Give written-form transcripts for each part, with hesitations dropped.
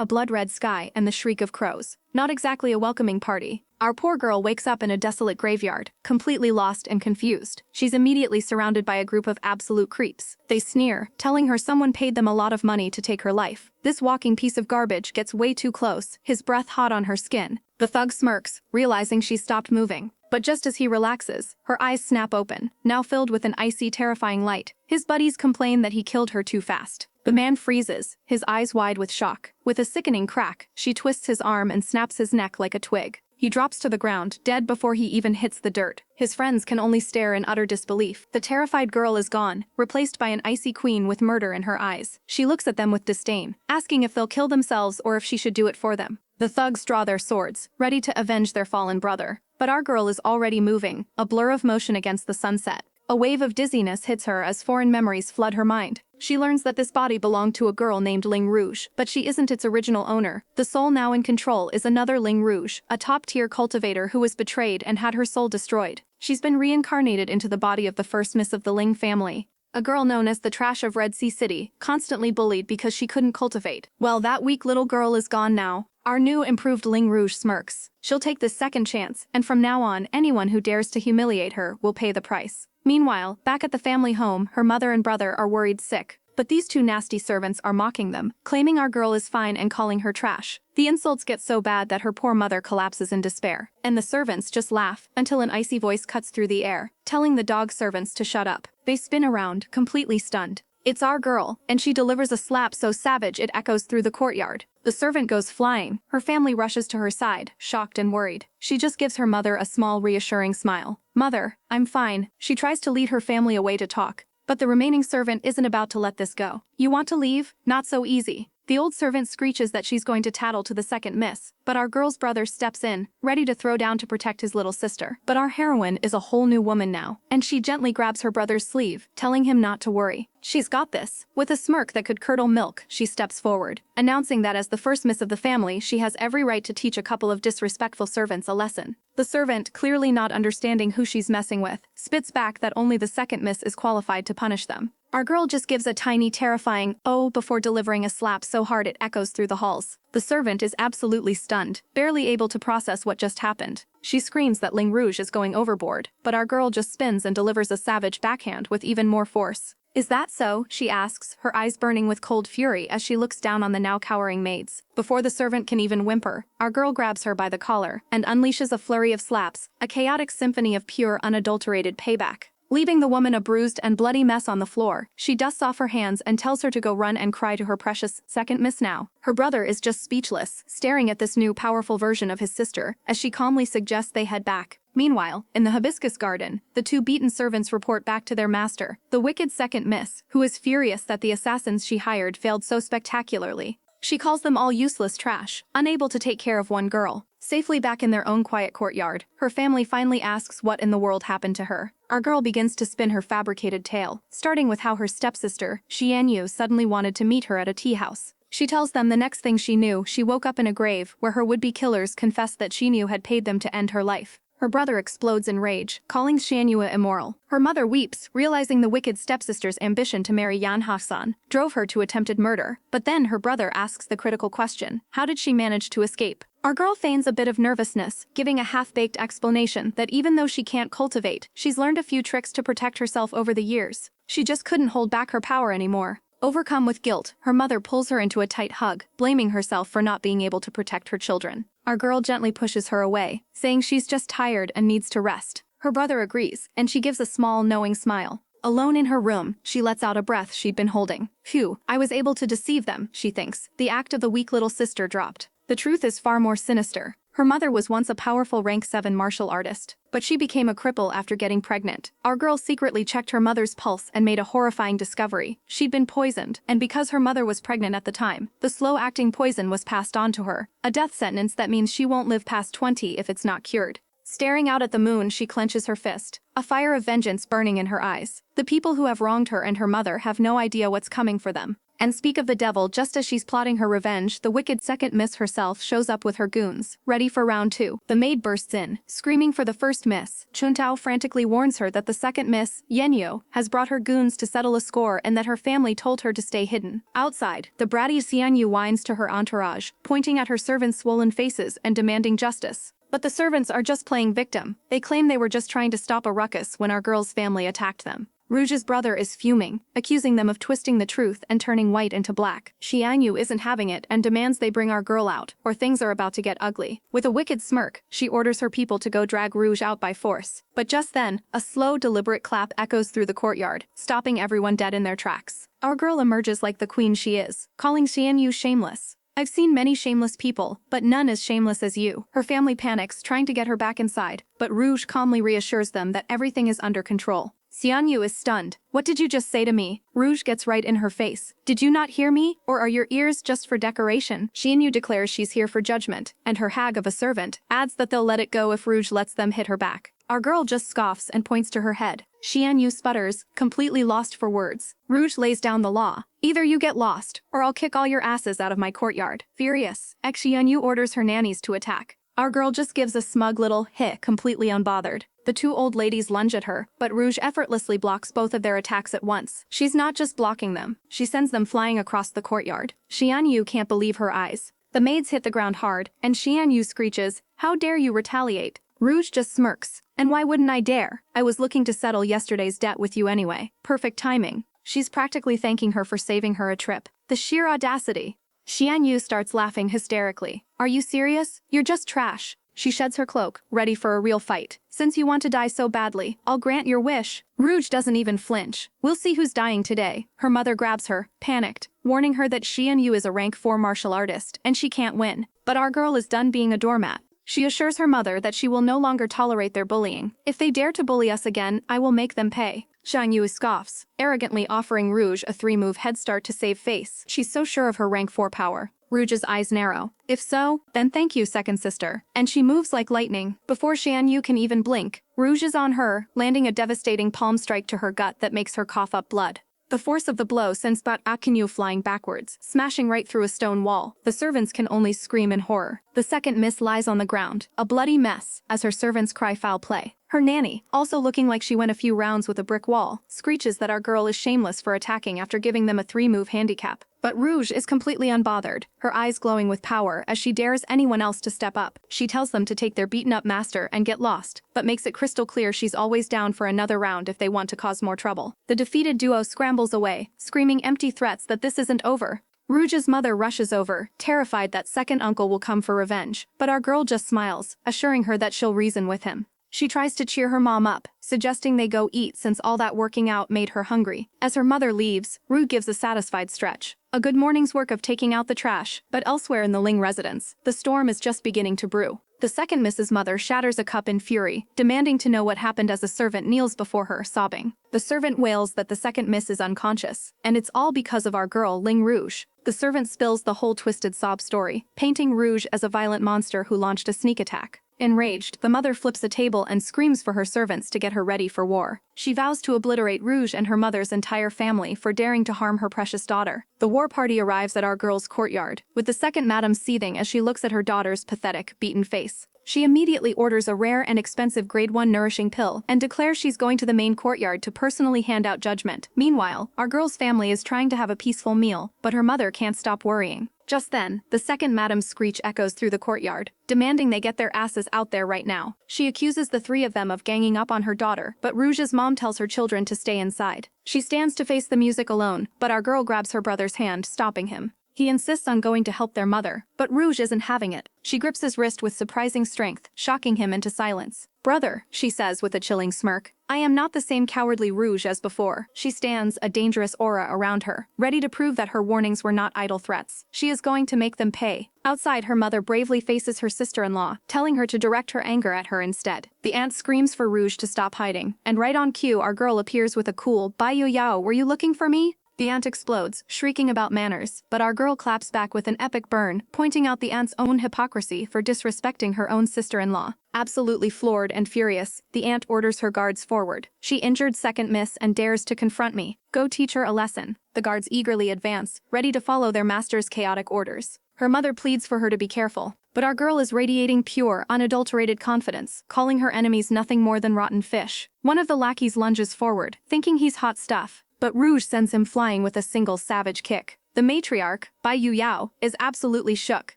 a blood-red sky, and the shriek of crows. Not exactly a welcoming party. Our poor girl wakes up in a desolate graveyard, completely lost and confused. She's immediately surrounded by a group of absolute creeps. They sneer, telling her someone paid them a lot of money to take her life. This walking piece of garbage gets way too close, his breath hot on her skin. The thug smirks, realizing she's stopped moving. But just as he relaxes, her eyes snap open, now filled with an icy, terrifying light. His buddies complain that he killed her too fast. The man freezes, his eyes wide with shock. With a sickening crack, she twists his arm and snaps his neck like a twig. He drops to the ground, dead before he even hits the dirt. His friends can only stare in utter disbelief. The terrified girl is gone, replaced by an icy queen with murder in her eyes. She looks at them with disdain, asking if they'll kill themselves or if she should do it for them. The thugs draw their swords, ready to avenge their fallen brother. But our girl is already moving, a blur of motion against the sunset. A wave of dizziness hits her as foreign memories flood her mind. She learns that this body belonged to a girl named Ling Rouge, but she isn't its original owner. The soul now in control is another Ling Rouge, a top-tier cultivator who was betrayed and had her soul destroyed. She's been reincarnated into the body of the first miss of the Ling family. A girl known as the trash of Red Sea City, constantly bullied because she couldn't cultivate. Well, that weak little girl is gone now. Our new improved Ling Rouge smirks. She'll take this second chance, and from now on, anyone who dares to humiliate her will pay the price. Meanwhile, back at the family home, her mother and brother are worried sick. But these two nasty servants are mocking them, claiming our girl is fine and calling her trash. The insults get so bad that her poor mother collapses in despair, and the servants just laugh until an icy voice cuts through the air, telling the dog servants to shut up. They spin around, completely stunned. It's our girl, and she delivers a slap so savage it echoes through the courtyard. The servant goes flying. Her family rushes to her side, shocked and worried. She just gives her mother a small, reassuring smile. "Mother, I'm fine." She tries to lead her family away to talk. But the remaining servant isn't about to let this go. "You want to leave? Not so easy." The old servant screeches that she's going to tattle to the second miss, but our girl's brother steps in, ready to throw down to protect his little sister. But our heroine is a whole new woman now, and she gently grabs her brother's sleeve, telling him not to worry. She's got this. With a smirk that could curdle milk, she steps forward, announcing that as the first miss of the family, she has every right to teach a couple of disrespectful servants a lesson. The servant, clearly not understanding who she's messing with, spits back that only the second miss is qualified to punish them. Our girl just gives a tiny, terrifying "oh" before delivering a slap so hard it echoes through the halls. The servant is absolutely stunned, barely able to process what just happened. She screams that Ling Rouge is going overboard, but our girl just spins and delivers a savage backhand with even more force. "Is that so?" she asks, her eyes burning with cold fury as she looks down on the now cowering maids. Before the servant can even whimper, our girl grabs her by the collar and unleashes a flurry of slaps, a chaotic symphony of pure, unadulterated payback. Leaving the woman a bruised and bloody mess on the floor, she dusts off her hands and tells her to go run and cry to her precious second miss now. Her brother is just speechless, staring at this new powerful version of his sister, as she calmly suggests they head back. Meanwhile, in the hibiscus garden, the two beaten servants report back to their master, the wicked second miss, who is furious that the assassins she hired failed so spectacularly. She calls them all useless trash, unable to take care of one girl. Safely back in their own quiet courtyard, her family finally asks what in the world happened to her. Our girl begins to spin her fabricated tale, starting with how her stepsister, Xianyu, suddenly wanted to meet her at a tea house. She tells them the next thing she knew, she woke up in a grave where her would-be killers confessed that Xianyu had paid them to end her life. Her brother explodes in rage, calling Xianyu immoral. Her mother weeps, realizing the wicked stepsister's ambition to marry Yan Hasan drove her to attempted murder. But then her brother asks the critical question: how did she manage to escape? Our girl feigns a bit of nervousness, giving a half-baked explanation that even though she can't cultivate, she's learned a few tricks to protect herself over the years. She just couldn't hold back her power anymore. Overcome with guilt, her mother pulls her into a tight hug, blaming herself for not being able to protect her children. Our girl gently pushes her away, saying she's just tired and needs to rest. Her brother agrees, and she gives a small, knowing smile. Alone in her room, she lets out a breath she'd been holding. Phew, I was able to deceive them, she thinks. The act of the weak little sister dropped. The truth is far more sinister. Her mother was once a powerful rank 7 martial artist, but she became a cripple after getting pregnant. Our girl secretly checked her mother's pulse and made a horrifying discovery. She'd been poisoned, and because her mother was pregnant at the time, the slow-acting poison was passed on to her. A death sentence that means she won't live past 20 if it's not cured. Staring out at the moon, she clenches her fist, a fire of vengeance burning in her eyes. The people who have wronged her and her mother have no idea what's coming for them. And speak of the devil, just as she's plotting her revenge, the wicked second miss herself shows up with her goons, ready for round 2. The maid bursts in, screaming for the first miss. Chuntao frantically warns her that the second miss, Yenyo, has brought her goons to settle a score and that her family told her to stay hidden. Outside, the bratty Xianyu whines to her entourage, pointing at her servants' swollen faces and demanding justice. But the servants are just playing victim. They claim they were just trying to stop a ruckus when our girl's family attacked them. Rouge's brother is fuming, accusing them of twisting the truth and turning white into black. Xianyu isn't having it and demands they bring our girl out, or things are about to get ugly. With a wicked smirk, she orders her people to go drag Rouge out by force. But just then, a slow, deliberate clap echoes through the courtyard, stopping everyone dead in their tracks. Our girl emerges like the queen she is, calling Xianyu shameless. I've seen many shameless people, but none as shameless as you. Her family panics, trying to get her back inside, but Rouge calmly reassures them that everything is under control. Xianyu is stunned. What did you just say to me? Rouge gets right in her face. Did you not hear me, or are your ears just for decoration? Xianyu declares she's here for judgment, and her hag of a servant adds that they'll let it go if Rouge lets them hit her back. Our girl just scoffs and points to her head. Xianyu sputters, completely lost for words. Rouge lays down the law. Either you get lost, or I'll kick all your asses out of my courtyard. Furious, Xianyu orders her nannies to attack. Our girl just gives a smug little heh, completely unbothered. The two old ladies lunge at her, but Rouge effortlessly blocks both of their attacks at once. She's not just blocking them, she sends them flying across the courtyard. Xianyu can't believe her eyes. The maids hit the ground hard, and Xianyu screeches, "How dare you retaliate?" Rouge just smirks. "And why wouldn't I dare? I was looking to settle yesterday's debt with you anyway." Perfect timing. She's practically thanking her for saving her a trip. The sheer audacity. Xianyu starts laughing hysterically. "Are you serious? You're just trash." She sheds her cloak, ready for a real fight. "Since you want to die so badly, I'll grant your wish." Rouge doesn't even flinch. "We'll see who's dying today." Her mother grabs her, panicked, warning her that Xianyu is a rank 4 martial artist, and she can't win. But our girl is done being a doormat. She assures her mother that she will no longer tolerate their bullying. "If they dare to bully us again, I will make them pay." Xianyu scoffs, arrogantly offering Rouge a 3-move head start to save face. She's so sure of her rank 4 power. Rouge's eyes narrow. "If so, then thank you, second sister." And she moves like lightning. Before Xianyu can even blink, Rouge is on her, landing a devastating palm strike to her gut that makes her cough up blood. The force of the blow sends Bat Akinyu flying backwards, smashing right through a stone wall. The servants can only scream in horror. The second miss lies on the ground, a bloody mess, as her servants cry foul play. Her nanny, also looking like she went a few rounds with a brick wall, screeches that our girl is shameless for attacking after giving them a 3-move handicap. But Rouge is completely unbothered, her eyes glowing with power as she dares anyone else to step up. She tells them to take their beaten-up master and get lost, but makes it crystal clear she's always down for another round if they want to cause more trouble. The defeated duo scrambles away, screaming empty threats that this isn't over. Rouge's mother rushes over, terrified that second uncle will come for revenge, but our girl just smiles, assuring her that she'll reason with him. She tries to cheer her mom up, suggesting they go eat since all that working out made her hungry. As her mother leaves, Rouge gives a satisfied stretch. A good morning's work of taking out the trash, but elsewhere in the Ling residence, the storm is just beginning to brew. The second Mrs. Mother shatters a cup in fury, demanding to know what happened as a servant kneels before her, sobbing. The servant wails that the second miss is unconscious, and it's all because of our girl, Ling Rouge. The servant spills the whole twisted sob story, painting Rouge as a violent monster who launched a sneak attack. Enraged, the mother flips a table and screams for her servants to get her ready for war. She vows to obliterate Rouge and her mother's entire family for daring to harm her precious daughter. The war party arrives at our girl's courtyard, with the second madam seething as she looks at her daughter's pathetic, beaten face. She immediately orders a rare and expensive grade 1 nourishing pill and declares she's going to the main courtyard to personally hand out judgment. Meanwhile, our girl's family is trying to have a peaceful meal, but her mother can't stop worrying. Just then, the second madam's screech echoes through the courtyard, demanding they get their asses out there right now. She accuses the 3 of them of ganging up on her daughter, but Rouge's mom tells her children to stay inside. She stands to face the music alone, but our girl grabs her brother's hand, stopping him. He insists on going to help their mother, but Rouge isn't having it. She grips his wrist with surprising strength, shocking him into silence. "Brother," she says with a chilling smirk, "I am not the same cowardly Rouge as before." She stands, a dangerous aura around her, ready to prove that her warnings were not idle threats. She is going to make them pay. Outside, her mother bravely faces her sister-in-law, telling her to direct her anger at her instead. The aunt screams for Rouge to stop hiding, and right on cue our girl appears with a cool, "Bai Yu Yao, were you looking for me?" The ant explodes, shrieking about manners, but our girl claps back with an epic burn, pointing out the ant's own hypocrisy for disrespecting her own sister-in-law. Absolutely floored and furious, the ant orders her guards forward. She injured second miss and dares to confront me. Go teach her a lesson. The guards eagerly advance, ready to follow their master's chaotic orders. Her mother pleads for her to be careful, but our girl is radiating pure, unadulterated confidence, calling her enemies nothing more than rotten fish. One of the lackeys lunges forward, thinking he's hot stuff, but Rouge sends him flying with a single savage kick. The matriarch, Bai Yu Yao, is absolutely shook.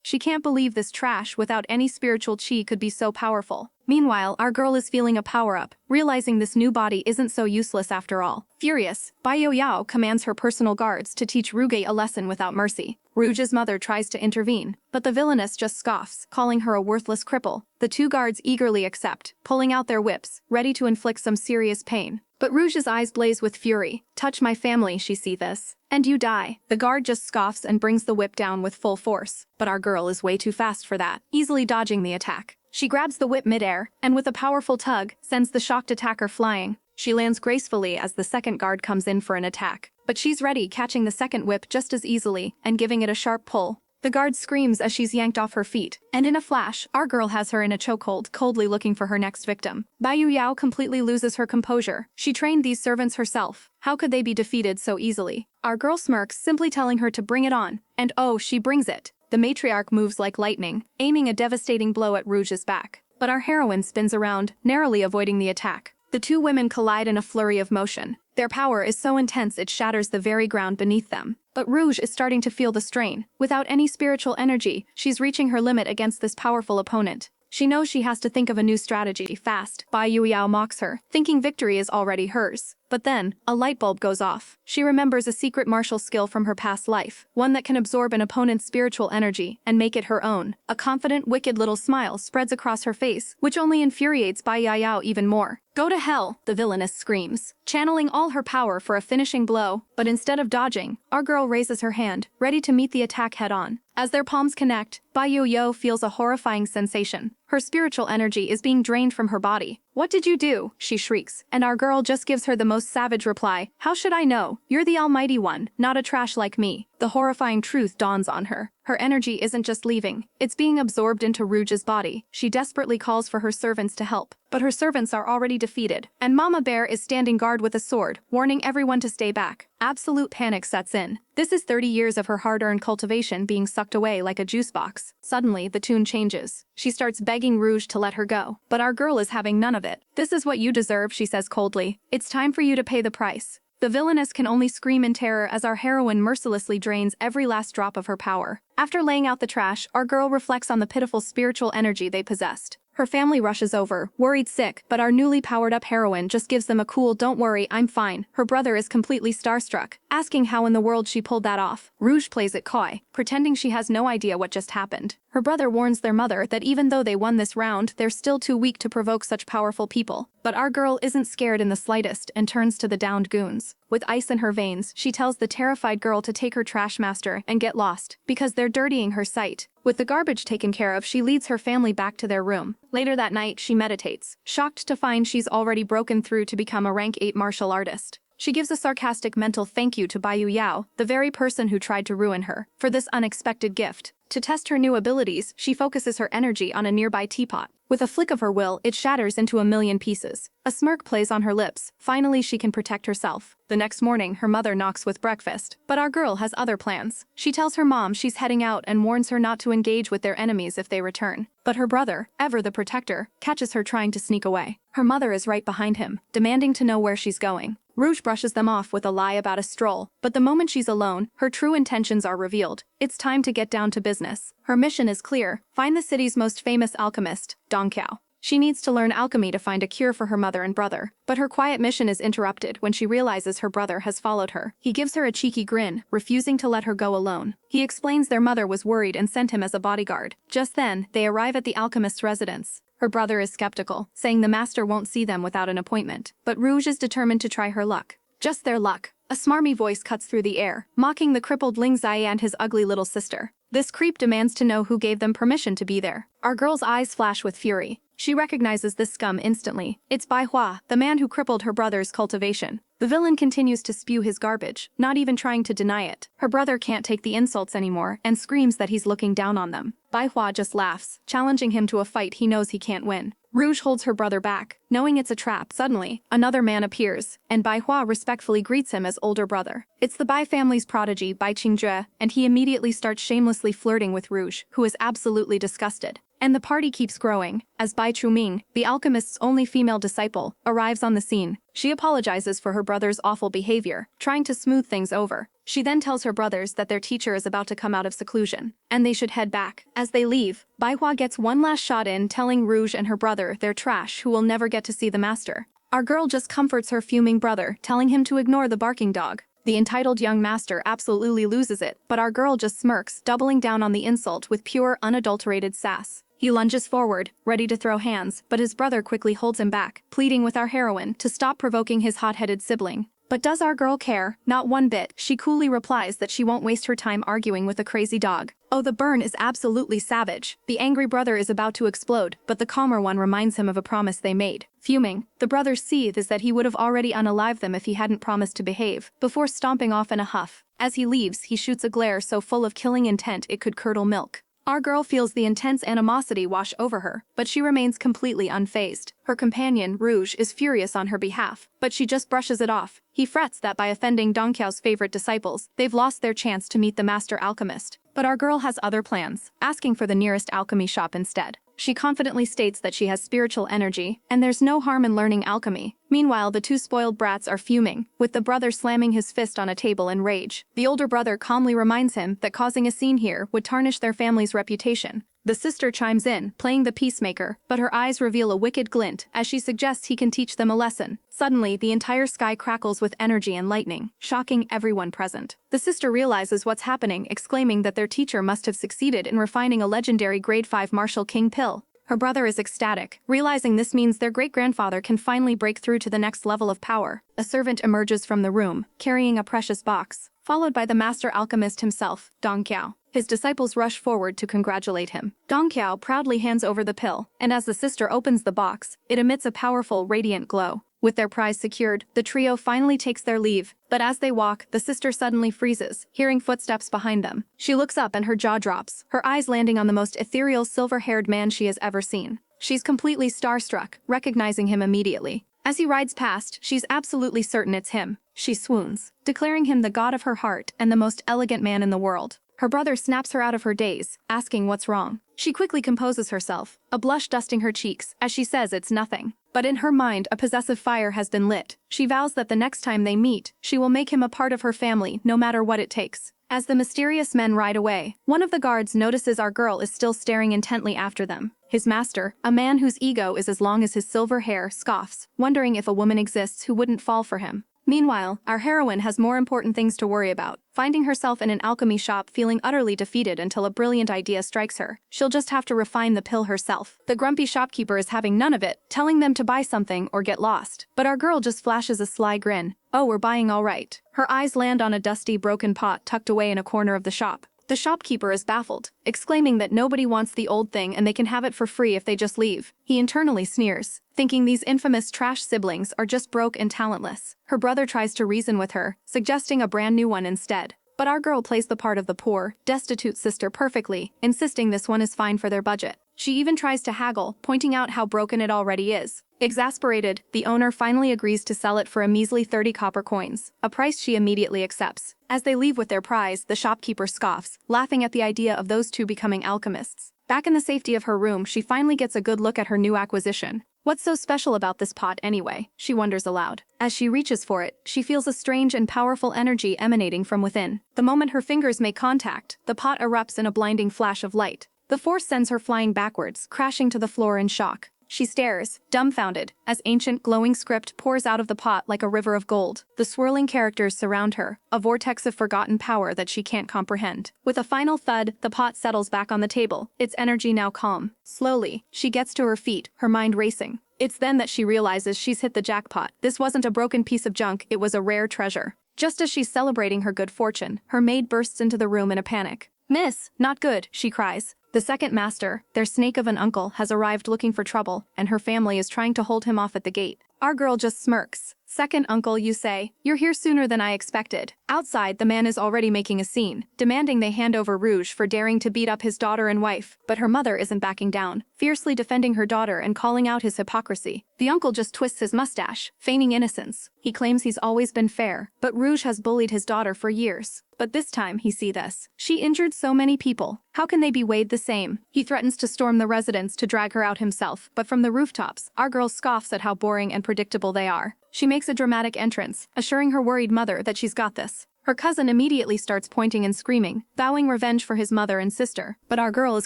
She can't believe this trash without any spiritual chi could be so powerful. Meanwhile, our girl is feeling a power-up, realizing this new body isn't so useless after all. Furious, Bai Yu Yao commands her personal guards to teach Rouge a lesson without mercy. Rouge's mother tries to intervene, but the villainess just scoffs, calling her a worthless cripple. The two guards eagerly accept, pulling out their whips, ready to inflict some serious pain. But Rouge's eyes blaze with fury. Touch my family, she seethes, and you die. The guard just scoffs and brings the whip down with full force, but our girl is way too fast for that, easily dodging the attack. She grabs the whip midair, and with a powerful tug, sends the shocked attacker flying. She lands gracefully as the second guard comes in for an attack, but she's ready, catching the second whip just as easily and giving it a sharp pull. The guard screams as she's yanked off her feet, and in a flash, our girl has her in a chokehold, coldly looking for her next victim. Bai Yu Yao completely loses her composure. She trained these servants herself. How could they be defeated so easily? Our girl smirks, simply telling her to bring it on, and oh, she brings it. The matriarch moves like lightning, aiming a devastating blow at Rouge's back. But our heroine spins around, narrowly avoiding the attack. The two women collide in a flurry of motion. Their power is so intense it shatters the very ground beneath them. But Rouge is starting to feel the strain. Without any spiritual energy, she's reaching her limit against this powerful opponent. She knows she has to think of a new strategy fast. Bai Yu Yao mocks her, thinking victory is already hers. But then, a light bulb goes off. She remembers a secret martial skill from her past life, one that can absorb an opponent's spiritual energy and make it her own. A confident, wicked little smile spreads across her face, which only infuriates Bai Yu Yao even more. Go to hell, the villainess screams, channeling all her power for a finishing blow, but instead of dodging, our girl raises her hand, ready to meet the attack head-on. As their palms connect, Bai Yu Yao feels a horrifying sensation. Her spiritual energy is being drained from her body. What did you do? She shrieks, and our girl just gives her the most savage reply. How should I know? You're the almighty one, not a trash like me. The horrifying truth dawns on her. Her energy isn't just leaving, it's being absorbed into Rouge's body. She desperately calls for her servants to help, but her servants are already defeated, and Mama Bear is standing guard with a sword, warning everyone to stay back. Absolute panic sets in. This is 30 years of her hard-earned cultivation being sucked away like a juice box. Suddenly, the tune changes. She starts begging Rouge to let her go, but our girl is having none of it. This is what you deserve, she says coldly. It's time for you to pay the price. The villainess can only scream in terror as our heroine mercilessly drains every last drop of her power. After laying out the trash, our girl reflects on the pitiful spiritual energy they possessed. Her family rushes over, worried sick, but our newly powered-up heroine just gives them a cool "don't worry, I'm fine." Her brother is completely starstruck, asking how in the world she pulled that off. Rouge plays it coy, pretending she has no idea what just happened. Her brother warns their mother that even though they won this round, they're still too weak to provoke such powerful people. But our girl isn't scared in the slightest and turns to the downed goons. With ice in her veins, she tells the terrified girl to take her trash master and get lost, because they're dirtying her sight. With the garbage taken care of, she leads her family back to their room. Later that night, she meditates, shocked to find she's already broken through to become a rank 8 martial artist. She gives a sarcastic mental thank you to Bai Yu Yao, the very person who tried to ruin her, for this unexpected gift. To test her new abilities, she focuses her energy on a nearby teapot. With a flick of her will, it shatters into a million pieces. A smirk plays on her lips. Finally, she can protect herself. The next morning, her mother knocks with breakfast. But our girl has other plans. She tells her mom she's heading out and warns her not to engage with their enemies if they return. But her brother, ever the protector, catches her trying to sneak away. Her mother is right behind him, demanding to know where she's going. Rouge brushes them off with a lie about a stroll, but the moment she's alone, her true intentions are revealed. It's time to get down to business. Her mission is clear: find the city's most famous alchemist, Dong Qiao. She needs to learn alchemy to find a cure for her mother and brother. But her quiet mission is interrupted when she realizes her brother has followed her. He gives her a cheeky grin, refusing to let her go alone. He explains their mother was worried and sent him as a bodyguard. Just then, they arrive at the alchemist's residence. Her brother is skeptical, saying the master won't see them without an appointment. But Rouge is determined to try her luck. Just their luck. A smarmy voice cuts through the air, mocking the crippled Ling Zai and his ugly little sister. This creep demands to know who gave them permission to be there. Our girl's eyes flash with fury. She recognizes this scum instantly. It's Bai Hua, the man who crippled her brother's cultivation. The villain continues to spew his garbage, not even trying to deny it. Her brother can't take the insults anymore and screams that he's looking down on them. Bai Hua just laughs, challenging him to a fight he knows he can't win. Rouge holds her brother back, knowing it's a trap. Suddenly, another man appears, and Bai Hua respectfully greets him as older brother. It's the Bai family's prodigy, Bai Qingjue, and he immediately starts shamelessly flirting with Rouge, who is absolutely disgusted. And the party keeps growing, as Bai Chuming, the alchemist's only female disciple, arrives on the scene. She apologizes for her brother's awful behavior, trying to smooth things over. She then tells her brothers that their teacher is about to come out of seclusion, and they should head back. As they leave, Bai Hua gets one last shot in, telling Rouge and her brother they're trash who will never get to see the master. Our girl just comforts her fuming brother, telling him to ignore the barking dog. The entitled young master absolutely loses it, but our girl just smirks, doubling down on the insult with pure, unadulterated sass. He lunges forward, ready to throw hands, but his brother quickly holds him back, pleading with our heroine to stop provoking his hot-headed sibling. But does our girl care? Not one bit. She coolly replies that she won't waste her time arguing with a crazy dog. Oh, the burn is absolutely savage. The angry brother is about to explode, but the calmer one reminds him of a promise they made. Fuming, the brother's seethe is that he would have already unalived them if he hadn't promised to behave, before stomping off in a huff. As he leaves, he shoots a glare so full of killing intent it could curdle milk. Our girl feels the intense animosity wash over her, but she remains completely unfazed. Her companion, Rouge, is furious on her behalf, but she just brushes it off. He frets that by offending Dong Qiao's favorite disciples, they've lost their chance to meet the master alchemist. But our girl has other plans, asking for the nearest alchemy shop instead. She confidently states that she has spiritual energy, and there's no harm in learning alchemy. Meanwhile, the two spoiled brats are fuming, with the brother slamming his fist on a table in rage. The older brother calmly reminds him that causing a scene here would tarnish their family's reputation. The sister chimes in, playing the peacemaker, but her eyes reveal a wicked glint as she suggests he can teach them a lesson. Suddenly, the entire sky crackles with energy and lightning, shocking everyone present. The sister realizes what's happening, exclaiming that their teacher must have succeeded in refining a legendary grade 5 Martial King pill. Her brother is ecstatic, realizing this means their great-grandfather can finally break through to the next level of power. A servant emerges from the room, carrying a precious box, followed by the master alchemist himself, Dong Qiao. His disciples rush forward to congratulate him. Dong Qiao proudly hands over the pill, and as the sister opens the box, it emits a powerful, radiant glow. With their prize secured, the trio finally takes their leave, but as they walk, the sister suddenly freezes, hearing footsteps behind them. She looks up and her jaw drops, her eyes landing on the most ethereal silver-haired man she has ever seen. She's completely starstruck, recognizing him immediately. As he rides past, she's absolutely certain it's him. She swoons, declaring him the god of her heart and the most elegant man in the world. Her brother snaps her out of her daze, asking what's wrong. She quickly composes herself, a blush dusting her cheeks, as she says it's nothing. But in her mind, a possessive fire has been lit. She vows that the next time they meet, she will make him a part of her family, no matter what it takes. As the mysterious men ride away, one of the guards notices our girl is still staring intently after them. His master, a man whose ego is as long as his silver hair, scoffs, wondering if a woman exists who wouldn't fall for him. Meanwhile, our heroine has more important things to worry about, finding herself in an alchemy shop feeling utterly defeated until a brilliant idea strikes her. She'll just have to refine the pill herself. The grumpy shopkeeper is having none of it, telling them to buy something or get lost. But our girl just flashes a sly grin. Oh, we're buying all right. Her eyes land on a dusty, broken pot tucked away in a corner of the shop. The shopkeeper is baffled, exclaiming that nobody wants the old thing and they can have it for free if they just leave. He internally sneers, thinking these infamous trash siblings are just broke and talentless. Her brother tries to reason with her, suggesting a brand new one instead. But our girl plays the part of the poor, destitute sister perfectly, insisting this one is fine for their budget. She even tries to haggle, pointing out how broken it already is. Exasperated, the owner finally agrees to sell it for a measly 30 copper coins, a price she immediately accepts. As they leave with their prize, the shopkeeper scoffs, laughing at the idea of those two becoming alchemists. Back in the safety of her room, she finally gets a good look at her new acquisition. What's so special about this pot anyway? She wonders aloud. As she reaches for it, she feels a strange and powerful energy emanating from within. The moment her fingers make contact, the pot erupts in a blinding flash of light. The force sends her flying backwards, crashing to the floor in shock. She stares, dumbfounded, as ancient glowing script pours out of the pot like a river of gold. The swirling characters surround her, a vortex of forgotten power that she can't comprehend. With a final thud, the pot settles back on the table, its energy now calm. Slowly, she gets to her feet, her mind racing. It's then that she realizes she's hit the jackpot. This wasn't a broken piece of junk, it was a rare treasure. Just as she's celebrating her good fortune, her maid bursts into the room in a panic. "Miss, not good," she cries. The second master, their snake of an uncle, has arrived looking for trouble, and her family is trying to hold him off at the gate. Our girl just smirks, Second uncle, you say, you're here sooner than I expected. Outside, the man is already making a scene, demanding they hand over Rouge for daring to beat up his daughter and wife, but her mother isn't backing down, fiercely defending her daughter and calling out his hypocrisy. The uncle just twists his mustache, feigning innocence. He claims he's always been fair, but Rouge has bullied his daughter for years. But this time he see this. She injured so many people. How can they be weighed the same? He threatens to storm the residence to drag her out himself, but from the rooftops, our girl scoffs at how boring and predictable they are. She makes a dramatic entrance, assuring her worried mother that she's got this. Her cousin immediately starts pointing and screaming, vowing revenge for his mother and sister. But our girl is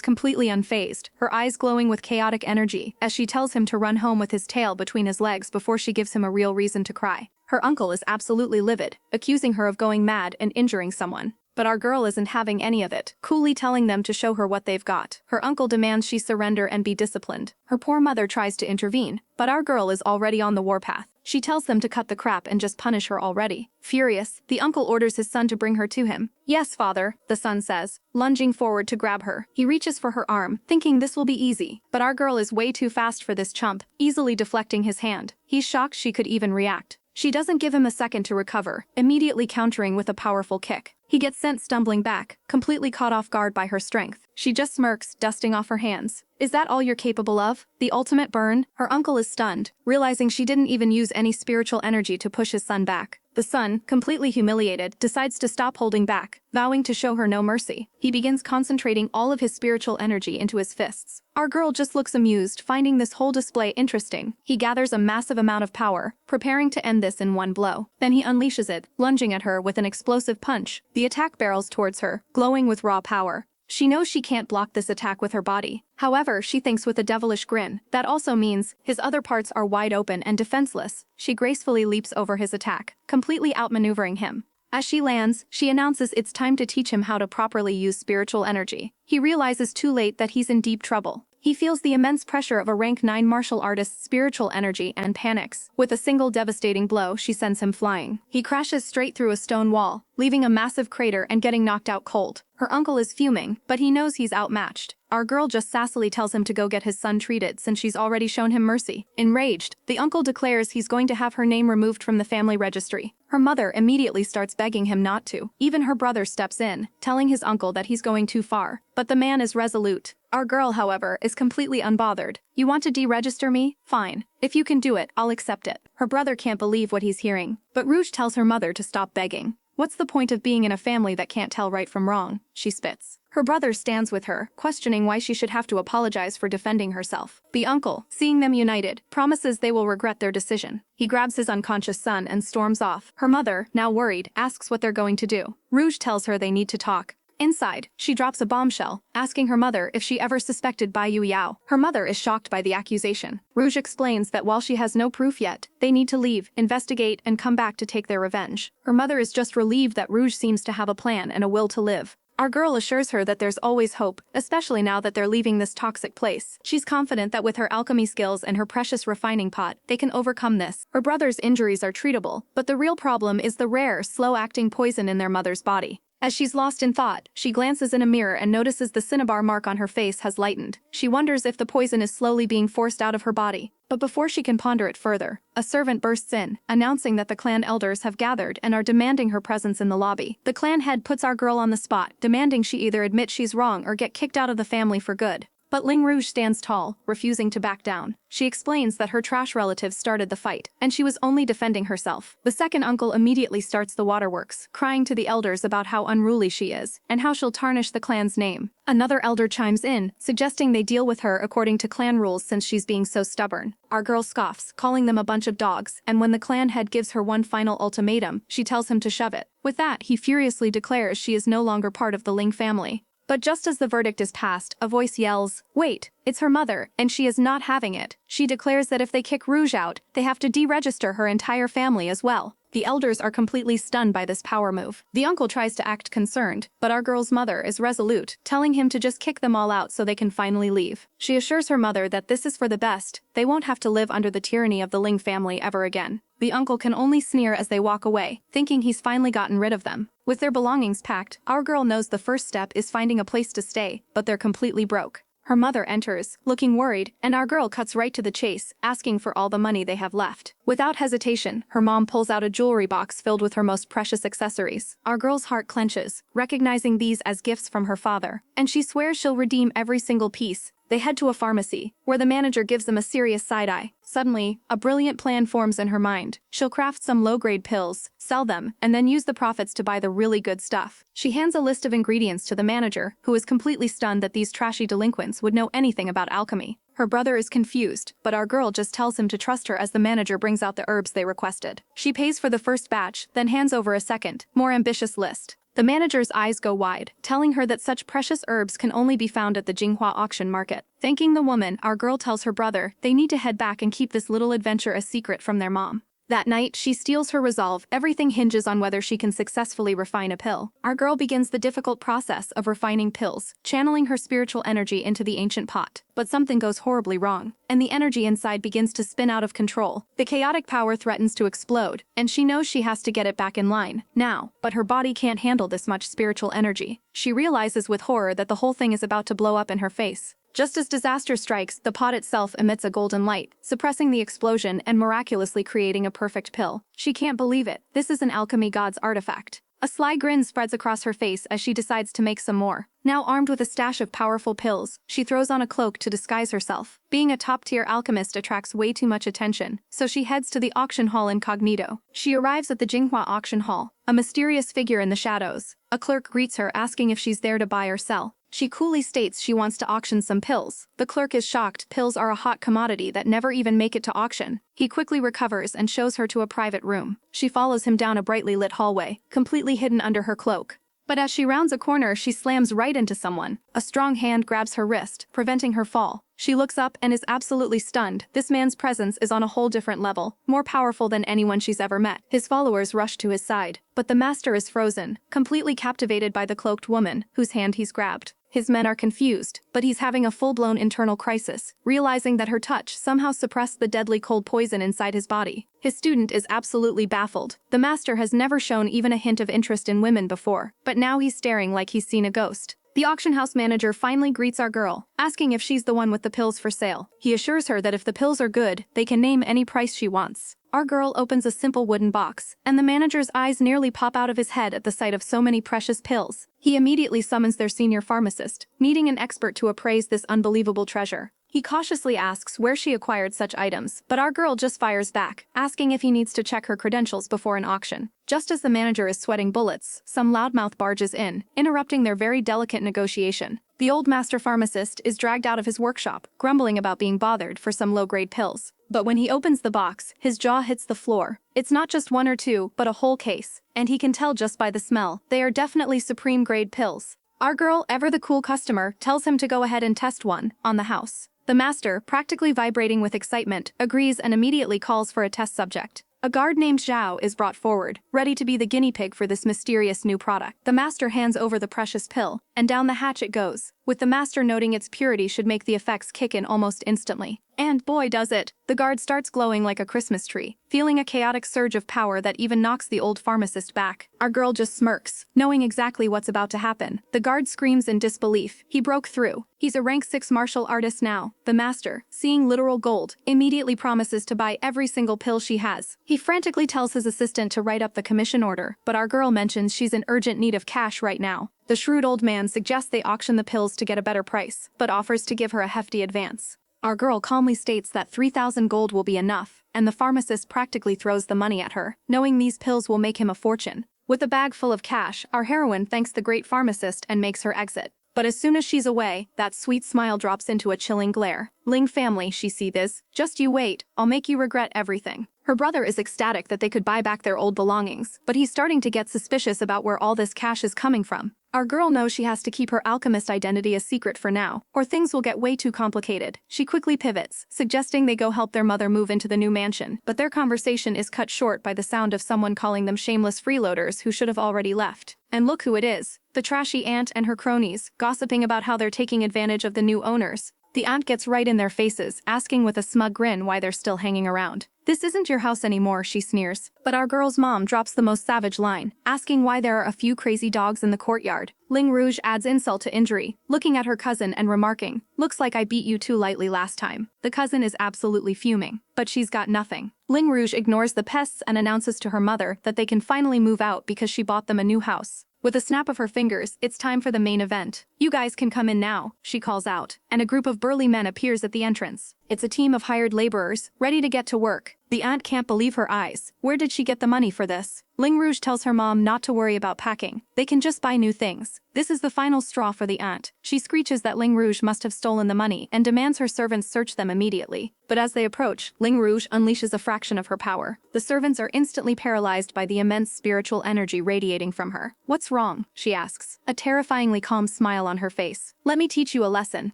completely unfazed, her eyes glowing with chaotic energy, as she tells him to run home with his tail between his legs before she gives him a real reason to cry. Her uncle is absolutely livid, accusing her of going mad and injuring someone. But our girl isn't having any of it, coolly telling them to show her what they've got. Her uncle demands she surrender and be disciplined. Her poor mother tries to intervene, but our girl is already on the warpath. She tells them to cut the crap and just punish her already. Furious, the uncle orders his son to bring her to him. Yes, father, the son says, lunging forward to grab her. He reaches for her arm, thinking this will be easy. But our girl is way too fast for this chump, easily deflecting his hand. He's shocked she could even react. She doesn't give him a second to recover, immediately countering with a powerful kick. He gets sent stumbling back, completely caught off guard by her strength. She just smirks, dusting off her hands. Is that all you're capable of? The ultimate burn? Her uncle is stunned, realizing she didn't even use any spiritual energy to push his son back. The son, completely humiliated, decides to stop holding back, vowing to show her no mercy. He begins concentrating all of his spiritual energy into his fists. Our girl just looks amused, finding this whole display interesting. He gathers a massive amount of power, preparing to end this in one blow. Then he unleashes it, lunging at her with an explosive punch. The attack barrels towards her, glowing with raw power. She knows she can't block this attack with her body. However, she thinks with a devilish grin. That also means his other parts are wide open and defenseless. She gracefully leaps over his attack, completely outmaneuvering him. As she lands, she announces it's time to teach him how to properly use spiritual energy. He realizes too late that he's in deep trouble. He feels the immense pressure of a rank 9 martial artist's spiritual energy and panics. With a single devastating blow, she sends him flying. He crashes straight through a stone wall, leaving a massive crater and getting knocked out cold. Her uncle is fuming, but he knows he's outmatched. Our girl just sassily tells him to go get his son treated since she's already shown him mercy. Enraged, the uncle declares he's going to have her name removed from the family registry. Her mother immediately starts begging him not to. Even her brother steps in, telling his uncle that he's going too far. But the man is resolute. Our girl, however, is completely unbothered. You want to deregister me? Fine. If you can do it, I'll accept it. Her brother can't believe what he's hearing. But Rouge tells her mother to stop begging. What's the point of being in a family that can't tell right from wrong? She spits. Her brother stands with her, questioning why she should have to apologize for defending herself. The uncle, seeing them united, promises they will regret their decision. He grabs his unconscious son and storms off. Her mother, now worried, asks what they're going to do. Rouge tells her they need to talk. Inside, she drops a bombshell, asking her mother if she ever suspected Bai Yao. Her mother is shocked by the accusation. Rouge explains that while she has no proof yet, they need to leave, investigate, and come back to take their revenge. Her mother is just relieved that Rouge seems to have a plan and a will to live. Our girl assures her that there's always hope, especially now that they're leaving this toxic place. She's confident that with her alchemy skills and her precious refining pot, they can overcome this. Her brother's injuries are treatable, but the real problem is the rare, slow-acting poison in their mother's body. As she's lost in thought, she glances in a mirror and notices the cinnabar mark on her face has lightened. She wonders if the poison is slowly being forced out of her body. But before she can ponder it further, a servant bursts in, announcing that the clan elders have gathered and are demanding her presence in the lobby. The clan head puts our girl on the spot, demanding she either admit she's wrong or get kicked out of the family for good. But Ling Rouge stands tall, refusing to back down. She explains that her trash relatives started the fight, and she was only defending herself. The second uncle immediately starts the waterworks, crying to the elders about how unruly she is, and how she'll tarnish the clan's name. Another elder chimes in, suggesting they deal with her according to clan rules since she's being so stubborn. Our girl scoffs, calling them a bunch of dogs, and when the clan head gives her one final ultimatum, she tells him to shove it. With that, he furiously declares she is no longer part of the Ling family. But just as the verdict is passed, a voice yells, "Wait, it's her mother, and she is not having it." She declares that if they kick Rouge out, they have to deregister her entire family as well. The elders are completely stunned by this power move. The uncle tries to act concerned, but our girl's mother is resolute, telling him to just kick them all out so they can finally leave. She assures her mother that this is for the best, they won't have to live under the tyranny of the Ling family ever again. The uncle can only sneer as they walk away, thinking he's finally gotten rid of them. With their belongings packed, our girl knows the first step is finding a place to stay, but they're completely broke. Her mother enters, looking worried, and our girl cuts right to the chase, asking for all the money they have left. Without hesitation, her mom pulls out a jewelry box filled with her most precious accessories. Our girl's heart clenches, recognizing these as gifts from her father, and she swears she'll redeem every single piece. They head to a pharmacy, where the manager gives them a serious side-eye. Suddenly, a brilliant plan forms in her mind. She'll craft some low-grade pills, sell them, and then use the profits to buy the really good stuff. She hands a list of ingredients to the manager, who is completely stunned that these trashy delinquents would know anything about alchemy. Her brother is confused, but our girl just tells him to trust her as the manager brings out the herbs they requested. She pays for the first batch, then hands over a second, more ambitious list. The manager's eyes go wide, telling her that such precious herbs can only be found at the Jinghua auction market. Thanking the woman, our girl tells her brother they need to head back and keep this little adventure a secret from their mom. That night, she steels her resolve. Everything hinges on whether she can successfully refine a pill. Our girl begins the difficult process of refining pills, channeling her spiritual energy into the ancient pot. But something goes horribly wrong, and the energy inside begins to spin out of control. The chaotic power threatens to explode, and she knows she has to get it back in line now, but her body can't handle this much spiritual energy. She realizes with horror that the whole thing is about to blow up in her face. Just as disaster strikes, the pot itself emits a golden light, suppressing the explosion and miraculously creating a perfect pill. She can't believe it. This is an alchemy god's artifact. A sly grin spreads across her face as she decides to make some more. Now armed with a stash of powerful pills, she throws on a cloak to disguise herself. Being a top-tier alchemist attracts way too much attention, so she heads to the auction hall incognito. She arrives at the Jinghua auction hall, a mysterious figure in the shadows. A clerk greets her asking if she's there to buy or sell. She coolly states she wants to auction some pills. The clerk is shocked. Pills are a hot commodity that never even make it to auction. He quickly recovers and shows her to a private room. She follows him down a brightly lit hallway, completely hidden under her cloak. But as she rounds a corner, she slams right into someone. A strong hand grabs her wrist, preventing her fall. She looks up and is absolutely stunned. This man's presence is on a whole different level, more powerful than anyone she's ever met. His followers rush to his side, but the master is frozen, completely captivated by the cloaked woman, whose hand he's grabbed. His men are confused, but he's having a full-blown internal crisis, realizing that her touch somehow suppressed the deadly cold poison inside his body. His student is absolutely baffled. The master has never shown even a hint of interest in women before, but now he's staring like he's seen a ghost. The auction house manager finally greets our girl, asking if she's the one with the pills for sale. He assures her that if the pills are good, they can name any price she wants. Our girl opens a simple wooden box, and the manager's eyes nearly pop out of his head at the sight of so many precious pills. He immediately summons their senior pharmacist, needing an expert to appraise this unbelievable treasure. He cautiously asks where she acquired such items, but our girl just fires back, asking if he needs to check her credentials before an auction. Just as the manager is sweating bullets, some loudmouth barges in, interrupting their very delicate negotiation. The old master pharmacist is dragged out of his workshop, grumbling about being bothered for some low-grade pills. But when he opens the box, his jaw hits the floor. It's not just one or two, but a whole case, and he can tell just by the smell. They are definitely supreme-grade pills. Our girl, ever the cool customer, tells him to go ahead and test one on the house. The master, practically vibrating with excitement, agrees and immediately calls for a test subject. A guard named Zhao is brought forward, ready to be the guinea pig for this mysterious new product. The master hands over the precious pill, and down the hatch it goes, with the master noting its purity should make the effects kick in almost instantly. And boy does it! The guard starts glowing like a Christmas tree, feeling a chaotic surge of power that even knocks the old pharmacist back. Our girl just smirks, knowing exactly what's about to happen. The guard screams in disbelief. He broke through. He's a rank 6 martial artist now. The master, seeing literal gold, immediately promises to buy every single pill she has. He frantically tells his assistant to write up the commission order, but our girl mentions she's in urgent need of cash right now. The shrewd old man suggests they auction the pills to get a better price, but offers to give her a hefty advance. Our girl calmly states that 3,000 gold will be enough, and the pharmacist practically throws the money at her, knowing these pills will make him a fortune. With a bag full of cash, our heroine thanks the great pharmacist and makes her exit. But as soon as she's away, that sweet smile drops into a chilling glare. Ling family, she seethes. Just you wait, I'll make you regret everything. Her brother is ecstatic that they could buy back their old belongings, but he's starting to get suspicious about where all this cash is coming from. Our girl knows she has to keep her alchemist identity a secret for now, or things will get way too complicated. She quickly pivots, suggesting they go help their mother move into the new mansion, but their conversation is cut short by the sound of someone calling them shameless freeloaders who should have already left. And look who it is, the trashy aunt and her cronies, gossiping about how they're taking advantage of the new owners. The aunt gets right in their faces, asking with a smug grin why they're still hanging around. "This isn't your house anymore," she sneers. But our girl's mom drops the most savage line, asking why there are a few crazy dogs in the courtyard. Ling Rouge adds insult to injury, looking at her cousin and remarking, "Looks like I beat you too lightly last time." The cousin is absolutely fuming, but she's got nothing. Ling Rouge ignores the pests and announces to her mother that they can finally move out because she bought them a new house. With a snap of her fingers, it's time for the main event. "You guys can come in now," she calls out, and a group of burly men appears at the entrance. It's a team of hired laborers, ready to get to work. The aunt can't believe her eyes. Where did she get the money for this? Ling Rouge tells her mom not to worry about packing. They can just buy new things. This is the final straw for the aunt. She screeches that Ling Rouge must have stolen the money and demands her servants search them immediately. But as they approach, Ling Rouge unleashes a fraction of her power. The servants are instantly paralyzed by the immense spiritual energy radiating from her. "What's wrong?" she asks, a terrifyingly calm smile on her face. "Let me teach you a lesson,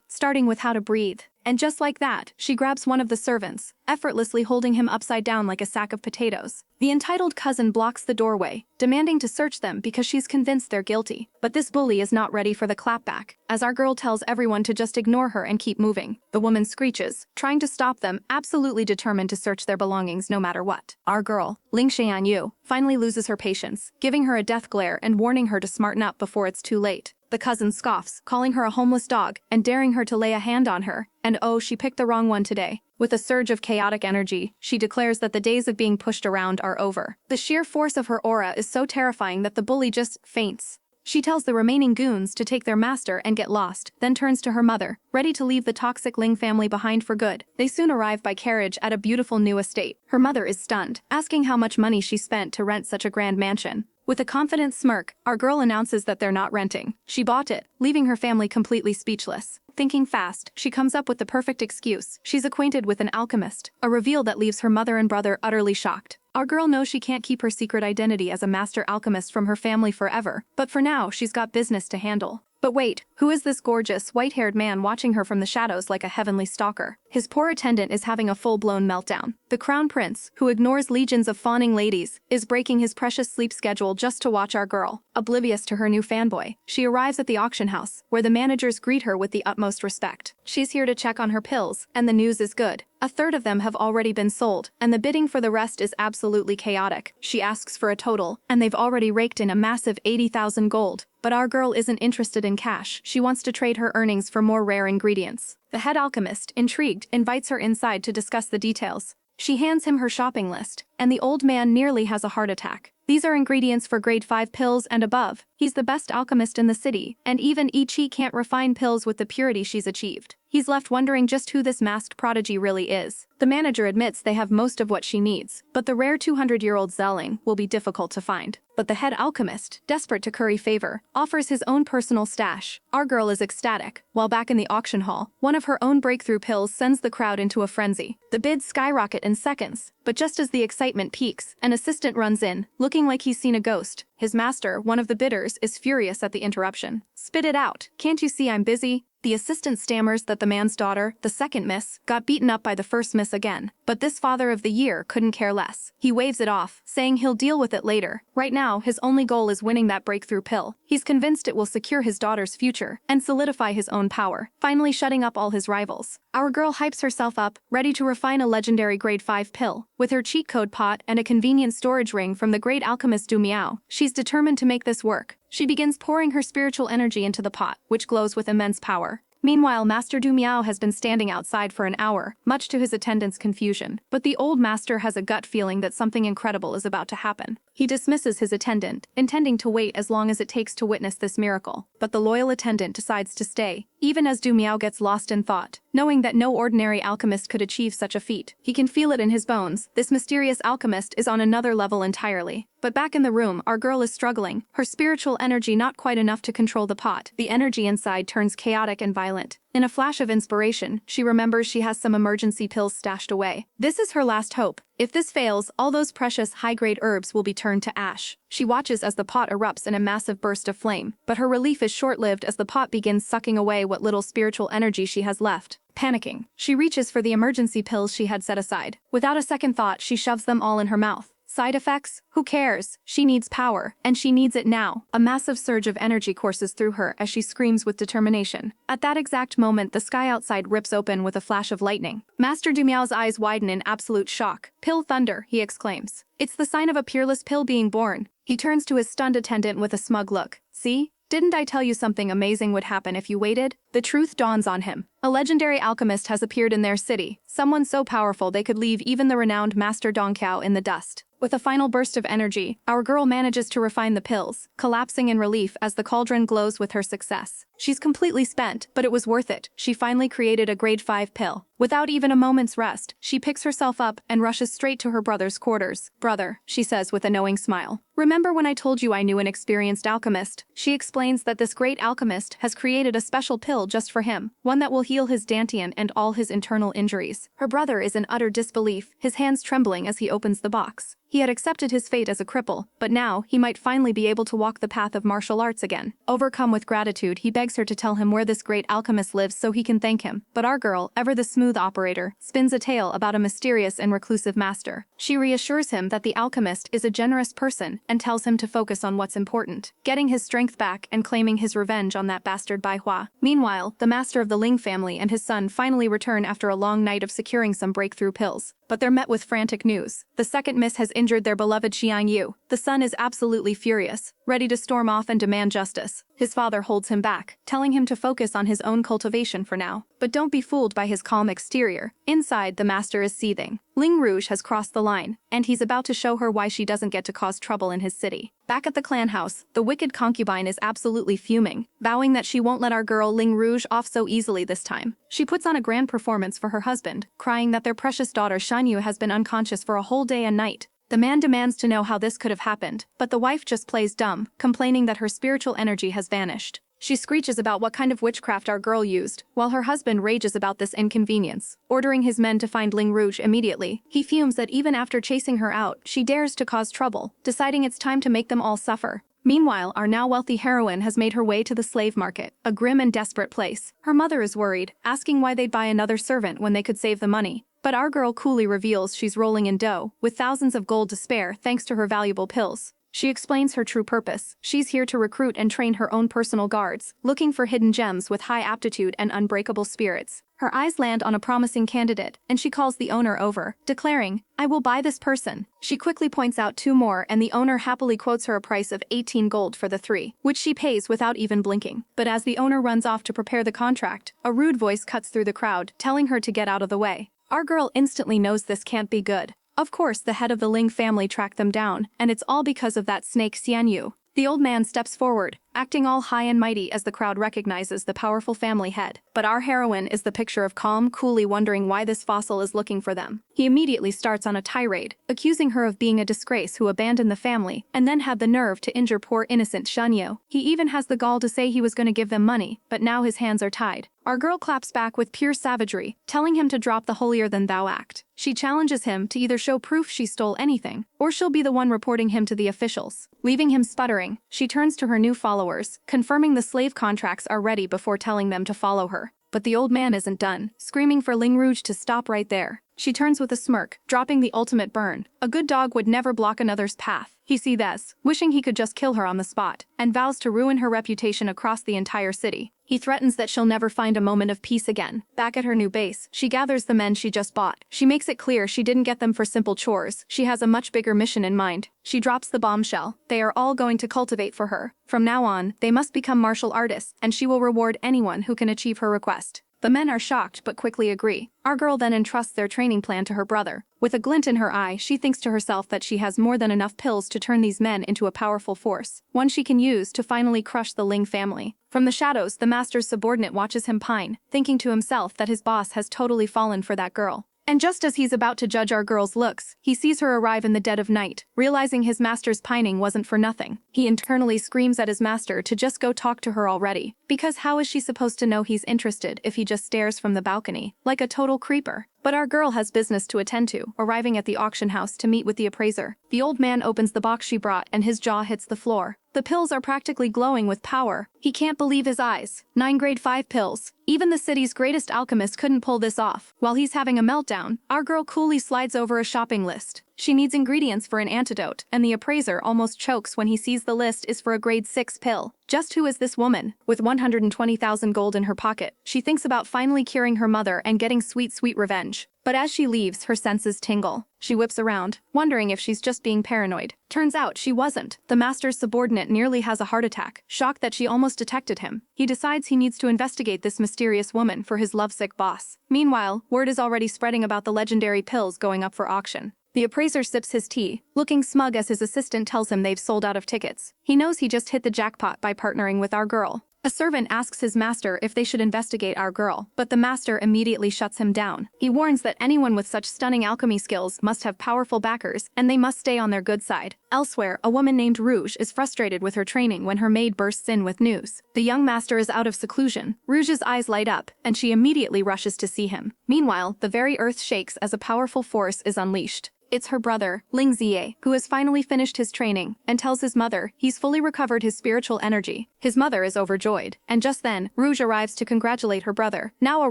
starting with how to breathe." And just like that, she grabs one of the servants, effortlessly holding him upside down like a sack of potatoes. The entitled cousin blocks the doorway, demanding to search them because she's convinced they're guilty. But this bully is not ready for the clapback, as our girl tells everyone to just ignore her and keep moving. The woman screeches, trying to stop them, absolutely determined to search their belongings no matter what. Our girl, Ling Xianyu, finally loses her patience, giving her a death glare and warning her to smarten up before it's too late. The cousin scoffs, calling her a homeless dog and daring her to lay a hand on her, and oh, she picked the wrong one today. With a surge of chaotic energy, she declares that the days of being pushed around are over. The sheer force of her aura is so terrifying that the bully just faints. She tells the remaining goons to take their master and get lost, then turns to her mother, ready to leave the toxic Ling family behind for good. They soon arrive by carriage at a beautiful new estate. Her mother is stunned, asking how much money she spent to rent such a grand mansion. With a confident smirk, our girl announces that they're not renting. She bought it, leaving her family completely speechless. Thinking fast, she comes up with the perfect excuse. She's acquainted with an alchemist, a reveal that leaves her mother and brother utterly shocked. Our girl knows she can't keep her secret identity as a master alchemist from her family forever, but for now, she's got business to handle. But wait, who is this gorgeous, white-haired man watching her from the shadows like a heavenly stalker? His poor attendant is having a full-blown meltdown. The crown prince, who ignores legions of fawning ladies, is breaking his precious sleep schedule just to watch our girl. Oblivious to her new fanboy, she arrives at the auction house, where the managers greet her with the utmost respect. She's here to check on her pills, and the news is good. A third of them have already been sold, and the bidding for the rest is absolutely chaotic. She asks for a total, and they've already raked in a massive 80,000 gold. But our girl isn't interested in cash. She wants to trade her earnings for more rare ingredients. The head alchemist, intrigued, invites her inside to discuss the details. She hands him her shopping list, and the old man nearly has a heart attack. These are ingredients for grade 5 pills and above. He's the best alchemist in the city, and even Ichi can't refine pills with the purity she's achieved. He's left wondering just who this masked prodigy really is. The manager admits they have most of what she needs, but the rare 200-year-old Zelling will be difficult to find. But the head alchemist, desperate to curry favor, offers his own personal stash. Our girl is ecstatic. While back in the auction hall, one of her own breakthrough pills sends the crowd into a frenzy. The bids skyrocket in seconds, but just as the excitement peaks, an assistant runs in, looking like he's seen a ghost. His master, one of the bidders, is furious at the interruption. "Spit it out. Can't you see I'm busy?" The assistant stammers that the man's daughter, the second miss, got beaten up by the first miss again. But this father of the year couldn't care less. He waves it off, saying he'll deal with it later. Right now, his only goal is winning that breakthrough pill. He's convinced it will secure his daughter's future and solidify his own power, finally shutting up all his rivals. Our girl hypes herself up, ready to refine a legendary grade 5 pill. With her cheat code pot and a convenient storage ring from the great alchemist Du Miao, she's determined to make this work. She begins pouring her spiritual energy into the pot, which glows with immense power. Meanwhile, Master Du Miao has been standing outside for an hour, much to his attendants' confusion. But the old master has a gut feeling that something incredible is about to happen. He dismisses his attendant, intending to wait as long as it takes to witness this miracle. But the loyal attendant decides to stay, even as Du Miao gets lost in thought, knowing that no ordinary alchemist could achieve such a feat. He can feel it in his bones. This mysterious alchemist is on another level entirely. But back in the room, our girl is struggling, her spiritual energy not quite enough to control the pot. The energy inside turns chaotic and violent. In a flash of inspiration, she remembers she has some emergency pills stashed away. This is her last hope. If this fails, all those precious high-grade herbs will be turned to ash. She watches as the pot erupts in a massive burst of flame, but her relief is short-lived as the pot begins sucking away what little spiritual energy she has left. Panicking, she reaches for the emergency pills she had set aside. Without a second thought, she shoves them all in her mouth. Side effects? Who cares? She needs power, and she needs it now. A massive surge of energy courses through her as she screams with determination. At that exact moment, the sky outside rips open with a flash of lightning. Master Dumiao's eyes widen in absolute shock. Pill thunder, he exclaims. It's the sign of a peerless pill being born. He turns to his stunned attendant with a smug look. See? Didn't I tell you something amazing would happen if you waited? The truth dawns on him. A legendary alchemist has appeared in their city, someone so powerful they could leave even the renowned Master Dongqiao in the dust. With a final burst of energy, our girl manages to refine the pills, collapsing in relief as the cauldron glows with her success. She's completely spent, but it was worth it. She finally created a grade 5 pill. Without even a moment's rest, she picks herself up and rushes straight to her brother's quarters. Brother, she says with a knowing smile. Remember when I told you I knew an experienced alchemist? She explains that this great alchemist has created a special pill just for him, one that will heal his dantian and all his internal injuries. Her brother is in utter disbelief, his hands trembling as he opens the box. He had accepted his fate as a cripple, but now he might finally be able to walk the path of martial arts again. Overcome with gratitude, he begs her to tell him where this great alchemist lives so he can thank him. But our girl, ever the smooth operator, spins a tale about a mysterious and reclusive master. She reassures him that the alchemist is a generous person and tells him to focus on what's important, getting his strength back and claiming his revenge on that bastard Baihua. Meanwhile, the master of the Ling family and his son finally return after a long night of securing some breakthrough pills. But they're met with frantic news. The second miss has injured their beloved Xiang Yu. The son is absolutely furious, ready to storm off and demand justice. His father holds him back, telling him to focus on his own cultivation for now. But don't be fooled by his calm exterior. Inside, the master is seething. Ling Rouge has crossed the line, and he's about to show her why she doesn't get to cause trouble in his city. Back at the clan house, the wicked concubine is absolutely fuming, vowing that she won't let our girl Ling Rouge off so easily this time. She puts on a grand performance for her husband, crying that their precious daughter Shanyu has been unconscious for a whole day and night. The man demands to know how this could have happened, but the wife just plays dumb, complaining that her spiritual energy has vanished. She screeches about what kind of witchcraft our girl used, while her husband rages about this inconvenience, ordering his men to find Ling Rouge immediately. He fumes that even after chasing her out, she dares to cause trouble, deciding it's time to make them all suffer. Meanwhile, our now wealthy heroine has made her way to the slave market, a grim and desperate place. Her mother is worried, asking why they'd buy another servant when they could save the money. But our girl coolly reveals she's rolling in dough, with thousands of gold to spare thanks to her valuable pills. She explains her true purpose. She's here to recruit and train her own personal guards, looking for hidden gems with high aptitude and unbreakable spirits. Her eyes land on a promising candidate, and she calls the owner over, declaring, "I will buy this person." She quickly points out 2 more, and the owner happily quotes her a price of 18 gold for the 3, which she pays without even blinking. But as the owner runs off to prepare the contract, a rude voice cuts through the crowd, telling her to get out of the way. Our girl instantly knows this can't be good. Of course, the head of the Ling family tracked them down, and it's all because of that snake Xian Yu. The old man steps forward, acting all high and mighty as the crowd recognizes the powerful family head. But our heroine is the picture of calm, coolly wondering why this fossil is looking for them. He immediately starts on a tirade, accusing her of being a disgrace who abandoned the family, and then had the nerve to injure poor innocent Shanyu. He even has the gall to say he was going to give them money, but now his hands are tied. Our girl claps back with pure savagery, telling him to drop the holier-than-thou act. She challenges him to either show proof she stole anything, or she'll be the one reporting him to the officials. Leaving him sputtering, she turns to her new followers, confirming the slave contracts are ready before telling them to follow her. But the old man isn't done, screaming for Ling Rouge to stop right there. She turns with a smirk, dropping the ultimate burn. A good dog would never block another's path. He sees this, wishing he could just kill her on the spot, and vows to ruin her reputation across the entire city. He threatens that she'll never find a moment of peace again. Back at her new base, she gathers the men she just bought. She makes it clear she didn't get them for simple chores. She has a much bigger mission in mind. She drops the bombshell. They are all going to cultivate for her. From now on, they must become martial artists, and she will reward anyone who can achieve her request. The men are shocked but quickly agree. Our girl then entrusts their training plan to her brother. With a glint in her eye, she thinks to herself that she has more than enough pills to turn these men into a powerful force, one she can use to finally crush the Ling family. From the shadows, the master's subordinate watches him pine, thinking to himself that his boss has totally fallen for that girl. And just as he's about to judge our girl's looks, he sees her arrive in the dead of night. Realizing his master's pining wasn't for nothing, he internally screams at his master to just go talk to her already. Because how is she supposed to know he's interested if he just stares from the balcony, like a total creeper? But our girl has business to attend to, arriving at the auction house to meet with the appraiser. The old man opens the box she brought and his jaw hits the floor. The pills are practically glowing with power. He can't believe his eyes. 9 grade 5 pills. Even the city's greatest alchemist couldn't pull this off. While he's having a meltdown, our girl coolly slides over a shopping list. She needs ingredients for an antidote, and the appraiser almost chokes when he sees the list is for a grade 6 pill. Just who is this woman? With 120,000 gold in her pocket, she thinks about finally curing her mother and getting sweet revenge. But as she leaves, her senses tingle. She whips around, wondering if she's just being paranoid. Turns out she wasn't. The master's subordinate nearly has a heart attack, shocked that she almost detected him. He decides he needs to investigate this mysterious woman for his lovesick boss. Meanwhile, word is already spreading about the legendary pills going up for auction. The appraiser sips his tea, looking smug as his assistant tells him they've sold out of tickets. He knows he just hit the jackpot by partnering with our girl. A servant asks his master if they should investigate our girl, but the master immediately shuts him down. He warns that anyone with such stunning alchemy skills must have powerful backers, and they must stay on their good side. Elsewhere, a woman named Rouge is frustrated with her training when her maid bursts in with news. The young master is out of seclusion. Rouge's eyes light up, and she immediately rushes to see him. Meanwhile, the very earth shakes as a powerful force is unleashed. It's her brother, Ling Rouge, who has finally finished his training and tells his mother he's fully recovered his spiritual energy. His mother is overjoyed, and just then, Rouge arrives to congratulate her brother, now a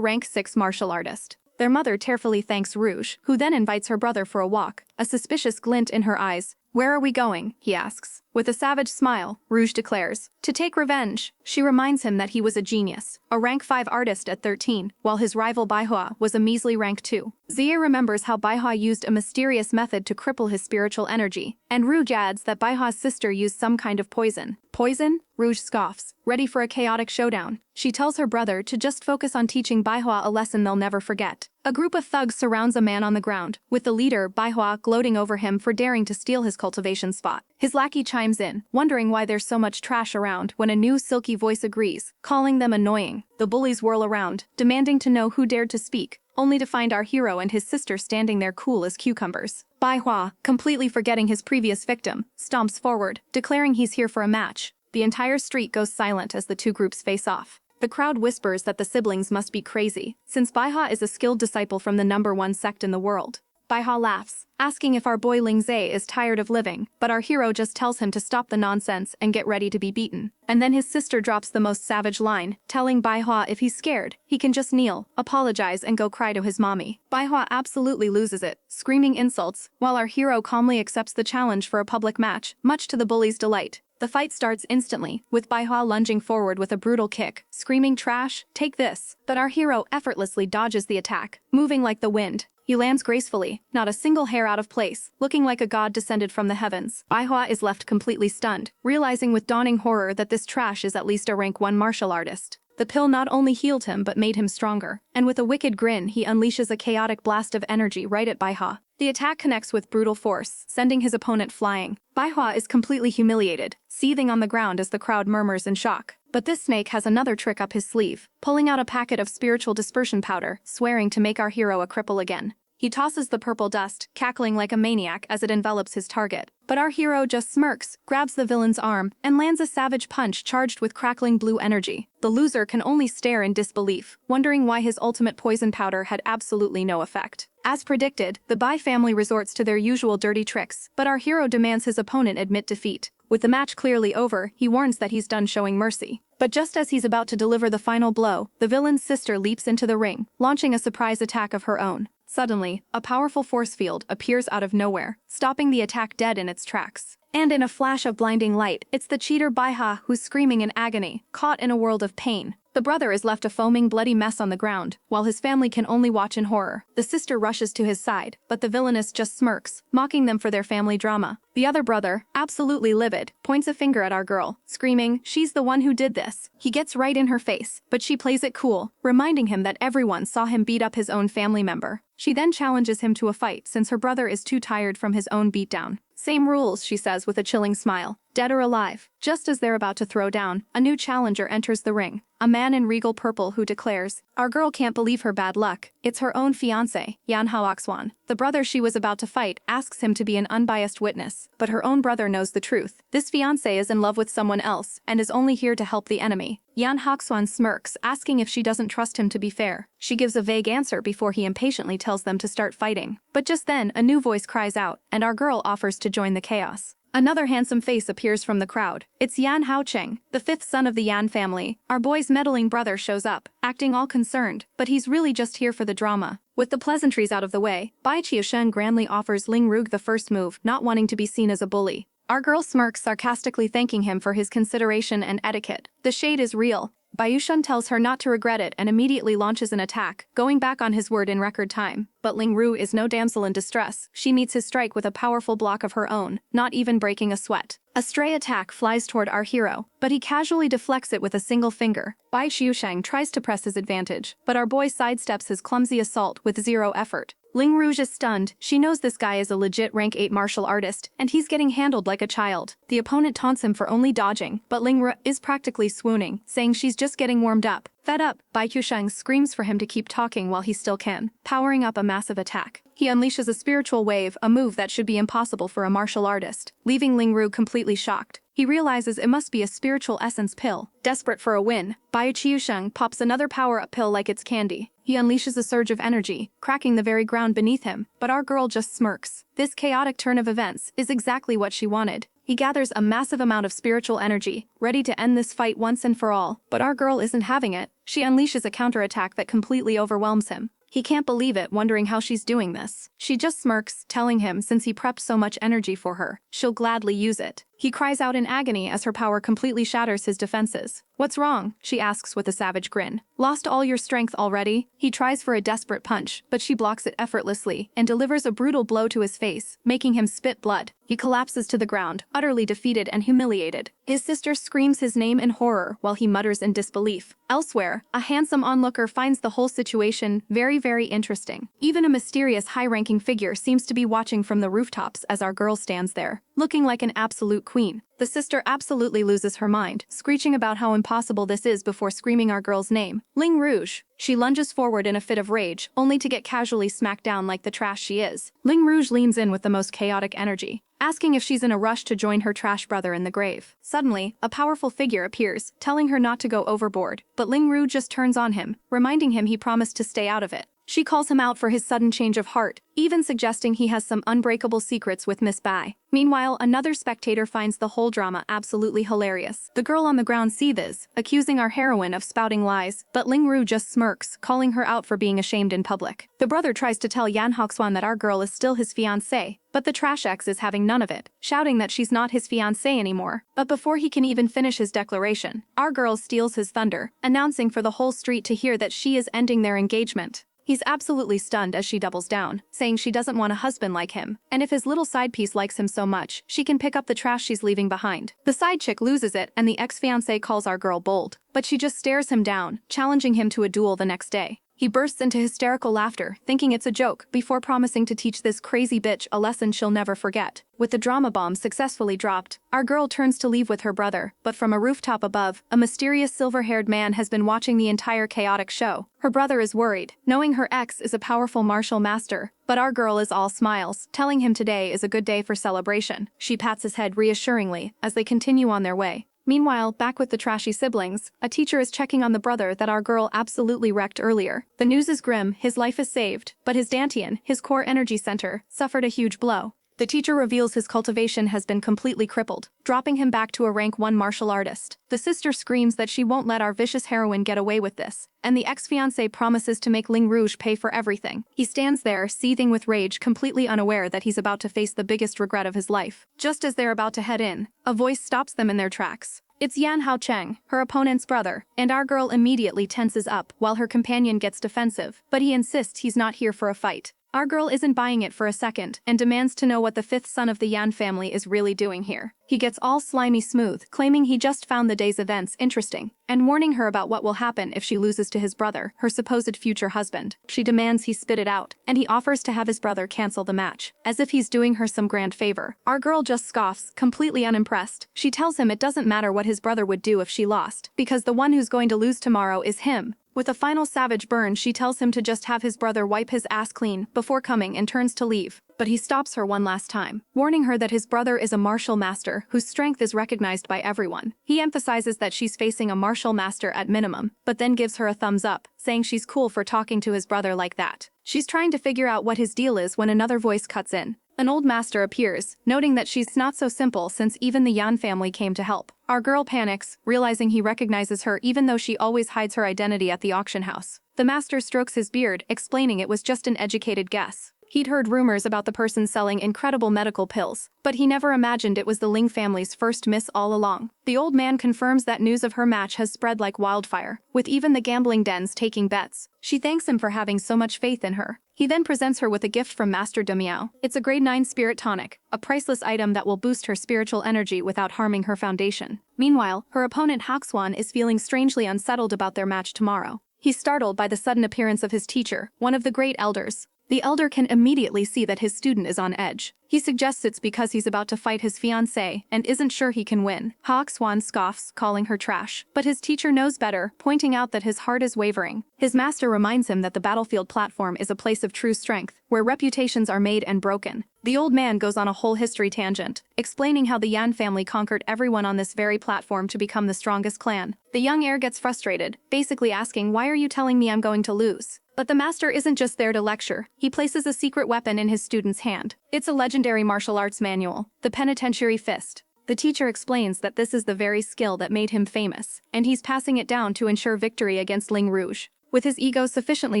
rank 6 martial artist. Their mother tearfully thanks Rouge, who then invites her brother for a walk, a suspicious glint in her eyes. "Where are we going?" he asks. With a savage smile, Rouge declares, "To take revenge." She reminds him that he was a genius, a rank 5 artist at 13, while his rival Baihua was a measly rank 2. Zia remembers how Baihua used a mysterious method to cripple his spiritual energy, and Rouge adds that Baihua's sister used some kind of poison. Poison? Rouge scoffs, ready for a chaotic showdown. She tells her brother to just focus on teaching Baihua a lesson they'll never forget. A group of thugs surrounds a man on the ground, with the leader, Baihua, gloating over him for daring to steal his cultivation spot. His lackey chimes in, wondering why there's so much trash around when a new silky voice agrees, calling them annoying. The bullies whirl around, demanding to know who dared to speak, only to find our hero and his sister standing there cool as cucumbers. Baihua, completely forgetting his previous victim, stomps forward, declaring he's here for a match. The entire street goes silent as the two groups face off. The crowd whispers that the siblings must be crazy, since Baihua is a skilled disciple from the #1 sect in the world. Baihua laughs, asking if our boy Ling Rouge is tired of living, but our hero just tells him to stop the nonsense and get ready to be beaten. And then his sister drops the most savage line, telling Baihua if he's scared, he can just kneel, apologize and go cry to his mommy. Baihua absolutely loses it, screaming insults, while our hero calmly accepts the challenge for a public match, much to the bully's delight. The fight starts instantly, with Baihua lunging forward with a brutal kick, screaming "Trash, take this!" But our hero effortlessly dodges the attack, moving like the wind. He lands gracefully, not a single hair out of place, looking like a god descended from the heavens. Baihua is left completely stunned, realizing with dawning horror that this trash is at least a rank 1 martial artist. The pill not only healed him but made him stronger, and with a wicked grin he unleashes a chaotic blast of energy right at Baihua. The attack connects with brutal force, sending his opponent flying. Baihua is completely humiliated, seething on the ground as the crowd murmurs in shock. But this snake has another trick up his sleeve, pulling out a packet of spiritual dispersion powder, swearing to make our hero a cripple again. He tosses the purple dust, cackling like a maniac as it envelops his target. But our hero just smirks, grabs the villain's arm, and lands a savage punch charged with crackling blue energy. The loser can only stare in disbelief, wondering why his ultimate poison powder had absolutely no effect. As predicted, the Bai family resorts to their usual dirty tricks, but our hero demands his opponent admit defeat. With the match clearly over, he warns that he's done showing mercy. But just as he's about to deliver the final blow, the villain's sister leaps into the ring, launching a surprise attack of her own. Suddenly, a powerful force field appears out of nowhere, stopping the attack dead in its tracks. And in a flash of blinding light, it's the cheater Baihua who's screaming in agony, caught in a world of pain. The brother is left a foaming bloody mess on the ground, while his family can only watch in horror. The sister rushes to his side, but the villainess just smirks, mocking them for their family drama. The other brother, absolutely livid, points a finger at our girl, screaming, "She's the one who did this." He gets right in her face, but she plays it cool, reminding him that everyone saw him beat up his own family member. She then challenges him to a fight since her brother is too tired from his own beatdown. "Same rules," she says with a chilling smile. Dead or alive. Just as they're about to throw down, a new challenger enters the ring. A man in regal purple who declares, "Our girl can't believe her bad luck. It's her own fiance, Yan Haoxuan." The brother she was about to fight asks him to be an unbiased witness, but her own brother knows the truth. This fiance is in love with someone else and is only here to help the enemy. Yan Haoxuan smirks, asking if she doesn't trust him to be fair. She gives a vague answer before he impatiently tells them to start fighting. But just then, a new voice cries out, and our girl offers to join the chaos. Another handsome face appears from the crowd. It's Yan Haocheng, the fifth son of the Yan family. Our boy's meddling brother shows up, acting all concerned, but he's really just here for the drama. With the pleasantries out of the way, Bai Qiushen grandly offers Ling Rouge the first move, not wanting to be seen as a bully. Our girl smirks, sarcastically thanking him for his consideration and etiquette. The shade is real. Bayushun tells her not to regret it and immediately launches an attack, going back on his word in record time. But Ling Rouge is no damsel in distress. She meets his strike with a powerful block of her own, not even breaking a sweat. A stray attack flies toward our hero, but he casually deflects it with a single finger. Bai Qiusheng tries to press his advantage, but our boy sidesteps his clumsy assault with zero effort. Ling Rouge is stunned. She knows this guy is a legit rank 8 martial artist, and he's getting handled like a child. The opponent taunts him for only dodging, but Ling Rouge is practically swooning, saying she's just getting warmed up. Fed up, Bai Qiusheng screams for him to keep talking while he still can, powering up a massive attack. He unleashes a spiritual wave, a move that should be impossible for a martial artist, leaving Ling Rouge completely shocked. He realizes it must be a spiritual essence pill. Desperate for a win, Bai Qiusheng pops another power-up pill like it's candy. He unleashes a surge of energy, cracking the very ground beneath him, but our girl just smirks. This chaotic turn of events is exactly what she wanted. He gathers a massive amount of spiritual energy, ready to end this fight once and for all, but our girl isn't having it. She unleashes a counterattack that completely overwhelms him. He can't believe it, wondering how she's doing this. She just smirks, telling him since he prepped so much energy for her, she'll gladly use it. He cries out in agony as her power completely shatters his defenses. "What's wrong?" she asks with a savage grin. "Lost all your strength already?" He tries for a desperate punch, but she blocks it effortlessly and delivers a brutal blow to his face, making him spit blood. He collapses to the ground, utterly defeated and humiliated. His sister screams his name in horror while he mutters in disbelief. Elsewhere, a handsome onlooker finds the whole situation very interesting. Even a mysterious high-ranking figure seems to be watching from the rooftops as our girl stands there, looking like an absolute queen. The sister absolutely loses her mind, screeching about how impossible this is before screaming our girl's name, Ling Rouge. She lunges forward in a fit of rage, only to get casually smacked down like the trash she is. Ling Rouge leans in with the most chaotic energy, asking if she's in a rush to join her trash brother in the grave. Suddenly, a powerful figure appears, telling her not to go overboard, but Ling Rouge just turns on him, reminding him he promised to stay out of it. She calls him out for his sudden change of heart, even suggesting he has some unbreakable secrets with Miss Bai. Meanwhile, another spectator finds the whole drama absolutely hilarious. The girl on the ground seethes, accusing our heroine of spouting lies, but Ling Rouge just smirks, calling her out for being ashamed in public. The brother tries to tell Yan Haoxuan that our girl is still his fiancée, but the trash ex is having none of it, shouting that she's not his fiancée anymore. But before he can even finish his declaration, our girl steals his thunder, announcing for the whole street to hear that she is ending their engagement. He's absolutely stunned as she doubles down, saying she doesn't want a husband like him, and if his little side piece likes him so much, she can pick up the trash she's leaving behind. The side chick loses it and the ex-fiancé calls our girl bold, but she just stares him down, challenging him to a duel the next day. He bursts into hysterical laughter, thinking it's a joke, before promising to teach this crazy bitch a lesson she'll never forget. With the drama bomb successfully dropped, our girl turns to leave with her brother, but from a rooftop above, a mysterious silver-haired man has been watching the entire chaotic show. Her brother is worried, knowing her ex is a powerful martial master, but our girl is all smiles, telling him today is a good day for celebration. She pats his head reassuringly as they continue on their way. Meanwhile, back with the trashy siblings, a teacher is checking on the brother that our girl absolutely wrecked earlier. The news is grim, his life is saved, but his dantian, his core energy center, suffered a huge blow. The teacher reveals his cultivation has been completely crippled, dropping him back to a rank 1 martial artist. The sister screams that she won't let our vicious heroine get away with this, and the ex-fiancé promises to make Ling Rouge pay for everything. He stands there, seething with rage, completely unaware that he's about to face the biggest regret of his life. Just as they're about to head in, a voice stops them in their tracks. It's Yan Haocheng, her opponent's brother, and our girl immediately tenses up while her companion gets defensive, but he insists he's not here for a fight. Our girl isn't buying it for a second and demands to know what the 5th son of the Yan family is really doing here. He gets all slimy smooth, claiming he just found the day's events interesting, and warning her about what will happen if she loses to his brother, her supposed future husband. She demands he spit it out, and he offers to have his brother cancel the match, as if he's doing her some grand favor. Our girl just scoffs, completely unimpressed. She tells him it doesn't matter what his brother would do if she lost, because the one who's going to lose tomorrow is him. With a final savage burn, she tells him to just have his brother wipe his ass clean before coming and turns to leave. But he stops her one last time, warning her that his brother is a martial master whose strength is recognized by everyone. He emphasizes that she's facing a martial master at minimum, but then gives her a thumbs up, saying she's cool for talking to his brother like that. She's trying to figure out what his deal is when another voice cuts in. An old master appears, noting that she's not so simple since even the Yan family came to help. Our girl panics, realizing he recognizes her even though she always hides her identity at the auction house. The master strokes his beard, explaining it was just an educated guess. He'd heard rumors about the person selling incredible medical pills, but he never imagined it was the Ling family's first miss all along. The old man confirms that news of her match has spread like wildfire, with even the gambling dens taking bets. She thanks him for having so much faith in her. He then presents her with a gift from Master Demiao. It's a grade 9 spirit tonic, a priceless item that will boost her spiritual energy without harming her foundation. Meanwhile, her opponent Hakswan is feeling strangely unsettled about their match tomorrow. He's startled by the sudden appearance of his teacher, one of the great elders. The elder can immediately see that his student is on edge. He suggests it's because he's about to fight his fiancée and isn't sure he can win. Hakswan scoffs, calling her trash. But his teacher knows better, pointing out that his heart is wavering. His master reminds him that the battlefield platform is a place of true strength, where reputations are made and broken. The old man goes on a whole history tangent, explaining how the Yan family conquered everyone on this very platform to become the strongest clan. The young heir gets frustrated, basically asking, "Why are you telling me I'm going to lose?" But the master isn't just there to lecture. He places a secret weapon in his student's hand. It's a legendary martial arts manual, the penitentiary fist. The teacher explains that this is the very skill that made him famous, and he's passing it down to ensure victory against Ling Rouge. With his ego sufficiently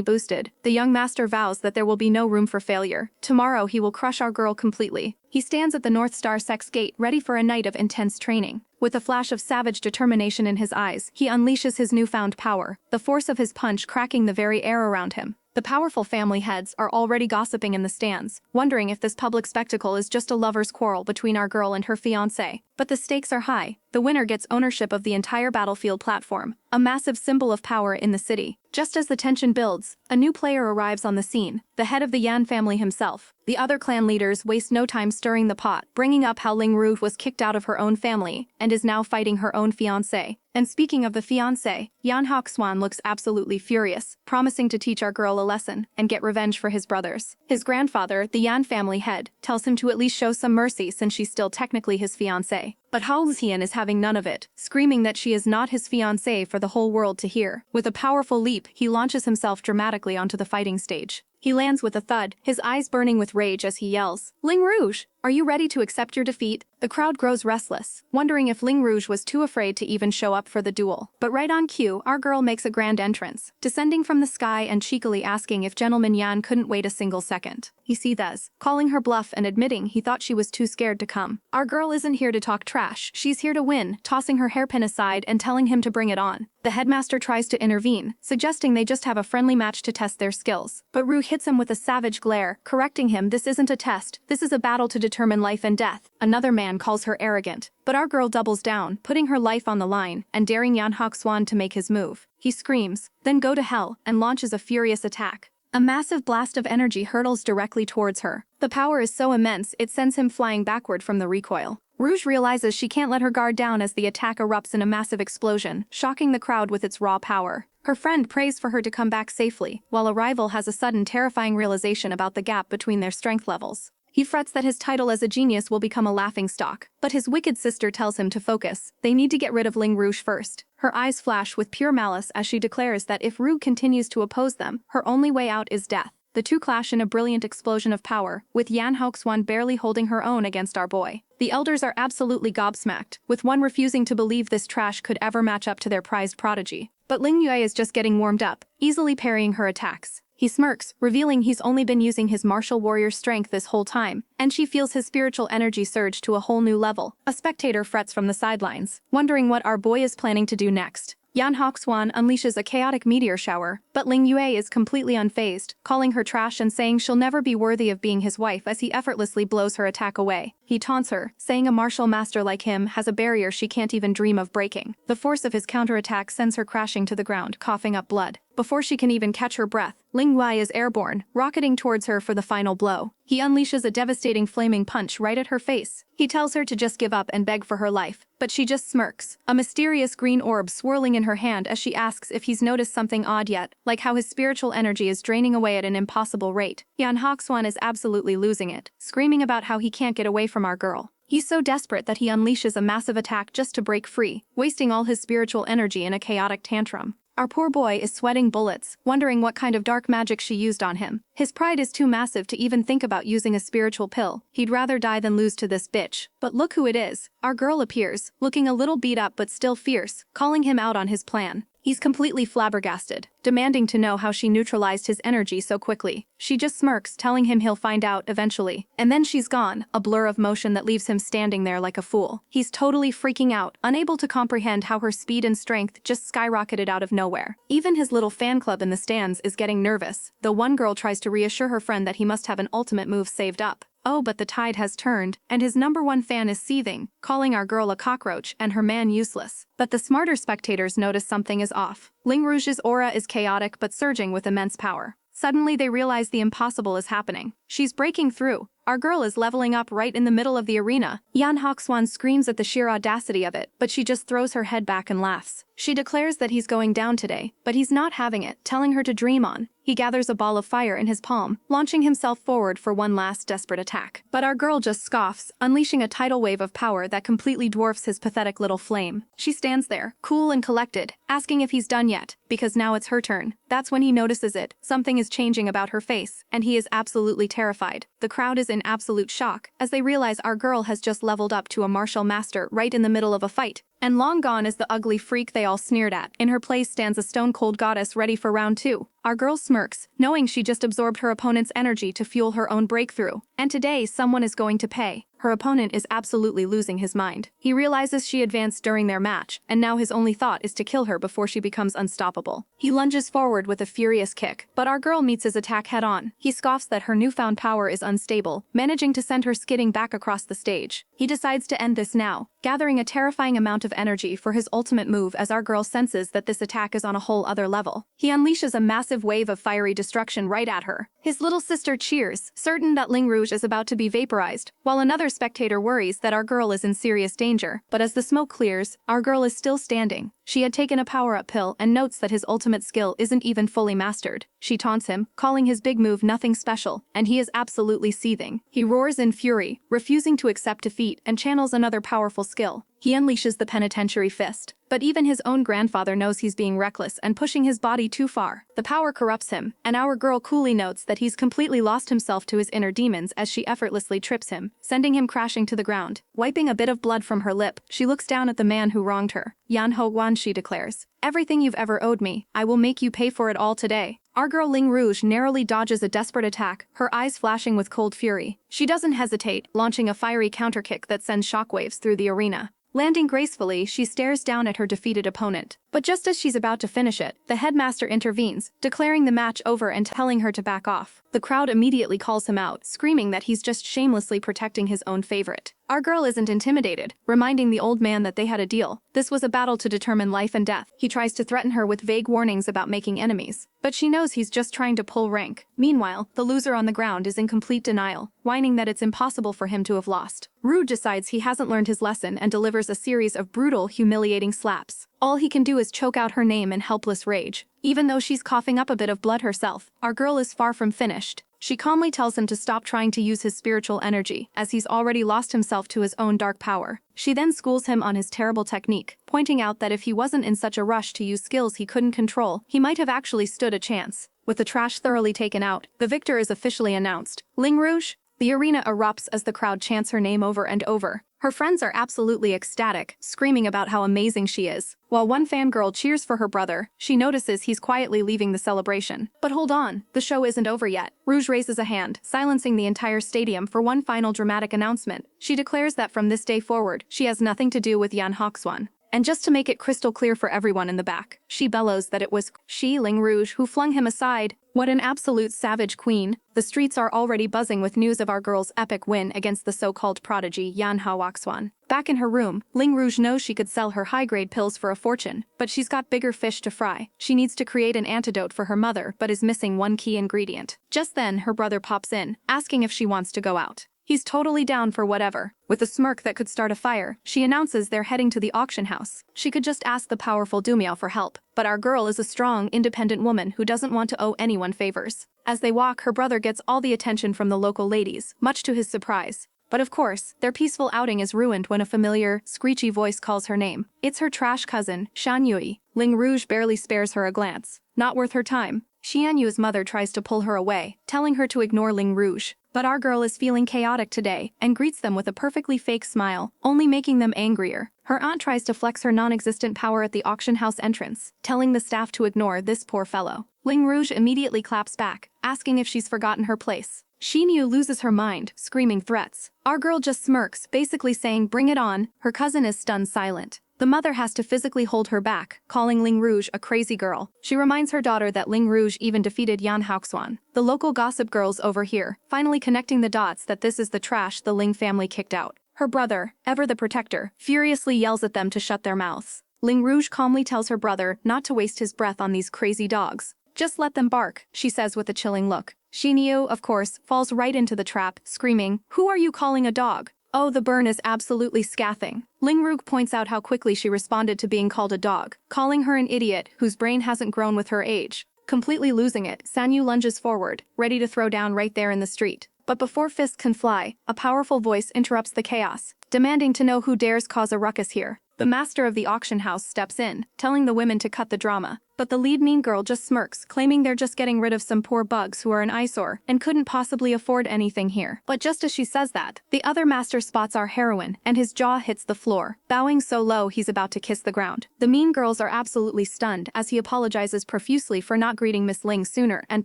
boosted, the young master vows that there will be no room for failure. Tomorrow he will crush our girl completely. He stands at the Northstar Sect's gate ready for a night of intense training. With a flash of savage determination in his eyes, he unleashes his newfound power, the force of his punch cracking the very air around him. The powerful family heads are already gossiping in the stands, wondering if this public spectacle is just a lover's quarrel between our girl and her fiancé. But the stakes are high. The winner gets ownership of the entire battlefield platform, a massive symbol of power in the city. Just as the tension builds, a new player arrives on the scene, the head of the Yan family himself. The other clan leaders waste no time stirring the pot, bringing up how Ling Rouge was kicked out of her own family and is now fighting her own fiancé. And speaking of the fiancé, Yan Hakswan looks absolutely furious, promising to teach our girl a lesson and get revenge for his brothers. His grandfather, the Yan family head, tells him to at least show some mercy since she's still technically his fiancé. But Halshian is having none of it, screaming that she is not his fiancée for the whole world to hear. With a powerful leap, he launches himself dramatically onto the fighting stage. He lands with a thud, his eyes burning with rage as he yells, "Ling Rouge, are you ready to accept your defeat?" The crowd grows restless, wondering if Ling Rouge was too afraid to even show up for the duel. But right on cue, our girl makes a grand entrance, descending from the sky and cheekily asking if Gentleman Yan couldn't wait a single second. He seethes, calling her bluff and admitting he thought she was too scared to come. Our girl isn't here to talk trash, she's here to win, tossing her hairpin aside and telling him to bring it on. The headmaster tries to intervene, suggesting they just have a friendly match to test their skills. But Rue hits him with a savage glare, correcting him, "This isn't a test, this is a battle to determine life and death." Another man calls her arrogant, but our girl doubles down, putting her life on the line and daring Yan Hakswan to make his move. He screams, "Then go to hell," and launches a furious attack. A massive blast of energy hurtles directly towards her. The power is so immense it sends him flying backward from the recoil. Rouge realizes she can't let her guard down as the attack erupts in a massive explosion, shocking the crowd with its raw power. Her friend prays for her to come back safely, while a rival has a sudden terrifying realization about the gap between their strength levels. He frets that his title as a genius will become a laughingstock, but his wicked sister tells him to focus. They need to get rid of Ling Rouge first. Her eyes flash with pure malice as she declares that if Rouge continues to oppose them, her only way out is death. The two clash in a brilliant explosion of power, with Yan Hakswan barely holding her own against our boy. The elders are absolutely gobsmacked, with one refusing to believe this trash could ever match up to their prized prodigy. But Ling Yue is just getting warmed up, easily parrying her attacks. He smirks, revealing he's only been using his martial warrior strength this whole time, and she feels his spiritual energy surge to a whole new level. A spectator frets from the sidelines, wondering what our boy is planning to do next. Yan Hakswan unleashes a chaotic meteor shower, but Ling Yue is completely unfazed, calling her trash and saying she'll never be worthy of being his wife as he effortlessly blows her attack away. He taunts her, saying a martial master like him has a barrier she can't even dream of breaking. The force of his counterattack sends her crashing to the ground, coughing up blood. Before she can even catch her breath, Ling Yue is airborne, rocketing towards her for the final blow. He unleashes a devastating flaming punch right at her face. He tells her to just give up and beg for her life, but she just smirks, a mysterious green orb swirling in her hand as she asks if he's noticed something odd yet, like how his spiritual energy is draining away at an impossible rate. Yan Hakswan is absolutely losing it, screaming about how he can't get away from our girl. He's so desperate that he unleashes a massive attack just to break free, wasting all his spiritual energy in a chaotic tantrum. Our poor boy is sweating bullets, wondering what kind of dark magic she used on him. His pride is too massive to even think about using a spiritual pill. He'd rather die than lose to this bitch. But look who it is. Our girl appears, looking a little beat up but still fierce, calling him out on his plan. He's completely flabbergasted, demanding to know how she neutralized his energy so quickly. She just smirks, telling him he'll find out eventually. And then she's gone, a blur of motion that leaves him standing there like a fool. He's totally freaking out, unable to comprehend how her speed and strength just skyrocketed out of nowhere. Even his little fan club in the stands is getting nervous, though one girl tries to reassure her friend that he must have an ultimate move saved up. Oh, but the tide has turned, and his #1 fan is seething, calling our girl a cockroach and her man useless. But the smarter spectators notice something is off. Ling Rouge's aura is chaotic but surging with immense power. Suddenly they realize the impossible is happening. She's breaking through. Our girl is leveling up right in the middle of the arena. Yan Hoxuan screams at the sheer audacity of it, but she just throws her head back and laughs. She declares that he's going down today, but he's not having it, telling her to dream on. He gathers a ball of fire in his palm, launching himself forward for one last desperate attack. But our girl just scoffs, unleashing a tidal wave of power that completely dwarfs his pathetic little flame. She stands there, cool and collected, asking if he's done yet, because now it's her turn. That's when he notices it. Something is changing about her face, and he is absolutely terrified. The crowd is in absolute shock, as they realize our girl has just leveled up to a martial master right in the middle of a fight. And long gone is the ugly freak they all sneered at. In her place stands a stone-cold goddess ready for round 2. Our girl smirks, knowing she just absorbed her opponent's energy to fuel her own breakthrough. And today someone is going to pay. Her opponent is absolutely losing his mind. He realizes she advanced during their match, and now his only thought is to kill her before she becomes unstoppable. He lunges forward with a furious kick, but our girl meets his attack head-on. He scoffs that her newfound power is unstable, managing to send her skidding back across the stage. He decides to end this now, gathering a terrifying amount of energy for his ultimate move as our girl senses that this attack is on a whole other level. He unleashes a massive wave of fiery destruction right at her. His little sister cheers, certain that Ling Rouge is about to be vaporized, while another spectator worries that our girl is in serious danger. But as the smoke clears, our girl is still standing. She had taken a power-up pill and notes that his ultimate skill isn't even fully mastered. She taunts him, calling his big move nothing special, and he is absolutely seething. He roars in fury, refusing to accept defeat, and channels another powerful skill. He unleashes the penitentiary fist. But even his own grandfather knows he's being reckless and pushing his body too far. The power corrupts him, and our girl coolly notes that he's completely lost himself to his inner demons as she effortlessly trips him, sending him crashing to the ground. Wiping a bit of blood from her lip, she looks down at the man who wronged her. Yan Ho Guan, she declares. Everything you've ever owed me, I will make you pay for it all today. Our girl Ling Rouge narrowly dodges a desperate attack, her eyes flashing with cold fury. She doesn't hesitate, launching a fiery counterkick that sends shockwaves through the arena. Landing gracefully, she stares down at her defeated opponent. But just as she's about to finish it, the headmaster intervenes, declaring the match over and telling her to back off. The crowd immediately calls him out, screaming that he's just shamelessly protecting his own favorite. Our girl isn't intimidated, reminding the old man that they had a deal. This was a battle to determine life and death. He tries to threaten her with vague warnings about making enemies, but she knows he's just trying to pull rank. Meanwhile, the loser on the ground is in complete denial, whining that it's impossible for him to have lost. Rouge decides he hasn't learned his lesson and delivers a series of brutal, humiliating slaps. All he can do is choke out her name in helpless rage. Even though she's coughing up a bit of blood herself, our girl is far from finished. She calmly tells him to stop trying to use his spiritual energy, as he's already lost himself to his own dark power. She then schools him on his terrible technique, pointing out that if he wasn't in such a rush to use skills he couldn't control, he might have actually stood a chance. With the trash thoroughly taken out, the victor is officially announced. Ling Rouge? The arena erupts as the crowd chants her name over and over. Her friends are absolutely ecstatic, screaming about how amazing she is. While one fangirl cheers for her brother, she notices he's quietly leaving the celebration. But hold on, the show isn't over yet. Rouge raises a hand, silencing the entire stadium for one final dramatic announcement. She declares that from this day forward, she has nothing to do with Yan Hoxuan. And just to make it crystal clear for everyone in the back, she bellows that it was she, Ling Rouge, who flung him aside. What an absolute savage queen. The streets are already buzzing with news of our girl's epic win against the so-called prodigy Yan Hoxuan. Back in her room, Ling Rouge knows she could sell her high-grade pills for a fortune, but she's got bigger fish to fry. She needs to create an antidote for her mother, but is missing one key ingredient. Just then, her brother pops in, asking if she wants to go out. He's totally down for whatever. With a smirk that could start a fire, she announces they're heading to the auction house. She could just ask the powerful Dumiao for help, but our girl is a strong, independent woman who doesn't want to owe anyone favors. As they walk, her brother gets all the attention from the local ladies, much to his surprise. But of course, their peaceful outing is ruined when a familiar, screechy voice calls her name. It's her trash cousin, Shan Yui. Ling Rouge barely spares her a glance. Not worth her time. Xian Yu's mother tries to pull her away, telling her to ignore Ling Rouge. But our girl is feeling chaotic today and greets them with a perfectly fake smile, only making them angrier. Her aunt tries to flex her non-existent power at the auction house entrance, telling the staff to ignore this poor fellow. Ling Rouge immediately claps back, asking if she's forgotten her place. Xian Yu loses her mind, screaming threats. Our girl just smirks, basically saying bring it on. Her cousin is stunned silent. The mother has to physically hold her back, calling Ling Rouge a crazy girl. She reminds her daughter that Ling Rouge even defeated Yan Haoxuan. The local gossip girls overhear, finally connecting the dots that this is the trash the Ling family kicked out. Her brother, ever the protector, furiously yells at them to shut their mouths. Ling Rouge calmly tells her brother not to waste his breath on these crazy dogs. Just let them bark, she says with a chilling look. Xian Yu, of course, falls right into the trap, screaming, "Who are you calling a dog?" Oh, the burn is absolutely scathing. Ling Rouge points out how quickly she responded to being called a dog, calling her an idiot whose brain hasn't grown with her age. Completely losing it, Sanyu lunges forward, ready to throw down right there in the street. But before fists can fly, a powerful voice interrupts the chaos, demanding to know who dares cause a ruckus here. The master of the auction house steps in, telling the women to cut the drama. But the lead mean girl just smirks, claiming they're just getting rid of some poor bugs who are an eyesore and couldn't possibly afford anything here. But just as she says that, the other master spots our heroine and his jaw hits the floor, bowing so low he's about to kiss the ground. The mean girls are absolutely stunned as he apologizes profusely for not greeting Miss Ling sooner and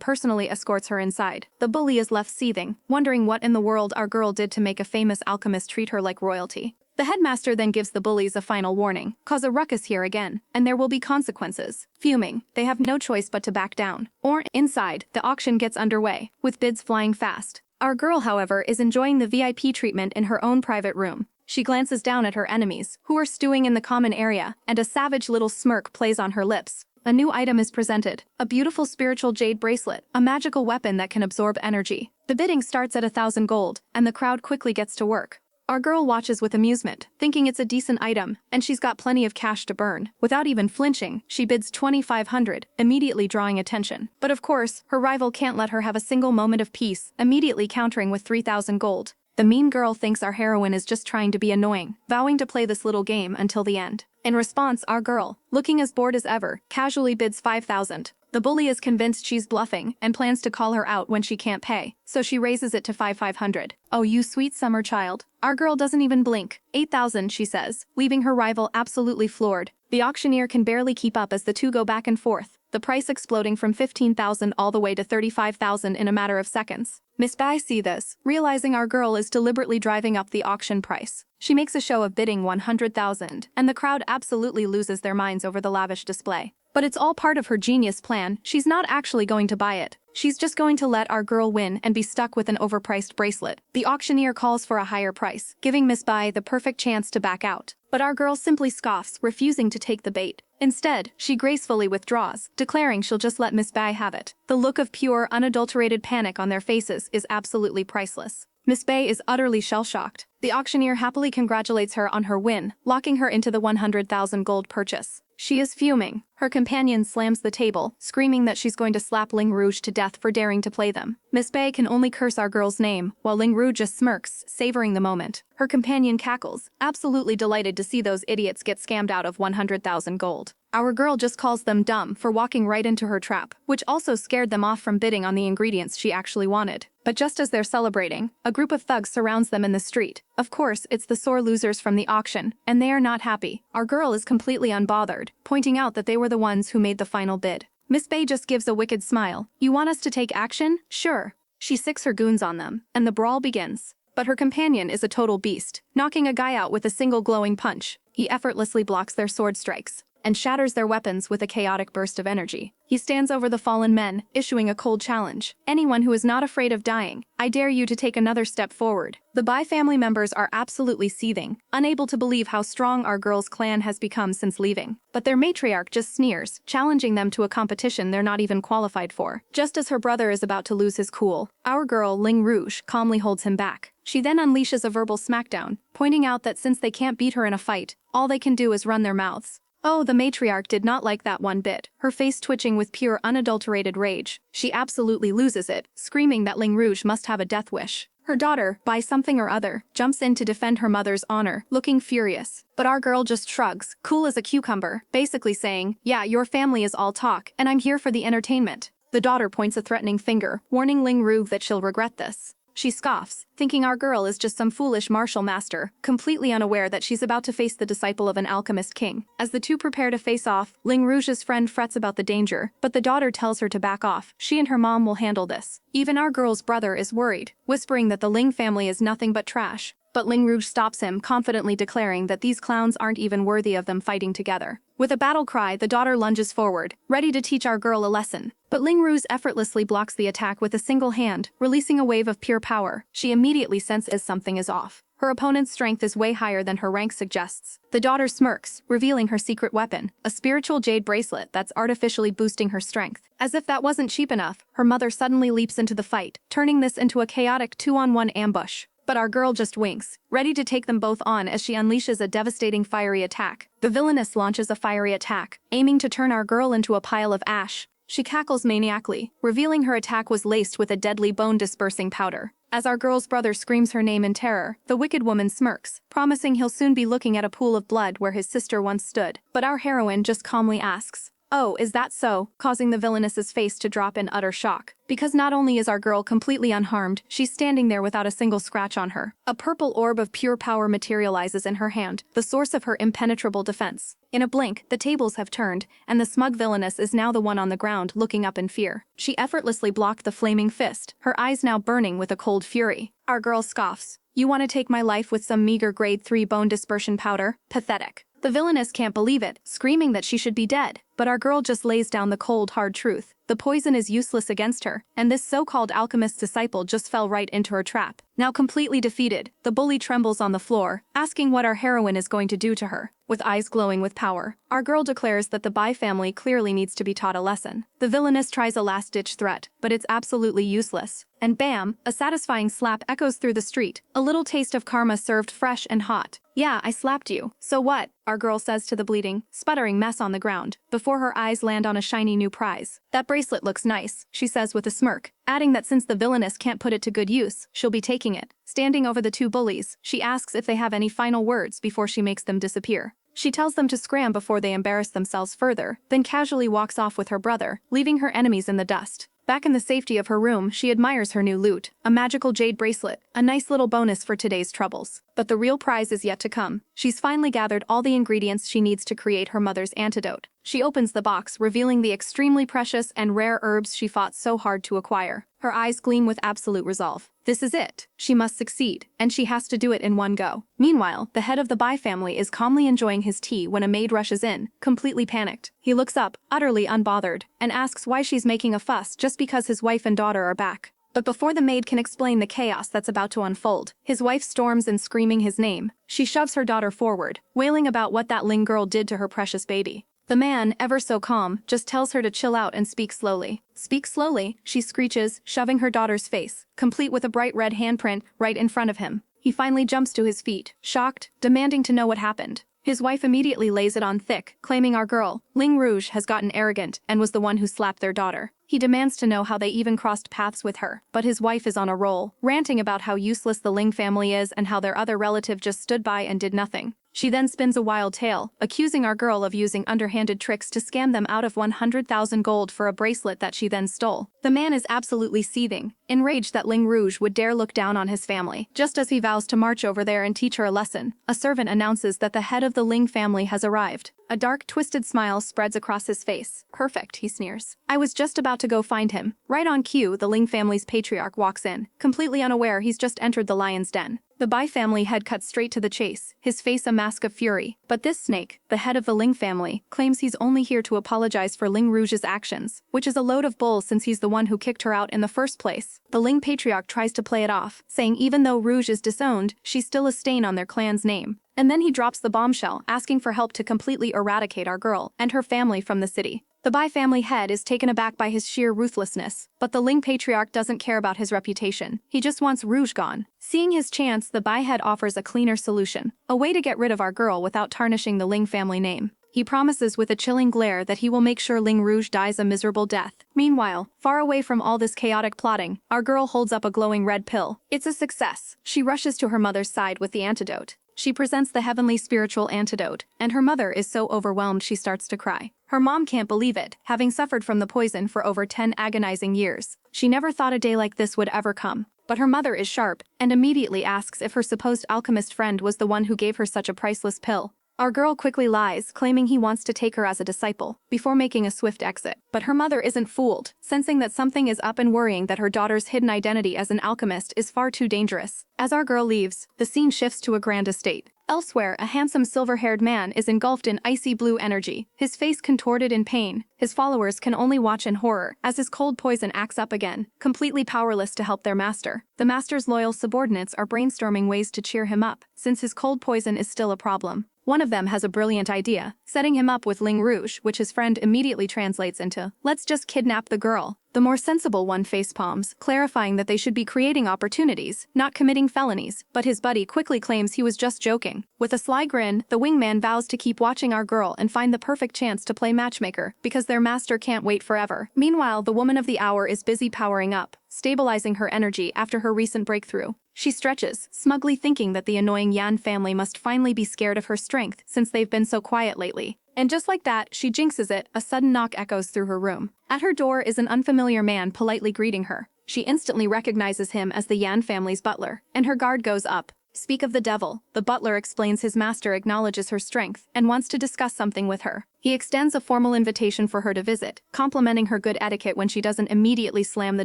personally escorts her inside. The bully is left seething, wondering what in the world our girl did to make a famous alchemist treat her like royalty. The headmaster then gives the bullies a final warning: cause a ruckus here again, and there will be consequences. Fuming, they have no choice but to back down. Or, inside, the auction gets underway, with bids flying fast. Our girl, however, is enjoying the VIP treatment in her own private room. She glances down at her enemies, who are stewing in the common area, and a savage little smirk plays on her lips. A new item is presented, a beautiful spiritual jade bracelet, a magical weapon that can absorb energy. The bidding starts at 1,000 gold, and the crowd quickly gets to work. Our girl watches with amusement, thinking it's a decent item, and she's got plenty of cash to burn. Without even flinching, she bids 2,500, immediately drawing attention. But of course, her rival can't let her have a single moment of peace, immediately countering with 3,000 gold. The mean girl thinks our heroine is just trying to be annoying, vowing to play this little game until the end. In response, our girl, looking as bored as ever, casually bids 5,000. The bully is convinced she's bluffing and plans to call her out when she can't pay, so she raises it to 5,500. Oh, you sweet summer child. Our girl doesn't even blink. 8,000, she says, leaving her rival absolutely floored. The auctioneer can barely keep up as the two go back and forth, the price exploding from 15,000 all the way to 35,000 in a matter of seconds. Miss Bai sees this, realizing our girl is deliberately driving up the auction price. She makes a show of bidding 100,000, and the crowd absolutely loses their minds over the lavish display. But it's all part of her genius plan. She's not actually going to buy it. She's just going to let our girl win and be stuck with an overpriced bracelet. The auctioneer calls for a higher price, giving Miss Bai the perfect chance to back out. But our girl simply scoffs, refusing to take the bait. Instead, she gracefully withdraws, declaring she'll just let Miss Bai have it. The look of pure, unadulterated panic on their faces is absolutely priceless. Miss Bai is utterly shell-shocked. The auctioneer happily congratulates her on her win, locking her into the 100,000 gold purchase. She is fuming. Her companion slams the table, screaming that she's going to slap Ling Rouge to death for daring to play them. Miss Bai can only curse our girl's name, while Ling Rouge just smirks, savoring the moment. Her companion cackles, absolutely delighted to see those idiots get scammed out of 100,000 gold. Our girl just calls them dumb for walking right into her trap, which also scared them off from bidding on the ingredients she actually wanted. But just as they're celebrating, a group of thugs surrounds them in the street. Of course, it's the sore losers from the auction, and they are not happy. Our girl is completely unbothered, pointing out that they were the ones who made the final bid. Miss Bai just gives a wicked smile. You want us to take action? Sure. She sicks her goons on them, and the brawl begins. But her companion is a total beast, knocking a guy out with a single glowing punch. He effortlessly blocks their sword strikes and shatters their weapons with a chaotic burst of energy. He stands over the fallen men, issuing a cold challenge. Anyone who is not afraid of dying, I dare you to take another step forward. The Bai family members are absolutely seething, unable to believe how strong our girl's clan has become since leaving. But their matriarch just sneers, challenging them to a competition they're not even qualified for. Just as her brother is about to lose his cool, our girl, Ling Rouge, calmly holds him back. She then unleashes a verbal smackdown, pointing out that since they can't beat her in a fight, all they can do is run their mouths. Oh, the matriarch did not like that one bit, her face twitching with pure unadulterated rage. She absolutely loses it, screaming that Ling Rouge must have a death wish. Her daughter, by something or other, jumps in to defend her mother's honor, looking furious. But our girl just shrugs, cool as a cucumber, basically saying, yeah, your family is all talk, and I'm here for the entertainment. The daughter points a threatening finger, warning Ling Rouge that she'll regret this. She scoffs, thinking our girl is just some foolish martial master, completely unaware that she's about to face the disciple of an alchemist king. As the two prepare to face off, Ling Rouge's friend frets about the danger, but the daughter tells her to back off. She and her mom will handle this. Even our girl's brother is worried, whispering that the Ling family is nothing but trash. But Ling Rouge stops him, confidently declaring that these clowns aren't even worthy of them fighting together. With a battle cry, the daughter lunges forward, ready to teach our girl a lesson. But Ling Rouge effortlessly blocks the attack with a single hand, releasing a wave of pure power. She immediately senses something is off. Her opponent's strength is way higher than her rank suggests. The daughter smirks, revealing her secret weapon, a spiritual jade bracelet that's artificially boosting her strength. As if that wasn't cheap enough, her mother suddenly leaps into the fight, turning this into a chaotic 2-on-1 ambush. But our girl just winks, ready to take them both on as she unleashes a devastating fiery attack. The Villainess launches a fiery attack, aiming to turn our girl into a pile of ash. She cackles maniacally, revealing her attack was laced with a deadly bone-dispersing powder. As our girl's brother screams her name in terror, the wicked woman smirks, promising he'll soon be looking at a pool of blood where his sister once stood. But our heroine just calmly asks, "Oh, is that so?" causing the Villainess's face to drop in utter shock. Because not only is our girl completely unharmed, she's standing there without a single scratch on her. A purple orb of pure power materializes in her hand, the source of her impenetrable defense. In a blink, the tables have turned, and the smug Villainess is now the one on the ground looking up in fear. She effortlessly blocked the flaming fist, her eyes now burning with a cold fury. Our girl scoffs. "You want to take my life with some meager grade 3 bone dispersion powder? Pathetic." The Villainess can't believe it, screaming that she should be dead. But our girl just lays down the cold, hard truth. The poison is useless against her, and this so-called alchemist disciple just fell right into her trap. Now completely defeated, the bully trembles on the floor, asking what our heroine is going to do to her. With eyes glowing with power, our girl declares that the Bai family clearly needs to be taught a lesson. The Villainess tries a last-ditch threat, but it's absolutely useless. And bam, a satisfying slap echoes through the street, a little taste of karma served fresh and hot. "Yeah, I slapped you. So what?" our girl says to the bleeding, sputtering mess on the ground, before her eyes land on a shiny new prize. "That bracelet looks nice," she says with a smirk, adding that since the Villainess can't put it to good use, she'll be taking it. Standing over the two bullies, she asks if they have any final words before she makes them disappear. She tells them to scram before they embarrass themselves further, then casually walks off with her brother, leaving her enemies in the dust. Back in the safety of her room, she admires her new loot, a magical jade bracelet, a nice little bonus for today's troubles. But the real prize is yet to come. She's finally gathered all the ingredients she needs to create her mother's antidote. She opens the box, revealing the extremely precious and rare herbs she fought so hard to acquire. Her eyes gleam with absolute resolve. This is it. She must succeed, and she has to do it in one go. Meanwhile, the head of the Bai family is calmly enjoying his tea when a maid rushes in, completely panicked. He looks up, utterly unbothered, and asks why she's making a fuss just because his wife and daughter are back. But before the maid can explain the chaos that's about to unfold, his wife storms in screaming his name. She shoves her daughter forward, wailing about what that Ling girl did to her precious baby. The man, ever so calm, just tells her to chill out and speak slowly. "Speak slowly," she screeches, shoving her daughter's face, complete with a bright red handprint, right in front of him. He finally jumps to his feet, shocked, demanding to know what happened. His wife immediately lays it on thick, claiming our girl, Ling Rouge, has gotten arrogant and was the one who slapped their daughter. He demands to know how they even crossed paths with her, but his wife is on a roll, ranting about how useless the Ling family is and how their other relative just stood by and did nothing. She then spins a wild tale, accusing our girl of using underhanded tricks to scam them out of 100,000 gold for a bracelet that she then stole. The man is absolutely seething, enraged that Ling Rouge would dare look down on his family. Just as he vows to march over there and teach her a lesson, a servant announces that the head of the Ling family has arrived. A dark, twisted smile spreads across his face. "Perfect," he sneers. "I was just about to go find him." Right on cue, the Ling family's patriarch walks in, completely unaware he's just entered the lion's den. The Bai family head cuts straight to the chase, his face a mask of fury. But this snake, the head of the Ling family, claims he's only here to apologize for Ling Rouge's actions, which is a load of bull since he's the one who kicked her out in the first place. The Ling patriarch tries to play it off, saying even though Rouge is disowned, she's still a stain on their clan's name. And then he drops the bombshell, asking for help to completely eradicate our girl and her family from the city. The Bai family head is taken aback by his sheer ruthlessness, but the Ling patriarch doesn't care about his reputation. He just wants Rouge gone. Seeing his chance, the Bai head offers a cleaner solution, a way to get rid of our girl without tarnishing the Ling family name. He promises with a chilling glare that he will make sure Ling Rouge dies a miserable death. Meanwhile, far away from all this chaotic plotting, our girl holds up a glowing red pill. It's a success. She rushes to her mother's side with the antidote. She presents the heavenly spiritual antidote, and her mother is so overwhelmed she starts to cry. Her mom can't believe it, having suffered from the poison for over 10 agonizing years. She never thought a day like this would ever come. But her mother is sharp, and immediately asks if her supposed alchemist friend was the one who gave her such a priceless pill. Our girl quickly lies, claiming he wants to take her as a disciple, before making a swift exit. But her mother isn't fooled, sensing that something is up and worrying that her daughter's hidden identity as an alchemist is far too dangerous. As our girl leaves, the scene shifts to a grand estate. Elsewhere, a handsome silver-haired man is engulfed in icy blue energy, his face contorted in pain. His followers can only watch in horror as his cold poison acts up again, completely powerless to help their master. The master's loyal subordinates are brainstorming ways to cheer him up, since his cold poison is still a problem. One of them has a brilliant idea, setting him up with Ling Rouge, which his friend immediately translates into, "Let's just kidnap the girl." The more sensible one facepalms, clarifying that they should be creating opportunities, not committing felonies, but his buddy quickly claims he was just joking. With a sly grin, the wingman vows to keep watching our girl and find the perfect chance to play matchmaker, because their master can't wait forever. Meanwhile, the woman of the hour is busy powering up, stabilizing her energy after her recent breakthrough. She stretches, smugly thinking that the annoying Yan family must finally be scared of her strength since they've been so quiet lately. And just like that, she jinxes it, a sudden knock echoes through her room. At her door is an unfamiliar man politely greeting her. She instantly recognizes him as the Yan family's butler, and her guard goes up. Speak of the devil, the butler explains his master acknowledges her strength and wants to discuss something with her. He extends a formal invitation for her to visit, complimenting her good etiquette when she doesn't immediately slam the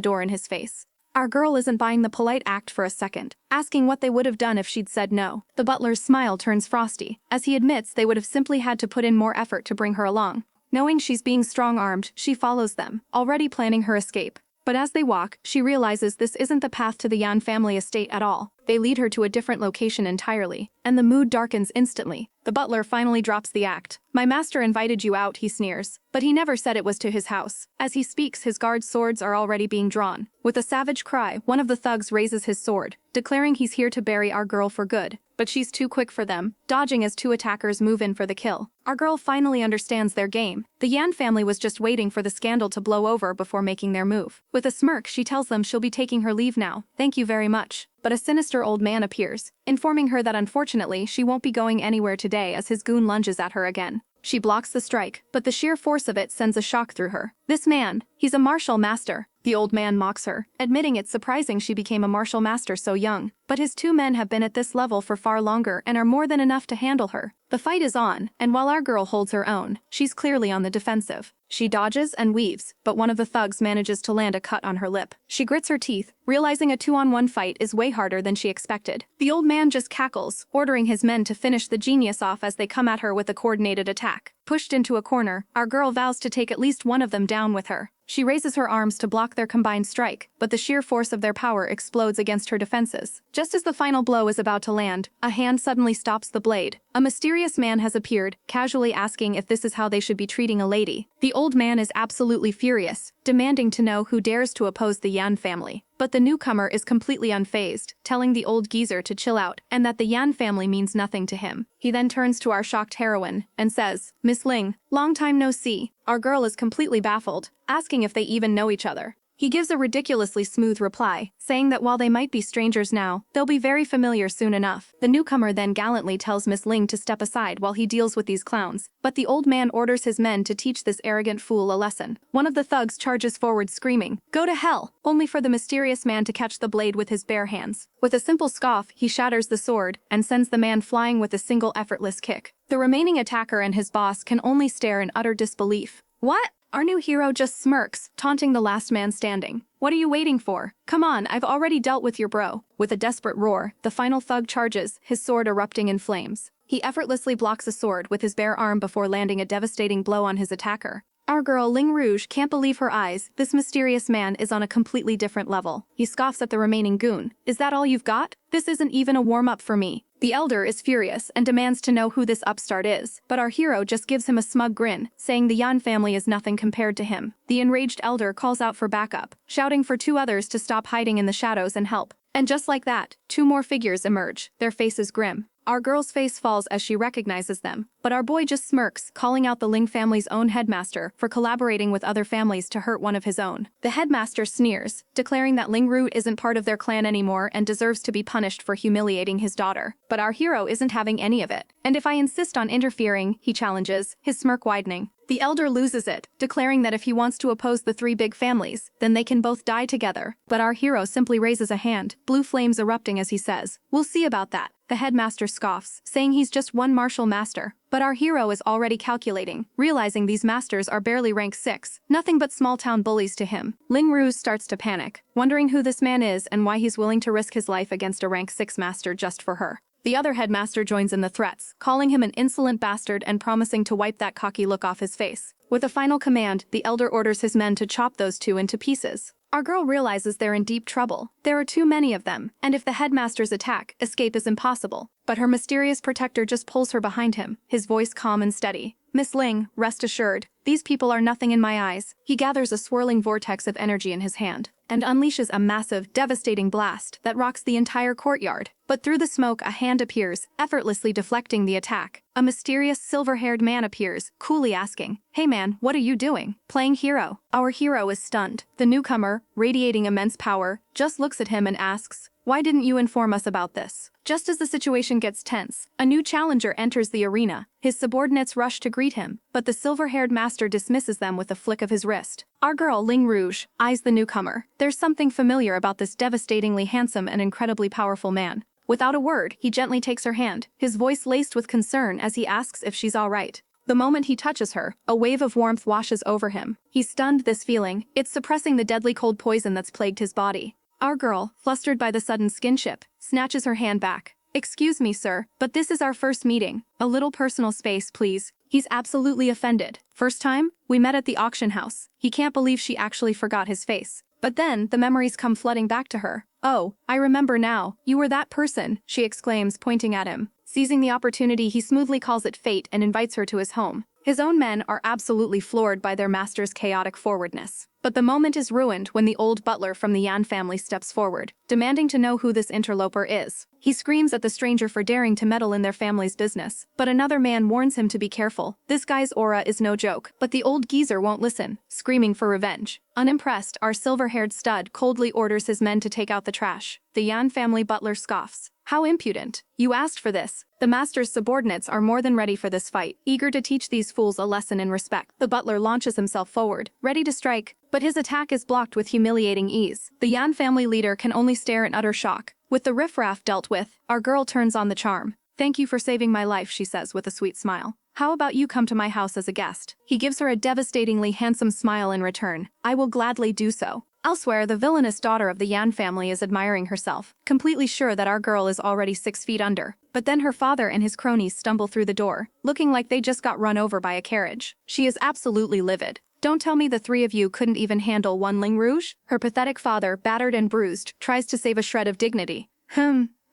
door in his face. Our girl isn't buying the polite act for a second, asking what they would have done if she'd said no. The butler's smile turns frosty, as he admits they would have simply had to put in more effort to bring her along. Knowing she's being strong-armed, she follows them, already planning her escape. But as they walk, she realizes this isn't the path to the Yan family estate at all. They lead her to a different location entirely, and the mood darkens instantly. The butler finally drops the act. "My master invited you out," he sneers, but he never said it was to his house. As he speaks, his guard's swords are already being drawn. With a savage cry, one of the thugs raises his sword, declaring he's here to bury our girl for good. But she's too quick for them, dodging as two attackers move in for the kill. Our girl finally understands their game. The Yan family was just waiting for the scandal to blow over before making their move. With a smirk, she tells them she'll be taking her leave now. "Thank you very much." But a sinister old man appears, informing her that unfortunately she won't be going anywhere today as his goon lunges at her again. She blocks the strike, but the sheer force of it sends a shock through her. "This man, he's a martial master." The old man mocks her, admitting it's surprising she became a martial master so young. But his two men have been at this level for far longer and are more than enough to handle her. The fight is on, and while our girl holds her own, she's clearly on the defensive. She dodges and weaves, but one of the thugs manages to land a cut on her lip. She grits her teeth, realizing a 2-on-1 fight is way harder than she expected. The old man just cackles, ordering his men to finish the genius off as they come at her with a coordinated attack. Pushed into a corner, our girl vows to take at least one of them down with her. She raises her arms to block their combined strike, but the sheer force of their power explodes against her defenses. Just as the final blow is about to land, a hand suddenly stops the blade. A mysterious man has appeared, casually asking if this is how they should be treating a lady. The old man is absolutely furious, demanding to know who dares to oppose the Yan family. But the newcomer is completely unfazed, telling the old geezer to chill out and that the Yan family means nothing to him. He then turns to our shocked heroine and says, "Miss Ling, long time no see." Our girl is completely baffled, asking if they even know each other. He gives a ridiculously smooth reply, saying that while they might be strangers now, they'll be very familiar soon enough. The newcomer then gallantly tells Miss Ling to step aside while he deals with these clowns, but the old man orders his men to teach this arrogant fool a lesson. One of the thugs charges forward screaming, "Go to hell!" only for the mysterious man to catch the blade with his bare hands. With a simple scoff, he shatters the sword and sends the man flying with a single effortless kick. The remaining attacker and his boss can only stare in utter disbelief. "What?" Our new hero just smirks, taunting the last man standing. "What are you waiting for? Come on, I've already dealt with your bro." With a desperate roar, the final thug charges, his sword erupting in flames. He effortlessly blocks a sword with his bare arm before landing a devastating blow on his attacker. Our girl, Ling Rouge, can't believe her eyes. This mysterious man is on a completely different level. He scoffs at the remaining goon. "Is that all you've got? This isn't even a warm-up for me." The elder is furious and demands to know who this upstart is, but our hero just gives him a smug grin, saying the Yan family is nothing compared to him. The enraged elder calls out for backup, shouting for two others to stop hiding in the shadows and help. And just like that, two more figures emerge, their faces grim. Our girl's face falls as she recognizes them, but our boy just smirks, calling out the Ling family's own headmaster for collaborating with other families to hurt one of his own. The headmaster sneers, declaring that Ling Rouge isn't part of their clan anymore and deserves to be punished for humiliating his daughter. But our hero isn't having any of it. And if I insist on interfering, he challenges, his smirk widening. The elder loses it, declaring that if he wants to oppose the three big families, then they can both die together. But our hero simply raises a hand, blue flames erupting as he says, "We'll see about that." The headmaster scoffs, saying he's just one martial master. But our hero is already calculating, realizing these masters are barely rank 6, nothing but small-town bullies to him. Ling Rouge starts to panic, wondering who this man is and why he's willing to risk his life against a rank 6 master just for her. The other headmaster joins in the threats, calling him an insolent bastard and promising to wipe that cocky look off his face. With a final command, the elder orders his men to chop those two into pieces. Our girl realizes they're in deep trouble. There are too many of them, and if the headmasters attack, escape is impossible. But her mysterious protector just pulls her behind him, his voice calm and steady. "Miss Ling, rest assured, these people are nothing in my eyes." He gathers a swirling vortex of energy in his hand and unleashes a massive, devastating blast that rocks the entire courtyard. But through the smoke, a hand appears, effortlessly deflecting the attack. A mysterious silver-haired man appears, coolly asking, "Hey man, what are you doing?" Playing hero. Our hero is stunned. The newcomer, radiating immense power, just looks at him and asks, "Why didn't you inform us about this?" Just as the situation gets tense, a new challenger enters the arena. His subordinates rush to greet him, but the silver-haired master dismisses them with a flick of his wrist. Our girl, Ling Rouge, eyes the newcomer. There's something familiar about this devastatingly handsome and incredibly powerful man. Without a word, he gently takes her hand, his voice laced with concern as he asks if she's all right. The moment he touches her, a wave of warmth washes over him. He's stunned this feeling. It's suppressing the deadly cold poison that's plagued his body. Our girl, flustered by the sudden skinship, snatches her hand back. "Excuse me, sir, but this is our first meeting. A little personal space, please." He's absolutely offended. First time? We met at the auction house. He can't believe she actually forgot his face. But then, the memories come flooding back to her. "Oh, I remember now. You were that person," she exclaims, pointing at him. Seizing the opportunity, he smoothly calls it fate and invites her to his home. His own men are absolutely floored by their master's chaotic forwardness. But the moment is ruined when the old butler from the Yan family steps forward, demanding to know who this interloper is. He screams at the stranger for daring to meddle in their family's business, but another man warns him to be careful. This guy's aura is no joke, but the old geezer won't listen, screaming for revenge. Unimpressed, our silver-haired stud coldly orders his men to take out the trash. The Yan family butler scoffs. "How impudent. You asked for this." The master's subordinates are more than ready for this fight, eager to teach these fools a lesson in respect. The butler launches himself forward, ready to strike, but his attack is blocked with humiliating ease. The Yan family leader can only stare in utter shock. With the riffraff dealt with, our girl turns on the charm. "Thank you for saving my life," she says with a sweet smile. "How about you come to my house as a guest?" He gives her a devastatingly handsome smile in return. "I will gladly do so." Elsewhere, the villainous daughter of the Yan family is admiring herself, completely sure that our girl is already 6 feet under. But then her father and his cronies stumble through the door, looking like they just got run over by a carriage. She is absolutely livid. "Don't tell me the three of you couldn't even handle one Ling Rouge?" Her pathetic father, battered and bruised, tries to save a shred of dignity.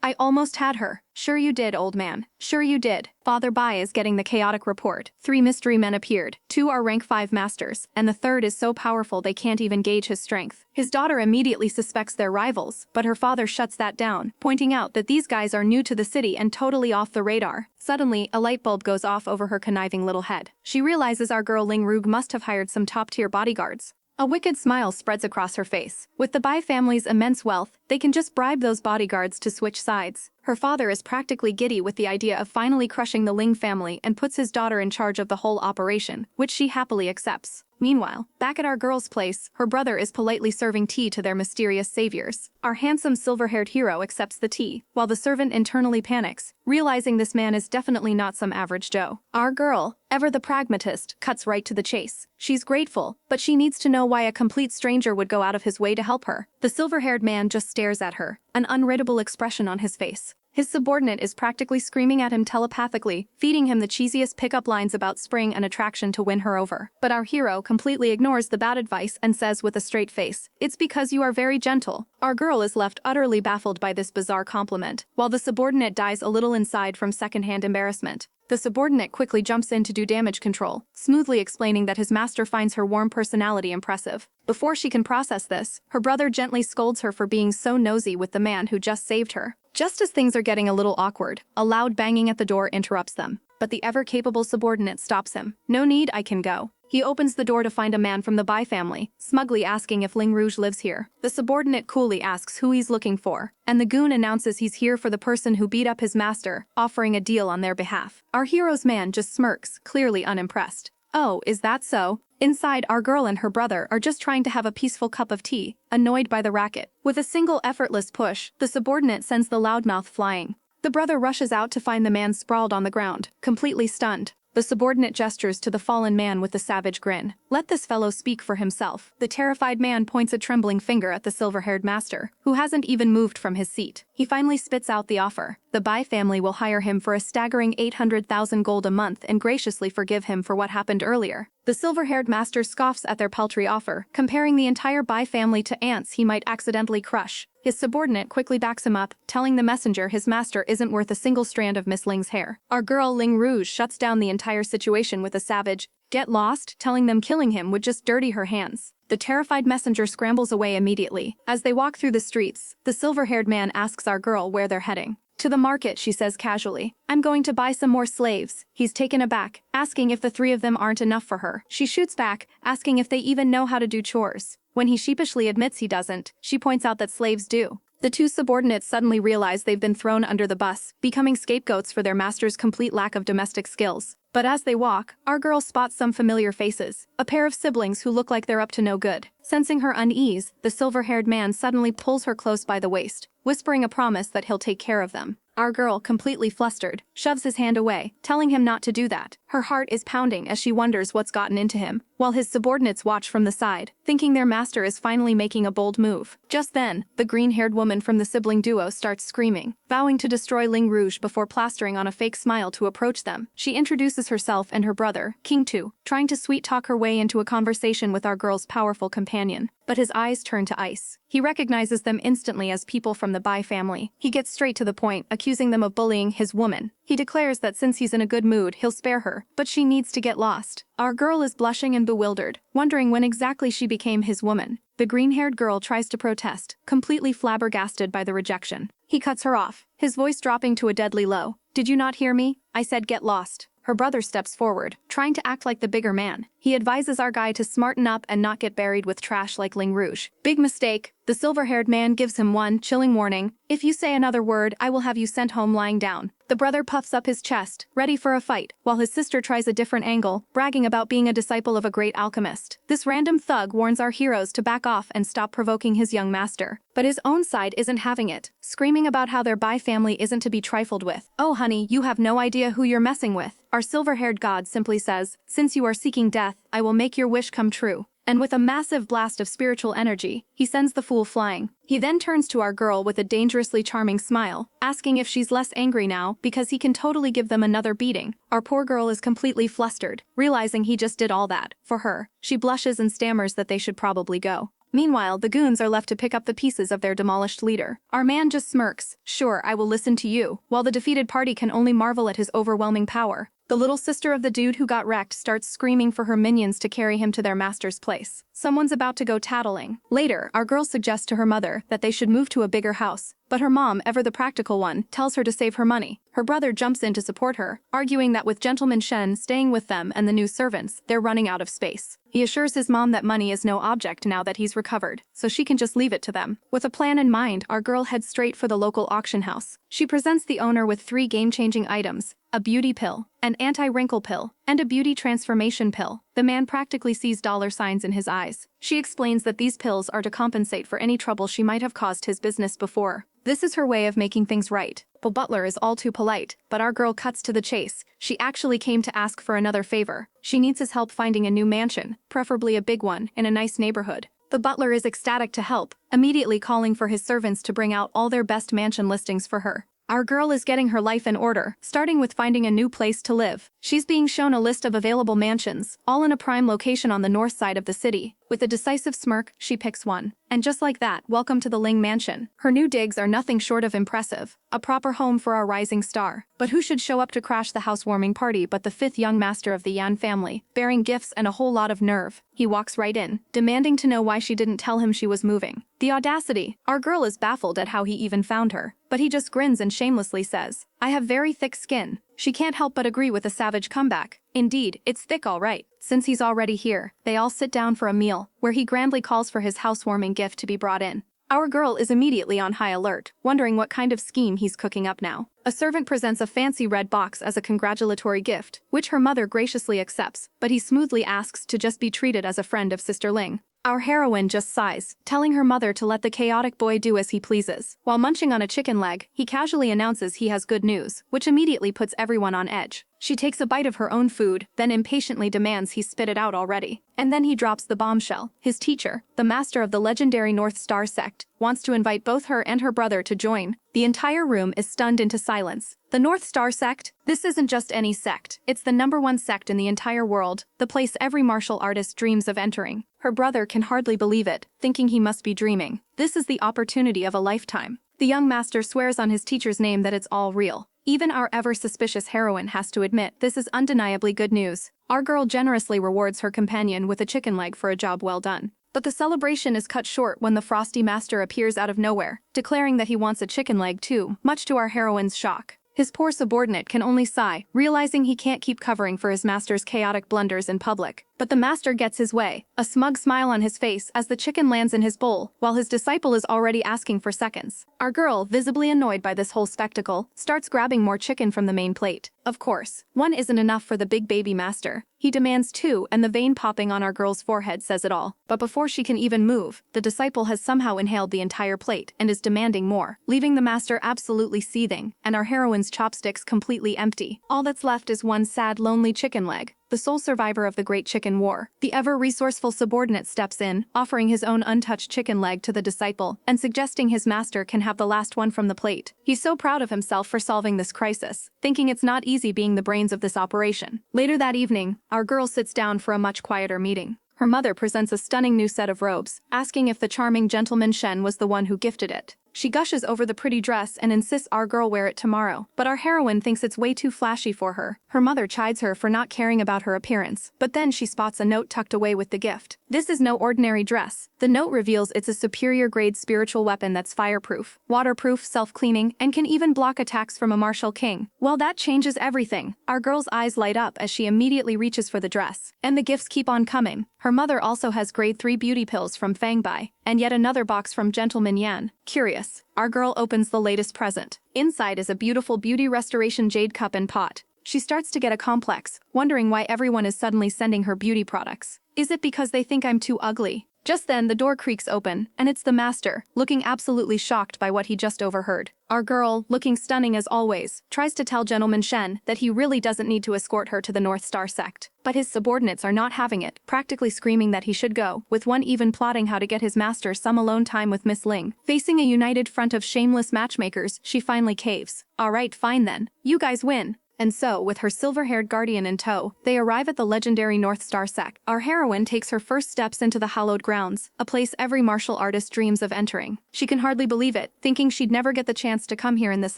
I almost had her." "Sure you did, old man. Sure you did." Father Bai is getting the chaotic report. 3 mystery men appeared. 2 are rank 5 masters, and the third is so powerful they can't even gauge his strength. His daughter immediately suspects they're rivals, but her father shuts that down, pointing out that these guys are new to the city and totally off the radar. Suddenly, a light bulb goes off over her conniving little head. She realizes our girl Ling Rouge must have hired some top-tier bodyguards. A wicked smile spreads across her face. With the Bai family's immense wealth, they can just bribe those bodyguards to switch sides. Her father is practically giddy with the idea of finally crushing the Ling family and puts his daughter in charge of the whole operation, which she happily accepts. Meanwhile, back at our girl's place, her brother is politely serving tea to their mysterious saviors. Our handsome silver-haired hero accepts the tea, while the servant internally panics, realizing this man is definitely not some average Joe. Our girl, ever the pragmatist, cuts right to the chase. She's grateful, but she needs to know why a complete stranger would go out of his way to help her. The silver-haired man just stares at her, an unreadable expression on his face. His subordinate is practically screaming at him telepathically, feeding him the cheesiest pickup lines about spring and attraction to win her over. But our hero completely ignores the bad advice and says with a straight face, "It's because you are very gentle." Our girl is left utterly baffled by this bizarre compliment, while the subordinate dies a little inside from secondhand embarrassment. The subordinate quickly jumps in to do damage control, smoothly explaining that his master finds her warm personality impressive. Before she can process this, her brother gently scolds her for being so nosy with the man who just saved her. Just as things are getting a little awkward, a loud banging at the door interrupts them. But the ever-capable subordinate stops him. "No need, I can go." He opens the door to find a man from the Bai family, smugly asking if Ling Rouge lives here. The subordinate coolly asks who he's looking for, and the goon announces he's here for the person who beat up his master, offering a deal on their behalf. Our hero's man just smirks, clearly unimpressed. "Oh, is that so?" Inside, our girl and her brother are just trying to have a peaceful cup of tea, annoyed by the racket. With a single effortless push, the subordinate sends the loudmouth flying. The brother rushes out to find the man sprawled on the ground, completely stunned. The subordinate gestures to the fallen man with a savage grin. "Let this fellow speak for himself." The terrified man points a trembling finger at the silver-haired master, who hasn't even moved from his seat. He finally spits out the offer. The Bai family will hire him for a staggering 800,000 gold a month and graciously forgive him for what happened earlier. The silver-haired master scoffs at their paltry offer, comparing the entire Bai family to ants he might accidentally crush. His subordinate quickly backs him up, telling the messenger his master isn't worth a single strand of Miss Ling's hair. Our girl Ling Rouge shuts down the entire situation with a savage, "Get lost," telling them killing him would just dirty her hands. The terrified messenger scrambles away immediately. As they walk through the streets, the silver-haired man asks our girl where they're heading. "To the market," she says casually. "I'm going to buy some more slaves." He's taken aback, asking if the three of them aren't enough for her. She shoots back, asking if they even know how to do chores. When he sheepishly admits he doesn't, she points out that slaves do. The two subordinates suddenly realize they've been thrown under the bus, becoming scapegoats for their master's complete lack of domestic skills. But as they walk, our girl spots some familiar faces, a pair of siblings who look like they're up to no good. Sensing her unease, the silver-haired man suddenly pulls her close by the waist, whispering a promise that he'll take care of them. Our girl, completely flustered, shoves his hand away, telling him not to do that. Her heart is pounding as she wonders what's gotten into him, while his subordinates watch from the side, thinking their master is finally making a bold move. Just then, the green-haired woman from the sibling duo starts screaming, vowing to destroy Ling Rouge before plastering on a fake smile to approach them. She introduces herself and her brother, King Tu, trying to sweet-talk her way into a conversation with our girl's powerful companion. But his eyes turn to ice. He recognizes them instantly as people from the Bai family. He gets straight to the point, accusing them of bullying his woman. He declares that since he's in a good mood, he'll spare her, but she needs to get lost. Our girl is blushing and bewildered, wondering when exactly she became his woman. The green-haired girl tries to protest, completely flabbergasted by the rejection. He cuts her off, his voice dropping to a deadly low. "Did you not hear me? I said get lost." Her brother steps forward, trying to act like the bigger man. He advises our guy to smarten up and not get buried with trash like Ling Rouge. Big mistake. The silver-haired man gives him one chilling warning. "If you say another word, I will have you sent home lying down." The brother puffs up his chest, ready for a fight, while his sister tries a different angle, bragging about being a disciple of a great alchemist. This random thug warns our heroes to back off and stop provoking his young master. But his own side isn't having it, screaming about how their Bai family isn't to be trifled with. "Oh honey, you have no idea who you're messing with." Our silver-haired god simply says, "Since you are seeking death, I will make your wish come true." And with a massive blast of spiritual energy, he sends the fool flying. He then turns to our girl with a dangerously charming smile, asking if she's less angry now because he can totally give them another beating. Our poor girl is completely flustered, realizing he just did all that for her. She blushes and stammers that they should probably go. Meanwhile, the goons are left to pick up the pieces of their demolished leader. Our man just smirks, "Sure, I will listen to you," while the defeated party can only marvel at his overwhelming power. The little sister of the dude who got wrecked starts screaming for her minions to carry him to their master's place. Someone's about to go tattling. Later, our girl suggests to her mother that they should move to a bigger house, but her mom, ever the practical one, tells her to save her money. Her brother jumps in to support her, arguing that with Gentleman Shen staying with them and the new servants, they're running out of space. He assures his mom that money is no object now that he's recovered, so she can just leave it to them. With a plan in mind, our girl heads straight for the local auction house. She presents the owner with 3 game-changing items: a beauty pill, an anti-wrinkle pill, and a beauty transformation pill. The man practically sees dollar signs in his eyes. She explains that these pills are to compensate for any trouble she might have caused his business before. This is her way of making things right. The butler is all too polite, but our girl cuts to the chase. She actually came to ask for another favor. She needs his help finding a new mansion, preferably a big one, in a nice neighborhood. The butler is ecstatic to help, immediately calling for his servants to bring out all their best mansion listings for her. Our girl is getting her life in order, starting with finding a new place to live. She's being shown a list of available mansions, all in a prime location on the north side of the city. With a decisive smirk, she picks one. And just like that, welcome to the Ling mansion. Her new digs are nothing short of impressive. A proper home for our rising star. But who should show up to crash the housewarming party but the fifth young master of the Yan family, bearing gifts and a whole lot of nerve. He walks right in, demanding to know why she didn't tell him she was moving. The audacity. Our girl is baffled at how he even found her. But he just grins and shamelessly says, I have very thick skin. She can't help but agree with a savage comeback. Indeed, it's thick all right. Since he's already here, they all sit down for a meal, where he grandly calls for his housewarming gift to be brought in. Our girl is immediately on high alert, wondering what kind of scheme he's cooking up now. A servant presents a fancy red box as a congratulatory gift, which her mother graciously accepts, but he smoothly asks to just be treated as a friend of Sister Ling. Our heroine just sighs, telling her mother to let the chaotic boy do as he pleases. While munching on a chicken leg, he casually announces he has good news, which immediately puts everyone on edge. She takes a bite of her own food, then impatiently demands he spit it out already. And then he drops the bombshell. His teacher, the master of the legendary Northstar Sect, wants to invite both her and her brother to join. The entire room is stunned into silence. The Northstar Sect? This isn't just any sect. It's the #1 sect in the entire world, the place every martial artist dreams of entering. Her brother can hardly believe it, thinking he must be dreaming. This is the opportunity of a lifetime. The young master swears on his teacher's name that it's all real. Even our ever-suspicious heroine has to admit this is undeniably good news. Our girl generously rewards her companion with a chicken leg for a job well done. But the celebration is cut short when the frosty master appears out of nowhere, declaring that he wants a chicken leg too, much to our heroine's shock. His poor subordinate can only sigh, realizing he can't keep covering for his master's chaotic blunders in public. But the master gets his way, a smug smile on his face as the chicken lands in his bowl, while his disciple is already asking for seconds. Our girl, visibly annoyed by this whole spectacle, starts grabbing more chicken from the main plate. Of course, one isn't enough for the big baby master. He demands two, and the vein popping on our girl's forehead says it all. But before she can even move, the disciple has somehow inhaled the entire plate and is demanding more, leaving the master absolutely seething, and our heroine's chopsticks completely empty. All that's left is one sad, lonely chicken leg. The sole survivor of the Great Chicken War. The ever-resourceful subordinate steps in, offering his own untouched chicken leg to the disciple, and suggesting his master can have the last one from the plate. He's so proud of himself for solving this crisis, thinking it's not easy being the brains of this operation. Later that evening, our girl sits down for a much quieter meeting. Her mother presents a stunning new set of robes, asking if the charming gentleman Shen was the one who gifted it. She gushes over the pretty dress and insists our girl wear it tomorrow, but our heroine thinks it's way too flashy for her. Her mother chides her for not caring about her appearance, but then she spots a note tucked away with the gift. This is no ordinary dress. The note reveals it's a superior grade spiritual weapon that's fireproof, waterproof, self-cleaning, and can even block attacks from a martial king. Well, that changes everything. Our girl's eyes light up as she immediately reaches for the dress, and the gifts keep on coming. Her mother also has grade 3 beauty pills from Fangbai, and yet another box from Gentleman Yan. Curious, our girl opens the latest present. Inside is a beautiful beauty restoration jade cup and pot. She starts to get a complex, wondering why everyone is suddenly sending her beauty products. Is it because they think I'm too ugly? Just then, the door creaks open, and it's the master, looking absolutely shocked by what he just overheard. Our girl, looking stunning as always, tries to tell Gentleman Shen that he really doesn't need to escort her to the Northstar Sect. But his subordinates are not having it, practically screaming that he should go, with one even plotting how to get his master some alone time with Miss Ling. Facing a united front of shameless matchmakers, she finally caves. Alright, fine then. You guys win. And so, with her silver-haired guardian in tow, they arrive at the legendary Northstar Sect. Our heroine takes her first steps into the hallowed grounds, a place every martial artist dreams of entering. She can hardly believe it, thinking she'd never get the chance to come here in this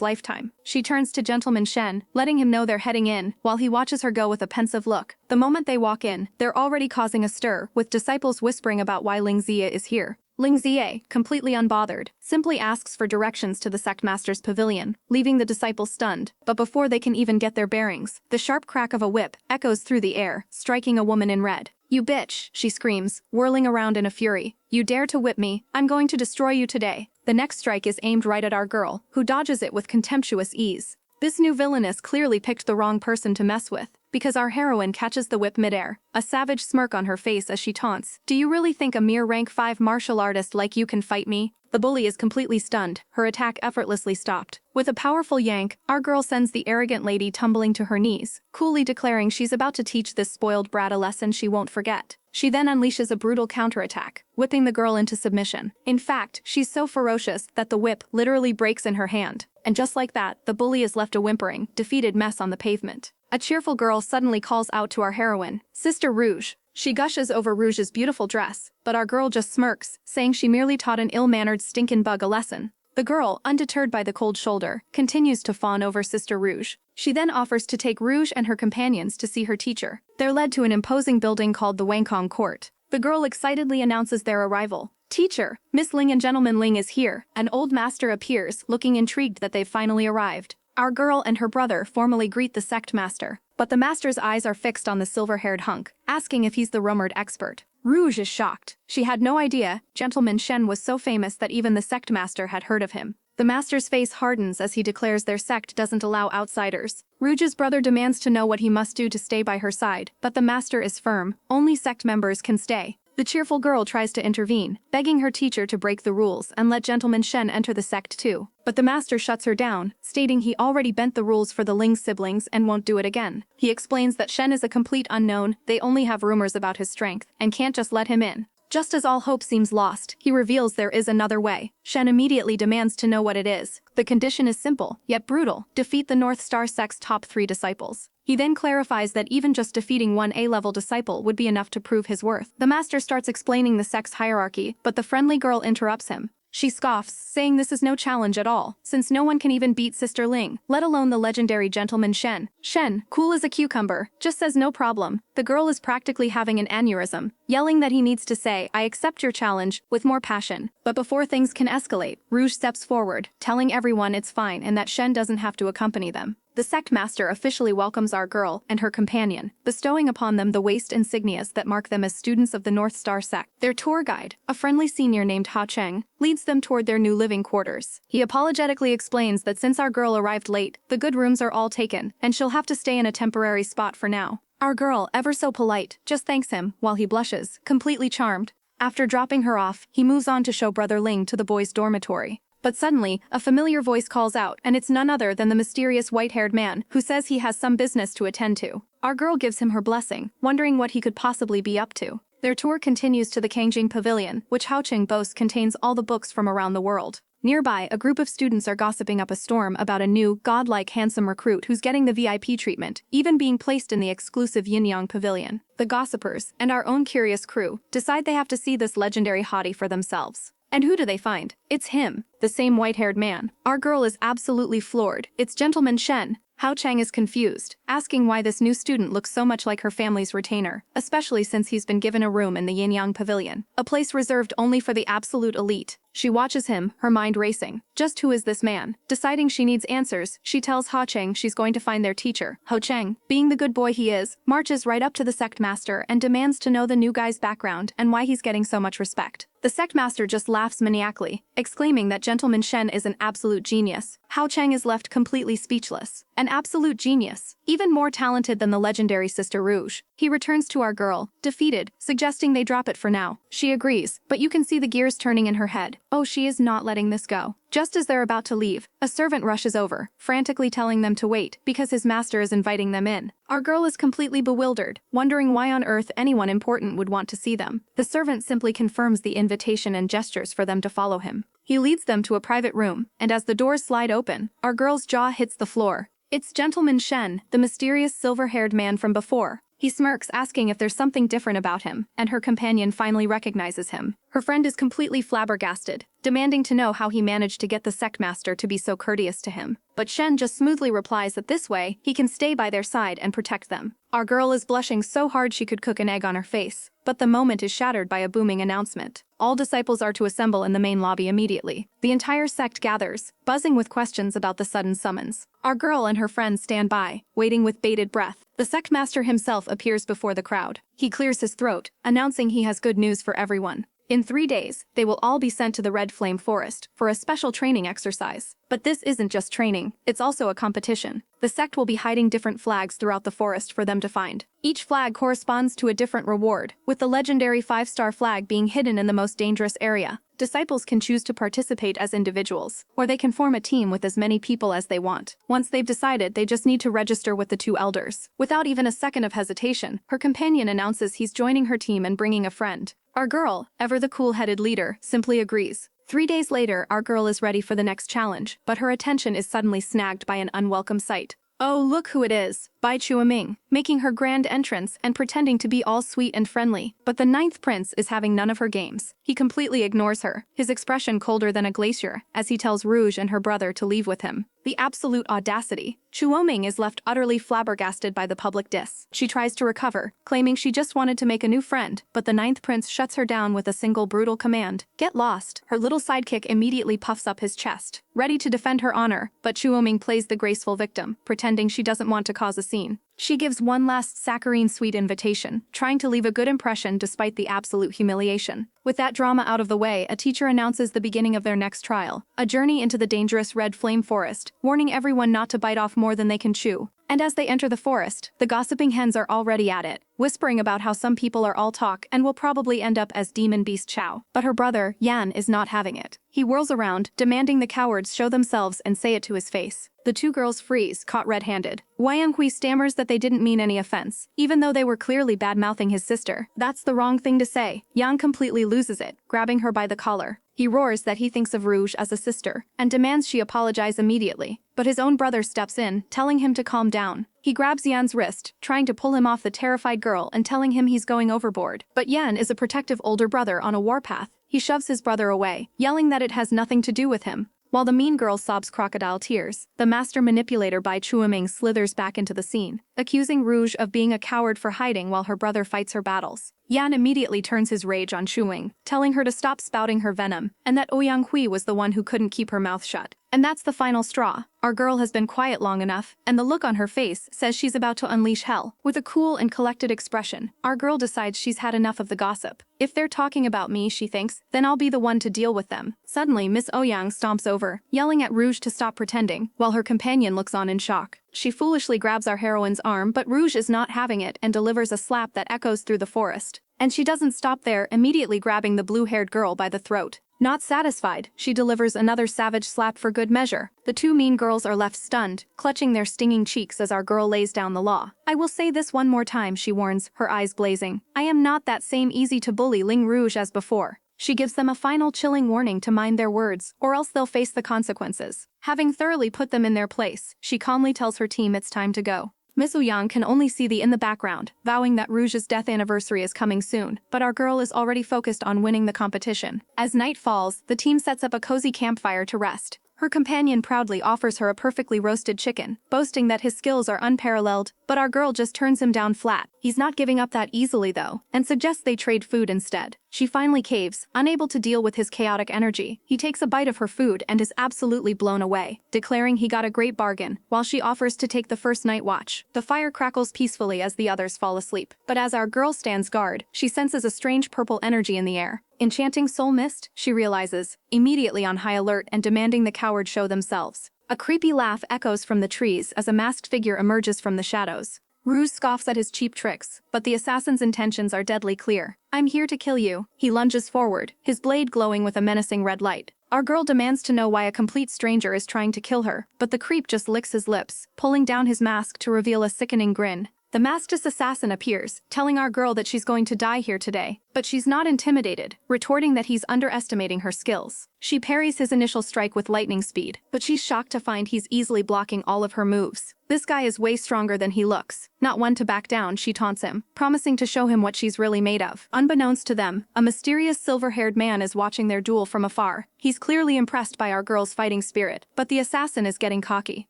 lifetime. She turns to Gentleman Shen, letting him know they're heading in, while he watches her go with a pensive look. The moment they walk in, they're already causing a stir, with disciples whispering about why Ling Zia is here. Ling Zia, completely unbothered, simply asks for directions to the sect master's pavilion, leaving the disciples stunned. But before they can even get their bearings, the sharp crack of a whip echoes through the air, striking a woman in red. "You bitch," she screams, whirling around in a fury. "You dare to whip me, I'm going to destroy you today." The next strike is aimed right at our girl, who dodges it with contemptuous ease. This new villainess clearly picked the wrong person to mess with, because our heroine catches the whip midair, a savage smirk on her face as she taunts, "Do you really think a mere rank 5 martial artist like you can fight me?" The bully is completely stunned, her attack effortlessly stopped. With a powerful yank, our girl sends the arrogant lady tumbling to her knees, coolly declaring she's about to teach this spoiled brat a lesson she won't forget. She then unleashes a brutal counterattack, whipping the girl into submission. In fact, she's so ferocious that the whip literally breaks in her hand. And just like that, the bully is left a whimpering, defeated mess on the pavement. A cheerful girl suddenly calls out to our heroine, "Sister Rouge." She gushes over Rouge's beautiful dress, but our girl just smirks, saying she merely taught an ill-mannered stinkin' bug a lesson. The girl, undeterred by the cold shoulder, continues to fawn over Sister Rouge. She then offers to take Rouge and her companions to see her teacher. They're led to an imposing building called the Wangkong Court. The girl excitedly announces their arrival. "Teacher, Miss Ling and Gentleman Ling is here." An old master appears, looking intrigued that they've finally arrived. Our girl and her brother formally greet the sect master, but the master's eyes are fixed on the silver-haired hunk, asking if he's the rumored expert. Rouge is shocked. She had no idea Gentleman Shen was so famous that even the sect master had heard of him. The master's face hardens as he declares their sect doesn't allow outsiders. Rouge's brother demands to know what he must do to stay by her side, but the master is firm. Only sect members can stay. The cheerful girl tries to intervene, begging her teacher to break the rules and let Gentleman Shen enter the sect too. But the master shuts her down, stating he already bent the rules for the Ling siblings and won't do it again. He explains that Shen is a complete unknown, they only have rumors about his strength, and can't just let him in. Just as all hope seems lost, he reveals there is another way. Shen immediately demands to know what it is. The condition is simple, yet brutal: defeat the Northstar sect's top 3 disciples. He then clarifies that even just defeating one A-level disciple would be enough to prove his worth. The master starts explaining the sect's hierarchy, but the friendly girl interrupts him. She scoffs, saying this is no challenge at all, since no one can even beat Sister Ling, let alone the legendary Gentleman Shen. Shen, cool as a cucumber, just says no problem. The girl is practically having an aneurysm, yelling that he needs to say, "I accept your challenge," with more passion. But before things can escalate, Rouge steps forward, telling everyone it's fine and that Shen doesn't have to accompany them. The sect master officially welcomes our girl and her companion, bestowing upon them the waist insignias that mark them as students of the Northstar sect. Their tour guide, a friendly senior named Ha Cheng, leads them toward their new living quarters. He apologetically explains that since our girl arrived late, the good rooms are all taken, and she'll have to stay in a temporary spot for now. Our girl, ever so polite, just thanks him, while he blushes, completely charmed. After dropping her off, he moves on to show Brother Ling to the boys' dormitory. But suddenly, a familiar voice calls out, and it's none other than the mysterious white-haired man, who says he has some business to attend to. Our girl gives him her blessing, wondering what he could possibly be up to. Their tour continues to the Kangjing Pavilion, which Haoqing boasts contains all the books from around the world. Nearby, a group of students are gossiping up a storm about a new, godlike handsome recruit who's getting the VIP treatment, even being placed in the exclusive Yin-Yang Pavilion. The gossipers, and our own curious crew, decide they have to see this legendary hottie for themselves. And who do they find? It's him, the same white-haired man. Our girl is absolutely floored. It's Gentleman Shen. Hao Cheng is confused, asking why this new student looks so much like her family's retainer, especially since he's been given a room in the Yin-Yang Pavilion, a place reserved only for the absolute elite. She watches him, her mind racing. Just who is this man? Deciding she needs answers, she tells Ha Cheng she's going to find their teacher. Ho Cheng, being the good boy he is, marches right up to the sect master and demands to know the new guy's background and why he's getting so much respect. The sect master just laughs maniacally, exclaiming that Gentleman Shen is an absolute genius. Hao Cheng is left completely speechless. An absolute genius, even more talented than the legendary Sister Rouge. He returns to our girl, defeated, suggesting they drop it for now. She agrees, but you can see the gears turning in her head. Oh, she is not letting this go. Just as they're about to leave, a servant rushes over, frantically telling them to wait because his master is inviting them in. Our girl is completely bewildered, wondering why on earth anyone important would want to see them. The servant simply confirms the invitation and gestures for them to follow him. He leads them to a private room, and as the doors slide open, our girl's jaw hits the floor. It's Gentleman Shen, the mysterious silver-haired man from before. He smirks, asking if there's something different about him, and her companion finally recognizes him. Her friend is completely flabbergasted, demanding to know how he managed to get the sect master to be so courteous to him. But Shen just smoothly replies that this way, he can stay by their side and protect them. Our girl is blushing so hard she could cook an egg on her face, but the moment is shattered by a booming announcement. All disciples are to assemble in the main lobby immediately. The entire sect gathers, buzzing with questions about the sudden summons. Our girl and her friends stand by, waiting with bated breath. The sect master himself appears before the crowd. He clears his throat, announcing he has good news for everyone. In 3 days, they will all be sent to the Red Flame Forest for a special training exercise. But this isn't just training, it's also a competition. The sect will be hiding different flags throughout the forest for them to find. Each flag corresponds to a different reward, with the legendary 5-star flag being hidden in the most dangerous area. Disciples can choose to participate as individuals, or they can form a team with as many people as they want. Once they've decided, they just need to register with the 2 elders. Without even a second of hesitation, her companion announces he's joining her team and bringing a friend. Our girl, ever the cool-headed leader, simply agrees. 3 days later, our girl is ready for the next challenge, but her attention is suddenly snagged by an unwelcome sight. Oh, look who it is, Bai Chuaming, making her grand entrance and pretending to be all sweet and friendly. But the ninth prince is having none of her games. He completely ignores her, his expression colder than a glacier, as he tells Rouge and her brother to leave with him. The absolute audacity. Chuoming is left utterly flabbergasted by the public diss. She tries to recover, claiming she just wanted to make a new friend, but the ninth prince shuts her down with a single brutal command. Get lost. Her little sidekick immediately puffs up his chest, ready to defend her honor, but Chuoming plays the graceful victim, pretending she doesn't want to cause a scene. She gives one last saccharine sweet invitation, trying to leave a good impression despite the absolute humiliation. With that drama out of the way, a teacher announces the beginning of their next trial, a journey into the dangerous red flame forest, warning everyone not to bite off more than they can chew. And as they enter the forest, the gossiping hens are already at it, whispering about how some people are all talk and will probably end up as demon beast Chow. But her brother, Yan, is not having it. He whirls around, demanding the cowards show themselves and say it to his face. The two girls freeze, caught red-handed. Wang Hui stammers that they didn't mean any offense, even though they were clearly bad-mouthing his sister. That's the wrong thing to say. Yang completely loses it, grabbing her by the collar. He roars that he thinks of Rouge as a sister, and demands she apologize immediately. But his own brother steps in, telling him to calm down. He grabs Yan's wrist, trying to pull him off the terrified girl and telling him he's going overboard. But Yan is a protective older brother on a warpath. He shoves his brother away, yelling that it has nothing to do with him. While the mean girl sobs crocodile tears, the master manipulator Bai Chuaming slithers back into the scene, accusing Rouge of being a coward for hiding while her brother fights her battles. Yan immediately turns his rage on Chuing, telling her to stop spouting her venom, and that Ouyang Hui was the one who couldn't keep her mouth shut. And that's the final straw. Our girl has been quiet long enough, and the look on her face says she's about to unleash hell. With a cool and collected expression, our girl decides she's had enough of the gossip. If they're talking about me, she thinks, then I'll be the one to deal with them. Suddenly, Miss Ouyang stomps over, yelling at Rouge to stop pretending, while her companion looks on in shock. She foolishly grabs our heroine's arm, but Rouge is not having it and delivers a slap that echoes through the forest. And she doesn't stop there, immediately grabbing the blue-haired girl by the throat. Not satisfied, she delivers another savage slap for good measure. The two mean girls are left stunned, clutching their stinging cheeks as our girl lays down the law. I will say this one more time, she warns, her eyes blazing. I am not that same easy-to-bully Ling Rouge as before. She gives them a final chilling warning to mind their words, or else they'll face the consequences. Having thoroughly put them in their place, she calmly tells her team it's time to go. Miss Ouyang can only see the in the background, vowing that Rouge's death anniversary is coming soon, but our girl is already focused on winning the competition. As night falls, the team sets up a cozy campfire to rest. Her companion proudly offers her a perfectly roasted chicken, boasting that his skills are unparalleled, but our girl just turns him down flat. He's not giving up that easily though, and suggests they trade food instead. She finally caves, unable to deal with his chaotic energy. He takes a bite of her food and is absolutely blown away, declaring he got a great bargain, while she offers to take the first night watch. The fire crackles peacefully as the others fall asleep, but as our girl stands guard, she senses a strange purple energy in the air. Enchanting soul mist, she realizes, immediately on high alert and demanding the cowards show themselves. A creepy laugh echoes from the trees as a masked figure emerges from the shadows. Rouge scoffs at his cheap tricks, but the assassin's intentions are deadly clear. I'm here to kill you. He lunges forward, his blade glowing with a menacing red light. Our girl demands to know why a complete stranger is trying to kill her, but the creep just licks his lips, pulling down his mask to reveal a sickening grin. The masked assassin appears, telling our girl that she's going to die here today, but she's not intimidated, retorting that he's underestimating her skills. She parries his initial strike with lightning speed, but she's shocked to find he's easily blocking all of her moves. This guy is way stronger than he looks. Not one to back down, she taunts him, promising to show him what she's really made of. Unbeknownst to them, a mysterious silver-haired man is watching their duel from afar. He's clearly impressed by our girl's fighting spirit, but the assassin is getting cocky.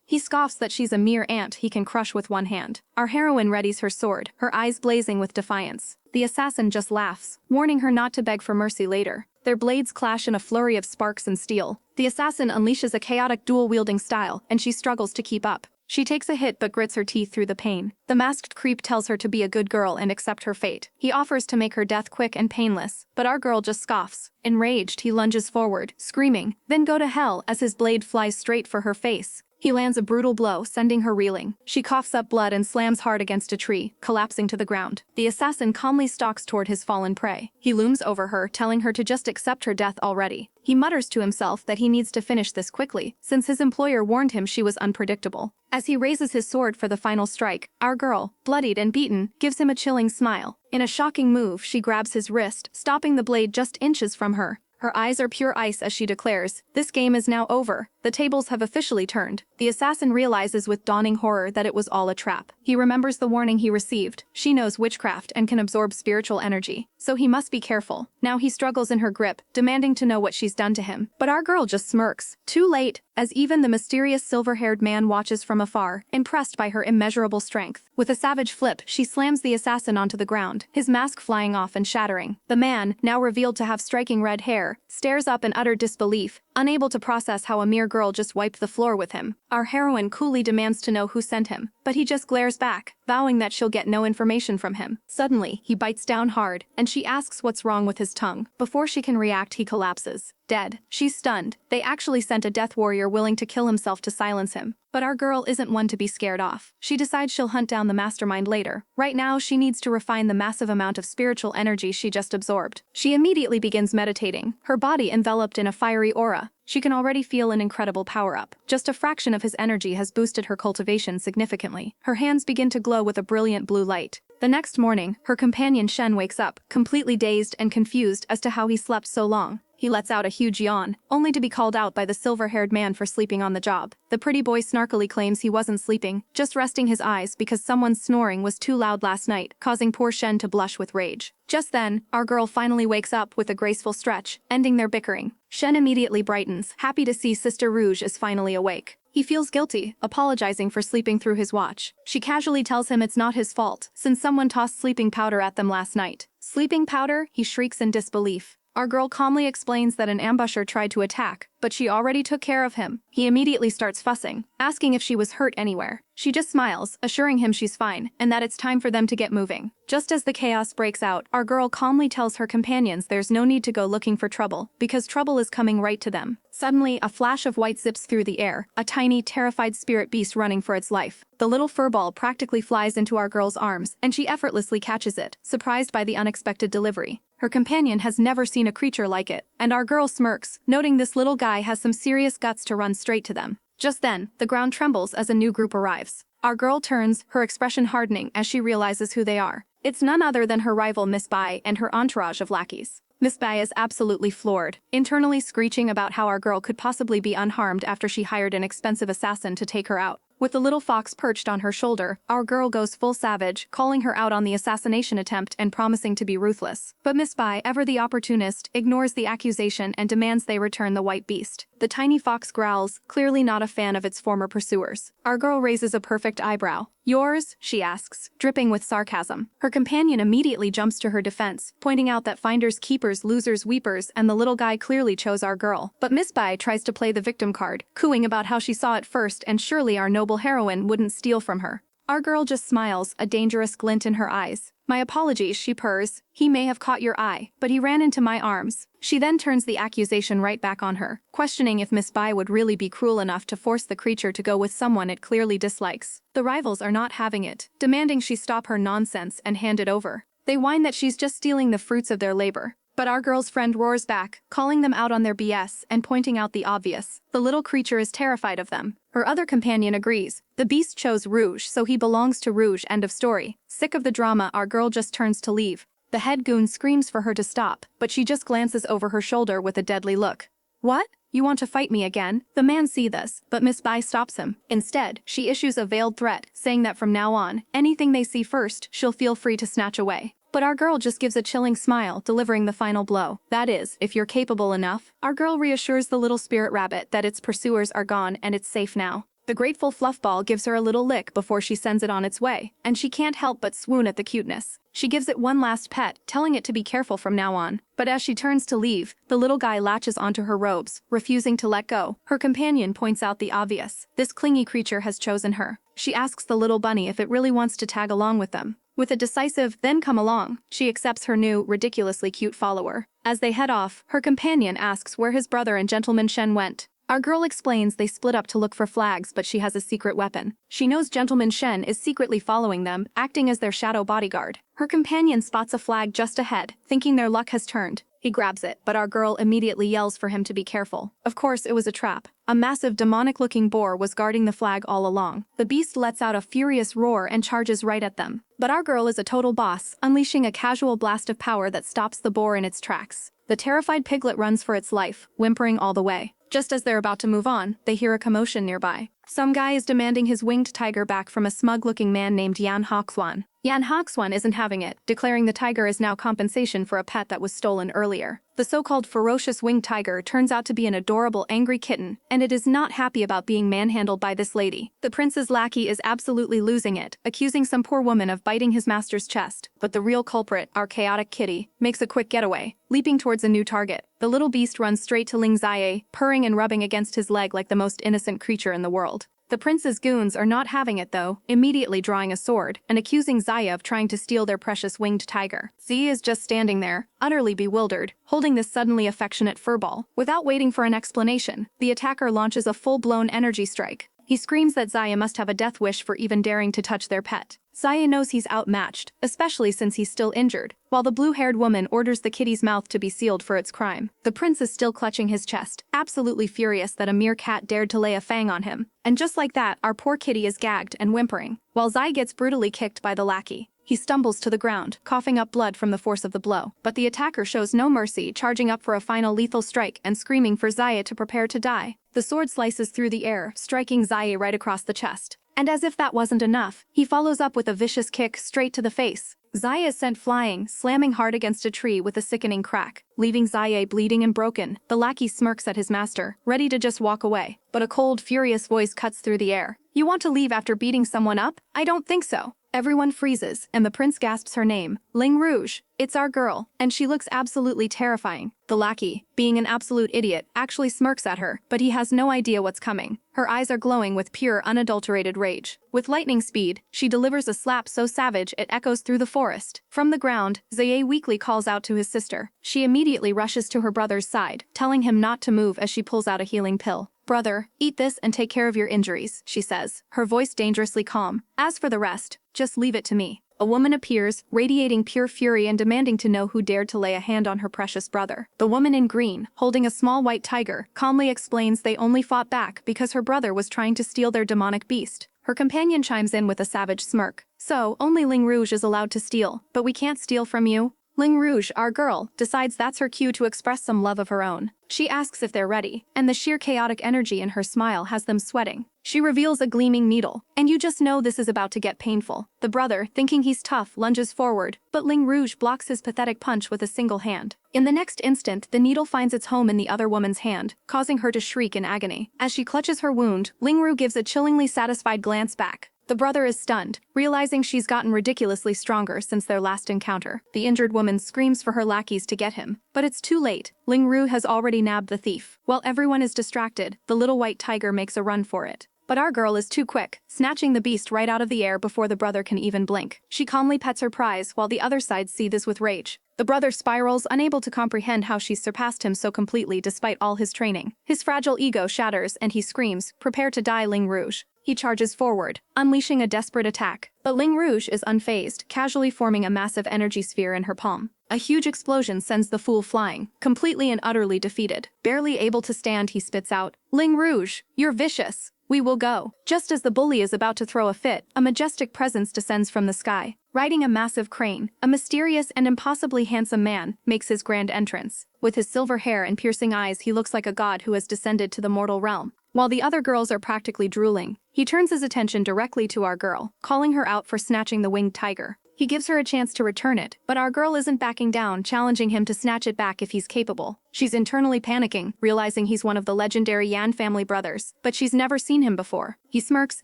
He scoffs that she's a mere ant he can crush with one hand. Our heroine readies her sword, her eyes blazing with defiance. The assassin just laughs, warning her not to beg for mercy later. Their blades clash in a flurry of sparks and steel. The assassin unleashes a chaotic dual-wielding style, and she struggles to keep up. She takes a hit but grits her teeth through the pain. The masked creep tells her to be a good girl and accept her fate. He offers to make her death quick and painless, but our girl just scoffs. Enraged, he lunges forward, screaming, "Then go to hell," as his blade flies straight for her face. He lands a brutal blow, sending her reeling. She coughs up blood and slams hard against a tree, collapsing to the ground. The assassin calmly stalks toward his fallen prey. He looms over her, telling her to just accept her death already. He mutters to himself that he needs to finish this quickly, since his employer warned him she was unpredictable. As he raises his sword for the final strike, our girl, bloodied and beaten, gives him a chilling smile. In a shocking move, she grabs his wrist, stopping the blade just inches from her. Her eyes are pure ice as she declares, "This game is now over." The tables have officially turned. The assassin realizes with dawning horror that it was all a trap. He remembers the warning he received. She knows witchcraft and can absorb spiritual energy, so he must be careful. Now he struggles in her grip, demanding to know what she's done to him. But our girl just smirks. Too late, as even the mysterious silver-haired man watches from afar, impressed by her immeasurable strength. With a savage flip, she slams the assassin onto the ground, his mask flying off and shattering. The man, now revealed to have striking red hair, stares up in utter disbelief, unable to process how a mere girl just wiped the floor with him. Our heroine coolly demands to know who sent him, but he just glares back, vowing that she'll get no information from him. Suddenly, he bites down hard, and she asks what's wrong with his tongue. Before she can react, he collapses. Dead. She's stunned. They actually sent a death warrior willing to kill himself to silence him. But our girl isn't one to be scared off. She decides she'll hunt down the mastermind later. Right now, she needs to refine the massive amount of spiritual energy she just absorbed. She immediately begins meditating, her body enveloped in a fiery aura. She can already feel an incredible power-up. Just a fraction of his energy has boosted her cultivation significantly. Her hands begin to glow with a brilliant blue light. The next morning, her companion Shen wakes up, completely dazed and confused as to how he slept so long. He lets out a huge yawn, only to be called out by the silver-haired man for sleeping on the job. The pretty boy snarkily claims he wasn't sleeping, just resting his eyes because someone's snoring was too loud last night, causing poor Shen to blush with rage. Just then, our girl finally wakes up with a graceful stretch, ending their bickering. Shen immediately brightens, happy to see Sister Rouge is finally awake. He feels guilty, apologizing for sleeping through his watch. She casually tells him it's not his fault, since someone tossed sleeping powder at them last night. Sleeping powder? He shrieks in disbelief. Our girl calmly explains that an ambusher tried to attack, but she already took care of him. He immediately starts fussing, asking if she was hurt anywhere. She just smiles, assuring him she's fine, and that it's time for them to get moving. Just as the chaos breaks out, our girl calmly tells her companions there's no need to go looking for trouble, because trouble is coming right to them. Suddenly, a flash of white zips through the air, a tiny, terrified spirit beast running for its life. The little furball practically flies into our girl's arms, and she effortlessly catches it, surprised by the unexpected delivery. Her companion has never seen a creature like it, and our girl smirks, noting this little guy has some serious guts to run straight to them. Just then, the ground trembles as a new group arrives. Our girl turns, her expression hardening as she realizes who they are. It's none other than her rival Miss Bai and her entourage of lackeys. Miss Bai is absolutely floored, internally screeching about how our girl could possibly be unharmed after she hired an expensive assassin to take her out. With the little fox perched on her shoulder, our girl goes full savage, calling her out on the assassination attempt and promising to be ruthless. But Miss Bai, ever the opportunist, ignores the accusation and demands they return the white beast. The tiny fox growls, clearly not a fan of its former pursuers. Our girl raises a perfect eyebrow. "Yours?" she asks, dripping with sarcasm. Her companion immediately jumps to her defense, pointing out that finders keepers, losers weepers, and the little guy clearly chose our girl. But Miss Bai tries to play the victim card, cooing about how she saw it first and surely our noble heroine wouldn't steal from her. Our girl just smiles, a dangerous glint in her eyes. "My apologies," she purrs. "He may have caught your eye, but he ran into my arms." She then turns the accusation right back on her, questioning if Miss Bai would really be cruel enough to force the creature to go with someone it clearly dislikes. The rivals are not having it, demanding she stop her nonsense and hand it over. They whine that she's just stealing the fruits of their labor. But our girl's friend roars back, calling them out on their BS and pointing out the obvious. The little creature is terrified of them. Her other companion agrees. The beast chose Rouge, so he belongs to Rouge, end of story. Sick of the drama, our girl just turns to leave. The head goon screams for her to stop, but she just glances over her shoulder with a deadly look. "What? You want to fight me again?" The man sees this, but Miss Bai stops him. Instead, she issues a veiled threat, saying that from now on, anything they see first, she'll feel free to snatch away. But our girl just gives a chilling smile, delivering the final blow. "That is, if you're capable enough." Our girl reassures the little spirit rabbit that its pursuers are gone and it's safe now. The grateful fluffball gives her a little lick before she sends it on its way, and she can't help but swoon at the cuteness. She gives it one last pet, telling it to be careful from now on. But as she turns to leave, the little guy latches onto her robes, refusing to let go. Her companion points out the obvious. This clingy creature has chosen her. She asks the little bunny if it really wants to tag along with them. With a decisive, "Then come along," she accepts her new, ridiculously cute follower. As they head off, her companion asks where his brother and Gentleman Shen went. Our girl explains they split up to look for flags, but she has a secret weapon. She knows Gentleman Shen is secretly following them, acting as their shadow bodyguard. Her companion spots a flag just ahead, thinking their luck has turned. He grabs it, but our girl immediately yells for him to be careful. Of course, it was a trap. A massive demonic-looking boar was guarding the flag all along. The beast lets out a furious roar and charges right at them. But our girl is a total boss, unleashing a casual blast of power that stops the boar in its tracks. The terrified piglet runs for its life, whimpering all the way. Just as they're about to move on, they hear a commotion nearby. Some guy is demanding his winged tiger back from a smug-looking man named Yan Hoxuan. Yan Hoxuan isn't having it, declaring the tiger is now compensation for a pet that was stolen earlier. The so-called ferocious winged tiger turns out to be an adorable angry kitten, and it is not happy about being manhandled by this lady. The prince's lackey is absolutely losing it, accusing some poor woman of biting his master's chest. But the real culprit, our chaotic kitty, makes a quick getaway, leaping towards a new target. The little beast runs straight to Ling Rouge, purring and rubbing against his leg like the most innocent creature in the world. The prince's goons are not having it though, immediately drawing a sword and accusing Zaya of trying to steal their precious winged tiger. Z is just standing there, utterly bewildered, holding this suddenly affectionate furball. Without waiting for an explanation, the attacker launches a full-blown energy strike. He screams that Zaya must have a death wish for even daring to touch their pet. Zaya knows he's outmatched, especially since he's still injured, while the blue-haired woman orders the kitty's mouth to be sealed for its crime. The prince is still clutching his chest, absolutely furious that a mere cat dared to lay a fang on him. And just like that, our poor kitty is gagged and whimpering, while Zai gets brutally kicked by the lackey. He stumbles to the ground, coughing up blood from the force of the blow. But the attacker shows no mercy, charging up for a final lethal strike and screaming for Zaya to prepare to die. The sword slices through the air, striking Zaya right across the chest. And as if that wasn't enough, he follows up with a vicious kick straight to the face. Zaya is sent flying, slamming hard against a tree with a sickening crack, leaving Zaya bleeding and broken. The lackey smirks at his master, ready to just walk away. But a cold, furious voice cuts through the air. "You want to leave after beating someone up? I don't think so." Everyone freezes, and the prince gasps her name, Ling Rouge. It's our girl, and she looks absolutely terrifying. The lackey, being an absolute idiot, actually smirks at her, but he has no idea what's coming. Her eyes are glowing with pure, unadulterated rage. With lightning speed, she delivers a slap so savage it echoes through the forest. From the ground, Zaye weakly calls out to his sister. She immediately rushes to her brother's side, telling him not to move as she pulls out a healing pill. "Brother, eat this and take care of your injuries," she says, her voice dangerously calm. "As for the rest, just leave it to me." A woman appears, radiating pure fury and demanding to know who dared to lay a hand on her precious brother. The woman in green, holding a small white tiger, calmly explains they only fought back because her brother was trying to steal their demonic beast. Her companion chimes in with a savage smirk. "So, only Ling Rouge is allowed to steal, but we can't steal from you?" Ling Rouge, our girl, decides that's her cue to express some love of her own. She asks if they're ready, and the sheer chaotic energy in her smile has them sweating. She reveals a gleaming needle, and you just know this is about to get painful. The brother, thinking he's tough, lunges forward, but Ling Rouge blocks his pathetic punch with a single hand. In the next instant, the needle finds its home in the other woman's hand, causing her to shriek in agony. As she clutches her wound, Ling Rouge gives a chillingly satisfied glance back. The brother is stunned, realizing she's gotten ridiculously stronger since their last encounter. The injured woman screams for her lackeys to get him, but it's too late. Ling Rouge has already nabbed the thief. While everyone is distracted, the little white tiger makes a run for it. But our girl is too quick, snatching the beast right out of the air before the brother can even blink. She calmly pets her prize while the other side seethes with rage. The brother spirals, unable to comprehend how she's surpassed him so completely despite all his training. His fragile ego shatters and he screams, "Prepare to die, Ling Rouge." He charges forward, unleashing a desperate attack. But Ling Rouge is unfazed, casually forming a massive energy sphere in her palm. A huge explosion sends the fool flying, completely and utterly defeated. Barely able to stand, he spits out, "Ling Rouge, you're vicious. We will go." Just as the bully is about to throw a fit, a majestic presence descends from the sky. Riding a massive crane, a mysterious and impossibly handsome man makes his grand entrance. With his silver hair and piercing eyes, he looks like a god who has descended to the mortal realm. While the other girls are practically drooling, he turns his attention directly to our girl, calling her out for snatching the winged tiger. He gives her a chance to return it, but our girl isn't backing down, challenging him to snatch it back if he's capable. She's internally panicking, realizing he's one of the legendary Yan family brothers, but she's never seen him before. He smirks,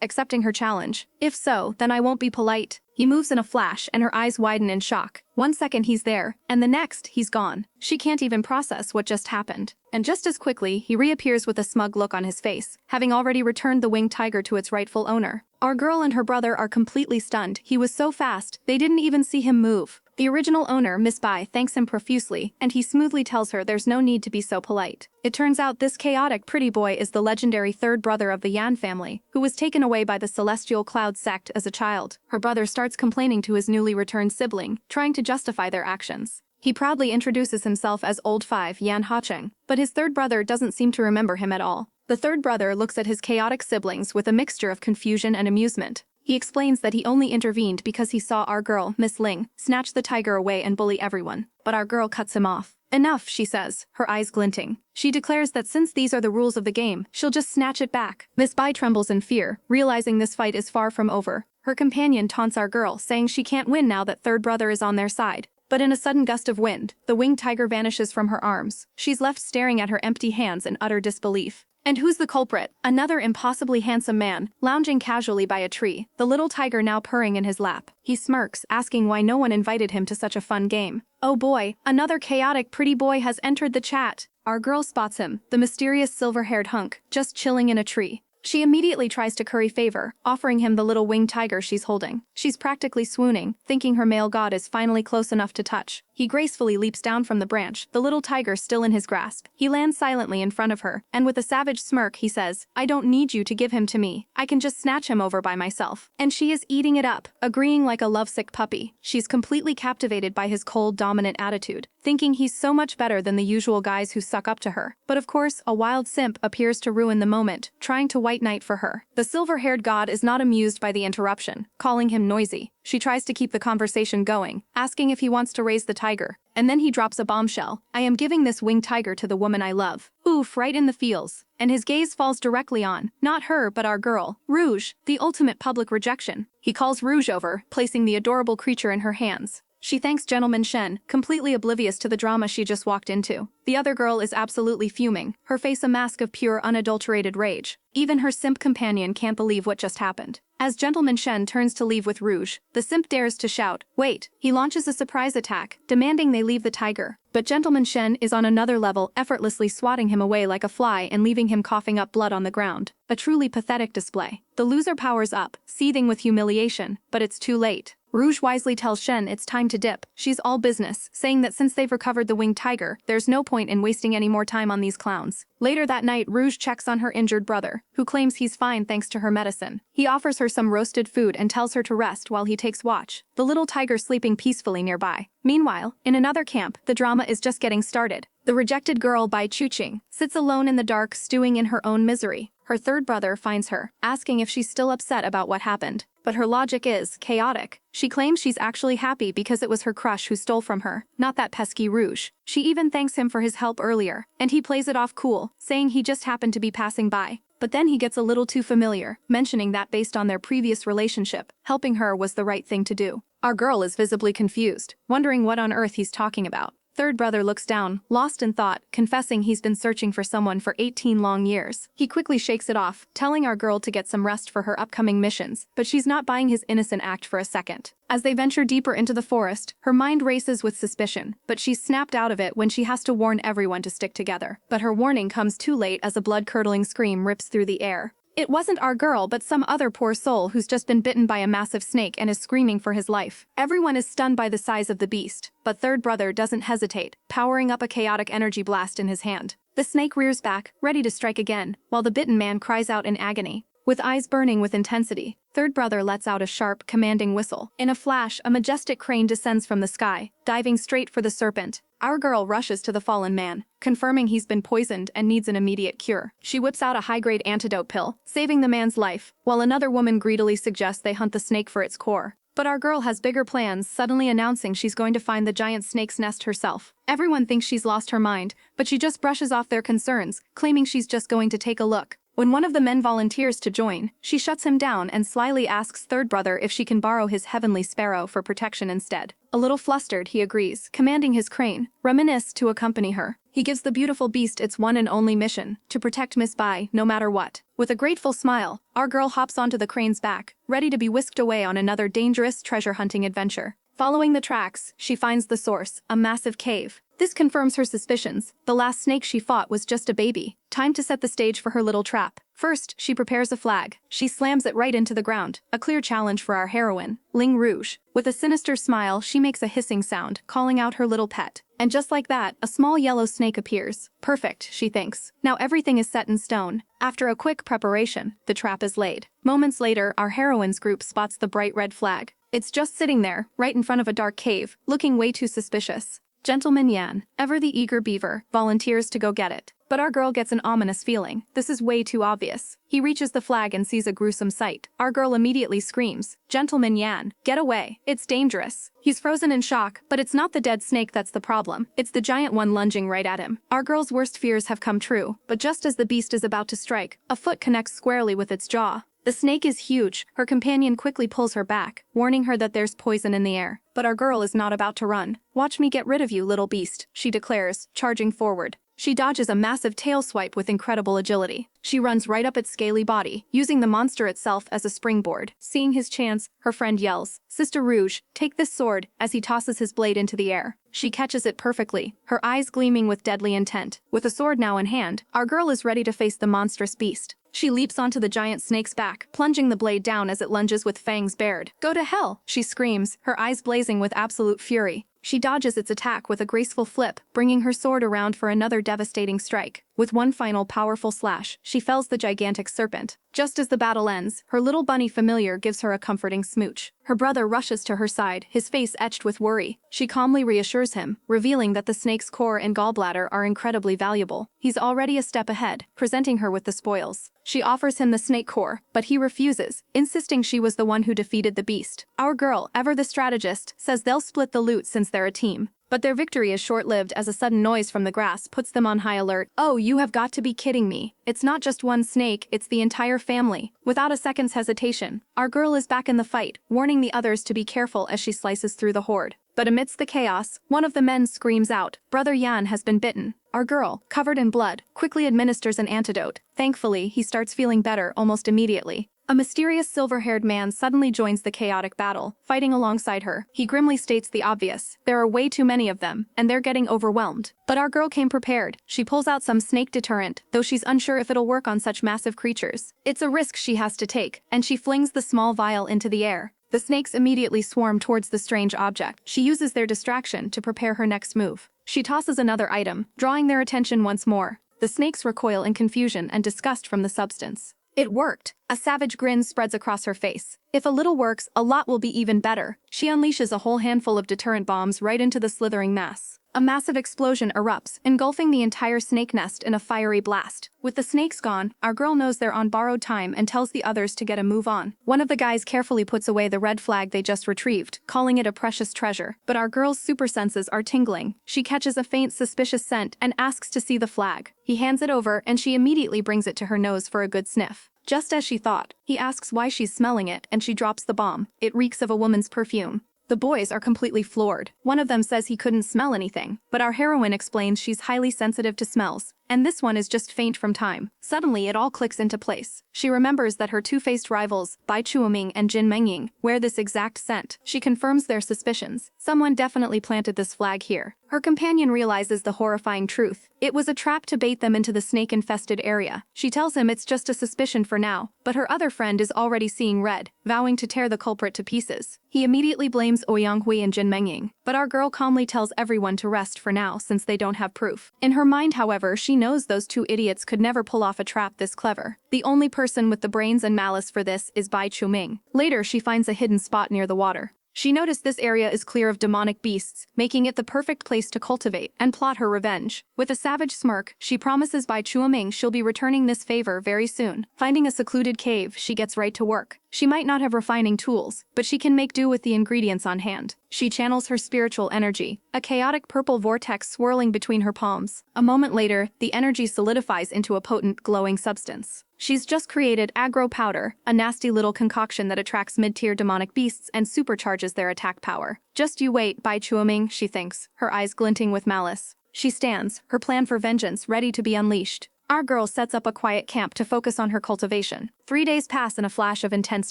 accepting her challenge. "If so, then I won't be polite." He moves in a flash, and her eyes widen in shock. 1 second he's there, and the next, he's gone. She can't even process what just happened. And just as quickly, he reappears with a smug look on his face, having already returned the winged tiger to its rightful owner. Our girl and her brother are completely stunned. He was so fast, they didn't even see him move. The original owner, Miss Bai, thanks him profusely, and he smoothly tells her there's no need to be so polite. It turns out this chaotic pretty boy is the legendary third brother of the Yan family, who was taken away by the Celestial Cloud Sect as a child. Her brother starts complaining to his newly returned sibling, trying to justify their actions. He proudly introduces himself as Old Five Yan Hacheng, but his third brother doesn't seem to remember him at all. The third brother looks at his chaotic siblings with a mixture of confusion and amusement. He explains that he only intervened because he saw our girl, Miss Ling, snatch the tiger away and bully everyone. But our girl cuts him off. Enough, she says, her eyes glinting. She declares that since these are the rules of the game, she'll just snatch it back. Miss Bai trembles in fear, realizing this fight is far from over. Her companion taunts our girl, saying she can't win now that third brother is on their side. But in a sudden gust of wind, the winged tiger vanishes from her arms. She's left staring at her empty hands in utter disbelief. And who's the culprit? Another impossibly handsome man, lounging casually by a tree, the little tiger now purring in his lap. He smirks, asking why no one invited him to such a fun game. Oh boy, another chaotic pretty boy has entered the chat. Our girl spots him, the mysterious silver-haired hunk, just chilling in a tree. She immediately tries to curry favor, offering him the little winged tiger she's holding. She's practically swooning, thinking her male god is finally close enough to touch. He gracefully leaps down from the branch, the little tiger still in his grasp. He lands silently in front of her, and with a savage smirk he says, "I don't need you to give him to me. I can just snatch him over by myself." And she is eating it up, agreeing like a lovesick puppy. She's completely captivated by his cold, dominant attitude, thinking he's so much better than the usual guys who suck up to her. But of course, a wild simp appears to ruin the moment, trying to white knight for her. The silver-haired god is not amused by the interruption, calling him noisy. She tries to keep the conversation going, asking if he wants to raise the tiger. And then he drops a bombshell. "I am giving this winged tiger to the woman I love." Oof, right in the feels. And his gaze falls directly on, not her but our girl, Rouge, the ultimate public rejection. He calls Rouge over, placing the adorable creature in her hands. She thanks Gentleman Shen, completely oblivious to the drama she just walked into. The other girl is absolutely fuming, her face a mask of pure unadulterated rage. Even her simp companion can't believe what just happened. As Gentleman Shen turns to leave with Rouge, the simp dares to shout, "Wait!" He launches a surprise attack, demanding they leave the tiger. But Gentleman Shen is on another level, effortlessly swatting him away like a fly and leaving him coughing up blood on the ground. A truly pathetic display. The loser powers up, seething with humiliation, but it's too late. Rouge wisely tells Shen it's time to dip. She's all business, saying that since they've recovered the winged tiger, there's no point in wasting any more time on these clowns. Later that night, Rouge checks on her injured brother, who claims he's fine thanks to her medicine. He offers her some roasted food and tells her to rest while he takes watch, the little tiger sleeping peacefully nearby. Meanwhile, in another camp, the drama is just getting started. The rejected girl Bai Chuqing sits alone in the dark, stewing in her own misery. Her third brother finds her, asking if she's still upset about what happened. But her logic is chaotic. She claims she's actually happy because it was her crush who stole from her, not that pesky Rouge. She even thanks him for his help earlier, and he plays it off cool, saying he just happened to be passing by. But then he gets a little too familiar, mentioning that based on their previous relationship, helping her was the right thing to do. Our girl is visibly confused, wondering what on earth he's talking about. Third brother looks down, lost in thought, confessing he's been searching for someone for 18 long years. He quickly shakes it off, telling our girl to get some rest for her upcoming missions, but she's not buying his innocent act for a second. As they venture deeper into the forest, her mind races with suspicion, but she's snapped out of it when she has to warn everyone to stick together. But her warning comes too late as a blood-curdling scream rips through the air. It wasn't our girl but some other poor soul who's just been bitten by a massive snake and is screaming for his life. Everyone is stunned by the size of the beast, but third brother doesn't hesitate, powering up a chaotic energy blast in his hand. The snake rears back, ready to strike again, while the bitten man cries out in agony. With eyes burning with intensity, third brother lets out a sharp, commanding whistle. In a flash, a majestic crane descends from the sky, diving straight for the serpent. Our girl rushes to the fallen man, confirming he's been poisoned and needs an immediate cure. She whips out a high-grade antidote pill, saving the man's life, while another woman greedily suggests they hunt the snake for its core. But our girl has bigger plans, suddenly announcing she's going to find the giant snake's nest herself. Everyone thinks she's lost her mind, but she just brushes off their concerns, claiming she's just going to take a look. When one of the men volunteers to join, she shuts him down and slyly asks third brother if she can borrow his heavenly sparrow for protection instead. A little flustered, he agrees, commanding his crane, Reminisce, to accompany her. He gives the beautiful beast its one and only mission, to protect Miss Bai, no matter what. With a grateful smile, our girl hops onto the crane's back, ready to be whisked away on another dangerous treasure-hunting adventure. Following the tracks, she finds the source, a massive cave. This confirms her suspicions. The last snake she fought was just a baby. Time to set the stage for her little trap. First, she prepares a flag. She slams it right into the ground, a clear challenge for our heroine, Ling Rouge. With a sinister smile, she makes a hissing sound, calling out her little pet. And just like that, a small yellow snake appears. Perfect, she thinks. Now everything is set in stone. After a quick preparation, the trap is laid. Moments later, our heroine's group spots the bright red flag. It's just sitting there, right in front of a dark cave, looking way too suspicious. Gentleman Yan, ever the eager beaver, volunteers to go get it. But our girl gets an ominous feeling. This is way too obvious. He reaches the flag and sees a gruesome sight. Our girl immediately screams, "Gentleman Yan, get away. It's dangerous." He's frozen in shock, but it's not the dead snake that's the problem. It's the giant one lunging right at him. Our girl's worst fears have come true, but just as the beast is about to strike, a foot connects squarely with its jaw. The snake is huge. Her companion quickly pulls her back, warning her that there's poison in the air. But our girl is not about to run. "Watch me get rid of you, little beast," she declares, charging forward. She dodges a massive tail swipe with incredible agility. She runs right up its scaly body, using the monster itself as a springboard. Seeing his chance, her friend yells, "Sister Rouge, take this sword," as he tosses his blade into the air. She catches it perfectly, her eyes gleaming with deadly intent. With a sword now in hand, our girl is ready to face the monstrous beast. She leaps onto the giant snake's back, plunging the blade down as it lunges with fangs bared. "Go to hell!" she screams, her eyes blazing with absolute fury. She dodges its attack with a graceful flip, bringing her sword around for another devastating strike. With one final powerful slash, she fells the gigantic serpent. Just as the battle ends, her little bunny familiar gives her a comforting smooch. Her brother rushes to her side, his face etched with worry. She calmly reassures him, revealing that the snake's core and gallbladder are incredibly valuable. He's already a step ahead, presenting her with the spoils. She offers him the snake core, but he refuses, insisting she was the one who defeated the beast. Our girl, ever the strategist, says they'll split the loot since they're a team. But their victory is short-lived as a sudden noise from the grass puts them on high alert. "Oh, you have got to be kidding me. It's not just one snake, it's the entire family." Without a second's hesitation, our girl is back in the fight, warning the others to be careful as she slices through the horde. But amidst the chaos, one of the men screams out, "Brother Yan has been bitten." Our girl, covered in blood, quickly administers an antidote. Thankfully, he starts feeling better almost immediately. A mysterious silver-haired man suddenly joins the chaotic battle, fighting alongside her. He grimly states the obvious: there are way too many of them, and they're getting overwhelmed. But our girl came prepared. She pulls out some snake deterrent, though she's unsure if it'll work on such massive creatures. It's a risk she has to take, and she flings the small vial into the air. The snakes immediately swarm towards the strange object. She uses their distraction to prepare her next move. She tosses another item, drawing their attention once more. The snakes recoil in confusion and disgust from the substance. It worked. A savage grin spreads across her face. If a little works, a lot will be even better. She unleashes a whole handful of deterrent bombs right into the slithering mass. A massive explosion erupts, engulfing the entire snake nest in a fiery blast. With the snakes gone, our girl knows they're on borrowed time and tells the others to get a move on. One of the guys carefully puts away the red flag they just retrieved, calling it a precious treasure. But our girl's super senses are tingling. She catches a faint suspicious scent and asks to see the flag. He hands it over and she immediately brings it to her nose for a good sniff. Just as she thought, he asks why she's smelling it and she drops the bomb. It reeks of a woman's perfume. The boys are completely floored. One of them says he couldn't smell anything, but our heroine explains she's highly sensitive to smells, and this one is just faint from time. Suddenly it all clicks into place. She remembers that her two-faced rivals, Bai Chuoming and Jin Mengying, wear this exact scent. She confirms their suspicions. Someone definitely planted this flag here. Her companion realizes the horrifying truth. It was a trap to bait them into the snake-infested area. She tells him it's just a suspicion for now, but her other friend is already seeing red, vowing to tear the culprit to pieces. He immediately blames Ouyang Hui and Jin Mengying, but our girl calmly tells everyone to rest for now since they don't have proof. In her mind, however, she knows those two idiots could never pull off a trap this clever. The only person with the brains and malice for this is Bai Chuoming. Later, she finds a hidden spot near the water. She noticed this area is clear of demonic beasts, making it the perfect place to cultivate and plot her revenge. With a savage smirk, she promises Bai Chuoming she'll be returning this favor very soon. Finding a secluded cave, she gets right to work. She might not have refining tools, but she can make do with the ingredients on hand. She channels her spiritual energy, a chaotic purple vortex swirling between her palms. A moment later, the energy solidifies into a potent, glowing substance. She's just created aggro powder, a nasty little concoction that attracts mid-tier demonic beasts and supercharges their attack power. Just you wait, Bai Chuoming, she thinks, her eyes glinting with malice. She stands, her plan for vengeance ready to be unleashed. Our girl sets up a quiet camp to focus on her cultivation. 3 days pass in a flash of intense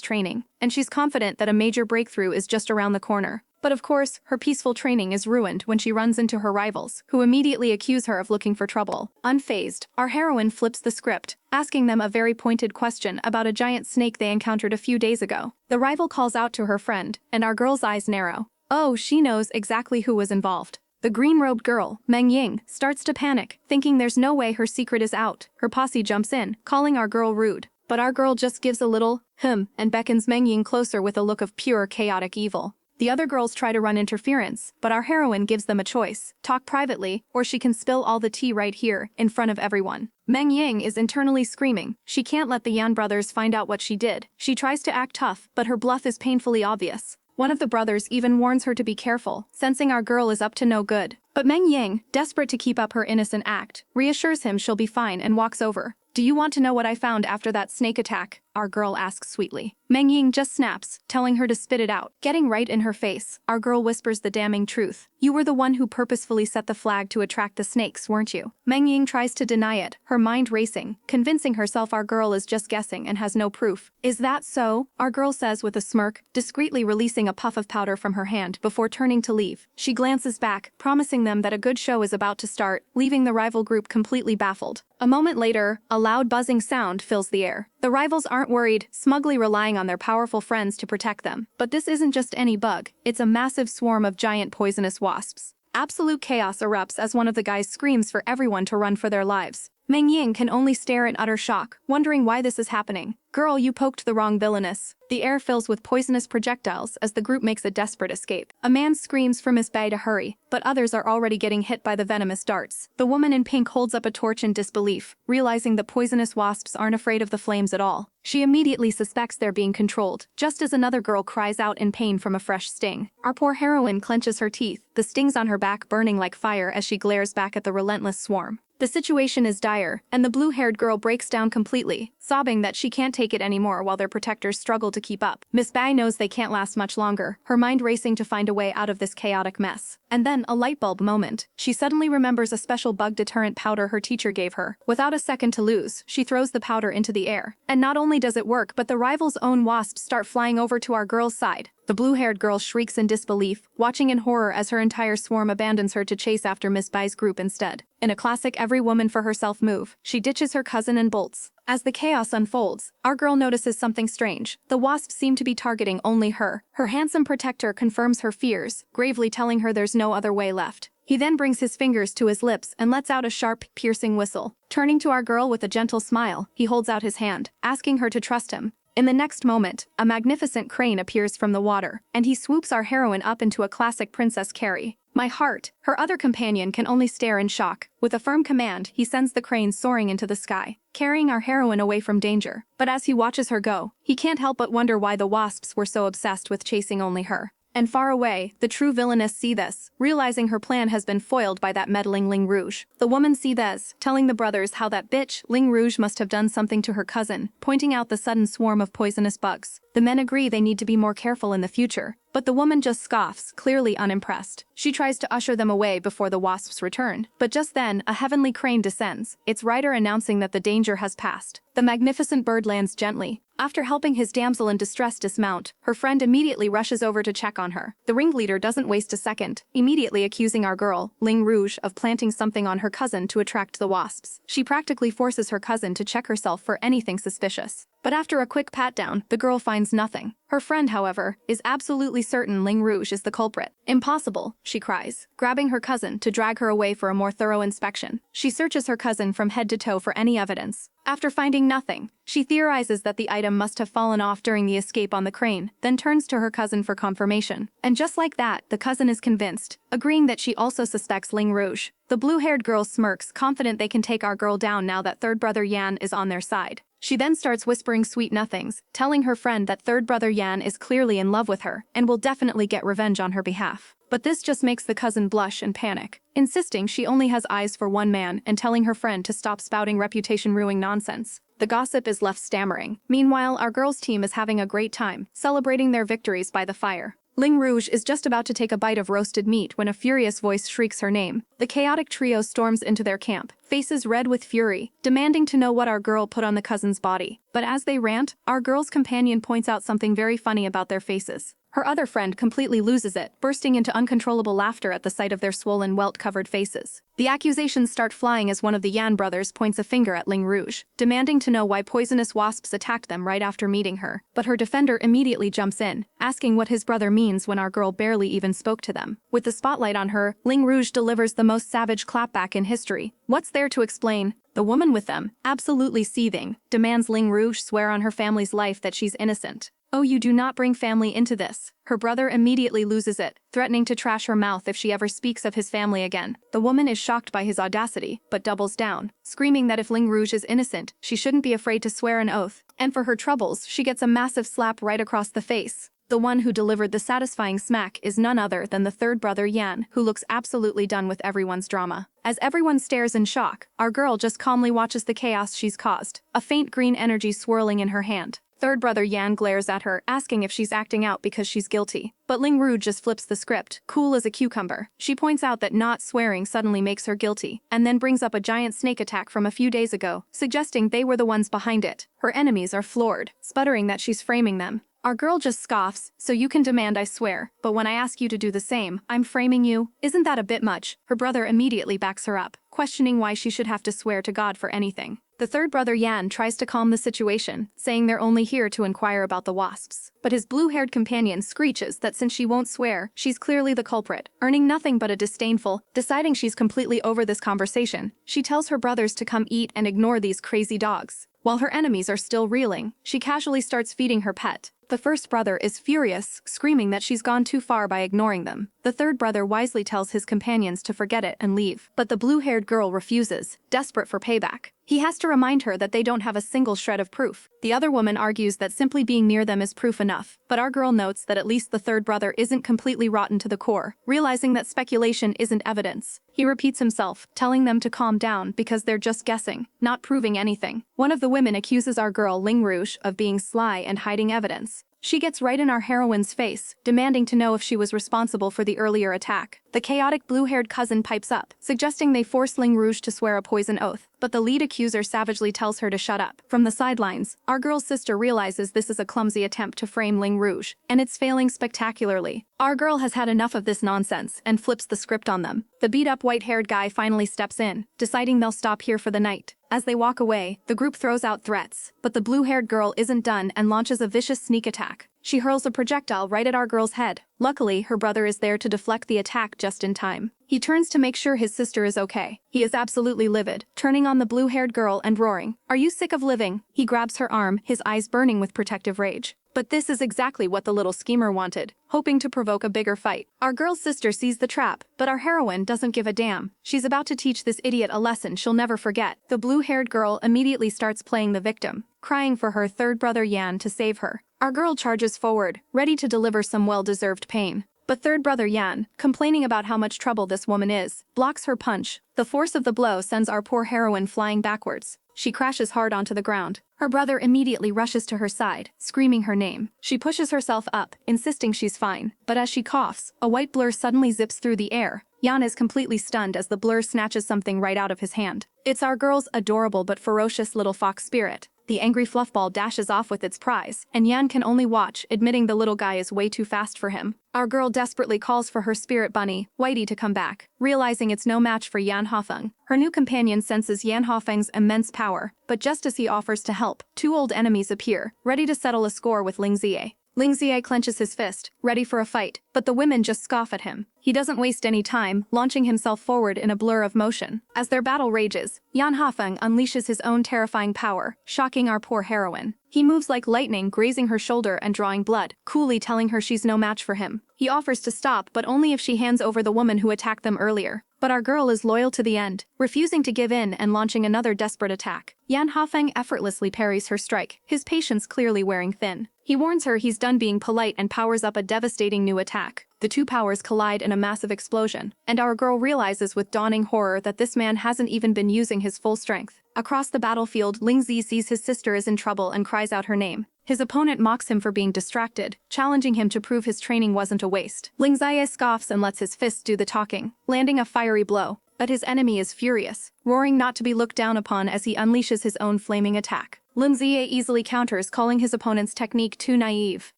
training, and she's confident that a major breakthrough is just around the corner. But of course, her peaceful training is ruined when she runs into her rivals, who immediately accuse her of looking for trouble. Unfazed, our heroine flips the script, asking them a very pointed question about a giant snake they encountered a few days ago. The rival calls out to her friend, and our girl's eyes narrow. Oh, she knows exactly who was involved. The green-robed girl, Meng Ying, starts to panic, thinking there's no way her secret is out. Her posse jumps in, calling our girl rude. But our girl just gives a little, and beckons Meng Ying closer with a look of pure chaotic evil. The other girls try to run interference, but our heroine gives them a choice: talk privately, or she can spill all the tea right here, in front of everyone. Meng Ying is internally screaming. She can't let the Yan brothers find out what she did. She tries to act tough, but her bluff is painfully obvious. One of the brothers even warns her to be careful, sensing our girl is up to no good. But Meng Ying, desperate to keep up her innocent act, reassures him she'll be fine and walks over. "Do you want to know what I found after that snake attack?" our girl asks sweetly. Meng Ying just snaps, telling her to spit it out. Getting right in her face, our girl whispers the damning truth. "You were the one who purposefully set the flag to attract the snakes, weren't you?" Meng Ying tries to deny it, her mind racing, convincing herself our girl is just guessing and has no proof. "Is that so?" our girl says with a smirk, discreetly releasing a puff of powder from her hand before turning to leave. She glances back, promising them that a good show is about to start, leaving the rival group completely baffled. A moment later, a loud buzzing sound fills the air. The rivals aren't worried, smugly relying on their powerful friends to protect them. But this isn't just any bug, it's a massive swarm of giant poisonous wasps. Absolute chaos erupts as one of the guys screams for everyone to run for their lives. Meng Ying can only stare in utter shock, wondering why this is happening. "Girl, you poked the wrong villainess." The air fills with poisonous projectiles as the group makes a desperate escape. A man screams for Miss Bai to hurry, but others are already getting hit by the venomous darts. The woman in pink holds up a torch in disbelief, realizing the poisonous wasps aren't afraid of the flames at all. She immediately suspects they're being controlled, just as another girl cries out in pain from a fresh sting. Our poor heroine clenches her teeth, the stings on her back burning like fire as she glares back at the relentless swarm. The situation is dire, and the blue-haired girl breaks down completely, sobbing that she can't take it anymore while their protectors struggle to keep up. Miss Bai knows they can't last much longer, her mind racing to find a way out of this chaotic mess. And then, a lightbulb moment. She suddenly remembers a special bug deterrent powder her teacher gave her. Without a second to lose, she throws the powder into the air. And not only does it work, but the rival's own wasps start flying over to our girl's side. The blue-haired girl shrieks in disbelief, watching in horror as her entire swarm abandons her to chase after Miss Bai's group instead. In a classic every woman for herself move, she ditches her cousin and bolts. As the chaos unfolds, our girl notices something strange. The wasps seem to be targeting only her. Her handsome protector confirms her fears, gravely telling her there's no other way left. He then brings his fingers to his lips and lets out a sharp, piercing whistle. Turning to our girl with a gentle smile, he holds out his hand, asking her to trust him. In the next moment, a magnificent crane appears from the water, and he swoops our heroine up into a classic Princess Carrie. My heart, her other companion can only stare in shock. With a firm command, he sends the crane soaring into the sky, carrying our heroine away from danger. But as he watches her go, he can't help but wonder why the wasps were so obsessed with chasing only her. And far away, the true villainess see this, realizing her plan has been foiled by that meddling Ling Rouge. The woman see this, telling the brothers how that bitch, Ling Rouge, must have done something to her cousin, pointing out the sudden swarm of poisonous bugs. The men agree they need to be more careful in the future, but the woman just scoffs, clearly unimpressed. She tries to usher them away before the wasps return, but just then, a heavenly crane descends, its rider announcing that the danger has passed. The magnificent bird lands gently. After helping his damsel in distress dismount, her friend immediately rushes over to check on her. The ringleader doesn't waste a second, immediately accusing our girl, Ling Rouge, of planting something on her cousin to attract the wasps. She practically forces her cousin to check herself for anything suspicious. But after a quick pat-down, the girl finds nothing. Her friend, however, is absolutely certain Ling Rouge is the culprit. "Impossible," she cries, grabbing her cousin to drag her away for a more thorough inspection. She searches her cousin from head to toe for any evidence. After finding nothing, she theorizes that the item must have fallen off during the escape on the crane, then turns to her cousin for confirmation. And just like that, the cousin is convinced, agreeing that she also suspects Ling Rouge. The blue-haired girl smirks, confident they can take our girl down now that third brother Yan is on their side. She then starts whispering sweet nothings, telling her friend that third brother Yan is clearly in love with her and will definitely get revenge on her behalf. But this just makes the cousin blush and panic, insisting she only has eyes for one man and telling her friend to stop spouting reputation-ruining nonsense. The gossip is left stammering. Meanwhile, our girls' team is having a great time, celebrating their victories by the fire. Ling Rouge is just about to take a bite of roasted meat when a furious voice shrieks her name. The chaotic trio storms into their camp, faces red with fury, demanding to know what our girl put on the cousin's body. But as they rant, our girl's companion points out something very funny about their faces. Her other friend completely loses it, bursting into uncontrollable laughter at the sight of their swollen, welt-covered faces. The accusations start flying as one of the Yan brothers points a finger at Ling Rouge, demanding to know why poisonous wasps attacked them right after meeting her. But her defender immediately jumps in, asking what his brother means when our girl barely even spoke to them. With the spotlight on her, Ling Rouge delivers the most savage clapback in history. What's there to explain? The woman with them, absolutely seething, demands Ling Rouge swear on her family's life that she's innocent. "Oh, you do not bring family into this." Her brother immediately loses it, threatening to trash her mouth if she ever speaks of his family again. The woman is shocked by his audacity, but doubles down, screaming that if Ling Rouge is innocent, she shouldn't be afraid to swear an oath. And for her troubles, she gets a massive slap right across the face. The one who delivered the satisfying smack is none other than the third brother Yan, who looks absolutely done with everyone's drama. As everyone stares in shock, our girl just calmly watches the chaos she's caused, a faint green energy swirling in her hand. Third brother Yan glares at her, asking if she's acting out because she's guilty. But Ling Rouge just flips the script, cool as a cucumber. She points out that not swearing suddenly makes her guilty, and then brings up a giant snake attack from a few days ago, suggesting they were the ones behind it. Her enemies are floored, sputtering that she's framing them. Our girl just scoffs, "So you can demand I swear, but when I ask you to do the same, I'm framing you? Isn't that a bit much?" Her brother immediately backs her up, questioning why she should have to swear to God for anything. The third brother Yan tries to calm the situation, saying they're only here to inquire about the wasps. But his blue-haired companion screeches that since she won't swear, she's clearly the culprit, earning nothing but a disdainful. Deciding she's completely over this conversation, she tells her brothers to come eat and ignore these crazy dogs. While her enemies are still reeling, she casually starts feeding her pet. The first brother is furious, screaming that she's gone too far by ignoring them. The third brother wisely tells his companions to forget it and leave, but the blue-haired girl refuses, desperate for payback. He has to remind her that they don't have a single shred of proof. The other woman argues that simply being near them is proof enough, but our girl notes that at least the third brother isn't completely rotten to the core, realizing that speculation isn't evidence. He repeats himself, telling them to calm down because they're just guessing, not proving anything. One of the women accuses our girl Ling Rouge of being sly and hiding evidence. She gets right in our heroine's face, demanding to know if she was responsible for the earlier attack. The chaotic blue-haired cousin pipes up, suggesting they force Ling Rouge to swear a poison oath, but the lead accuser savagely tells her to shut up. From the sidelines, our girl's sister realizes this is a clumsy attempt to frame Ling Rouge, and it's failing spectacularly. Our girl has had enough of this nonsense and flips the script on them. The beat-up white-haired guy finally steps in, deciding they'll stop here for the night. As they walk away, the group throws out threats, but the blue-haired girl isn't done and launches a vicious sneak attack. She hurls a projectile right at our girl's head. Luckily, her brother is there to deflect the attack just in time. He turns to make sure his sister is okay. He is absolutely livid, turning on the blue-haired girl and roaring, "Are you sick of living?" He grabs her arm, his eyes burning with protective rage. But this is exactly what the little schemer wanted, hoping to provoke a bigger fight. Our girl's sister sees the trap, but our heroine doesn't give a damn. She's about to teach this idiot a lesson she'll never forget. The blue-haired girl immediately starts playing the victim, crying for her third brother Yan to save her. Our girl charges forward, ready to deliver some well-deserved pain. But third brother Yan, complaining about how much trouble this woman is, blocks her punch. The force of the blow sends our poor heroine flying backwards. She crashes hard onto the ground. Her brother immediately rushes to her side, screaming her name. She pushes herself up, insisting she's fine. But as she coughs, a white blur suddenly zips through the air. Yan is completely stunned as the blur snatches something right out of his hand. It's our girl's adorable but ferocious little fox spirit. The angry fluffball dashes off with its prize, and Yan can only watch, admitting the little guy is way too fast for him. Our girl desperately calls for her spirit bunny, Whitey, to come back, realizing it's no match for Yan Hafeng. Her new companion senses Yan Hafeng's immense power, but just as he offers to help, two old enemies appear, ready to settle a score with Ling Zie. Ling Zie clenches his fist, ready for a fight, but the women just scoff at him. He doesn't waste any time, launching himself forward in a blur of motion. As their battle rages, Yan Hafeng unleashes his own terrifying power, shocking our poor heroine. He moves like lightning, grazing her shoulder and drawing blood, coolly telling her she's no match for him. He offers to stop, but only if she hands over the woman who attacked them earlier. But our girl is loyal to the end, refusing to give in and launching another desperate attack. Yan Hafeng effortlessly parries her strike, his patience clearly wearing thin. He warns her he's done being polite and powers up a devastating new attack. The two powers collide in a massive explosion, and our girl realizes with dawning horror that this man hasn't even been using his full strength. Across the battlefield, Ling Zi sees his sister is in trouble and cries out her name. His opponent mocks him for being distracted, challenging him to prove his training wasn't a waste. Ling Zi scoffs and lets his fists do the talking, landing a fiery blow. But his enemy is furious, roaring not to be looked down upon as he unleashes his own flaming attack. Ling Zi easily counters, calling his opponent's technique too naive.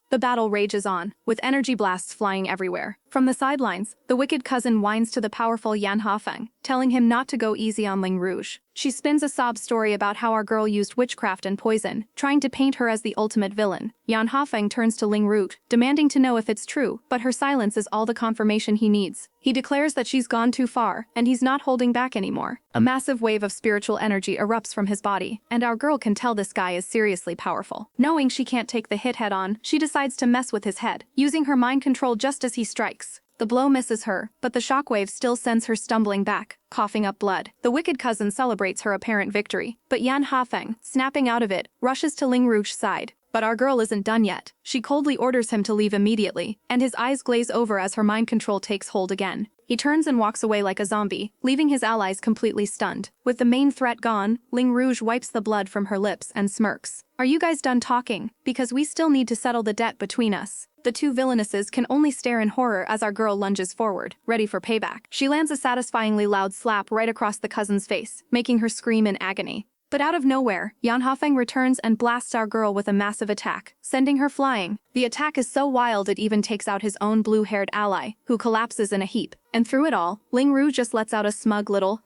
The battle rages on, with energy blasts flying everywhere. From the sidelines, the wicked cousin whines to the powerful Yan Hafeng, telling him not to go easy on Ling Rouge. She spins a sob story about how our girl used witchcraft and poison, trying to paint her as the ultimate villain. Yan Hafeng turns to Ling Rouge, demanding to know if it's true, but her silence is all the confirmation he needs. He declares that she's gone too far, and he's not holding back anymore. A massive wave of spiritual energy erupts from his body, and our girl can tell this guy is seriously powerful. Knowing she can't take the hit head-on, she decides to mess with his head, using her mind control just as he strikes. The blow misses her, but the shockwave still sends her stumbling back, coughing up blood. The wicked cousin celebrates her apparent victory, but Yan Hafeng, snapping out of it, rushes to Ling Rouge's side. But our girl isn't done yet. She coldly orders him to leave immediately, and his eyes glaze over as her mind control takes hold again. He turns and walks away like a zombie, leaving his allies completely stunned. With the main threat gone, Ling Rouge wipes the blood from her lips and smirks. "Are you guys done talking? Because we still need to settle the debt between us." The two villainesses can only stare in horror as our girl lunges forward, ready for payback. She lands a satisfyingly loud slap right across the cousin's face, making her scream in agony. But out of nowhere, Yan Hafeng returns and blasts our girl with a massive attack, sending her flying. The attack is so wild it even takes out his own blue-haired ally, who collapses in a heap. And through it all, Ling Rouge just lets out a smug little,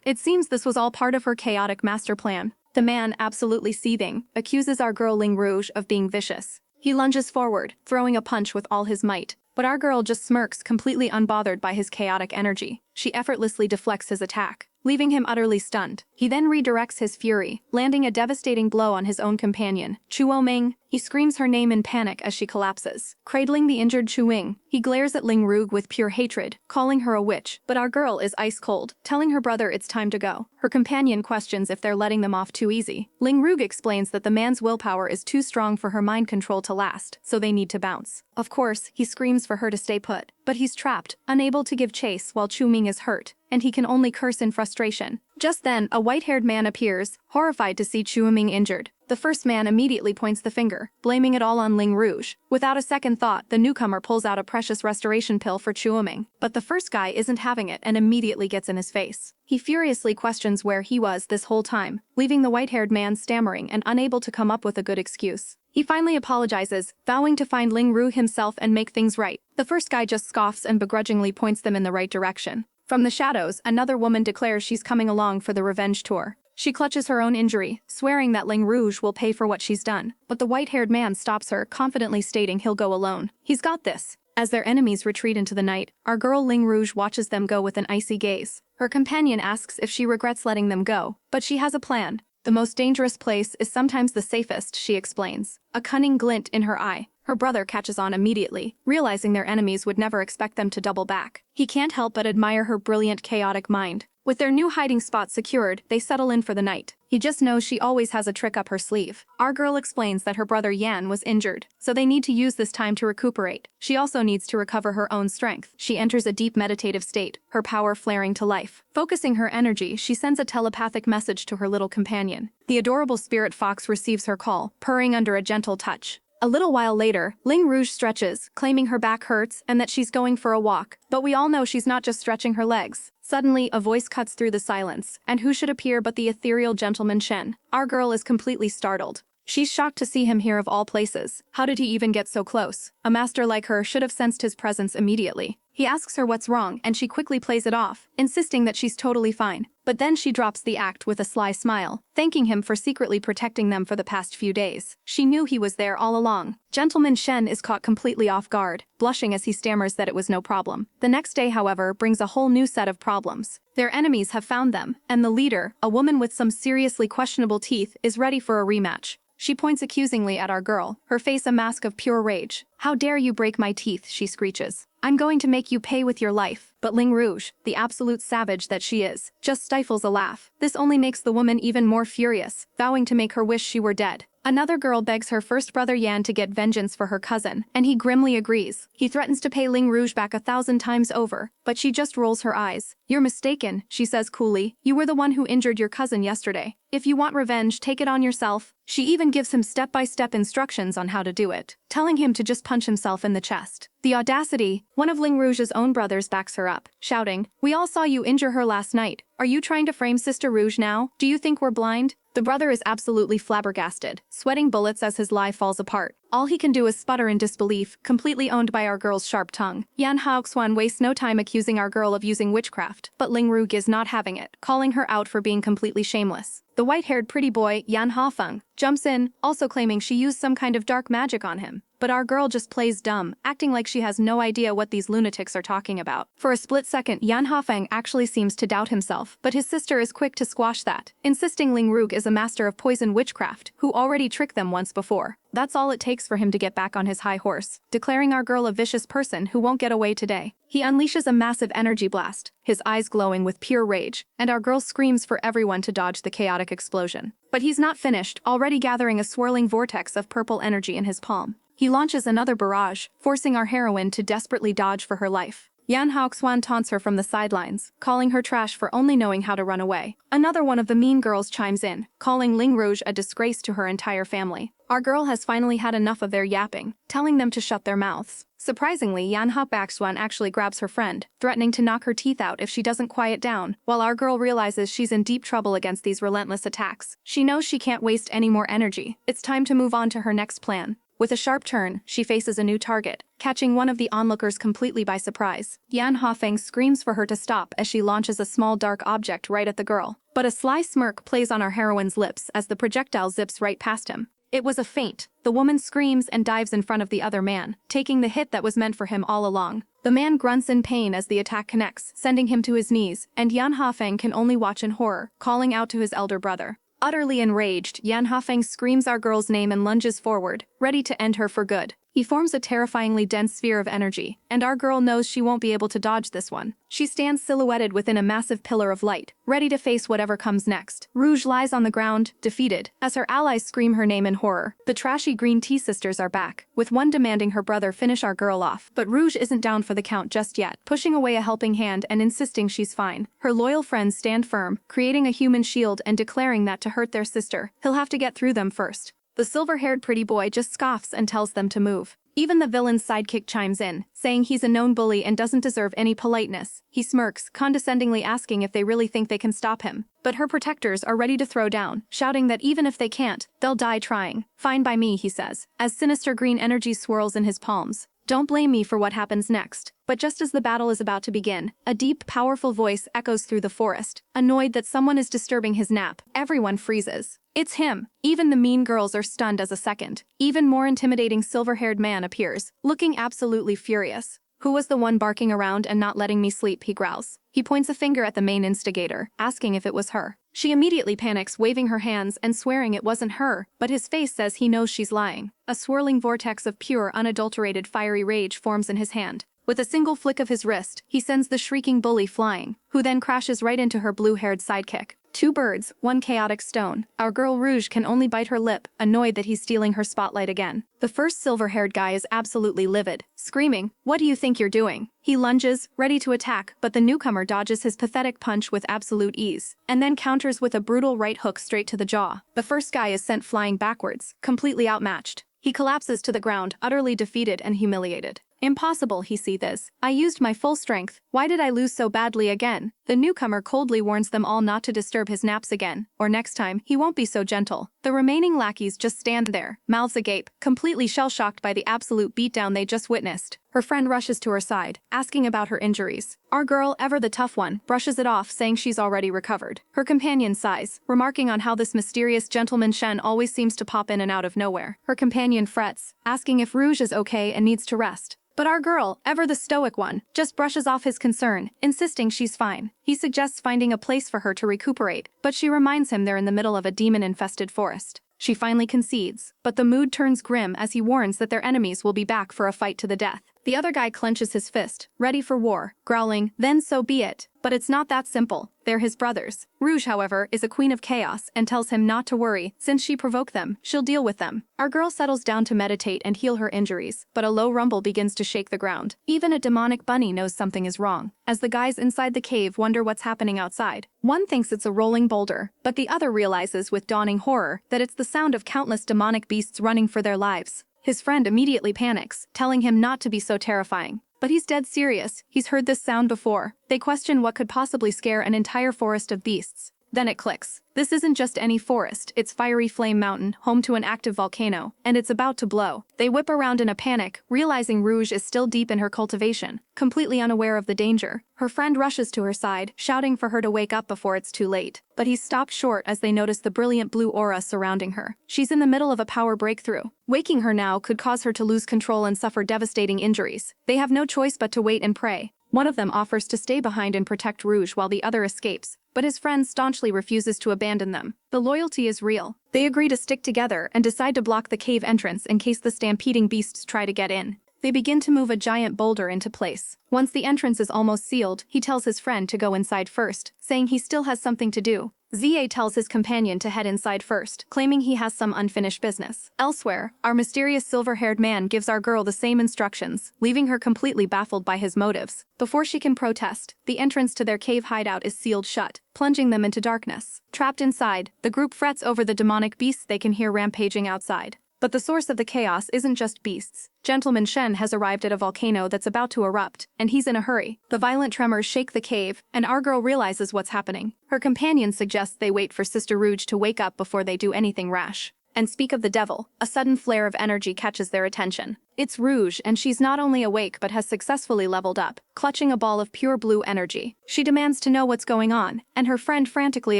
It seems this was all part of her chaotic master plan. The man, absolutely seething, accuses our girl Ling Rouge of being vicious. He lunges forward, throwing a punch with all his might. But our girl just smirks, completely unbothered by his chaotic energy. She effortlessly deflects his attack, leaving him utterly stunned. He then redirects his fury, landing a devastating blow on his own companion, Chuoming. He screams her name in panic as she collapses. Cradling the injured Chuing, he glares at Ling Rouge with pure hatred, calling her a witch. But our girl is ice cold, telling her brother it's time to go. Her companion questions if they're letting them off too easy. Ling Rouge explains that the man's willpower is too strong for her mind control to last, so they need to bounce. Of course, he screams for her to stay put, but he's trapped, unable to give chase while Chu-Ming is hurt, and he can only curse in frustration. Just then, a white-haired man appears, horrified to see Chu-Ming injured. The first man immediately points the finger, blaming it all on Ling Rouge. Without a second thought, the newcomer pulls out a precious restoration pill for Chu-Ming. But the first guy isn't having it and immediately gets in his face. He furiously questions where he was this whole time, leaving the white-haired man stammering and unable to come up with a good excuse. He finally apologizes, vowing to find Ling Rouge himself and make things right. The first guy just scoffs and begrudgingly points them in the right direction. From the shadows, another woman declares she's coming along for the revenge tour. She clutches her own injury, swearing that Ling Rouge will pay for what she's done. But the white-haired man stops her, confidently stating he'll go alone. He's got this. As their enemies retreat into the night, our girl Ling Rouge watches them go with an icy gaze. Her companion asks if she regrets letting them go, but she has a plan. The most dangerous place is sometimes the safest, she explains, a cunning glint in her eye. Her brother catches on immediately, realizing their enemies would never expect them to double back. He can't help but admire her brilliant, chaotic mind. With their new hiding spot secured, they settle in for the night. He just knows she always has a trick up her sleeve. Our girl explains that her brother Yan was injured, so they need to use this time to recuperate. She also needs to recover her own strength. She enters a deep meditative state, her power flaring to life. Focusing her energy, she sends a telepathic message to her little companion. The adorable spirit fox receives her call, purring under a gentle touch. A little while later, Ling Rouge stretches, claiming her back hurts and that she's going for a walk. But we all know she's not just stretching her legs. Suddenly, a voice cuts through the silence, and who should appear but the ethereal gentleman Shen. Our girl is completely startled. She's shocked to see him here of all places. How did he even get so close? A master like her should have sensed his presence immediately. He asks her what's wrong, and she quickly plays it off, insisting that she's totally fine. But then she drops the act with a sly smile, thanking him for secretly protecting them for the past few days. She knew he was there all along. Gentleman Shen is caught completely off guard, blushing as he stammers that it was no problem. The next day, however, brings a whole new set of problems. Their enemies have found them, and the leader, a woman with some seriously questionable teeth, is ready for a rematch. She points accusingly at our girl, her face a mask of pure rage. "How dare you break my teeth," she screeches. "I'm going to make you pay with your life." But Ling Rouge, the absolute savage that she is, just stifles a laugh. This only makes the woman even more furious, vowing to make her wish she were dead. Another girl begs her first brother Yan to get vengeance for her cousin, and he grimly agrees. He threatens to pay Ling Rouge back 1,000 times over, but she just rolls her eyes. "You're mistaken," she says coolly. "You were the one who injured your cousin yesterday. If you want revenge, take it on yourself." She even gives him step-by-step instructions on how to do it, telling him to just punch himself in the chest. The audacity! One of Ling Rouge's own brothers backs her up, shouting, "We all saw you injure her last night. Are you trying to frame Sister Rouge now? Do you think we're blind?" The brother is absolutely flabbergasted, sweating bullets as his lie falls apart. All he can do is sputter in disbelief, completely owned by our girl's sharp tongue. Yan Haoxuan wastes no time accusing our girl of using witchcraft, but Ling Rouge is not having it, calling her out for being completely shameless. The white-haired pretty boy, Yan Hafeng, jumps in, also claiming she used some kind of dark magic on him. But our girl just plays dumb, acting like she has no idea what these lunatics are talking about. For a split second, Yan Hafeng actually seems to doubt himself, but his sister is quick to squash that, insisting Ling Rouge is a master of poison witchcraft, who already tricked them once before. That's all it takes for him to get back on his high horse, declaring our girl a vicious person who won't get away today. He unleashes a massive energy blast, his eyes glowing with pure rage, and our girl screams for everyone to dodge the chaotic explosion. But he's not finished, already gathering a swirling vortex of purple energy in his palm. He launches another barrage, forcing our heroine to desperately dodge for her life. Yan Haoxuan taunts her from the sidelines, calling her trash for only knowing how to run away. Another one of the mean girls chimes in, calling Ling Rouge a disgrace to her entire family. Our girl has finally had enough of their yapping, telling them to shut their mouths. Surprisingly, Yan Haoxuan actually grabs her friend, threatening to knock her teeth out if she doesn't quiet down, while our girl realizes she's in deep trouble against these relentless attacks. She knows she can't waste any more energy. It's time to move on to her next plan. With a sharp turn, she faces a new target, catching one of the onlookers completely by surprise. Yan Hafeng screams for her to stop as she launches a small dark object right at the girl. But a sly smirk plays on our heroine's lips as the projectile zips right past him. It was a feint. The woman screams and dives in front of the other man, taking the hit that was meant for him all along. The man grunts in pain as the attack connects, sending him to his knees, and Yan Hafeng can only watch in horror, calling out to his elder brother. Utterly enraged, Yan Hafeng screams our girl's name and lunges forward, ready to end her for good. He forms a terrifyingly dense sphere of energy, and our girl knows she won't be able to dodge this one. She stands silhouetted within a massive pillar of light, ready to face whatever comes next. Rouge lies on the ground, defeated, as her allies scream her name in horror. The trashy green tea sisters are back, with one demanding her brother finish our girl off. But Rouge isn't down for the count just yet, pushing away a helping hand and insisting she's fine. Her loyal friends stand firm, creating a human shield and declaring that to hurt their sister, he'll have to get through them first. The silver-haired pretty boy just scoffs and tells them to move. Even the villain's sidekick chimes in, saying he's a known bully and doesn't deserve any politeness. He smirks, condescendingly asking if they really think they can stop him. But her protectors are ready to throw down, shouting that even if they can't, they'll die trying. Fine by me, he says, as sinister green energy swirls in his palms. Don't blame me for what happens next. But just as the battle is about to begin, a deep, powerful voice echoes through the forest. Annoyed that someone is disturbing his nap, everyone freezes. It's him. Even the mean girls are stunned as a second. Even more intimidating silver-haired man appears, looking absolutely furious. Who was the one barking around and not letting me sleep, he growls. He points a finger at the main instigator, asking if it was her. She immediately panics, waving her hands and swearing it wasn't her, but his face says he knows she's lying. A swirling vortex of pure, unadulterated fiery rage forms in his hand. With a single flick of his wrist, he sends the shrieking bully flying, who then crashes right into her blue-haired sidekick. Two birds, one chaotic stone. Our girl Rouge can only bite her lip, annoyed that he's stealing her spotlight again. The first silver-haired guy is absolutely livid, screaming, "What do you think you're doing?" He lunges, ready to attack, but the newcomer dodges his pathetic punch with absolute ease, and then counters with a brutal right hook straight to the jaw. The first guy is sent flying backwards, completely outmatched. He collapses to the ground, utterly defeated and humiliated. Impossible, he seethes. I used my full strength. Why did I lose so badly again? The newcomer coldly warns them all not to disturb his naps again, or next time, he won't be so gentle. The remaining lackeys just stand there, mouths agape, completely shell-shocked by the absolute beatdown they just witnessed. Her friend rushes to her side, asking about her injuries. Our girl, ever the tough one, brushes it off, saying she's already recovered. Her companion sighs, remarking on how this mysterious gentleman Shen always seems to pop in and out of nowhere. Her companion frets, asking if Rouge is okay and needs to rest. But our girl, ever the stoic one, just brushes off his concern, insisting she's fine. He suggests finding a place for her to recuperate, but she reminds him they're in the middle of a demon-infested forest. She finally concedes, but the mood turns grim as he warns that their enemies will be back for a fight to the death. The other guy clenches his fist, ready for war, growling, "Then so be it." But it's not that simple. They're his brothers. Rouge, however, is a queen of chaos and tells him not to worry, since she provoked them, she'll deal with them. Our girl settles down to meditate and heal her injuries, but a low rumble begins to shake the ground. Even a demonic bunny knows something is wrong, as the guys inside the cave wonder what's happening outside. One thinks it's a rolling boulder, but the other realizes with dawning horror that it's the sound of countless demonic beasts running for their lives. His friend immediately panics, telling him not to be so terrifying. But he's dead serious. He's heard this sound before. They question what could possibly scare an entire forest of beasts. Then it clicks. This isn't just any forest, it's Fiery Flame Mountain, home to an active volcano, and it's about to blow. They whip around in a panic, realizing Rouge is still deep in her cultivation, completely unaware of the danger. Her friend rushes to her side, shouting for her to wake up before it's too late. But he's stopped short as they notice the brilliant blue aura surrounding her. She's in the middle of a power breakthrough. Waking her now could cause her to lose control and suffer devastating injuries. They have no choice but to wait and pray. One of them offers to stay behind and protect Rouge while the other escapes, but his friend staunchly refuses to abandon them. The loyalty is real. They agree to stick together and decide to block the cave entrance in case the stampeding beasts try to get in. They begin to move a giant boulder into place. Once the entrance is almost sealed, he tells his friend to go inside first, saying he still has something to do. ZA tells his companion to head inside first, claiming he has some unfinished business. Elsewhere, our mysterious silver-haired man gives our girl the same instructions, leaving her completely baffled by his motives. Before she can protest, the entrance to their cave hideout is sealed shut, plunging them into darkness. Trapped inside, the group frets over the demonic beasts they can hear rampaging outside. But the source of the chaos isn't just beasts. Gentleman Shen has arrived at a volcano that's about to erupt, and he's in a hurry. The violent tremors shake the cave, and our girl realizes what's happening. Her companion suggests they wait for Sister Rouge to wake up before they do anything rash. And speak of the devil, a sudden flare of energy catches their attention. It's Rouge, and she's not only awake but has successfully leveled up, clutching a ball of pure blue energy. She demands to know what's going on, and her friend frantically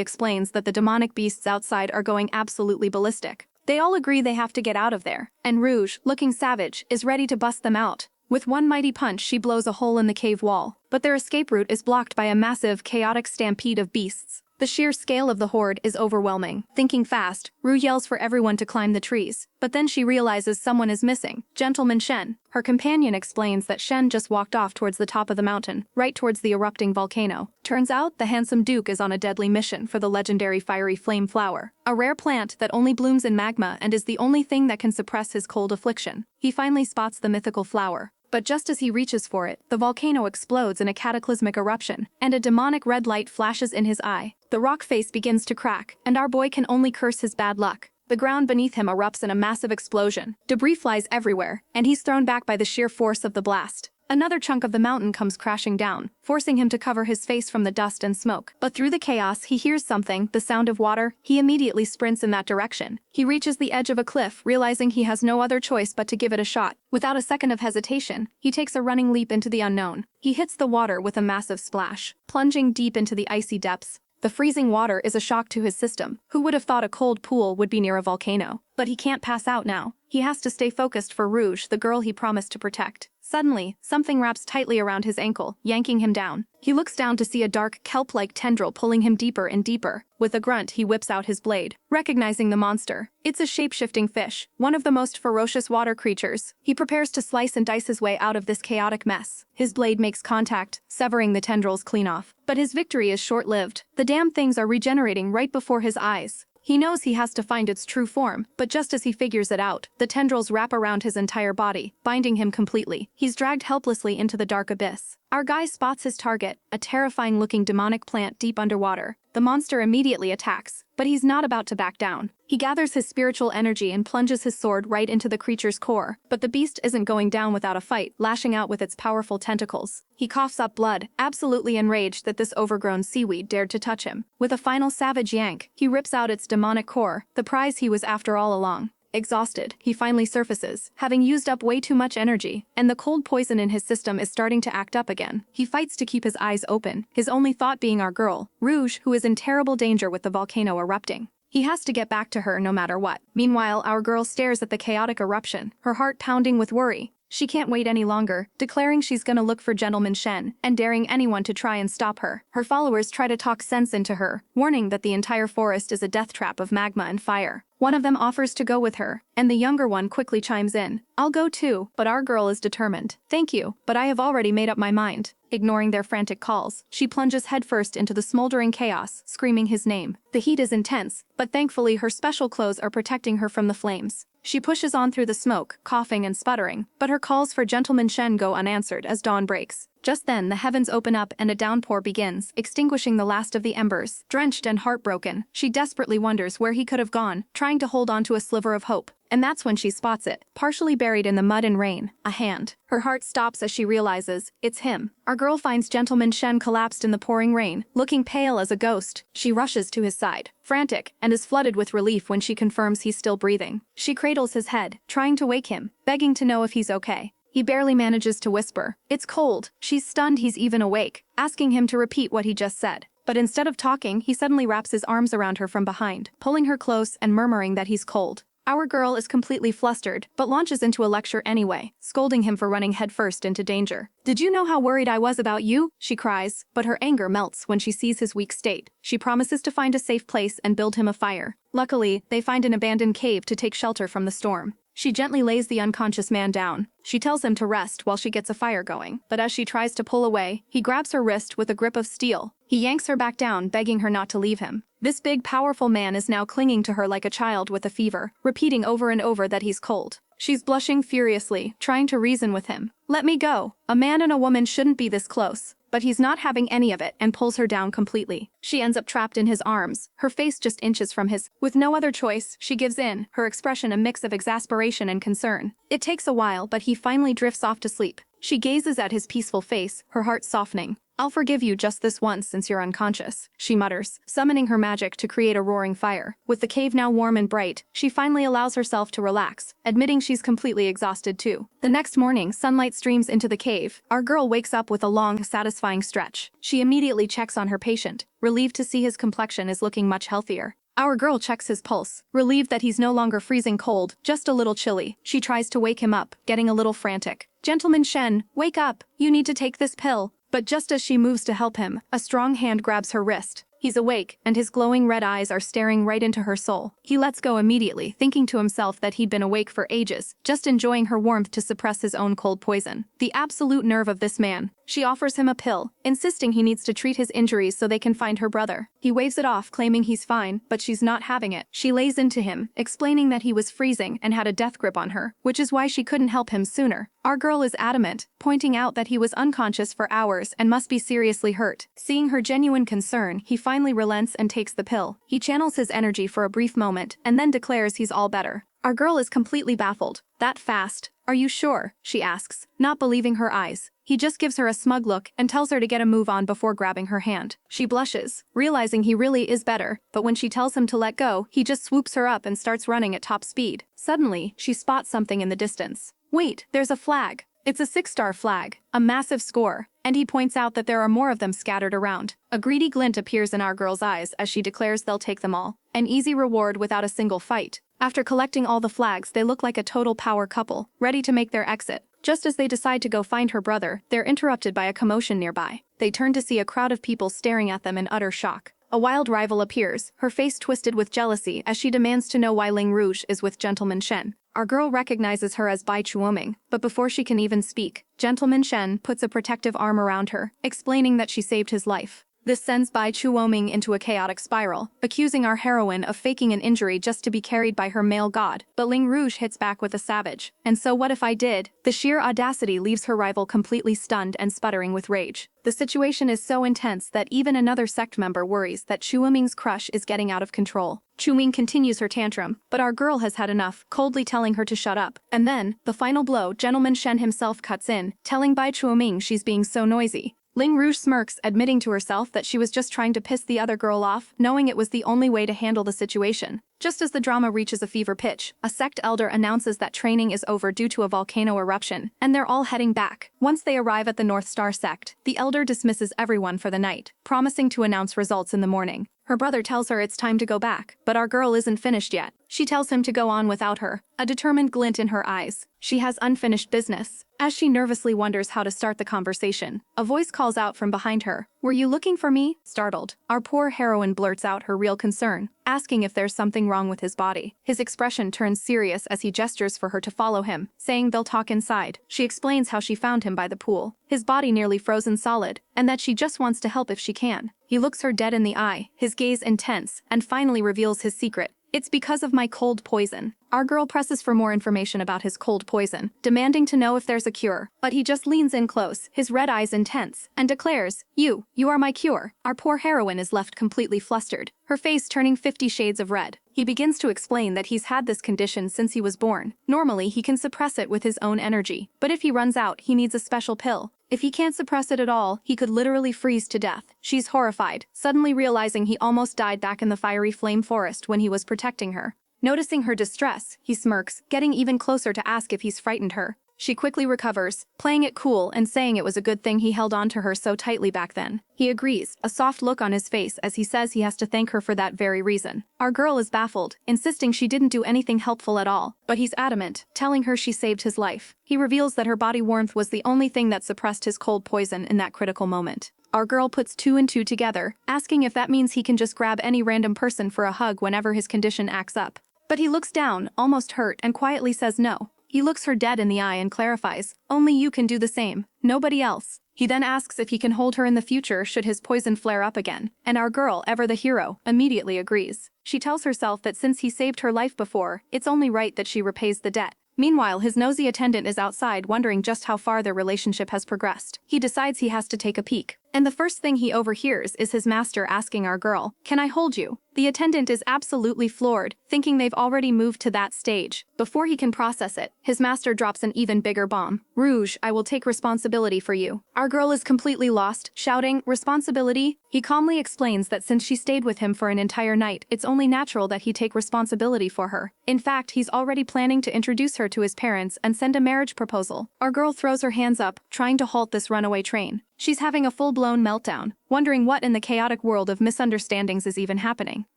explains that the demonic beasts outside are going absolutely ballistic. They all agree they have to get out of there, and Rouge, looking savage, is ready to bust them out. With one mighty punch, she blows a hole in the cave wall, but their escape route is blocked by a massive, chaotic stampede of beasts. The sheer scale of the horde is overwhelming. Thinking fast, Rue yells for everyone to climb the trees, but then she realizes someone is missing, Gentleman Shen. Her companion explains that Shen just walked off towards the top of the mountain, right towards the erupting volcano. Turns out, the handsome Duke is on a deadly mission for the legendary Fiery Flame Flower, a rare plant that only blooms in magma and is the only thing that can suppress his cold affliction. He finally spots the mythical flower. But just as he reaches for it, the volcano explodes in a cataclysmic eruption, and a demonic red light flashes in his eye. The rock face begins to crack, and our boy can only curse his bad luck. The ground beneath him erupts in a massive explosion. Debris flies everywhere, and he's thrown back by the sheer force of the blast. Another chunk of the mountain comes crashing down, forcing him to cover his face from the dust and smoke. But through the chaos, he hears something, the sound of water. He immediately sprints in that direction. He reaches the edge of a cliff, realizing he has no other choice but to give it a shot. Without a second of hesitation, he takes a running leap into the unknown. He hits the water with a massive splash, plunging deep into the icy depths. The freezing water is a shock to his system. Who would have thought a cold pool would be near a volcano? But he can't pass out now. He has to stay focused for Rouge, the girl he promised to protect. Suddenly, something wraps tightly around his ankle, yanking him down. He looks down to see a dark, kelp-like tendril pulling him deeper and deeper. With a grunt, he whips out his blade, recognizing the monster. It's a shape-shifting fish, one of the most ferocious water creatures. He prepares to slice and dice his way out of this chaotic mess. His blade makes contact, severing the tendrils clean off. But his victory is short-lived. The damn things are regenerating right before his eyes. He knows he has to find its true form, but just as he figures it out, the tendrils wrap around his entire body, binding him completely. He's dragged helplessly into the dark abyss. Our guy spots his target, a terrifying-looking demonic plant deep underwater. The monster immediately attacks, but he's not about to back down. He gathers his spiritual energy and plunges his sword right into the creature's core, but the beast isn't going down without a fight, lashing out with its powerful tentacles. He coughs up blood, absolutely enraged that this overgrown seaweed dared to touch him. With a final savage yank, he rips out its demonic core, the prize he was after all along. Exhausted, he finally surfaces, having used up way too much energy, and the cold poison in his system is starting to act up again. He fights to keep his eyes open, his only thought being our girl, Rouge, who is in terrible danger with the volcano erupting. He has to get back to her no matter what. Meanwhile, our girl stares at the chaotic eruption, her heart pounding with worry. She can't wait any longer, declaring she's gonna look for Gentleman Shen, and daring anyone to try and stop her. Her followers try to talk sense into her, warning that the entire forest is a death trap of magma and fire. One of them offers to go with her, and the younger one quickly chimes in. I'll go too, but our girl is determined. Thank you, but I have already made up my mind. Ignoring their frantic calls, she plunges headfirst into the smoldering chaos, screaming his name. The heat is intense, but thankfully her special clothes are protecting her from the flames. She pushes on through the smoke, coughing and sputtering, but her calls for Gentleman Shen go unanswered as dawn breaks. Just then, the heavens open up and a downpour begins, extinguishing the last of the embers. Drenched and heartbroken, she desperately wonders where he could have gone, trying to hold on to a sliver of hope. and that's when she spots it, partially buried in the mud and rain, a hand. Her heart stops as she realizes it's him. Our girl finds Gentleman Shen collapsed in the pouring rain, looking pale as a ghost. She rushes to his side, frantic, and is flooded with relief when she confirms he's still breathing. She cradles his head, trying to wake him, begging to know if he's okay. He barely manages to whisper, "It's cold." She's stunned he's even awake, asking him to repeat what he just said. But instead of talking, he suddenly wraps his arms around her from behind, pulling her close and murmuring that he's cold. Our girl is completely flustered, but launches into a lecture anyway, scolding him for running headfirst into danger. "Did you know how worried I was about you?" she cries, but her anger melts when she sees his weak state. She promises to find a safe place and build him a fire. Luckily, they find an abandoned cave to take shelter from the storm. She gently lays the unconscious man down. She tells him to rest while she gets a fire going, but as she tries to pull away, he grabs her wrist with a grip of steel. He yanks her back down, begging her not to leave him. This big, powerful man is now clinging to her like a child with a fever, repeating over and over that he's cold. She's blushing furiously, trying to reason with him. "Let me go. A man and a woman shouldn't be this close." But he's not having any of it and pulls her down completely. She ends up trapped in his arms, her face just inches from his. With no other choice, she gives in, her expression a mix of exasperation and concern. It takes a while, but he finally drifts off to sleep. She gazes at his peaceful face, her heart softening. "I'll forgive you just this once since you're unconscious," she mutters, summoning her magic to create a roaring fire. With the cave now warm and bright, she finally allows herself to relax, admitting she's completely exhausted too. The next morning, sunlight streams into the cave. Our girl wakes up with a long, satisfying stretch. She immediately checks on her patient, relieved to see his complexion is looking much healthier. Our girl checks his pulse, relieved that he's no longer freezing cold, just a little chilly. She tries to wake him up, getting a little frantic. "Gentleman Shen, wake up! You need to take this pill." But just as she moves to help him, a strong hand grabs her wrist. He's awake, and his glowing red eyes are staring right into her soul. He lets go immediately, thinking to himself that he'd been awake for ages, just enjoying her warmth to suppress his own cold poison. The absolute nerve of this man. She offers him a pill, insisting he needs to treat his injuries so they can find her brother. He waves it off, claiming he's fine, but she's not having it. She lays into him, explaining that he was freezing and had a death grip on her, which is why she couldn't help him sooner. Our girl is adamant, pointing out that he was unconscious for hours and must be seriously hurt. Seeing her genuine concern, he finally relents and takes the pill. He channels his energy for a brief moment and then declares he's all better. Our girl is completely baffled. "That fast? Are you sure?" she asks, not believing her eyes. He just gives her a smug look and tells her to get a move on before grabbing her hand. She blushes, realizing he really is better, but when she tells him to let go, he just swoops her up and starts running at top speed. Suddenly, she spots something in the distance. "Wait, there's a flag." It's a 6-star flag, a massive score, and he points out that there are more of them scattered around. A greedy glint appears in our girl's eyes as she declares they'll take them all. An easy reward without a single fight. After collecting all the flags, they look like a total power couple, ready to make their exit. Just as they decide to go find her brother, they're interrupted by a commotion nearby. They turn to see a crowd of people staring at them in utter shock. A wild rival appears, her face twisted with jealousy as she demands to know why Ling Rouge is with Gentleman Shen. Our girl recognizes her as Bai Chuoming, but before she can even speak, Gentleman Shen puts a protective arm around her, explaining that she saved his life. This sends Bai Chuoming into a chaotic spiral, accusing our heroine of faking an injury just to be carried by her male god. But Ling Rouge hits back with a savage. "And so what if I did?" The sheer audacity leaves her rival completely stunned and sputtering with rage. The situation is so intense that even another sect member worries that Chuoming's crush is getting out of control. Chuoming continues her tantrum, but our girl has had enough, coldly telling her to shut up. And then, the final blow, Gentleman Shen himself cuts in, telling Bai Chuoming she's being so noisy. Ling Rouge smirks, admitting to herself that she was just trying to piss the other girl off, knowing it was the only way to handle the situation. Just as the drama reaches a fever pitch, a sect elder announces that training is over due to a volcano eruption, and they're all heading back. Once they arrive at the Northstar sect, the elder dismisses everyone for the night, promising to announce results in the morning. Her brother tells her it's time to go back, but our girl isn't finished yet. She tells him to go on without her, a determined glint in her eyes. She has unfinished business. As she nervously wonders how to start the conversation, a voice calls out from behind her. "Were you looking for me?" Startled, our poor heroine blurts out her real concern, asking if there's something wrong with his body. His expression turns serious as he gestures for her to follow him, saying they'll talk inside. She explains how she found him by the pool, his body nearly frozen solid, and that she just wants to help if she can. He looks her dead in the eye, his gaze intense, and finally reveals his secret. "It's because of my cold poison." Our girl presses for more information about his cold poison, demanding to know if there's a cure, but he just leans in close, his red eyes intense, and declares, You are my cure." Our poor heroine is left completely flustered, her face turning 50 shades of red. He begins to explain that he's had this condition since he was born. Normally, he can suppress it with his own energy, but if he runs out, he needs a special pill. If he can't suppress it at all, he could literally freeze to death. She's horrified, suddenly realizing he almost died back in the fiery flame forest when he was protecting her. Noticing her distress, he smirks, getting even closer to ask if he's frightened her. She quickly recovers, playing it cool and saying it was a good thing he held on to her so tightly back then. He agrees, a soft look on his face as he says he has to thank her for that very reason. Our girl is baffled, insisting she didn't do anything helpful at all, but he's adamant, telling her she saved his life. He reveals that her body warmth was the only thing that suppressed his cold poison in that critical moment. Our girl puts 2 and 2 together, asking if that means he can just grab any random person for a hug whenever his condition acts up. But he looks down, almost hurt, and quietly says no. He looks her dead in the eye and clarifies, only you can do the same, nobody else. He then asks if he can hold her in the future should his poison flare up again, and our girl, ever the hero, immediately agrees. She tells herself that since he saved her life before, it's only right that she repays the debt. Meanwhile, his nosy attendant is outside wondering just how far their relationship has progressed. He decides he has to take a peek. And the first thing he overhears is his master asking our girl, "Can I hold you?" The attendant is absolutely floored, thinking they've already moved to that stage. Before he can process it, his master drops an even bigger bomb. "Rouge, I will take responsibility for you." Our girl is completely lost, shouting, "Responsibility?" He calmly explains that since she stayed with him for an entire night, it's only natural that he take responsibility for her. In fact, he's already planning to introduce her to his parents and send a marriage proposal. Our girl throws her hands up, trying to halt this runaway train. She's having a full-blown meltdown, wondering what in the chaotic world of misunderstandings is even happening.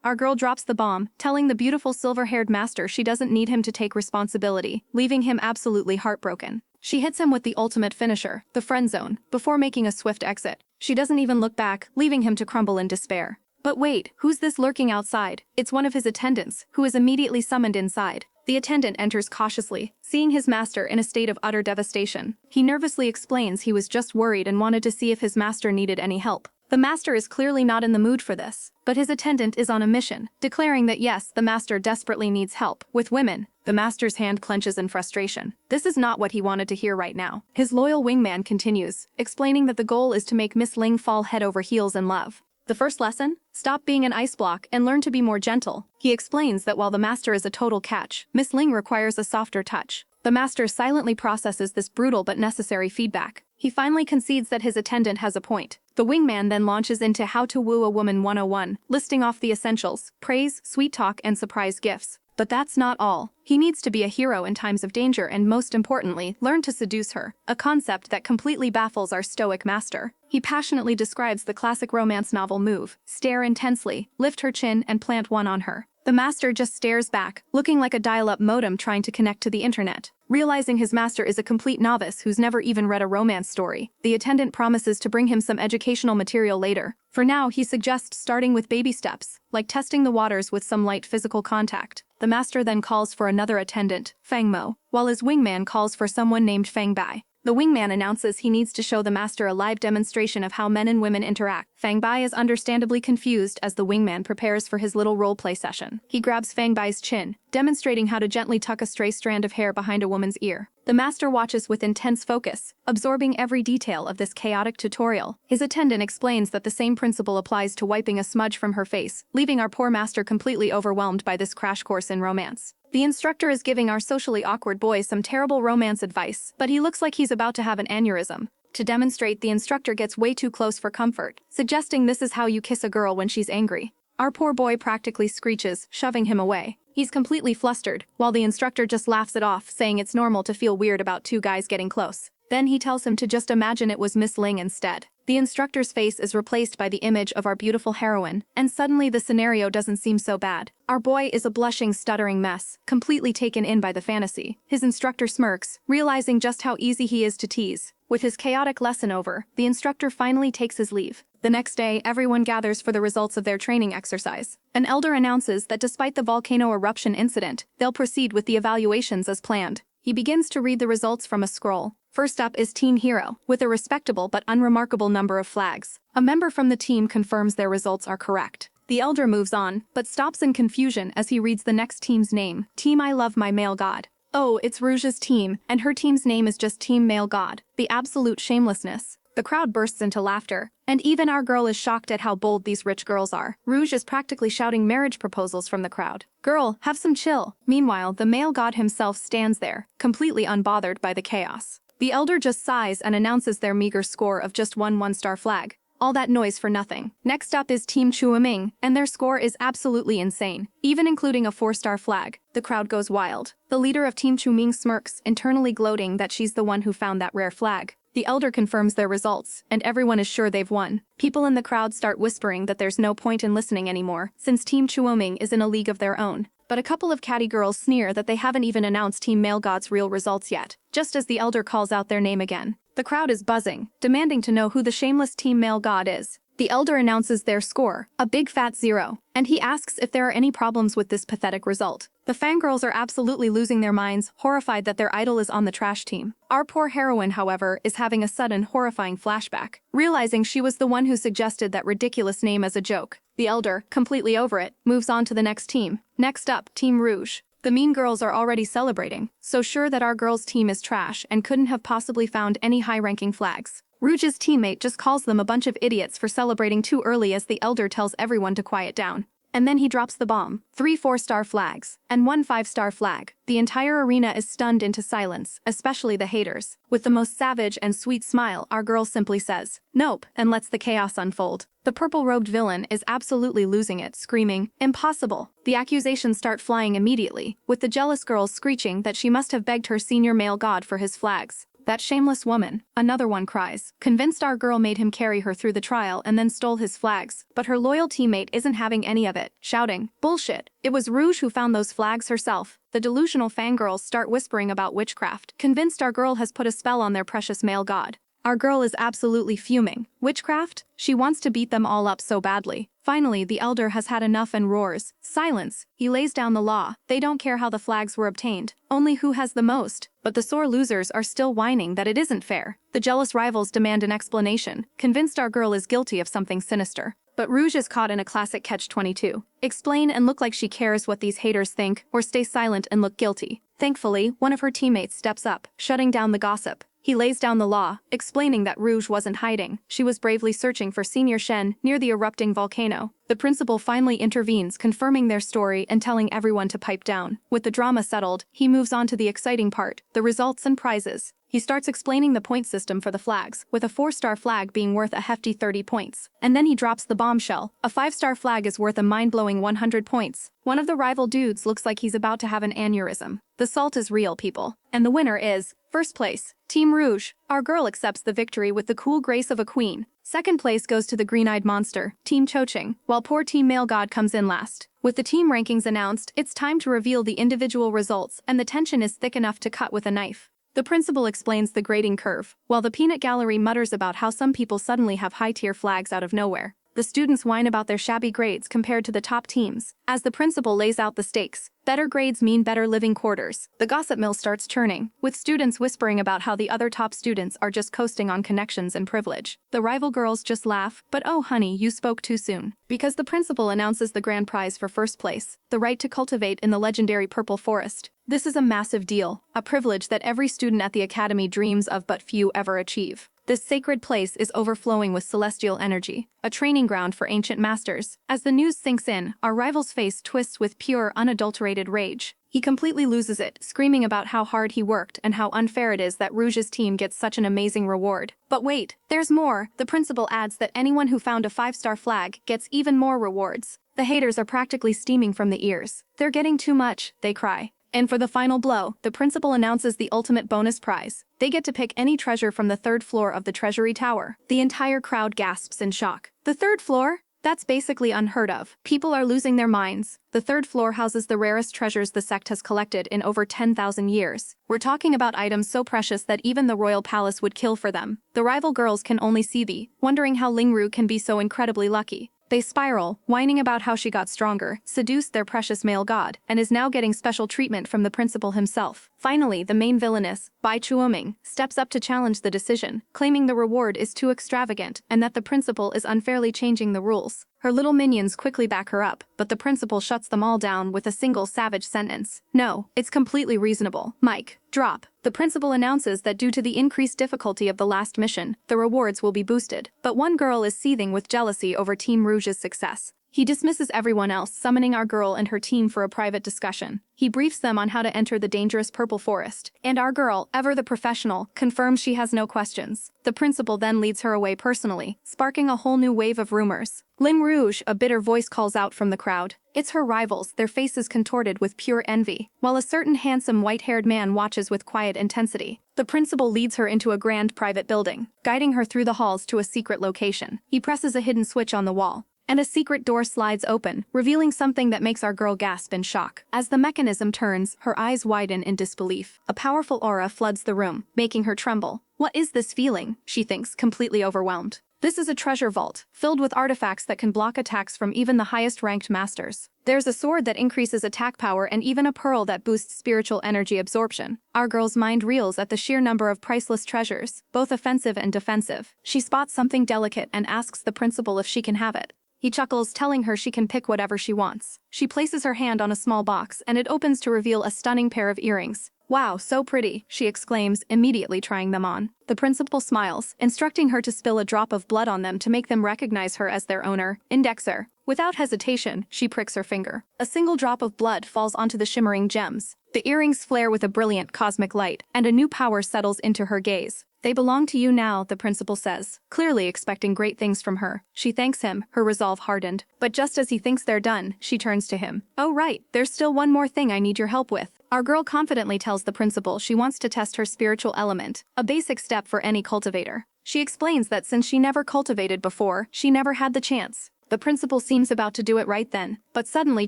Our girl drops the bomb, telling the beautiful silver-haired master she doesn't need him to take responsibility, leaving him absolutely heartbroken. She hits him with the ultimate finisher, the friend zone, before making a swift exit. She doesn't even look back, leaving him to crumble in despair. But wait, who's this lurking outside? It's one of his attendants, who is immediately summoned inside. The attendant enters cautiously, seeing his master in a state of utter devastation. He nervously explains he was just worried and wanted to see if his master needed any help. The master is clearly not in the mood for this, but his attendant is on a mission, declaring that yes, the master desperately needs help with women. The master's hand clenches in frustration. This is not what he wanted to hear right now. His loyal wingman continues, explaining that the goal is to make Miss Ling fall head over heels in love. The first lesson? Stop being an ice block and learn to be more gentle. He explains that while the master is a total catch, Miss Ling requires a softer touch. The master silently processes this brutal but necessary feedback. He finally concedes that his attendant has a point. The wingman then launches into How to Woo a Woman 101, listing off the essentials: praise, sweet talk, and surprise gifts. But that's not all. He needs to be a hero in times of danger and, most importantly, learn to seduce her, a concept that completely baffles our stoic master. He passionately describes the classic romance novel move: stare intensely, lift her chin, and plant one on her. The master just stares back, looking like a dial-up modem trying to connect to the internet. Realizing his master is a complete novice who's never even read a romance story, the attendant promises to bring him some educational material later. For now, he suggests starting with baby steps, like testing the waters with some light physical contact. The master then calls for another attendant, Fang Mo, while his wingman calls for someone named Fang Bai. The wingman announces he needs to show the master a live demonstration of how men and women interact. Fang Bai is understandably confused as the wingman prepares for his little roleplay session. He grabs Fang Bai's chin, demonstrating how to gently tuck a stray strand of hair behind a woman's ear. The master watches with intense focus, absorbing every detail of this chaotic tutorial. His attendant explains that the same principle applies to wiping a smudge from her face, leaving our poor master completely overwhelmed by this crash course in romance. The instructor is giving our socially awkward boy some terrible romance advice, but he looks like he's about to have an aneurysm. To demonstrate, the instructor gets way too close for comfort, suggesting this is how you kiss a girl when she's angry. Our poor boy practically screeches, shoving him away. He's completely flustered, while the instructor just laughs it off, saying it's normal to feel weird about two guys getting close. Then he tells him to just imagine it was Miss Ling instead. The instructor's face is replaced by the image of our beautiful heroine, and suddenly the scenario doesn't seem so bad. Our boy is a blushing, stuttering mess, completely taken in by the fantasy. His instructor smirks, realizing just how easy he is to tease. With his chaotic lesson over, the instructor finally takes his leave. The next day, everyone gathers for the results of their training exercise. An elder announces that despite the volcano eruption incident, they'll proceed with the evaluations as planned. He begins to read the results from a scroll. First up is Teen Hero, with a respectable but unremarkable number of flags. A member from the team confirms their results are correct. The elder moves on, but stops in confusion as he reads the next team's name: Team I Love My Male God. Oh, it's Rouge's team, and her team's name is just Team Male God. The absolute shamelessness. The crowd bursts into laughter, and even our girl is shocked at how bold these rich girls are. Rouge is practically shouting marriage proposals from the crowd. Girl, have some chill. Meanwhile, the male god himself stands there, completely unbothered by the chaos. The elder just sighs and announces their meager score of just one-star flag. All that noise for nothing. Next up is Team Chuaming, and their score is absolutely insane, even including a 4-star flag. The crowd goes wild. The leader of Team Chuaming smirks, internally gloating that she's the one who found that rare flag. The elder confirms their results, and everyone is sure they've won. People in the crowd start whispering that there's no point in listening anymore, since Team Chuoming is in a league of their own. But a couple of catty girls sneer that they haven't even announced Team Male God's real results yet, just as the elder calls out their name again. The crowd is buzzing, demanding to know who the shameless Team Male God is. The elder announces their score, a big fat 0, and he asks if there are any problems with this pathetic result. The fangirls are absolutely losing their minds, horrified that their idol is on the trash team. Our poor heroine, however, is having a sudden, horrifying flashback, realizing she was the one who suggested that ridiculous name as a joke. The elder, completely over it, moves on to the next team. Next up, Team Rouge. The mean girls are already celebrating, so sure that our girls' team is trash and couldn't have possibly found any high-ranking flags. Rouge's teammate just calls them a bunch of idiots for celebrating too early as the elder tells everyone to quiet down. And then he drops the bomb. 3 4-star flags, and 1 5-star flag. The entire arena is stunned into silence, especially the haters. With the most savage and sweet smile, our girl simply says, "Nope," and lets the chaos unfold. The purple-robed villain is absolutely losing it, screaming, "Impossible!" The accusations start flying immediately, with the jealous girls screeching that she must have begged her senior male god for his flags. "That shameless woman," another one cries, convinced our girl made him carry her through the trial and then stole his flags. But her loyal teammate isn't having any of it, shouting, "Bullshit! It was Rouge who found those flags herself." The delusional fangirls start whispering about witchcraft, convinced our girl has put a spell on their precious male god. Our girl is absolutely fuming. Witchcraft? She wants to beat them all up so badly. Finally, the elder has had enough and roars, "Silence!" He lays down the law. They don't care how the flags were obtained, only who has the most. But the sore losers are still whining that it isn't fair. The jealous rivals demand an explanation, convinced our girl is guilty of something sinister. But Rouge is caught in a classic catch-22. Explain and look like she cares what these haters think, or stay silent and look guilty. Thankfully, one of her teammates steps up, shutting down the gossip. He lays down the law, explaining that Rouge wasn't hiding. She was bravely searching for Senior Shen near the erupting volcano. The principal finally intervenes, confirming their story and telling everyone to pipe down. With the drama settled, he moves on to the exciting part, the results and prizes. He starts explaining the point system for the flags, with a 4-star flag being worth a hefty 30 points. And then he drops the bombshell. A 5-star flag is worth a mind-blowing 100 points. One of the rival dudes looks like he's about to have an aneurysm. The salt is real, people. And the winner is, first place, Team Rouge. Our girl accepts the victory with the cool grace of a queen. Second place goes to the green-eyed monster, Team Choching, while poor Team Male God comes in last. With the team rankings announced, it's time to reveal the individual results, and the tension is thick enough to cut with a knife. The principal explains the grading curve, while the peanut gallery mutters about how some people suddenly have high-tier flags out of nowhere. The students whine about their shabby grades compared to the top teams. As the principal lays out the stakes, better grades mean better living quarters. The gossip mill starts churning, with students whispering about how the other top students are just coasting on connections and privilege. The rival girls just laugh, but oh honey, you spoke too soon. Because the principal announces the grand prize for first place, the right to cultivate in the legendary Purple Forest. This is a massive deal, a privilege that every student at the academy dreams of but few ever achieve. This sacred place is overflowing with celestial energy, a training ground for ancient masters. As the news sinks in, our rival's face twists with pure, unadulterated rage. He completely loses it, screaming about how hard he worked and how unfair it is that Rouge's team gets such an amazing reward. But wait, there's more. The principal adds that anyone who found a 5-star flag gets even more rewards. The haters are practically steaming from the ears. "They're getting too much," they cry. And for the final blow, the principal announces the ultimate bonus prize. They get to pick any treasure from the 3rd floor of the Treasury Tower. The entire crowd gasps in shock. The 3rd floor? That's basically unheard of. People are losing their minds. The 3rd floor houses the rarest treasures the sect has collected in over 10,000 years. We're talking about items so precious that even the royal palace would kill for them. The rival girls can only see the, wondering how Ling Rouge can be so incredibly lucky. They spiral, whining about how she got stronger, seduced their precious male god, and is now getting special treatment from the principal himself. Finally, the main villainess, Bai Chuoming, steps up to challenge the decision, claiming the reward is too extravagant and that the principal is unfairly changing the rules. Her little minions quickly back her up, but the principal shuts them all down with a single savage sentence. No, it's completely reasonable. Mike, drop. The principal announces that due to the increased difficulty of the last mission, the rewards will be boosted. But one girl is seething with jealousy over Team Rouge's success. He dismisses everyone else, summoning our girl and her team for a private discussion. He briefs them on how to enter the dangerous purple forest, and our girl, ever the professional, confirms she has no questions. The principal then leads her away personally, sparking a whole new wave of rumors. Ling Rouge, a bitter voice, calls out from the crowd. It's her rivals, their faces contorted with pure envy, while a certain handsome white-haired man watches with quiet intensity. The principal leads her into a grand private building, guiding her through the halls to a secret location. He presses a hidden switch on the wall, and a secret door slides open, revealing something that makes our girl gasp in shock. As the mechanism turns, her eyes widen in disbelief. A powerful aura floods the room, making her tremble. What is this feeling? She thinks, completely overwhelmed. This is a treasure vault, filled with artifacts that can block attacks from even the highest-ranked masters. There's a sword that increases attack power and even a pearl that boosts spiritual energy absorption. Our girl's mind reels at the sheer number of priceless treasures, both offensive and defensive. She spots something delicate and asks the principal if she can have it. He chuckles, telling her she can pick whatever she wants. She places her hand on a small box, and it opens to reveal a stunning pair of earrings. Wow, so pretty, she exclaims, immediately trying them on. The principal smiles, instructing her to spill a drop of blood on them to make them recognize her as their owner, Indexer. Without hesitation, she pricks her finger. A single drop of blood falls onto the shimmering gems. The earrings flare with a brilliant cosmic light, and a new power settles into her gaze. They belong to you now, the principal says, clearly expecting great things from her. She thanks him, her resolve hardened. But just as he thinks they're done, she turns to him. Oh right, there's still one more thing I need your help with. Our girl confidently tells the principal she wants to test her spiritual element, a basic step for any cultivator. She explains that since she never cultivated before, she never had the chance. The principal seems about to do it right then, but suddenly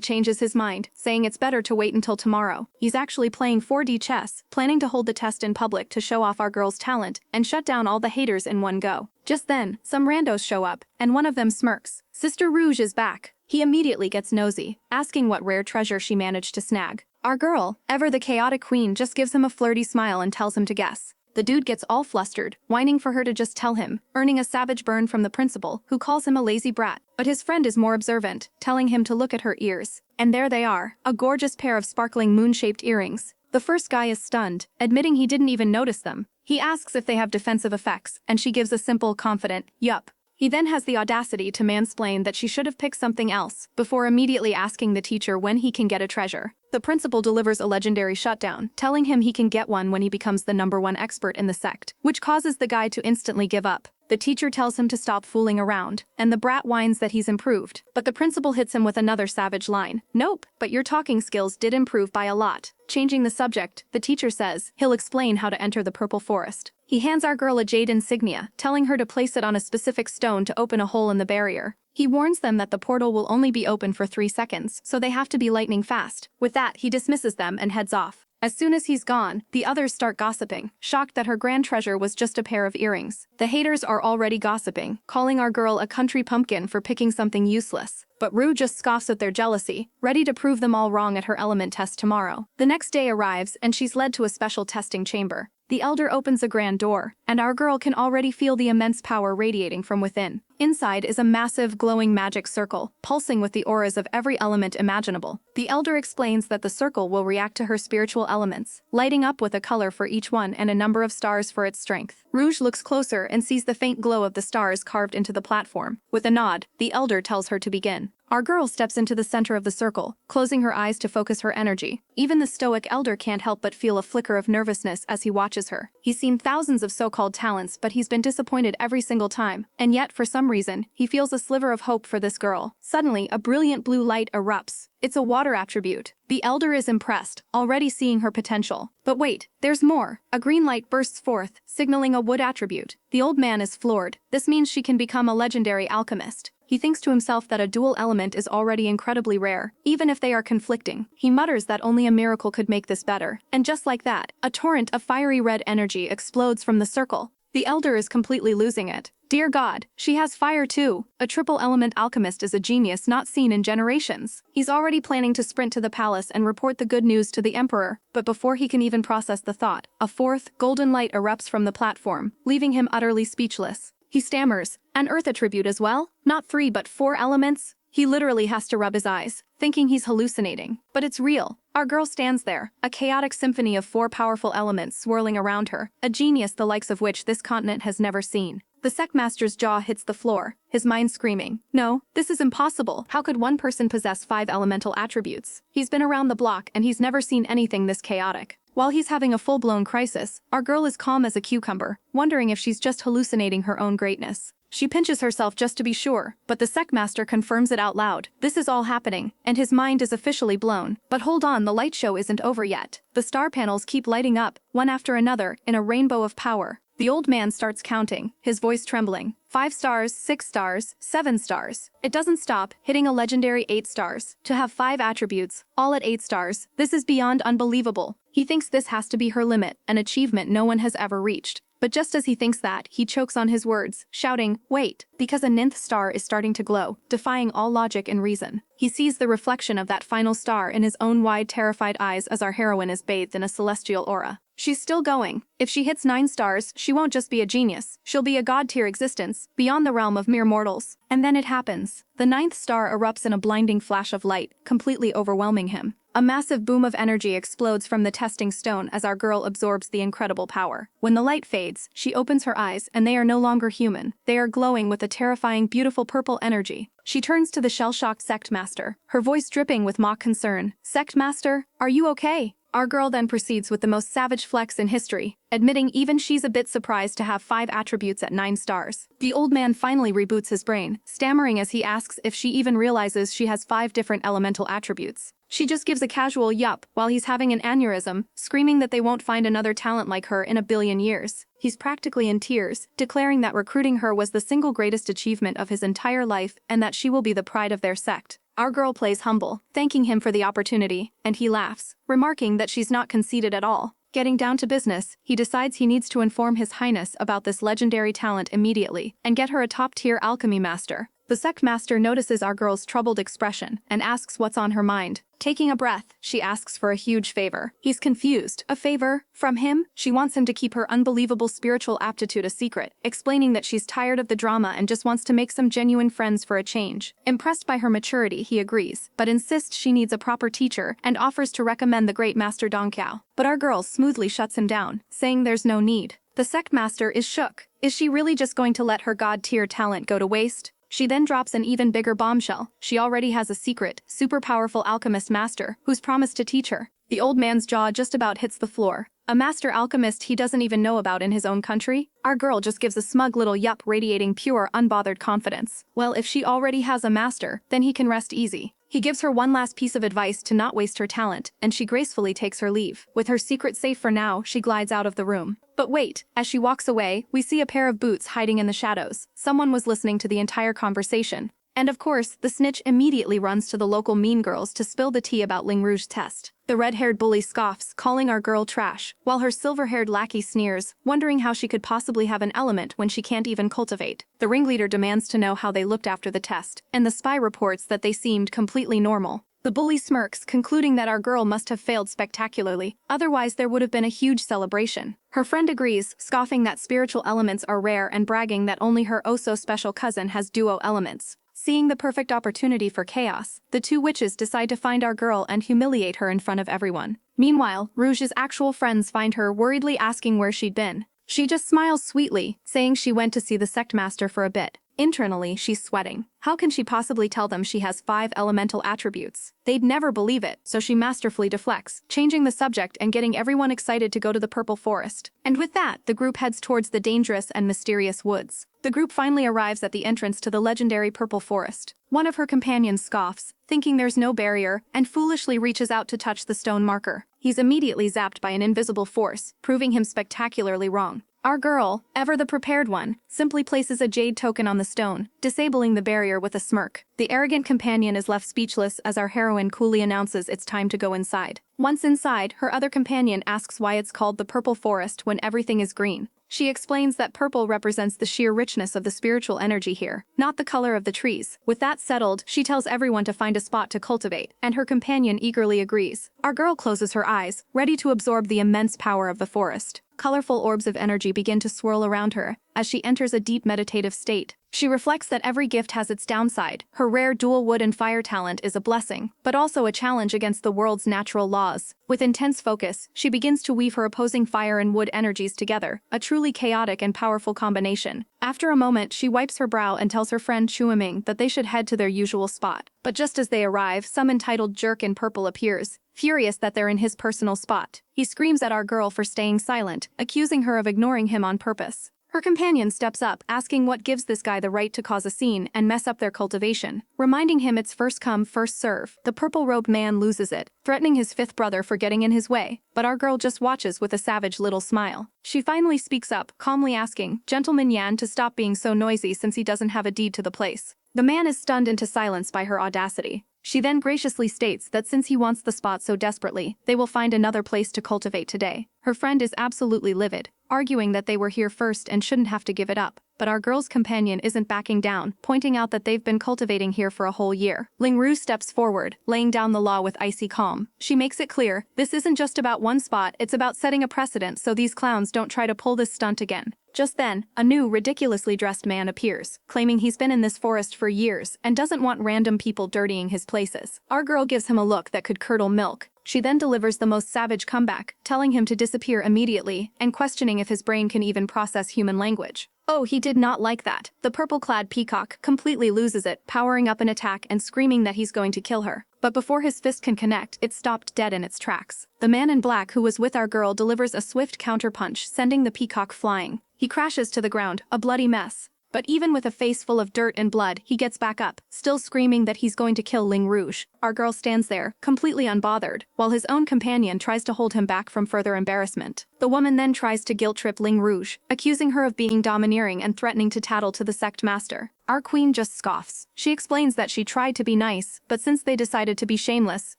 changes his mind, saying it's better to wait until tomorrow. He's actually playing 4D chess, planning to hold the test in public to show off our girl's talent and shut down all the haters in one go. Just then, some randos show up, and one of them smirks. Sister Rouge is back. He immediately gets nosy, asking what rare treasure she managed to snag. Our girl, ever the chaotic queen, just gives him a flirty smile and tells him to guess. The dude gets all flustered, whining for her to just tell him, earning a savage burn from the principal, who calls him a lazy brat. But his friend is more observant, telling him to look at her ears. And there they are, a gorgeous pair of sparkling moon-shaped earrings. The first guy is stunned, admitting he didn't even notice them. He asks if they have defensive effects, and she gives a simple, confident, yup. He then has the audacity to mansplain that she should have picked something else, before immediately asking the teacher when he can get a treasure. The principal delivers a legendary shutdown, telling him he can get one when he becomes the #1 expert in the sect, which causes the guy to instantly give up. The teacher tells him to stop fooling around, and the brat whines that he's improved, but the principal hits him with another savage line. Nope, but your talking skills did improve by a lot. Changing the subject, the teacher says he'll explain how to enter the purple forest. He hands our girl a jade insignia, telling her to place it on a specific stone to open a hole in the barrier. He warns them that the portal will only be open for 3 seconds, so they have to be lightning fast. With that, he dismisses them and heads off. As soon as he's gone, the others start gossiping, shocked that her grand treasure was just a pair of earrings. The haters are already gossiping, calling our girl a country pumpkin for picking something useless. But Rue just scoffs at their jealousy, ready to prove them all wrong at her element test tomorrow. The next day arrives, and she's led to a special testing chamber. The elder opens a grand door, and our girl can already feel the immense power radiating from within. Inside is a massive, glowing magic circle, pulsing with the auras of every element imaginable. The elder explains that the circle will react to her spiritual elements, lighting up with a color for each one and a number of stars for its strength. Rouge looks closer and sees the faint glow of the stars carved into the platform. With a nod, the elder tells her to begin. Our girl steps into the center of the circle, closing her eyes to focus her energy. Even the stoic elder can't help but feel a flicker of nervousness as he watches her. He's seen thousands of so-called talents, but he's been disappointed every single time. And yet, for some reason, he feels a sliver of hope for this girl. Suddenly, a brilliant blue light erupts. It's a water attribute. The elder is impressed, already seeing her potential. But wait, there's more. A green light bursts forth, signaling a wood attribute. The old man is floored. This means she can become a legendary alchemist. He thinks to himself that a dual element is already incredibly rare, even if they are conflicting. He mutters that only a miracle could make this better. And just like that, a torrent of fiery red energy explodes from the circle. The elder is completely losing it. Dear God, she has fire too. A triple element alchemist is a genius not seen in generations. He's already planning to sprint to the palace and report the good news to the emperor, but before he can even process the thought, a fourth, golden light erupts from the platform, leaving him utterly speechless. He stammers, An earth attribute as well? Not 3 but 4 elements? He literally has to rub his eyes, thinking he's hallucinating. But it's real. Our girl stands there, a chaotic symphony of 4 powerful elements swirling around her, a genius the likes of which this continent has never seen. The Sect Master's jaw hits the floor, his mind screaming, "No, this is impossible. How could one person possess 5 elemental attributes?" He's been around the block and he's never seen anything this chaotic. While he's having a full-blown crisis, our girl is calm as a cucumber, wondering if she's just hallucinating her own greatness. She pinches herself just to be sure, but the Sect Master confirms it out loud. This is all happening, and his mind is officially blown. But hold on, the light show isn't over yet. The star panels keep lighting up, one after another, in a rainbow of power. The old man starts counting, his voice trembling. 5 stars, 6 stars, 7 stars. It doesn't stop, hitting a legendary 8 stars. To have 5 attributes, all at 8 stars, this is beyond unbelievable. He thinks this has to be her limit, an achievement no one has ever reached. But just as he thinks that, he chokes on his words, shouting, "Wait," because a 9th star is starting to glow, defying all logic and reason. He sees the reflection of that final star in his own wide, terrified eyes as our heroine is bathed in a celestial aura. She's still going. If she hits 9 stars, she won't just be a genius, she'll be a god-tier existence, beyond the realm of mere mortals. And then it happens. The 9th star erupts in a blinding flash of light, completely overwhelming him. A massive boom of energy explodes from the testing stone as our girl absorbs the incredible power. When the light fades, she opens her eyes and they are no longer human. They are glowing with a terrifying, beautiful purple energy. She turns to the shell-shocked Sect Master, her voice dripping with mock concern. "Sect Master, are you okay?" Our girl then proceeds with the most savage flex in history, admitting even she's a bit surprised to have 5 attributes at 9 stars. The old man finally reboots his brain, stammering as he asks if she even realizes she has 5 different elemental attributes. She just gives a casual yup while he's having an aneurysm, screaming that they won't find another talent like her in a billion years. He's practically in tears, declaring that recruiting her was the single greatest achievement of his entire life and that she will be the pride of their sect. Our girl plays humble, thanking him for the opportunity, and he laughs, remarking that she's not conceited at all. Getting down to business, he decides he needs to inform His Highness about this legendary talent immediately and get her a top-tier alchemy master. The Sect Master notices our girl's troubled expression and asks what's on her mind. Taking a breath, she asks for a huge favor. He's confused. A favor? From him? She wants him to keep her unbelievable spiritual aptitude a secret, explaining that she's tired of the drama and just wants to make some genuine friends for a change. Impressed by her maturity, he agrees, but insists she needs a proper teacher and offers to recommend the great Master Dongqiao. But our girl smoothly shuts him down, saying there's no need. The Sect Master is shook. Is she really just going to let her god-tier talent go to waste? She then drops an even bigger bombshell. She already has a secret, super powerful alchemist master who's promised to teach her. The old man's jaw just about hits the floor. A master alchemist he doesn't even know about in his own country? Our girl just gives a smug little yup, radiating pure, unbothered confidence. Well, if she already has a master, then he can rest easy. He gives her one last piece of advice to not waste her talent, and she gracefully takes her leave. With her secret safe for now, she glides out of the room. But wait, as she walks away, we see a pair of boots hiding in the shadows. Someone was listening to the entire conversation. And of course, the snitch immediately runs to the local mean girls to spill the tea about Ling Rouge's test. The red-haired bully scoffs, calling our girl trash, while her silver-haired lackey sneers, wondering how she could possibly have an element when she can't even cultivate. The ringleader demands to know how they looked after the test, and the spy reports that they seemed completely normal. The bully smirks, concluding that our girl must have failed spectacularly, otherwise there would have been a huge celebration. Her friend agrees, scoffing that spiritual elements are rare and bragging that only her oh-so-special cousin has duo elements. Seeing the perfect opportunity for chaos, the 2 witches decide to find our girl and humiliate her in front of everyone. Meanwhile, Rouge's actual friends find her worriedly asking where she'd been. She just smiles sweetly, saying she went to see the Sect Master for a bit. Internally, she's sweating. How can she possibly tell them she has 5 elemental attributes? They'd never believe it, so she masterfully deflects, changing the subject and getting everyone excited to go to the Purple Forest. And with that, the group heads towards the dangerous and mysterious woods. The group finally arrives at the entrance to the legendary Purple Forest. One of her companions scoffs, thinking there's no barrier, and foolishly reaches out to touch the stone marker. He's immediately zapped by an invisible force, proving him spectacularly wrong. Our girl, ever the prepared one, simply places a jade token on the stone, disabling the barrier with a smirk. The arrogant companion is left speechless as our heroine coolly announces it's time to go inside. Once inside, her other companion asks why it's called the Purple Forest when everything is green. She explains that purple represents the sheer richness of the spiritual energy here, not the color of the trees. With that settled, she tells everyone to find a spot to cultivate, and her companion eagerly agrees. Our girl closes her eyes, ready to absorb the immense power of the forest. colorful orbs of energy begin to swirl around her as she enters a deep meditative state. She reflects that every gift has its downside. Her rare dual wood and fire talent is a blessing, but also a challenge against the world's natural laws. With intense focus, she begins to weave her opposing fire and wood energies together, a truly chaotic and powerful combination. After a moment, she wipes her brow and tells her friend Chuaming that they should head to their usual spot. But just as they arrive, some entitled jerk in purple appears, furious that they're in his personal spot. He screams at our girl for staying silent, accusing her of ignoring him on purpose. Her companion steps up, asking what gives this guy the right to cause a scene and mess up their cultivation, reminding him it's first come, first serve. The purple-robed man loses it, threatening his fifth brother for getting in his way, but our girl just watches with a savage little smile. She finally speaks up, calmly asking Gentleman Yan to stop being so noisy since he doesn't have a deed to the place. The man is stunned into silence by her audacity. She then graciously states that since he wants the spot so desperately, they will find another place to cultivate today. Her friend is absolutely livid, arguing that they were here first and shouldn't have to give it up. But our girl's companion isn't backing down, pointing out that they've been cultivating here for a whole year. Ling Rouge steps forward, laying down the law with icy calm. She makes it clear, this isn't just about one spot, it's about setting a precedent so these clowns don't try to pull this stunt again. Just then, a new, ridiculously dressed man appears, claiming he's been in this forest for years and doesn't want random people dirtying his places. Our girl gives him a look that could curdle milk. She then delivers the most savage comeback, telling him to disappear immediately and questioning if his brain can even process human language. Oh, he did not like that. The purple-clad peacock completely loses it, powering up an attack and screaming that he's going to kill her. But before his fist can connect, it stopped dead in its tracks. The man in black who was with our girl delivers a swift counterpunch, sending the peacock flying. He crashes to the ground, a bloody mess. But even with a face full of dirt and blood, he gets back up, still screaming that he's going to kill Ling Rouge. Our girl stands there, completely unbothered, while his own companion tries to hold him back from further embarrassment. The woman then tries to guilt-trip Ling Rouge, accusing her of being domineering and threatening to tattle to the sect master. Our queen just scoffs. She explains that she tried to be nice, but since they decided to be shameless,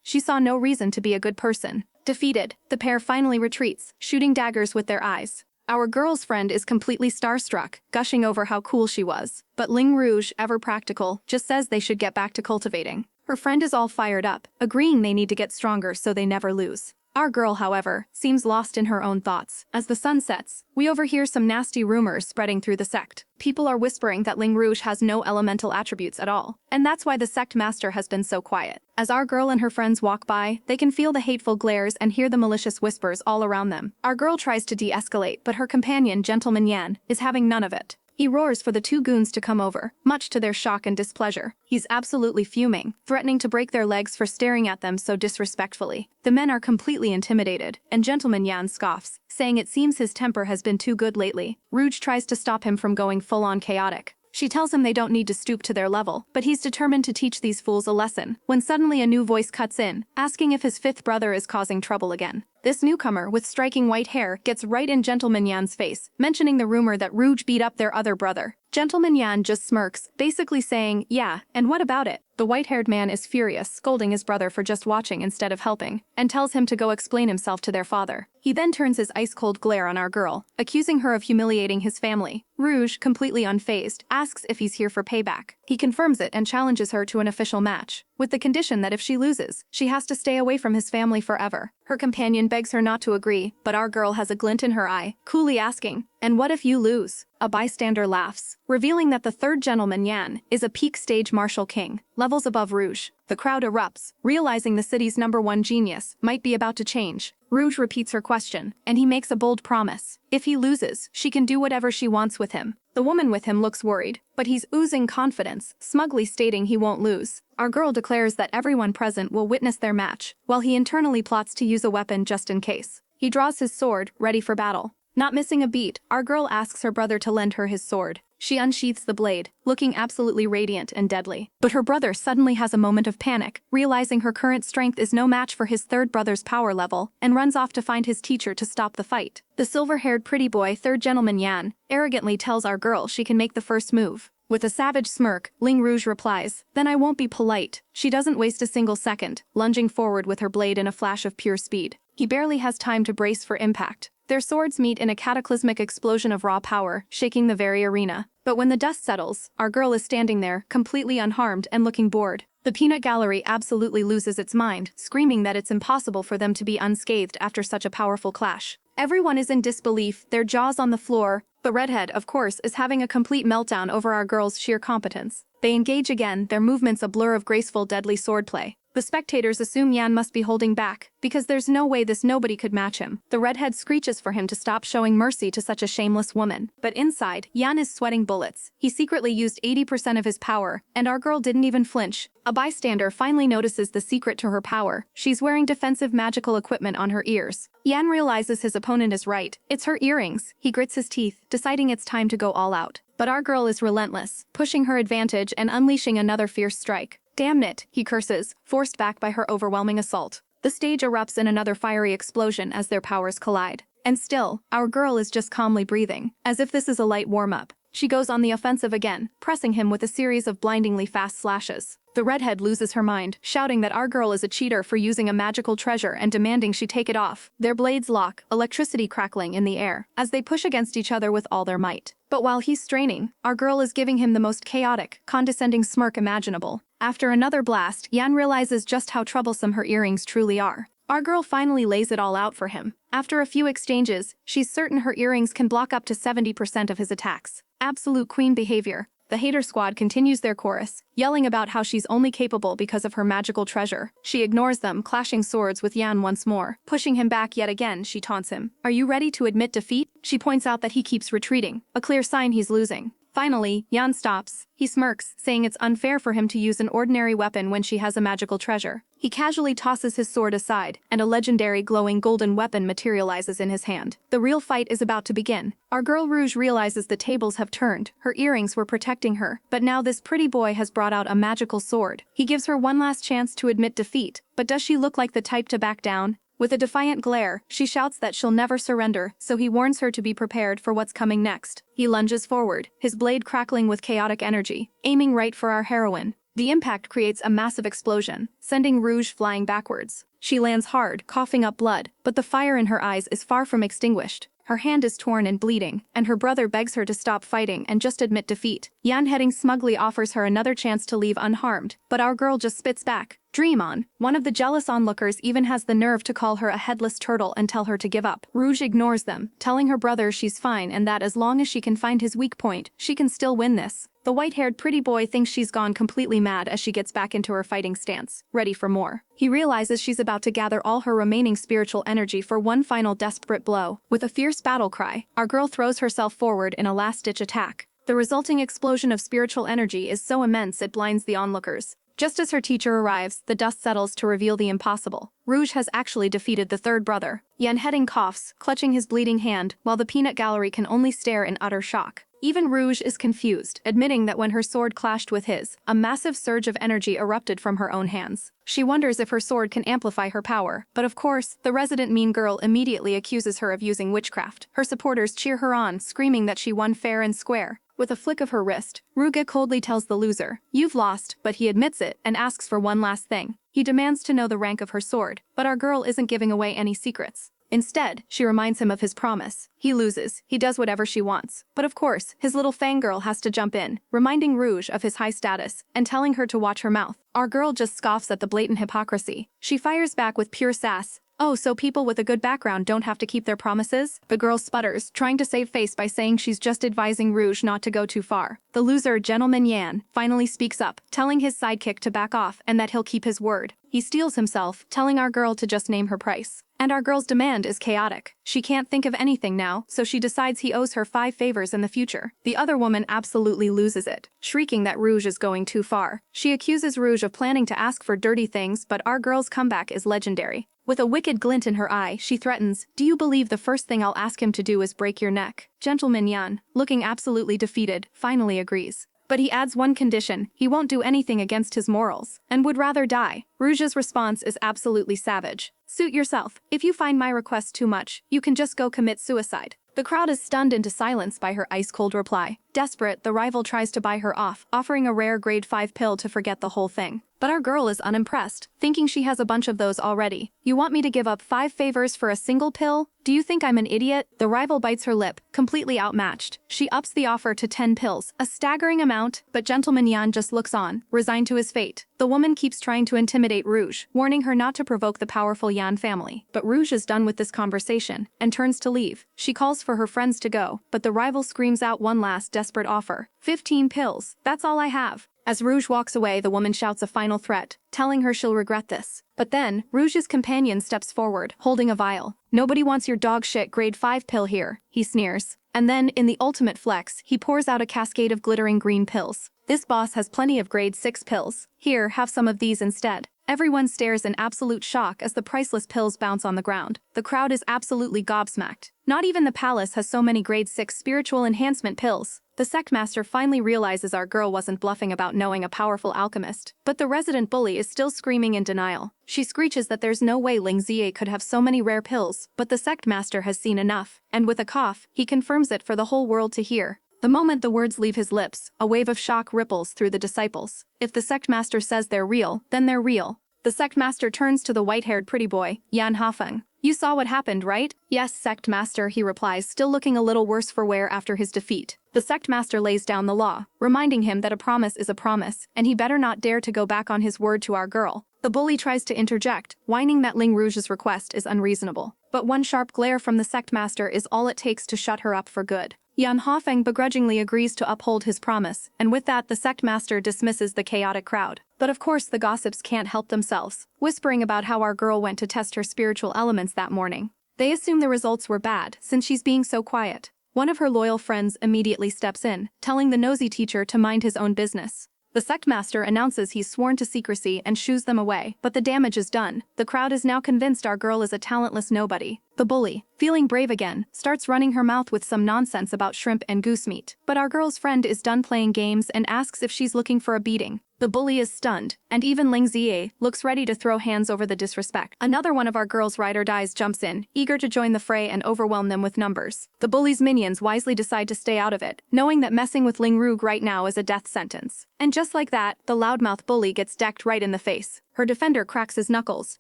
she saw no reason to be a good person. Defeated, the pair finally retreats, shooting daggers with their eyes. Our girl's friend is completely starstruck, gushing over how cool she was. But Ling Rouge, ever practical, just says they should get back to cultivating. Her friend is all fired up, agreeing they need to get stronger so they never lose. Our girl, however, seems lost in her own thoughts. As the sun sets, we overhear some nasty rumors spreading through the sect. People are whispering that Ling Rouge has no elemental attributes at all, and that's why the sect master has been so quiet. As our girl and her friends walk by, they can feel the hateful glares and hear the malicious whispers all around them. Our girl tries to de-escalate, but her companion, Gentleman Yan, is having none of it. He roars for the two goons to come over, much to their shock and displeasure. He's absolutely fuming, threatening to break their legs for staring at them so disrespectfully. The men are completely intimidated, and Gentleman Yan scoffs, saying it seems his temper has been too good lately. Rouge tries to stop him from going full-on chaotic. She tells him they don't need to stoop to their level, but he's determined to teach these fools a lesson, when suddenly a new voice cuts in, asking if his fifth brother is causing trouble again. This newcomer, with striking white hair, gets right in Gentleman Yan's face, mentioning the rumor that Rouge beat up their other brother. Gentleman Yan just smirks, basically saying, yeah, and what about it? The white-haired man is furious, scolding his brother for just watching instead of helping, and tells him to go explain himself to their father. He then turns his ice-cold glare on our girl, accusing her of humiliating his family. Rouge, completely unfazed, asks if he's here for payback. He confirms it and challenges her to an official match, with the condition that if she loses, she has to stay away from his family forever. Her companion begs her not to agree, but our girl has a glint in her eye, coolly asking, "And what if you lose?" A bystander laughs, revealing that the third Gentleman Yan is a peak stage martial king, levels above Rouge. The crowd erupts, realizing the city's #1 genius might be about to change. Rouge repeats her question, and he makes a bold promise. If he loses, she can do whatever she wants with him. The woman with him looks worried, but he's oozing confidence, smugly stating he won't lose. Our girl declares that everyone present will witness their match, while he internally plots to use a weapon just in case. He draws his sword, ready for battle. Not missing a beat, our girl asks her brother to lend her his sword. She unsheaths the blade, looking absolutely radiant and deadly. But her brother suddenly has a moment of panic, realizing her current strength is no match for his third brother's power level, and runs off to find his teacher to stop the fight. The silver-haired pretty boy, third Gentleman Yan, arrogantly tells our girl she can make the first move. With a savage smirk, Ling Rouge replies, "Then I won't be polite." She doesn't waste a single second, lunging forward with her blade in a flash of pure speed. He barely has time to brace for impact. Their swords meet in a cataclysmic explosion of raw power, shaking the very arena. But when the dust settles, our girl is standing there, completely unharmed and looking bored. The peanut gallery absolutely loses its mind, screaming that it's impossible for them to be unscathed after such a powerful clash. Everyone is in disbelief, their jaws on the floor. The redhead, of course, is having a complete meltdown over our girl's sheer competence. They engage again, their movements a blur of graceful deadly swordplay. The spectators assume Yan must be holding back, because there's no way this nobody could match him. The redhead screeches for him to stop showing mercy to such a shameless woman. But inside, Yan is sweating bullets. He secretly used 80% of his power, and our girl didn't even flinch. A bystander finally notices the secret to her power. She's wearing defensive magical equipment on her ears. Yan realizes his opponent is right. It's her earrings. He grits his teeth, deciding it's time to go all out. But our girl is relentless, pushing her advantage and unleashing another fierce strike. Damn it, he curses, forced back by her overwhelming assault. The stage erupts in another fiery explosion as their powers collide. And still, our girl is just calmly breathing, as if this is a light warm-up. She goes on the offensive again, pressing him with a series of blindingly fast slashes. The redhead loses her mind, shouting that our girl is a cheater for using a magical treasure and demanding she take it off. Their blades lock, electricity crackling in the air, as they push against each other with all their might. But while he's straining, our girl is giving him the most chaotic, condescending smirk imaginable. After another blast, Yan realizes just how troublesome her earrings truly are. Our girl finally lays it all out for him. After a few exchanges, she's certain her earrings can block up to 70% of his attacks. Absolute queen behavior. The hater squad continues their chorus, yelling about how she's only capable because of her magical treasure. She ignores them, clashing swords with Yan once more. Pushing him back yet again, she taunts him. Are you ready to admit defeat? She points out that he keeps retreating, a clear sign he's losing. Finally, Yan stops. He smirks, saying it's unfair for him to use an ordinary weapon when she has a magical treasure. He casually tosses his sword aside, and a legendary glowing golden weapon materializes in his hand. The real fight is about to begin. Our girl Rouge realizes the tables have turned. Her earrings were protecting her, but now this pretty boy has brought out a magical sword. He gives her one last chance to admit defeat, but does she look like the type to back down? With a defiant glare, she shouts that she'll never surrender, so he warns her to be prepared for what's coming next. He lunges forward, his blade crackling with chaotic energy, aiming right for our heroine. The impact creates a massive explosion, sending Rouge flying backwards. She lands hard, coughing up blood, but the fire in her eyes is far from extinguished. Her hand is torn and bleeding, and her brother begs her to stop fighting and just admit defeat. Yan heading smugly offers her another chance to leave unharmed, but our girl just spits back. Dream on. One of the jealous onlookers even has the nerve to call her a headless turtle and tell her to give up. Rouge ignores them, telling her brother she's fine and that as long as she can find his weak point, she can still win this. The white-haired pretty boy thinks she's gone completely mad as she gets back into her fighting stance, ready for more. He realizes she's about to gather all her remaining spiritual energy for one final desperate blow. With a fierce battle cry, our girl throws herself forward in a last-ditch attack. The resulting explosion of spiritual energy is so immense it blinds the onlookers. Just as her teacher arrives, the dust settles to reveal the impossible. Rouge has actually defeated the third brother. Yan heading coughs, clutching his bleeding hand, while the peanut gallery can only stare in utter shock. Even Rouge is confused, admitting that when her sword clashed with his, a massive surge of energy erupted from her own hands. She wonders if her sword can amplify her power, but of course, the resident mean girl immediately accuses her of using witchcraft. Her supporters cheer her on, screaming that she won fair and square. With a flick of her wrist, Rouge coldly tells the loser, "You've lost," but he admits it and asks for one last thing. He demands to know the rank of her sword, but our girl isn't giving away any secrets. Instead, she reminds him of his promise. He loses, he does whatever she wants. But of course, his little fangirl has to jump in, reminding Rouge of his high status, and telling her to watch her mouth. Our girl just scoffs at the blatant hypocrisy. She fires back with pure sass. Oh, so people with a good background don't have to keep their promises? The girl sputters, trying to save face by saying she's just advising Rouge not to go too far. The loser, Gentleman Yan, finally speaks up, telling his sidekick to back off and that he'll keep his word. He steals himself, telling our girl to just name her price. And our girl's demand is chaotic. She can't think of anything now, so she decides he owes her 5 favors in the future. The other woman absolutely loses it, shrieking that Rouge is going too far. She accuses Rouge of planning to ask for dirty things, but our girl's comeback is legendary. With a wicked glint in her eye, she threatens, "Do you believe the first thing I'll ask him to do is break your neck?" Gentleman Yan, looking absolutely defeated, finally agrees. But he adds one condition: he won't do anything against his morals, and would rather die. Rouge's response is absolutely savage. "Suit yourself. If you find my request too much, you can just go commit suicide." The crowd is stunned into silence by her ice-cold reply. Desperate, the rival tries to buy her off, offering a rare grade 5 pill to forget the whole thing. But our girl is unimpressed, thinking she has a bunch of those already. You want me to give up 5 favors for a single pill? Do you think I'm an idiot? The rival bites her lip, completely outmatched. She ups the offer to 10 pills, a staggering amount, but Gentleman Yan just looks on, resigned to his fate. The woman keeps trying to intimidate Rouge, warning her not to provoke the powerful Yan family. But Rouge is done with this conversation, and turns to leave. She calls for her friends to go, but the rival screams out one last desperate offer. 15 pills, that's all I have. As Rouge walks away, the woman shouts a final threat, telling her she'll regret this. But then, Rouge's companion steps forward, holding a vial. Nobody wants your dog shit grade 5 pill here, he sneers. And then, in the ultimate flex, he pours out a cascade of glittering green pills. This boss has plenty of grade 6 pills. Here, have some of these instead. Everyone stares in absolute shock as the priceless pills bounce on the ground. The crowd is absolutely gobsmacked. Not even the palace has so many grade 6 spiritual enhancement pills. The Sect Master finally realizes our girl wasn't bluffing about knowing a powerful alchemist. But the resident bully is still screaming in denial. She screeches that there's no way Ling Rouge could have so many rare pills, but the Sect Master has seen enough. And with a cough, he confirms it for the whole world to hear. The moment the words leave his lips, a wave of shock ripples through the disciples. If the Sect Master says they're real, then they're real. The Sect Master turns to the white-haired pretty boy, Yan Hafeng. You saw what happened, right? Yes, Sect Master, he replies, still looking a little worse for wear after his defeat. The Sect Master lays down the law, reminding him that a promise is a promise, and he better not dare to go back on his word to our girl. The bully tries to interject, whining that Ling Rouge's request is unreasonable. But one sharp glare from the Sect Master is all it takes to shut her up for good. Yan Hafeng begrudgingly agrees to uphold his promise, and with that the Sect Master dismisses the chaotic crowd. But of course the gossips can't help themselves, whispering about how our girl went to test her spiritual elements that morning. They assume the results were bad, since she's being so quiet. One of her loyal friends immediately steps in, telling the nosy teacher to mind his own business. The Sect Master announces he's sworn to secrecy and shoos them away, but the damage is done. The crowd is now convinced our girl is a talentless nobody. The bully, feeling brave again, starts running her mouth with some nonsense about shrimp and goose meat. But our girl's friend is done playing games and asks if she's looking for a beating. The bully is stunned, and even Ling Rouge looks ready to throw hands over the disrespect. Another one of our girl's ride or dies jumps in, eager to join the fray and overwhelm them with numbers. The bully's minions wisely decide to stay out of it, knowing that messing with Ling Rouge right now is a death sentence. And just like that, the loudmouth bully gets decked right in the face. Her defender cracks his knuckles,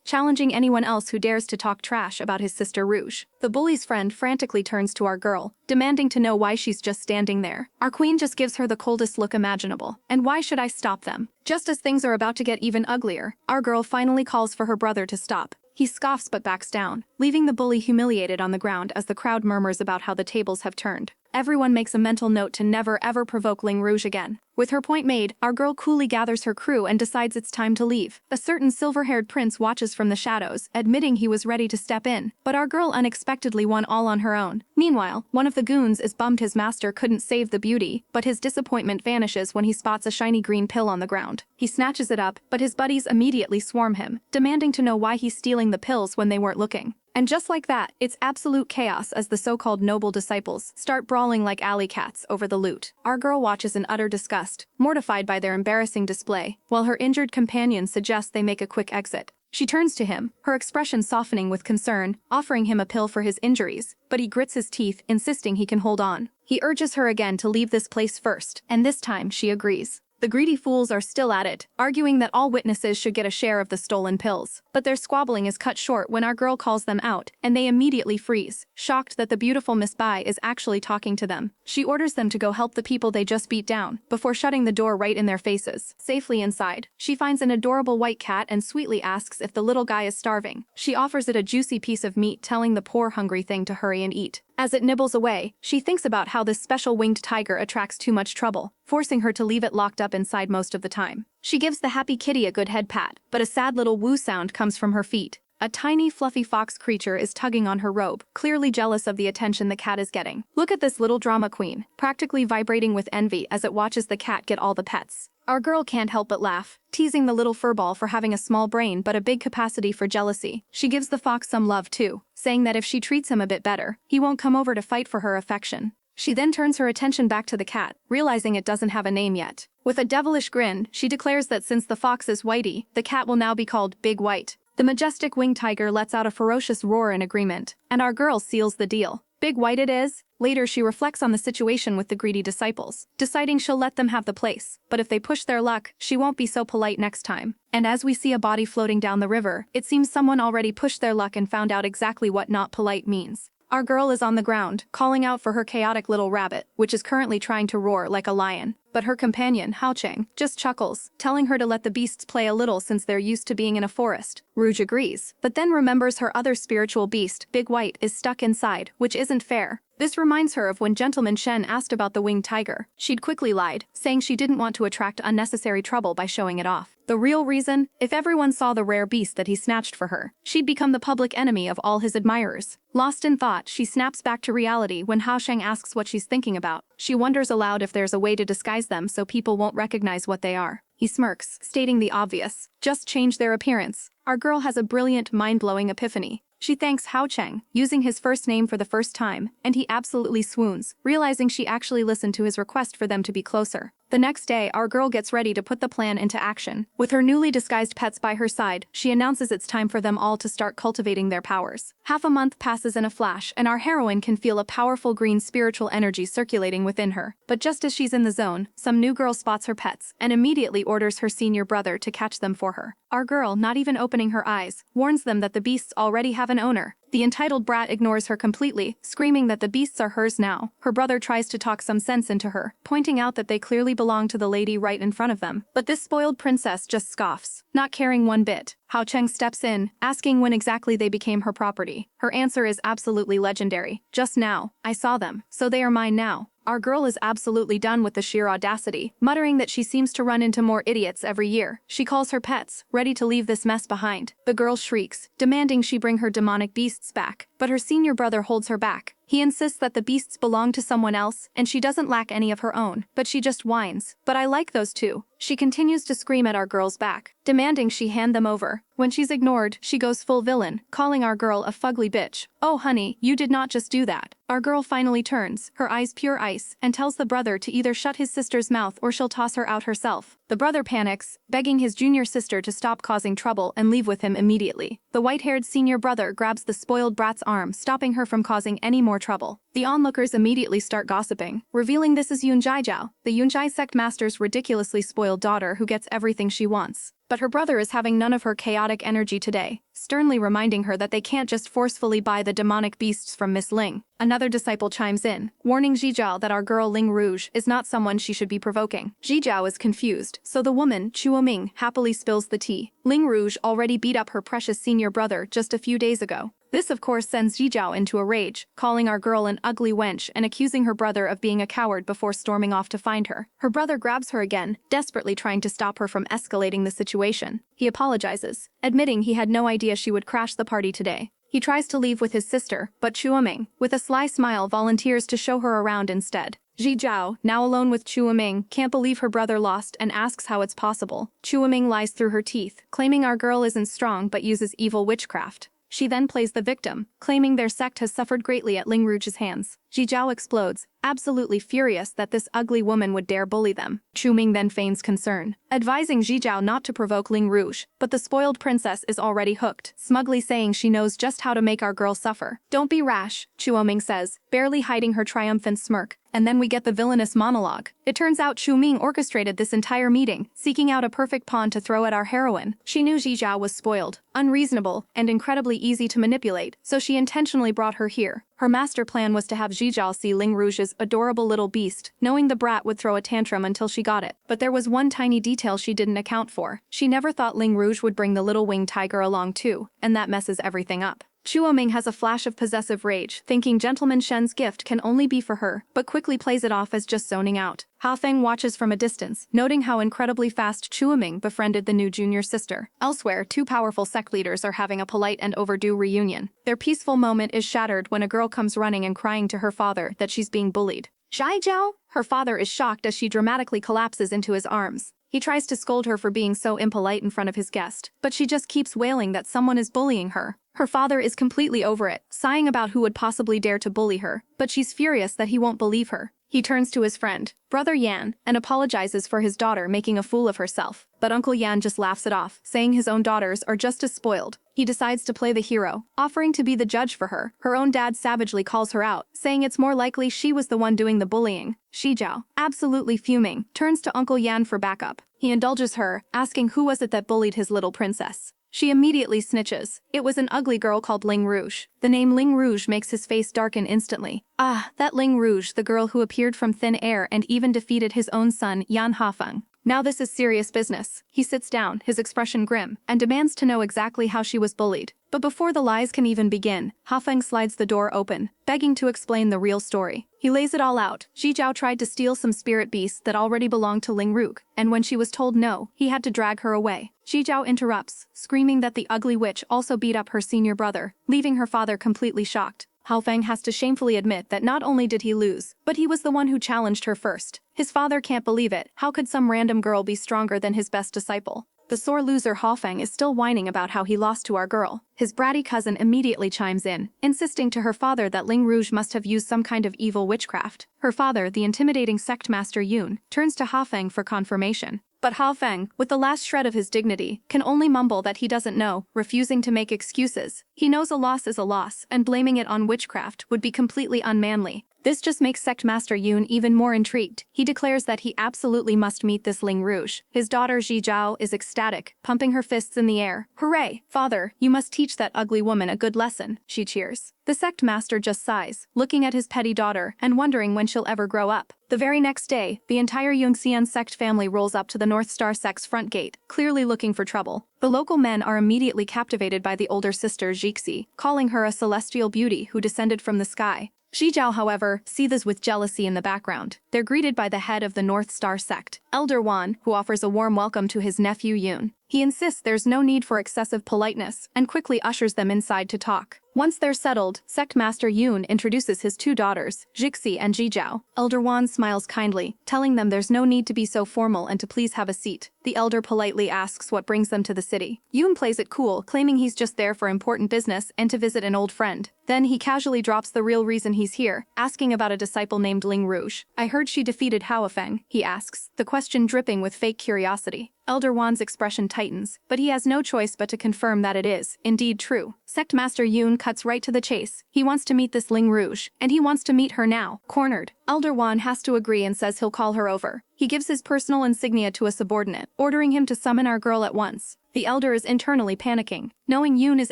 challenging anyone else who dares to talk trash about his sister Rouge. The bully's friend frantically turns to our girl, demanding to know why she's just standing there. Our queen just gives her the coldest look imaginable. And why should I stop them? Just as things are about to get even uglier, our girl finally calls for her brother to stop. He scoffs but backs down, leaving the bully humiliated on the ground as the crowd murmurs about how the tables have turned. Everyone makes a mental note to never ever provoke Ling Rouge again. With her point made, our girl coolly gathers her crew and decides it's time to leave. A certain silver-haired prince watches from the shadows, admitting he was ready to step in, but our girl unexpectedly won all on her own. Meanwhile, one of the goons is bummed his master couldn't save the beauty, but his disappointment vanishes when he spots a shiny green pill on the ground. He snatches it up, but his buddies immediately swarm him, demanding to know why he's stealing the pills when they weren't looking. And just like that, it's absolute chaos as the so-called noble disciples start brawling like alley cats over the loot. Our girl watches in utter disgust, mortified by their embarrassing display, while her injured companion suggests they make a quick exit. She turns to him, her expression softening with concern, offering him a pill for his injuries, but he grits his teeth, insisting he can hold on. He urges her again to leave this place first, and this time she agrees. The greedy fools are still at it, arguing that all witnesses should get a share of the stolen pills. But their squabbling is cut short when our girl calls them out, and they immediately freeze, shocked that the beautiful Miss Bai is actually talking to them. She orders them to go help the people they just beat down, before shutting the door right in their faces. Safely inside, she finds an adorable white cat and sweetly asks if the little guy is starving. She offers it a juicy piece of meat, telling the poor hungry thing to hurry and eat. As it nibbles away, she thinks about how this special winged tiger attracts too much trouble, forcing her to leave it locked up inside most of the time. She gives the happy kitty a good head pat, but a sad little woo sound comes from her feet. A tiny fluffy fox creature is tugging on her robe, clearly jealous of the attention the cat is getting. Look at this little drama queen, practically vibrating with envy as it watches the cat get all the pets. Our girl can't help but laugh, teasing the little furball for having a small brain but a big capacity for jealousy. She gives the fox some love too, saying that if she treats him a bit better, he won't come over to fight for her affection. She then turns her attention back to the cat, realizing it doesn't have a name yet. With a devilish grin, she declares that since the fox is Whitey, the cat will now be called Big White. The majestic winged tiger lets out a ferocious roar in agreement, and our girl seals the deal. Big White it is? Later she reflects on the situation with the greedy disciples, deciding she'll let them have the place, but if they push their luck, she won't be so polite next time. And as we see a body floating down the river, it seems someone already pushed their luck and found out exactly what not polite means. Our girl is on the ground, calling out for her chaotic little rabbit, which is currently trying to roar like a lion. But her companion, Haocheng, just chuckles, telling her to let the beasts play a little since they're used to being in a forest. Rouge agrees, but then remembers her other spiritual beast, Big White, is stuck inside, which isn't fair. This reminds her of when Gentleman Shen asked about the winged tiger. She'd quickly lied, saying she didn't want to attract unnecessary trouble by showing it off. The real reason? If everyone saw the rare beast that he snatched for her, she'd become the public enemy of all his admirers. Lost in thought, she snaps back to reality when Haocheng asks what she's thinking about. She wonders aloud if there's a way to disguise them so people won't recognize what they are. He smirks, stating the obvious. Just change their appearance. Our girl has a brilliant, mind-blowing epiphany. She thanks Haocheng, using his first name for the first time, and he absolutely swoons, realizing she actually listened to his request for them to be closer. The next day, our girl gets ready to put the plan into action. With her newly disguised pets by her side, she announces it's time for them all to start cultivating their powers. Half a month passes in a flash, and our heroine can feel a powerful green spiritual energy circulating within her. But just as she's in the zone, some new girl spots her pets, and immediately orders her senior brother to catch them for her. Our girl, not even opening her eyes, warns them that the beasts already have an owner. The entitled brat ignores her completely, screaming that the beasts are hers now. Her brother tries to talk some sense into her, pointing out that they clearly belong to the lady right in front of them. But this spoiled princess just scoffs, not caring one bit. Haocheng steps in, asking when exactly they became her property. Her answer is absolutely legendary. Just now, I saw them, so they are mine now. Our girl is absolutely done with the sheer audacity, muttering that she seems to run into more idiots every year. She calls her pets, ready to leave this mess behind. The girl shrieks, demanding she bring her demonic beasts back, but her senior brother holds her back. He insists that the beasts belong to someone else, and she doesn't lack any of her own, but she just whines. But I like those too. She continues to scream at our girl's back, demanding she hand them over. When she's ignored, she goes full villain, calling our girl a fugly bitch. Oh honey, you did not just do that. Our girl finally turns, her eyes pure ice, and tells the brother to either shut his sister's mouth or she'll toss her out herself. The brother panics, begging his junior sister to stop causing trouble and leave with him immediately. The white-haired senior brother grabs the spoiled brat's arm, stopping her from causing any more trouble. The onlookers immediately start gossiping, revealing this is Yun Zhaijiao, the Yunzhai sect master's ridiculously spoiled daughter who gets everything she wants. But her brother is having none of her chaotic energy today, sternly reminding her that they can't just forcefully buy the demonic beasts from Miss Ling. Another disciple chimes in, warning Zhijiao that our girl Ling Rouge is not someone she should be provoking. Zhijiao is confused, so the woman, Chuoming, happily spills the tea. Ling Rouge already beat up her precious senior brother just a few days ago. This of course sends Zhijiao into a rage, calling our girl an ugly wench and accusing her brother of being a coward before storming off to find her. Her brother grabs her again, desperately trying to stop her from escalating the situation. He apologizes, admitting he had no idea she would crash the party today. He tries to leave with his sister, but Chuoming, with a sly smile, volunteers to show her around instead. Zhijiao, now alone with Chuoming, can't believe her brother lost and asks how it's possible. Chuoming lies through her teeth, claiming our girl isn't strong but uses evil witchcraft. She then plays the victim, claiming their sect has suffered greatly at Ling Rouge's hands. Zhijiao explodes, absolutely furious that this ugly woman would dare bully them. Chuoming then feigns concern, advising Zhijiao not to provoke Ling Rouge, but the spoiled princess is already hooked, smugly saying she knows just how to make our girl suffer. Don't be rash, Chuoming says, barely hiding her triumphant smirk. And then we get the villainous monologue. It turns out Chuoming orchestrated this entire meeting, seeking out a perfect pawn to throw at our heroine. She knew Zhijiao was spoiled, unreasonable, and incredibly easy to manipulate, so she intentionally brought her here. Her master plan was to have Zhijiao see Ling Rouge's adorable little beast, knowing the brat would throw a tantrum until she got it. But there was one tiny detail she didn't account for. She never thought Ling Rouge would bring the little winged tiger along too, and that messes everything up. Chuoming has a flash of possessive rage, thinking Gentleman Shen's gift can only be for her, but quickly plays it off as just zoning out. Haofeng watches from a distance, noting how incredibly fast Chuoming befriended the new junior sister. Elsewhere, two powerful sect leaders are having a polite and overdue reunion. Their peaceful moment is shattered when a girl comes running and crying to her father that she's being bullied. Zhaijiao? Her father is shocked as she dramatically collapses into his arms. He tries to scold her for being so impolite in front of his guest, but she just keeps wailing that someone is bullying her. Her father is completely over it, sighing about who would possibly dare to bully her, but she's furious that he won't believe her. He turns to his friend, Brother Yan, and apologizes for his daughter making a fool of herself. But Uncle Yan just laughs it off, saying his own daughters are just as spoiled. He decides to play the hero, offering to be the judge for her. Her own dad savagely calls her out, saying it's more likely she was the one doing the bullying. Shijiao, absolutely fuming, turns to Uncle Yan for backup. He indulges her, asking who was it that bullied his little princess. She immediately snitches. It was an ugly girl called Ling Rouge. The name Ling Rouge makes his face darken instantly. Ah, that Ling Rouge, the girl who appeared from thin air and even defeated his own son, Yan Hafeng. Now this is serious business. He sits down, his expression grim, and demands to know exactly how she was bullied. But before the lies can even begin, Hafeng slides the door open, begging to explain the real story. He lays it all out. Shijiao tried to steal some spirit beasts that already belonged to Ling Rouge, and when she was told no, he had to drag her away. Shijiao interrupts, screaming that the ugly witch also beat up her senior brother, leaving her father completely shocked. Hafeng has to shamefully admit that not only did he lose, but he was the one who challenged her first. His father can't believe it. How could some random girl be stronger than his best disciple? The sore loser Hafeng is still whining about how he lost to our girl. His bratty cousin immediately chimes in, insisting to her father that Ling Rouge must have used some kind of evil witchcraft. Her father, the intimidating sect master Yun, turns to Hafeng for confirmation. But Hafeng, with the last shred of his dignity, can only mumble that he doesn't know, refusing to make excuses. He knows a loss is a loss, and blaming it on witchcraft would be completely unmanly. This just makes Sect Master Yun even more intrigued. He declares that he absolutely must meet this Ling Rouge. His daughter Shijiao is ecstatic, pumping her fists in the air. Hooray! Father, you must teach that ugly woman a good lesson, she cheers. The Sect Master just sighs, looking at his petty daughter and wondering when she'll ever grow up. The very next day, the entire Yunxian sect family rolls up to the Northstar sect's front gate, clearly looking for trouble. The local men are immediately captivated by the older sister Jixi, calling her a celestial beauty who descended from the sky. Shijiao, however, seethes with jealousy in the background. They're greeted by the head of the Northstar sect, Elder Wan, who offers a warm welcome to his nephew Yun. He insists there's no need for excessive politeness and quickly ushers them inside to talk. Once they're settled, Sect Master Yun introduces his two daughters, Jixi and Jijiao. Elder Wan smiles kindly, telling them there's no need to be so formal and to please have a seat. The elder politely asks what brings them to the city. Yun plays it cool, claiming he's just there for important business and to visit an old friend. Then he casually drops the real reason he's here, asking about a disciple named Ling Rouge. I heard she defeated Haofeng, he asks, the question dripping with fake curiosity. Elder Wan's expression tightens, but he has no choice but to confirm that it is, indeed, true. Sect Master Yun cuts right to the chase. He wants to meet this Ling Rouge, and he wants to meet her now. Cornered, Elder Wan has to agree and says he'll call her over. He gives his personal insignia to a subordinate, ordering him to summon our girl at once. The elder is internally panicking, knowing Yun is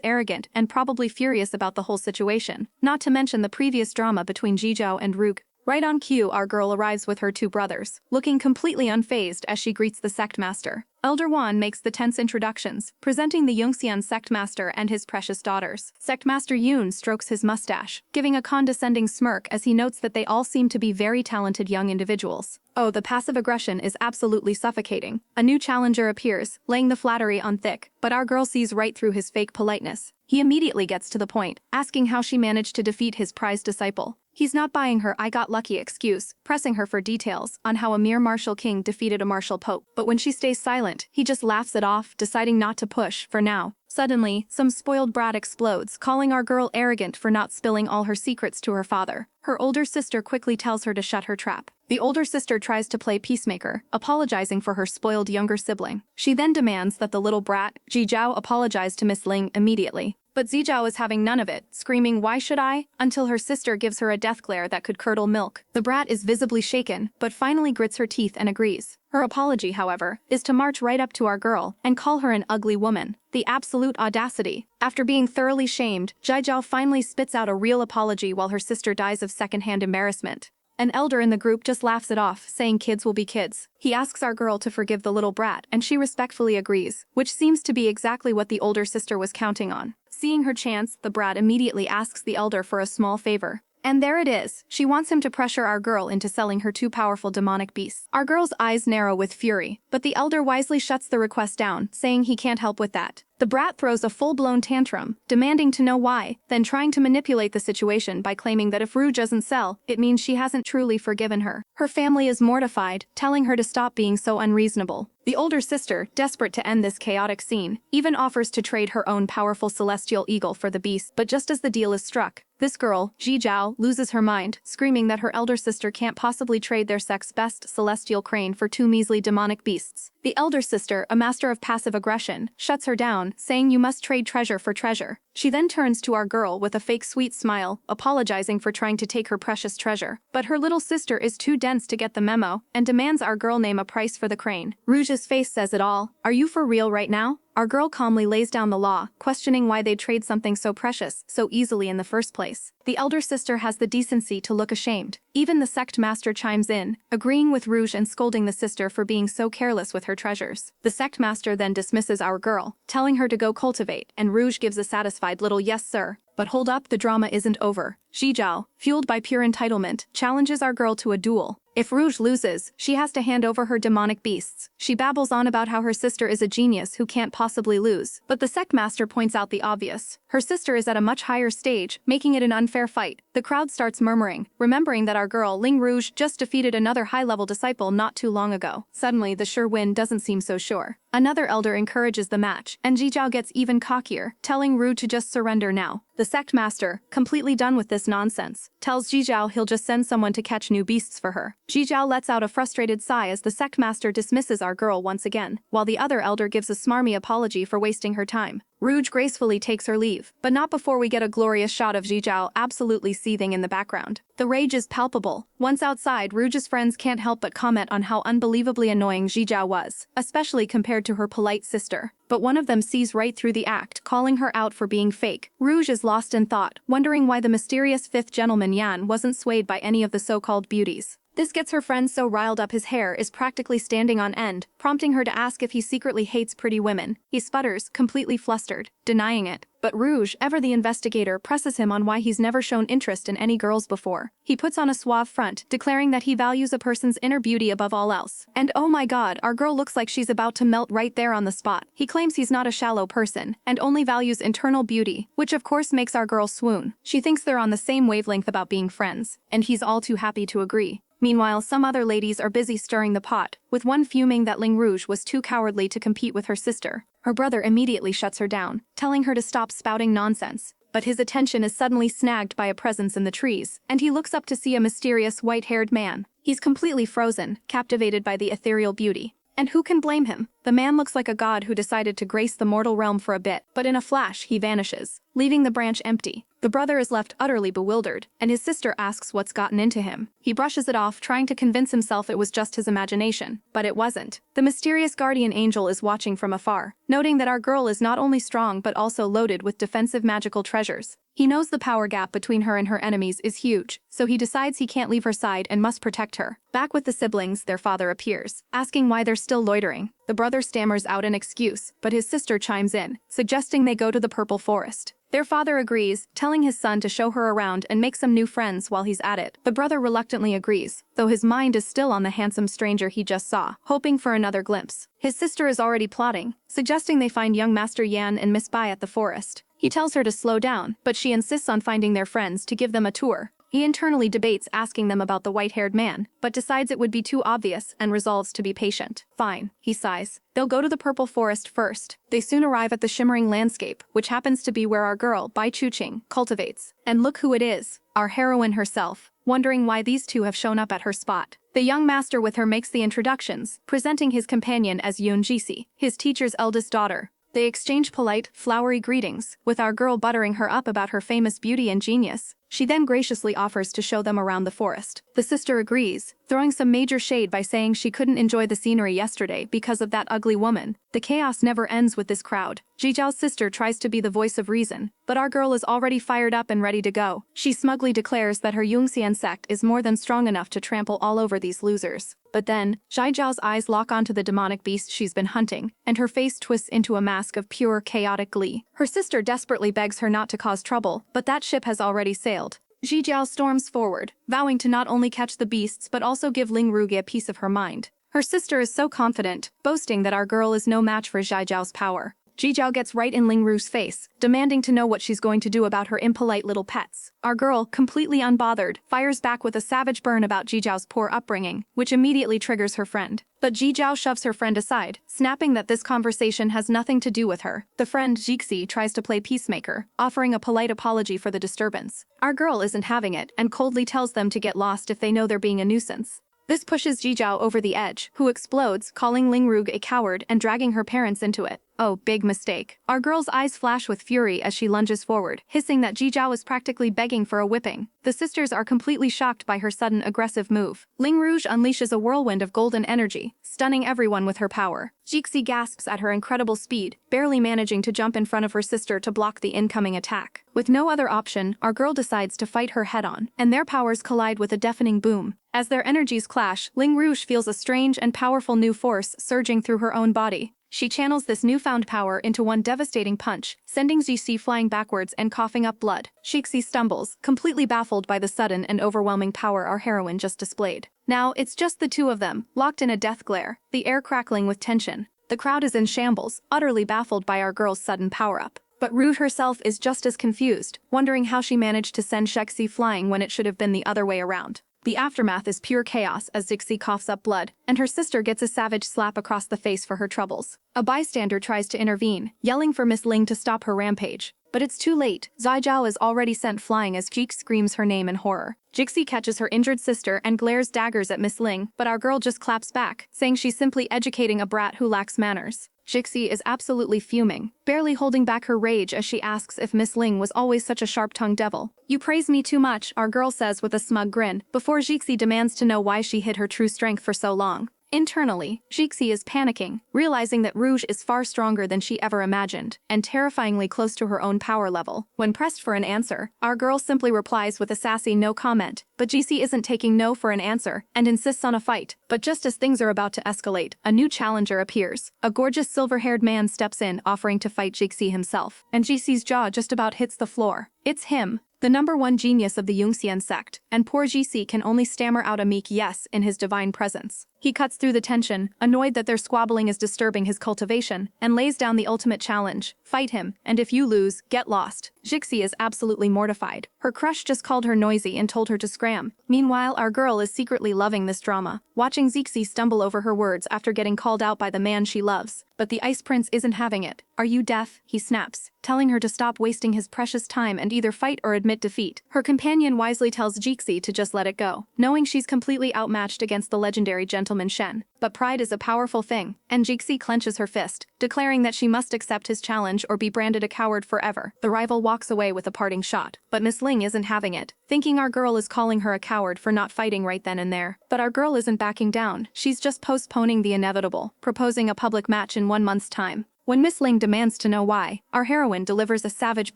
arrogant and probably furious about the whole situation, not to mention the previous drama between Jijiao and Rug. Right on cue, our girl arrives with her two brothers, looking completely unfazed as she greets the sect master. Elder Wan makes the tense introductions, presenting the Yunxian sect master and his precious daughters. Sect Master Yun strokes his mustache, giving a condescending smirk as he notes that they all seem to be very talented young individuals. Oh, the passive aggression is absolutely suffocating. A new challenger appears, laying the flattery on thick, but our girl sees right through his fake politeness. He immediately gets to the point, asking how she managed to defeat his prized disciple. He's not buying her "I got lucky" excuse, pressing her for details on how a mere martial king defeated a martial pope. But when she stays silent, he just laughs it off, deciding not to push for now. Suddenly, some spoiled brat explodes, calling our girl arrogant for not spilling all her secrets to her father. Her older sister quickly tells her to shut her trap. The older sister tries to play peacemaker, apologizing for her spoiled younger sibling. She then demands that the little brat, Jijiao, apologize to Miss Ling immediately. But Zijiao is having none of it, screaming "Why should I?" until her sister gives her a death glare that could curdle milk. The brat is visibly shaken, but finally grits her teeth and agrees. Her apology, however, is to march right up to our girl and call her an ugly woman. The absolute audacity. After being thoroughly shamed, Jijiao finally spits out a real apology while her sister dies of secondhand embarrassment. An elder in the group just laughs it off, saying kids will be kids. He asks our girl to forgive the little brat, and she respectfully agrees, which seems to be exactly what the older sister was counting on. Seeing her chance, the brat immediately asks the elder for a small favor. And there it is. She wants him to pressure our girl into selling her two powerful demonic beasts. Our girl's eyes narrow with fury, but the elder wisely shuts the request down, saying he can't help with that. The brat throws a full-blown tantrum, demanding to know why, then trying to manipulate the situation by claiming that if Rouge doesn't sell, it means she hasn't truly forgiven her. Her family is mortified, telling her to stop being so unreasonable. The older sister, desperate to end this chaotic scene, even offers to trade her own powerful celestial eagle for the beast, but just as the deal is struck, this girl, Ji Zhao, loses her mind, screaming that her elder sister can't possibly trade their sect's best celestial crane for 2 measly demonic beasts. The elder sister, a master of passive aggression, shuts her down, saying you must trade treasure for treasure. She then turns to our girl with a fake sweet smile, apologizing for trying to take her precious treasure. But her little sister is too dense to get the memo, and demands our girl name a price for the crane. Rouge's face says it all. Are you for real right now? Our girl calmly lays down the law, questioning why they'd trade something so precious so easily in the first place. The elder sister has the decency to look ashamed. Even the sect master chimes in, agreeing with Rouge and scolding the sister for being so careless with her treasures. The sect master then dismisses our girl, telling her to go cultivate, and Rouge gives a satisfied little yes sir. But hold up, the drama isn't over. Ji Zhao, fueled by pure entitlement, challenges our girl to a duel. If Rouge loses, she has to hand over her demonic beasts. She babbles on about how her sister is a genius who can't possibly lose. But the sect master points out the obvious. Her sister is at a much higher stage, making it an unfair fight. The crowd starts murmuring, remembering that our girl, Ling Rouge, just defeated another high-level disciple not too long ago. Suddenly, the sure win doesn't seem so sure. Another elder encourages the match, and Ji Zhao gets even cockier, telling Rouge to just surrender now. The sect master, completely done with this nonsense, tells Ji Zhao he'll just send someone to catch new beasts for her. Ji Zhao lets out a frustrated sigh as the sect master dismisses our girl once again, while the other elder gives a smarmy apology for wasting her time. Rouge gracefully takes her leave, but not before we get a glorious shot of Ji Zhao absolutely seething in the background. The rage is palpable. Once outside, Rouge's friends can't help but comment on how unbelievably annoying Ji Zhao was, especially compared to her polite sister. But one of them sees right through the act, calling her out for being fake. Rouge is lost in thought, wondering why the mysterious fifth gentleman Yan wasn't swayed by any of the so-called beauties. This gets her friend so riled up his hair is practically standing on end, prompting her to ask if he secretly hates pretty women. He sputters, completely flustered, denying it. But Rouge, ever the investigator, presses him on why he's never shown interest in any girls before. He puts on a suave front, declaring that he values a person's inner beauty above all else. And oh my god, our girl looks like she's about to melt right there on the spot. He claims he's not a shallow person, and only values internal beauty, which of course makes our girl swoon. She thinks they're on the same wavelength about being friends, and he's all too happy to agree. Meanwhile, some other ladies are busy stirring the pot, with one fuming that Ling Rouge was too cowardly to compete with her sister. Her brother immediately shuts her down, telling her to stop spouting nonsense. But his attention is suddenly snagged by a presence in the trees, and he looks up to see a mysterious white-haired man. He's completely frozen, captivated by the ethereal beauty. And who can blame him? The man looks like a god who decided to grace the mortal realm for a bit, but in a flash he vanishes, leaving the branch empty. The brother is left utterly bewildered, and his sister asks what's gotten into him. He brushes it off, trying to convince himself it was just his imagination, but it wasn't. The mysterious guardian angel is watching from afar, noting that our girl is not only strong but also loaded with defensive magical treasures. He knows the power gap between her and her enemies is huge, so he decides he can't leave her side and must protect her. Back with the siblings, their father appears, asking why they're still loitering. The brother stammers out an excuse, but his sister chimes in, suggesting they go to the Purple Forest. Their father agrees, telling his son to show her around and make some new friends while he's at it. The brother reluctantly agrees, though his mind is still on the handsome stranger he just saw, hoping for another glimpse. His sister is already plotting, suggesting they find young Master Yan and Miss Bai at the forest. He tells her to slow down, but she insists on finding their friends to give them a tour. He internally debates asking them about the white-haired man, but decides it would be too obvious and resolves to be patient. Fine, he sighs. They'll go to the Purple Forest first. They soon arrive at the shimmering landscape, which happens to be where our girl, Bai Chuqing, cultivates. And look who it is, our heroine herself, wondering why these two have shown up at her spot. The young master with her makes the introductions, presenting his companion as Yun Jisi, his teacher's eldest daughter. They exchange polite, flowery greetings, with our girl buttering her up about her famous beauty and genius. She then graciously offers to show them around the forest. The sister agrees, throwing some major shade by saying she couldn't enjoy the scenery yesterday because of that ugly woman. The chaos never ends with this crowd. Ji Zhao's sister tries to be the voice of reason, but our girl is already fired up and ready to go. She smugly declares that her Yunxian sect is more than strong enough to trample all over these losers. But then, Ji Zhao's eyes lock onto the demonic beast she's been hunting, and her face twists into a mask of pure, chaotic glee. Her sister desperately begs her not to cause trouble, but that ship has already sailed. Ji Zhao storms forward, vowing to not only catch the beasts but also give Ling Rouge a piece of her mind. Her sister is so confident, boasting that our girl is no match for Ji Zhao's power. Jijiao gets right in Ling Rouge's face, demanding to know what she's going to do about her impolite little pets. Our girl, completely unbothered, fires back with a savage burn about Jijiao's poor upbringing, which immediately triggers her friend. But Jijiao shoves her friend aside, snapping that this conversation has nothing to do with her. The friend, Jixi, tries to play peacemaker, offering a polite apology for the disturbance. Our girl isn't having it and coldly tells them to get lost if they know they're being a nuisance. This pushes Jijiao over the edge, who explodes, calling Ling Rouge a coward and dragging her parents into it. Oh, big mistake. Our girl's eyes flash with fury as she lunges forward, hissing that Jijiao is practically begging for a whipping. The sisters are completely shocked by her sudden aggressive move. Ling Rouge unleashes a whirlwind of golden energy, stunning everyone with her power. Jixi gasps at her incredible speed, barely managing to jump in front of her sister to block the incoming attack. With no other option, our girl decides to fight her head-on, and their powers collide with a deafening boom. As their energies clash, Ling Rouge feels a strange and powerful new force surging through her own body. She channels this newfound power into one devastating punch, sending Jixi flying backwards and coughing up blood. Jixi stumbles, completely baffled by the sudden and overwhelming power our heroine just displayed. Now, it's just the two of them, locked in a death glare, the air crackling with tension. The crowd is in shambles, utterly baffled by our girl's sudden power-up. But Rouge herself is just as confused, wondering how she managed to send Jixi flying when it should have been the other way around. The aftermath is pure chaos as Jixi coughs up blood, and her sister gets a savage slap across the face for her troubles. A bystander tries to intervene, yelling for Miss Ling to stop her rampage. But it's too late. Zijiao is already sent flying as Jix screams her name in horror. Jixi catches her injured sister and glares daggers at Miss Ling, but our girl just claps back, saying she's simply educating a brat who lacks manners. Jixi is absolutely fuming, barely holding back her rage as she asks if Miss Ling was always such a sharp-tongued devil. "You praise me too much," our girl says with a smug grin, before Jixi demands to know why she hid her true strength for so long. Internally, Jixi is panicking, realizing that Rouge is far stronger than she ever imagined, and terrifyingly close to her own power level. When pressed for an answer, our girl simply replies with a sassy no comment, but Jixi isn't taking no for an answer, and insists on a fight. But just as things are about to escalate, a new challenger appears. A gorgeous silver-haired man steps in, offering to fight Jixi himself, and Jixi's jaw just about hits the floor. It's him, the #1 genius of the Yunxian sect, and poor Jixi can only stammer out a meek yes in his divine presence. He cuts through the tension, annoyed that their squabbling is disturbing his cultivation, and lays down the ultimate challenge: fight him, and if you lose, get lost. Jixi is absolutely mortified. Her crush just called her noisy and told her to scram. Meanwhile, our girl is secretly loving this drama, watching Jixi stumble over her words after getting called out by the man she loves. But the Ice Prince isn't having it. "Are you deaf?" he snaps, telling her to stop wasting his precious time and either fight or admit defeat. Her companion wisely tells Jixi to just let it go, knowing she's completely outmatched against the legendary gentleman Shen. But pride is a powerful thing, and Jixi clenches her fist, declaring that she must accept his challenge or be branded a coward forever. The rival walks away with a parting shot, but Miss Ling isn't having it, thinking our girl is calling her a coward for not fighting right then and there. But our girl isn't backing down. She's just postponing the inevitable, proposing a public match in 1 month's time. When Miss Ling demands to know why, our heroine delivers a savage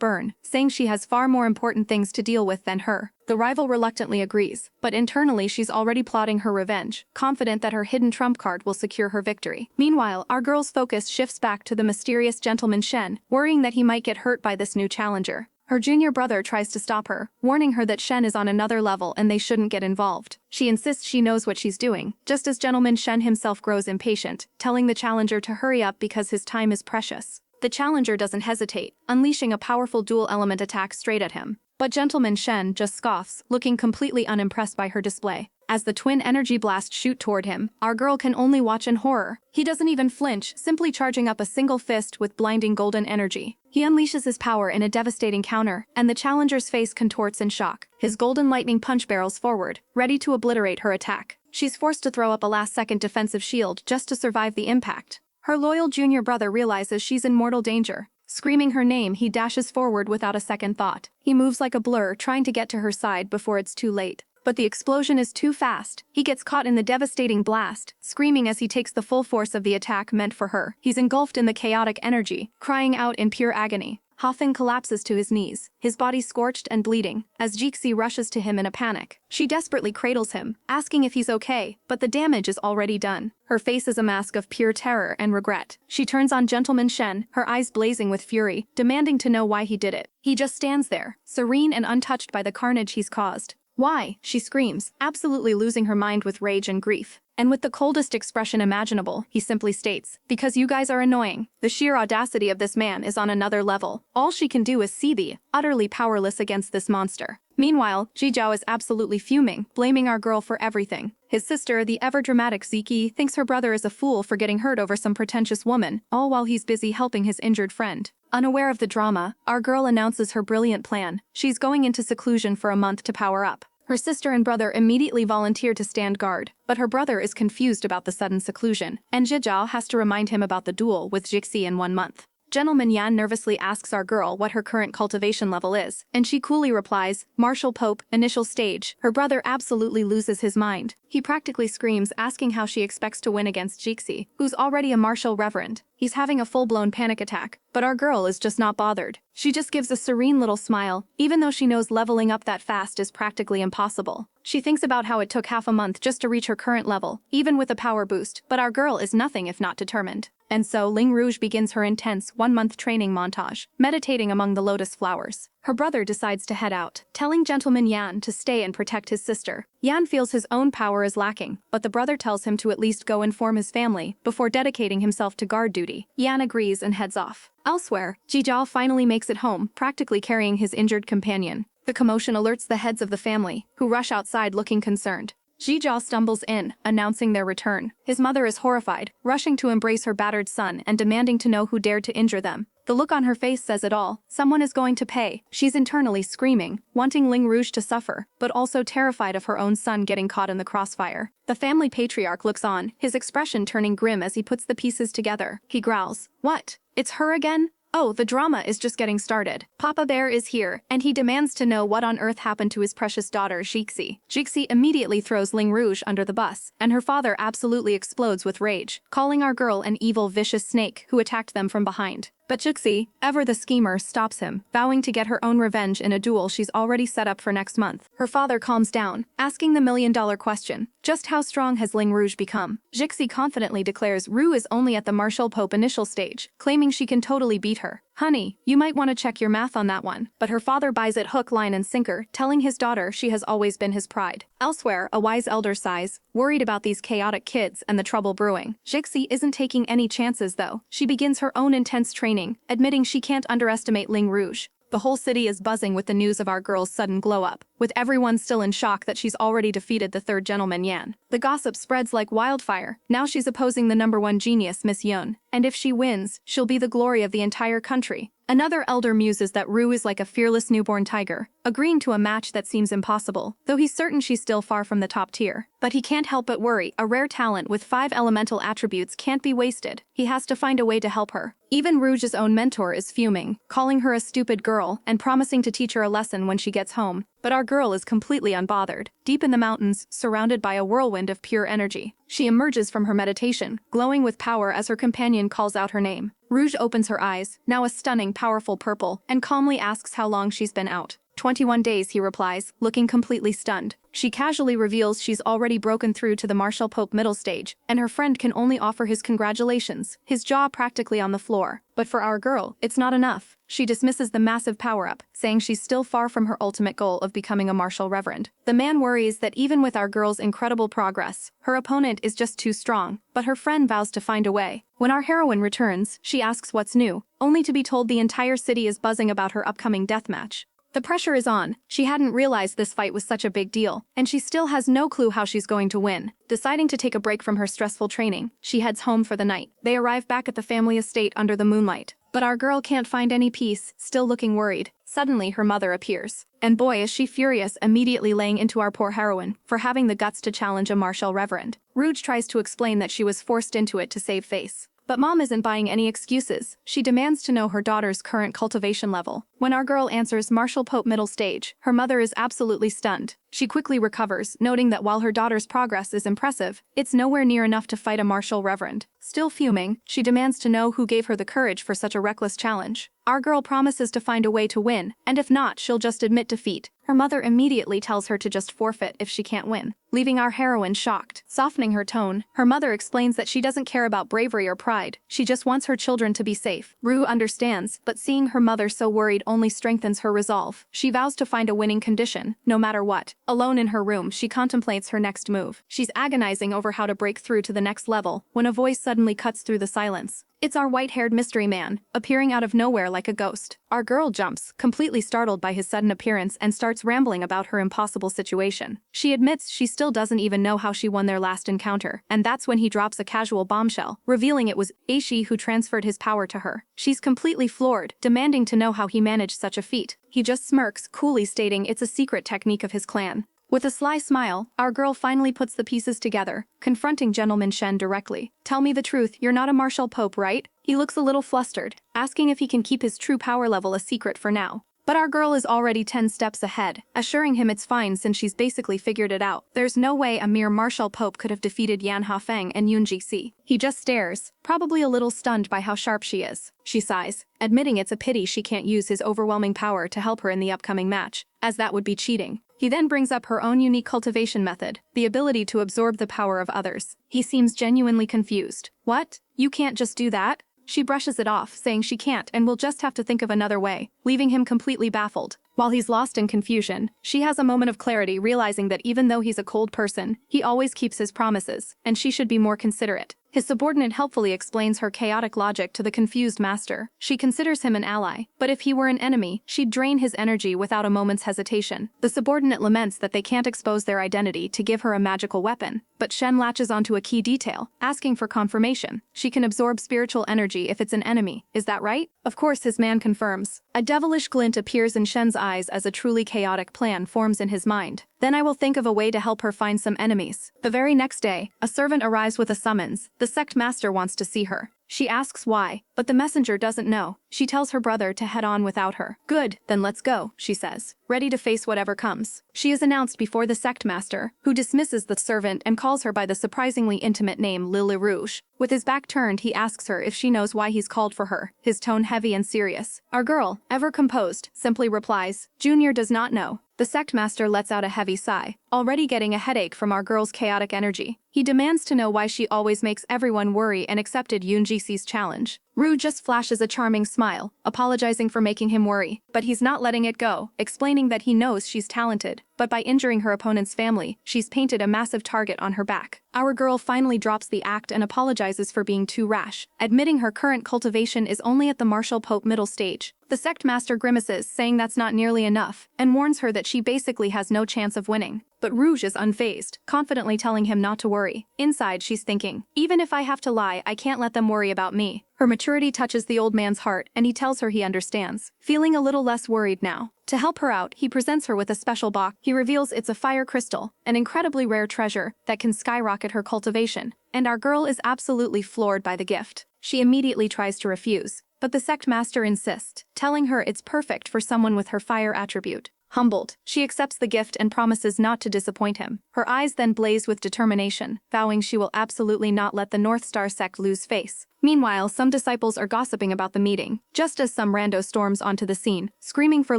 burn, saying she has far more important things to deal with than her. The rival reluctantly agrees, but internally she's already plotting her revenge, confident that her hidden trump card will secure her victory. Meanwhile, our girl's focus shifts back to the mysterious gentleman Shen, worrying that he might get hurt by this new challenger. Her junior brother tries to stop her, warning her that Shen is on another level and they shouldn't get involved. She insists she knows what she's doing, just as Gentleman Shen himself grows impatient, telling the challenger to hurry up because his time is precious. The challenger doesn't hesitate, unleashing a powerful dual element attack straight at him. But Gentleman Shen just scoffs, looking completely unimpressed by her display. As the twin energy blasts shoot toward him, our girl can only watch in horror. He doesn't even flinch, simply charging up a single fist with blinding golden energy. He unleashes his power in a devastating counter, and the challenger's face contorts in shock. His golden lightning punch barrels forward, ready to obliterate her attack. She's forced to throw up a last-second defensive shield just to survive the impact. Her loyal junior brother realizes she's in mortal danger. Screaming her name, he dashes forward without a second thought. He moves like a blur, trying to get to her side before it's too late. But the explosion is too fast. He gets caught in the devastating blast, screaming as he takes the full force of the attack meant for her. He's engulfed in the chaotic energy, crying out in pure agony. Hafeng collapses to his knees, his body scorched and bleeding, as Jixi rushes to him in a panic. She desperately cradles him, asking if he's okay, but the damage is already done. Her face is a mask of pure terror and regret. She turns on Gentleman Shen, her eyes blazing with fury, demanding to know why he did it. He just stands there, serene and untouched by the carnage he's caused. Why? She screams, absolutely losing her mind with rage and grief. And with the coldest expression imaginable, he simply states, because you guys are annoying. The sheer audacity of this man is on another level. All she can do is seethe, utterly powerless against this monster. Meanwhile, Jizhao is absolutely fuming, blaming our girl for everything. His sister, the ever-dramatic Ziki, thinks her brother is a fool for getting hurt over some pretentious woman, all while he's busy helping his injured friend. Unaware of the drama, our girl announces her brilliant plan. She's going into seclusion for a month to power up. Her sister and brother immediately volunteer to stand guard, but her brother is confused about the sudden seclusion, and Jizhao has to remind him about the duel with Jixi in 1 month. Gentleman Yan nervously asks our girl what her current cultivation level is, and she coolly replies, Martial Pope, initial stage. Her brother absolutely loses his mind. He practically screams, asking how she expects to win against Jixi, who's already a martial reverend. He's having a full-blown panic attack, but our girl is just not bothered. She just gives a serene little smile, even though she knows leveling up that fast is practically impossible. She thinks about how it took half a month just to reach her current level, even with a power boost, but our girl is nothing if not determined. And so Ling Rouge begins her intense 1-month training montage, meditating among the lotus flowers. Her brother decides to head out, telling Gentleman Yan to stay and protect his sister. Yan feels his own power is lacking, but the brother tells him to at least go inform his family before dedicating himself to guard duty. Yan agrees and heads off. Elsewhere, Jizhao finally makes it home, practically carrying his injured companion. The commotion alerts the heads of the family, who rush outside looking concerned. Jizhao stumbles in, announcing their return. His mother is horrified, rushing to embrace her battered son and demanding to know who dared to injure them. The look on her face says it all. Someone is going to pay. She's internally screaming, wanting Ling Rouge to suffer, but also terrified of her own son getting caught in the crossfire. The family patriarch looks on, his expression turning grim as he puts the pieces together. He growls, "What? It's her again? Oh, the drama is just getting started. Papa Bear is here, and he demands to know what on earth happened to his precious daughter, Jixi." Jixi immediately throws Ling Rouge under the bus, and her father absolutely explodes with rage, calling our girl an evil, vicious snake who attacked them from behind. But Jixi, ever the schemer, stops him, vowing to get her own revenge in a duel she's already set up for next month. Her father calms down, asking the million-dollar question, just how strong has Ling Rouge become? Jixi confidently declares Rue is only at the Martial Pope initial stage, claiming she can totally beat her. "Honey, you might want to check your math on that one." But her father buys it hook, line, and sinker, telling his daughter she has always been his pride. Elsewhere, a wise elder sighs, worried about these chaotic kids and the trouble brewing. Jixi isn't taking any chances though. She begins her own intense training, admitting she can't underestimate Ling Rouge. The whole city is buzzing with the news of our girl's sudden glow-up, with everyone still in shock that she's already defeated the third Gentleman Yan. The gossip spreads like wildfire. Now she's opposing the #1 genius, Miss Yun, and if she wins, she'll be the glory of the entire country. Another elder muses that Rue is like a fearless newborn tiger, agreeing to a match that seems impossible, though he's certain she's still far from the top tier. But he can't help but worry, a rare talent with 5 elemental attributes can't be wasted. He has to find a way to help her. Even Rouge's own mentor is fuming, calling her a stupid girl and promising to teach her a lesson when she gets home. But our girl is completely unbothered, deep in the mountains, surrounded by a whirlwind of pure energy. She emerges from her meditation, glowing with power as her companion calls out her name. Rouge opens her eyes, now a stunning, powerful purple, and calmly asks how long she's been out. 21 days, he replies, looking completely stunned. She casually reveals she's already broken through to the Martial Pope middle stage, and her friend can only offer his congratulations, his jaw practically on the floor. But for our girl, it's not enough. She dismisses the massive power-up, saying she's still far from her ultimate goal of becoming a martial reverend. The man worries that even with our girl's incredible progress, her opponent is just too strong, but her friend vows to find a way. When our heroine returns, she asks what's new, only to be told the entire city is buzzing about her upcoming deathmatch. The pressure is on. She hadn't realized this fight was such a big deal, and she still has no clue how she's going to win. Deciding to take a break from her stressful training, she heads home for the night. They arrive back at the family estate under the moonlight. But our girl can't find any peace, still looking worried. Suddenly, her mother appears. And boy, is she furious, immediately laying into our poor heroine for having the guts to challenge a martial reverend. Rouge tries to explain that she was forced into it to save face. But mom isn't buying any excuses. She demands to know her daughter's current cultivation level. When our girl answers Martial Pope middle stage, her mother is absolutely stunned. She quickly recovers, noting that while her daughter's progress is impressive, it's nowhere near enough to fight a martial reverend. Still fuming, she demands to know who gave her the courage for such a reckless challenge. Our girl promises to find a way to win, and if not, she'll just admit defeat. Her mother immediately tells her to just forfeit if she can't win, leaving our heroine shocked. Softening her tone, her mother explains that she doesn't care about bravery or pride, she just wants her children to be safe. Rue understands, but seeing her mother so worried only strengthens her resolve. She vows to find a winning condition, no matter what. Alone in her room, she contemplates her next move. She's agonizing over how to break through to the next level when a voice suddenly cuts through the silence. It's our white-haired mystery man, appearing out of nowhere like a ghost. Our girl jumps, completely startled by his sudden appearance, and starts rambling about her impossible situation. She admits she still doesn't even know how she won their last encounter, and that's when he drops a casual bombshell, revealing it was Aishi who transferred his power to her. She's completely floored, demanding to know how he managed such a feat. He just smirks, coolly stating it's a secret technique of his clan. With a sly smile, our girl finally puts the pieces together, confronting Gentleman Shen directly. Tell me the truth, you're not a martial pope, right? He looks a little flustered, asking if he can keep his true power level a secret for now. But our girl is already 10 steps ahead, assuring him it's fine since she's basically figured it out. There's no way a mere martial pope could have defeated Yan Hafeng and Yun Jixi. He just stares, probably a little stunned by how sharp she is. She sighs, admitting it's a pity she can't use his overwhelming power to help her in the upcoming match, as that would be cheating. He then brings up her own unique cultivation method, the ability to absorb the power of others. He seems genuinely confused. What? You can't just do that? She brushes it off, saying she can't and will just have to think of another way, leaving him completely baffled. While he's lost in confusion, she has a moment of clarity, realizing that even though he's a cold person, he always keeps his promises, and she should be more considerate. His subordinate helpfully explains her chaotic logic to the confused master. She considers him an ally, but if he were an enemy, she'd drain his energy without a moment's hesitation. The subordinate laments that they can't expose their identity to give her a magical weapon, but Shen latches onto a key detail, asking for confirmation. She can absorb spiritual energy if it's an enemy, is that right? Of course, his man confirms. A devilish glint appears in Shen's eyes as a truly chaotic plan forms in his mind. Then I will think of a way to help her find some enemies. The very next day, a servant arrives with a summons. The sect master wants to see her. She asks why, but the messenger doesn't know. She tells her brother to head on without her. Good, then let's go, she says, ready to face whatever comes. She is announced before the sect master, who dismisses the servant and calls her by the surprisingly intimate name Ling Rouge. With his back turned, he asks her if she knows why he's called for her, his tone heavy and serious. Our girl, ever composed, simply replies, Junior does not know. The sect master lets out a heavy sigh, already getting a headache from our girl's chaotic energy. He demands to know why she always makes everyone worry and accepted Yun Jixi's challenge. Ru just flashes a charming smile, apologizing for making him worry, but he's not letting it go, explaining that he knows she's talented, but by injuring her opponent's family, she's painted a massive target on her back. Our girl finally drops the act and apologizes for being too rash, admitting her current cultivation is only at the martial pope middle stage. The sect master grimaces, saying that's not nearly enough, and warns her that she basically has no chance of winning. But Rouge is unfazed, confidently telling him not to worry. Inside, she's thinking, even if I have to lie, I can't let them worry about me. Her maturity touches the old man's heart, and he tells her he understands, feeling a little less worried now. To help her out, he presents her with a special box. He reveals it's a fire crystal, an incredibly rare treasure that can skyrocket her cultivation. And our girl is absolutely floored by the gift. She immediately tries to refuse, but the sect master insists, telling her it's perfect for someone with her fire attribute. Humbled, she accepts the gift and promises not to disappoint him. Her eyes then blaze with determination, vowing she will absolutely not let the Northstar sect lose face. Meanwhile, some disciples are gossiping about the meeting, just as some rando storms onto the scene, screaming for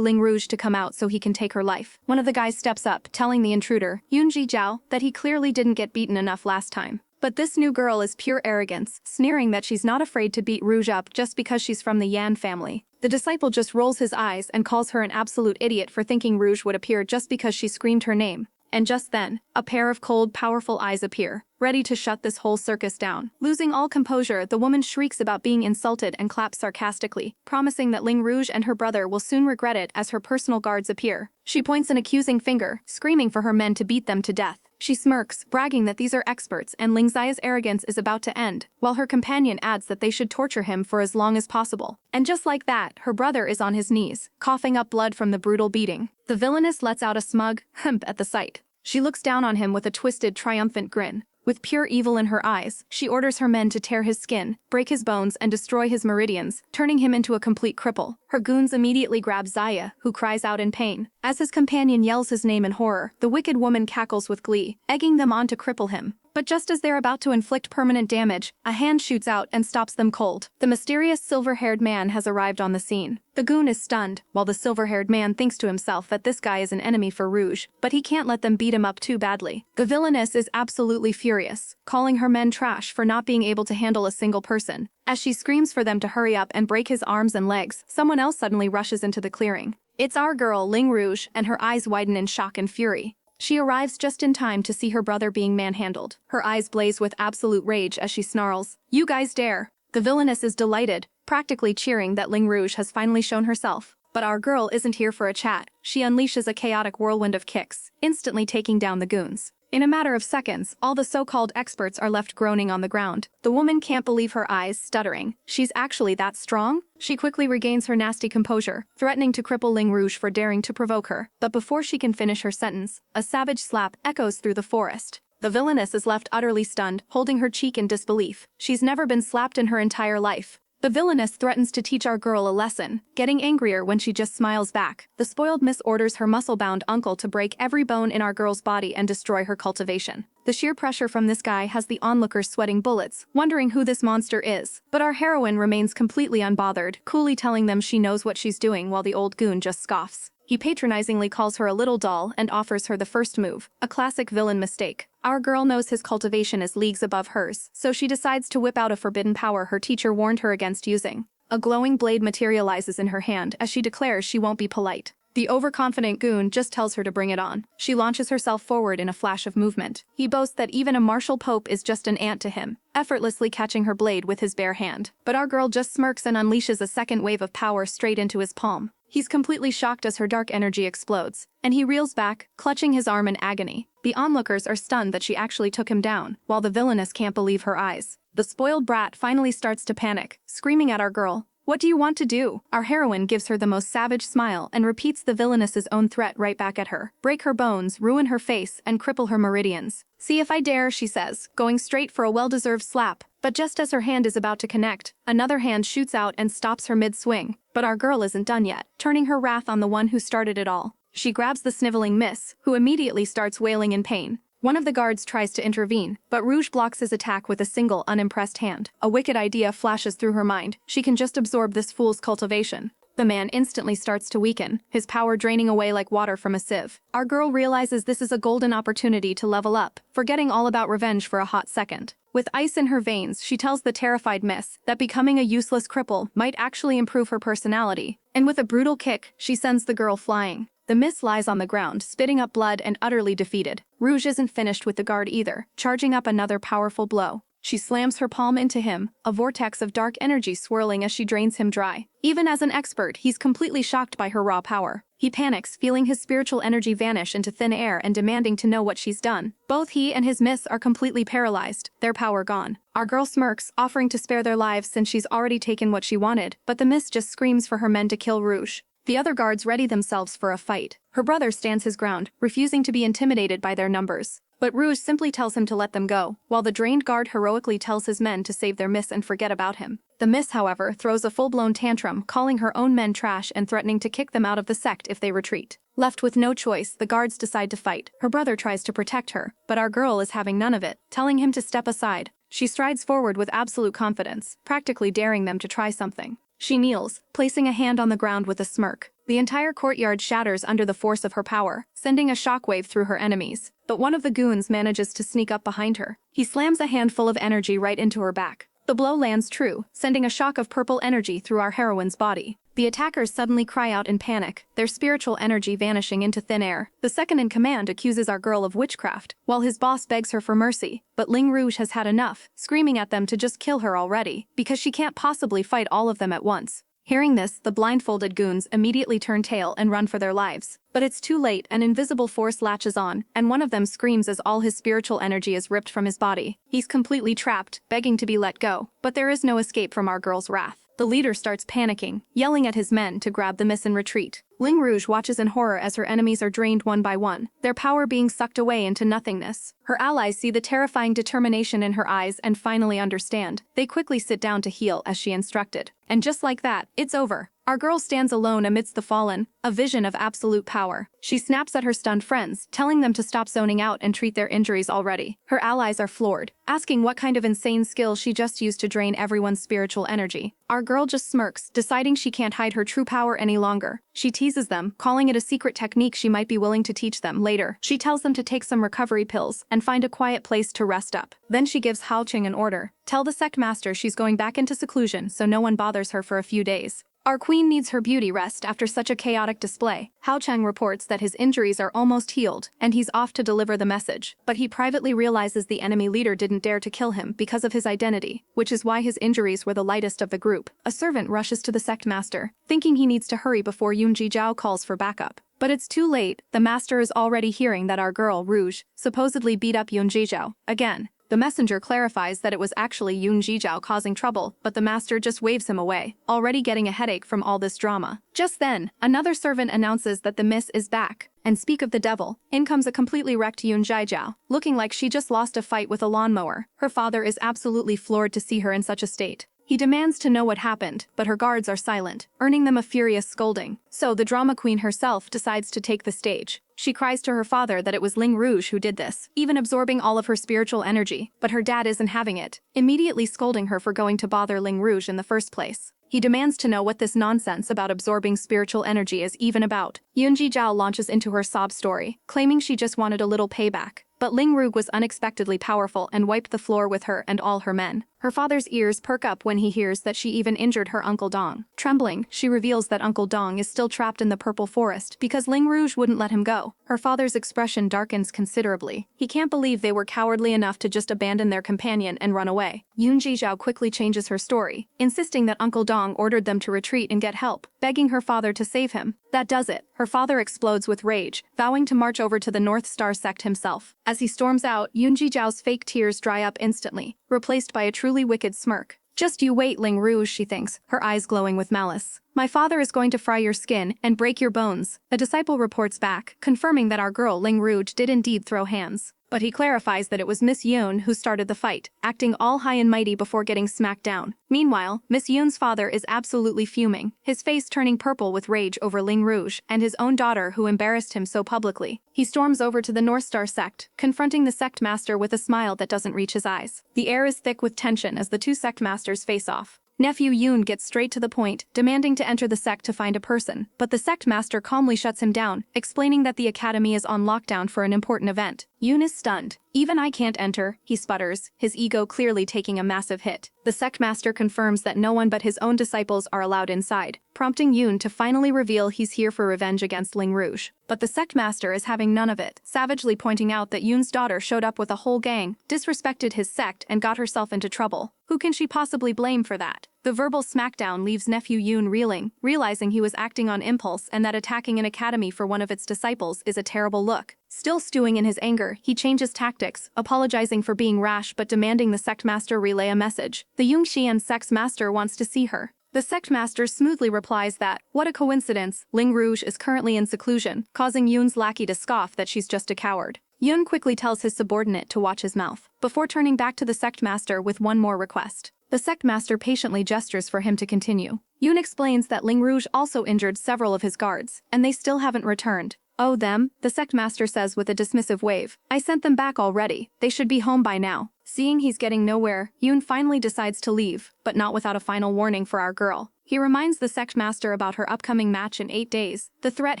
Ling Rouge to come out so he can take her life. One of the guys steps up, telling the intruder, Yunji Jiao, that he clearly didn't get beaten enough last time. But this new girl is pure arrogance, sneering that she's not afraid to beat Rouge up just because she's from the Yan family. The disciple just rolls his eyes and calls her an absolute idiot for thinking Rouge would appear just because she screamed her name. And just then, a pair of cold, powerful eyes appear, ready to shut this whole circus down. Losing all composure, the woman shrieks about being insulted and claps sarcastically, promising that Ling Rouge and her brother will soon regret it as her personal guards appear. She points an accusing finger, screaming for her men to beat them to death. She smirks, bragging that these are experts and Ling Xia's arrogance is about to end, while her companion adds that they should torture him for as long as possible. And just like that, her brother is on his knees, coughing up blood from the brutal beating. The villainess lets out a smug hump at the sight. She looks down on him with a twisted, triumphant grin. With pure evil in her eyes, she orders her men to tear his skin, break his bones, and destroy his meridians, turning him into a complete cripple. Her goons immediately grab Xia, who cries out in pain. As his companion yells his name in horror, the wicked woman cackles with glee, egging them on to cripple him. But just as they're about to inflict permanent damage, a hand shoots out and stops them cold. The mysterious silver-haired man has arrived on the scene. The goon is stunned, while the silver-haired man thinks to himself that this guy is an enemy for Rouge, but he can't let them beat him up too badly. The villainess is absolutely furious, calling her men trash for not being able to handle a single person. As she screams for them to hurry up and break his arms and legs, someone else suddenly rushes into the clearing. It's our girl, Ling Rouge, and her eyes widen in shock and fury. She arrives just in time to see her brother being manhandled. Her eyes blaze with absolute rage as she snarls, "You guys dare!" The villainess is delighted, practically cheering that Ling Rouge has finally shown herself. But our girl isn't here for a chat. She unleashes a chaotic whirlwind of kicks, instantly taking down the goons. In a matter of seconds, all the so-called experts are left groaning on the ground. The woman can't believe her eyes, stuttering. She's actually that strong? She quickly regains her nasty composure, threatening to cripple Ling Rouge for daring to provoke her. But before she can finish her sentence, a savage slap echoes through the forest. The villainess is left utterly stunned, holding her cheek in disbelief. She's never been slapped in her entire life. The villainess threatens to teach our girl a lesson, getting angrier when she just smiles back. The spoiled miss orders her muscle-bound uncle to break every bone in our girl's body and destroy her cultivation. The sheer pressure from this guy has the onlookers sweating bullets, wondering who this monster is. But our heroine remains completely unbothered, coolly telling them she knows what she's doing while the old goon just scoffs. He patronizingly calls her a little doll and offers her the first move, a classic villain mistake. Our girl knows his cultivation is leagues above hers, so she decides to whip out a forbidden power her teacher warned her against using. A glowing blade materializes in her hand as she declares she won't be polite. The overconfident goon just tells her to bring it on. She launches herself forward in a flash of movement. He boasts that even a martial pope is just an ant to him, effortlessly catching her blade with his bare hand. But our girl just smirks and unleashes a second wave of power straight into his palm. He's completely shocked as her dark energy explodes, and he reels back, clutching his arm in agony. The onlookers are stunned that she actually took him down, while the villainess can't believe her eyes. The spoiled brat finally starts to panic, screaming at our girl, "What do you want to do?" Our heroine gives her the most savage smile and repeats the villainess's own threat right back at her. Break her bones, ruin her face, and cripple her meridians. "See if I dare," she says, going straight for a well-deserved slap. But just as her hand is about to connect, another hand shoots out and stops her mid-swing. But our girl isn't done yet, turning her wrath on the one who started it all. She grabs the sniveling miss, who immediately starts wailing in pain. One of the guards tries to intervene, but Rouge blocks his attack with a single, unimpressed hand. A wicked idea flashes through her mind. She can just absorb this fool's cultivation. The man instantly starts to weaken, his power draining away like water from a sieve. Our girl realizes this is a golden opportunity to level up, forgetting all about revenge for a hot second. With ice in her veins, she tells the terrified miss that becoming a useless cripple might actually improve her personality. And with a brutal kick, she sends the girl flying. The miss lies on the ground, spitting up blood and utterly defeated. Rouge isn't finished with the guard either, charging up another powerful blow. She slams her palm into him, a vortex of dark energy swirling as she drains him dry. Even as an expert, he's completely shocked by her raw power. He panics, feeling his spiritual energy vanish into thin air and demanding to know what she's done. Both he and his miss are completely paralyzed, their power gone. Our girl smirks, offering to spare their lives since she's already taken what she wanted, but the miss just screams for her men to kill Rouge. The other guards ready themselves for a fight. Her brother stands his ground, refusing to be intimidated by their numbers. But Rouge simply tells him to let them go, while the drained guard heroically tells his men to save their miss and forget about him. The miss, however, throws a full-blown tantrum, calling her own men trash and threatening to kick them out of the sect if they retreat. Left with no choice, the guards decide to fight. Her brother tries to protect her, but our girl is having none of it, telling him to step aside. She strides forward with absolute confidence, practically daring them to try something. She kneels, placing a hand on the ground with a smirk. The entire courtyard shatters under the force of her power, sending a shockwave through her enemies. But one of the goons manages to sneak up behind her. He slams a handful of energy right into her back. The blow lands true, sending a shock of purple energy through our heroine's body. The attackers suddenly cry out in panic, their spiritual energy vanishing into thin air. The second in command accuses our girl of witchcraft, while his boss begs her for mercy. But Ling Rouge has had enough, screaming at them to just kill her already, because she can't possibly fight all of them at once. Hearing this, the blindfolded goons immediately turn tail and run for their lives. But it's too late, an invisible force latches on, and one of them screams as all his spiritual energy is ripped from his body. He's completely trapped, begging to be let go, but there is no escape from our girl's wrath. The leader starts panicking, yelling at his men to grab the miss and retreat. Ling Rouge watches in horror as her enemies are drained one by one, their power being sucked away into nothingness. Her allies see the terrifying determination in her eyes and finally understand. They quickly sit down to heal as she instructed. And just like that, it's over. Our girl stands alone amidst the fallen, a vision of absolute power. She snaps at her stunned friends, telling them to stop zoning out and treat their injuries already. Her allies are floored, asking what kind of insane skill she just used to drain everyone's spiritual energy. Our girl just smirks, deciding she can't hide her true power any longer. She teases them, calling it a secret technique she might be willing to teach them later. She tells them to take some recovery pills and find a quiet place to rest up. Then she gives Hao Qing an order. Tell the sect master she's going back into seclusion so no one bothers her for a few days. Our queen needs her beauty rest after such a chaotic display. Hao Cheng reports that his injuries are almost healed, and he's off to deliver the message. But he privately realizes the enemy leader didn't dare to kill him because of his identity, which is why his injuries were the lightest of the group. A servant rushes to the sect master, thinking he needs to hurry before Yun Jijiao calls for backup. But it's too late. The master is already hearing that our girl, Rouge, supposedly beat up Yun Jijiao again. The messenger clarifies that it was actually Yun Jijiao causing trouble, but the master just waves him away, already getting a headache from all this drama. Just then, another servant announces that the miss is back. And speak of the devil, in comes a completely wrecked Yun Jijiao, looking like she just lost a fight with a lawnmower. Her father is absolutely floored to see her in such a state. He demands to know what happened, but her guards are silent, earning them a furious scolding. So the drama queen herself decides to take the stage. She cries to her father that it was Ling Rouge who did this, even absorbing all of her spiritual energy, but her dad isn't having it, immediately scolding her for going to bother Ling Rouge in the first place. He demands to know what this nonsense about absorbing spiritual energy is even about. Yun Jijiao launches into her sob story, claiming she just wanted a little payback. But Ling Rouge was unexpectedly powerful and wiped the floor with her and all her men. Her father's ears perk up when he hears that she even injured her Uncle Dong. Trembling, she reveals that Uncle Dong is still trapped in the purple forest because Ling Rouge wouldn't let him go. Her father's expression darkens considerably. He can't believe they were cowardly enough to just abandon their companion and run away. Yun Jijiao quickly changes her story, insisting that Uncle Dong ordered them to retreat and get help, begging her father to save him. That does it. Her father explodes with rage, vowing to march over to the Northstar sect himself. As he storms out, Yun Jijiao's fake tears dry up instantly, replaced by a truly wicked smirk. Just you wait, Ling Rouge, she thinks, her eyes glowing with malice. My father is going to fry your skin and break your bones. A disciple reports back, confirming that our girl Ling Rouge did indeed throw hands. But he clarifies that it was Miss Yun who started the fight, acting all high and mighty before getting smacked down. Meanwhile, Miss Yun's father is absolutely fuming, his face turning purple with rage over Ling Rouge and his own daughter who embarrassed him so publicly. He storms over to the Northstar sect, confronting the sect master with a smile that doesn't reach his eyes. The air is thick with tension as the two sect masters face off. Nephew Yun gets straight to the point, demanding to enter the sect to find a person, but the sect master calmly shuts him down, explaining that the academy is on lockdown for an important event. Yun is stunned. Even I can't enter, he sputters, his ego clearly taking a massive hit. The sect master confirms that no one but his own disciples are allowed inside, prompting Yun to finally reveal he's here for revenge against Ling Rouge. But the sect master is having none of it, savagely pointing out that Yun's daughter showed up with a whole gang, disrespected his sect and got herself into trouble. Who can she possibly blame for that? The verbal smackdown leaves nephew Yun reeling, realizing he was acting on impulse and that attacking an academy for one of its disciples is a terrible look. Still stewing in his anger, he changes tactics, apologizing for being rash but demanding the sect master relay a message. The Yungxian sect master wants to see her. The sect master smoothly replies that, what a coincidence, Ling Rouge is currently in seclusion, causing Yun's lackey to scoff that she's just a coward. Yun quickly tells his subordinate to watch his mouth, before turning back to the sect master with one more request. The sect master patiently gestures for him to continue. Yun explains that Ling Rouge also injured several of his guards, and they still haven't returned. Oh, them, the sect master says with a dismissive wave. I sent them back already, they should be home by now. Seeing he's getting nowhere, Yun finally decides to leave, but not without a final warning for our girl. He reminds the sect master about her upcoming match in 8 days, the threat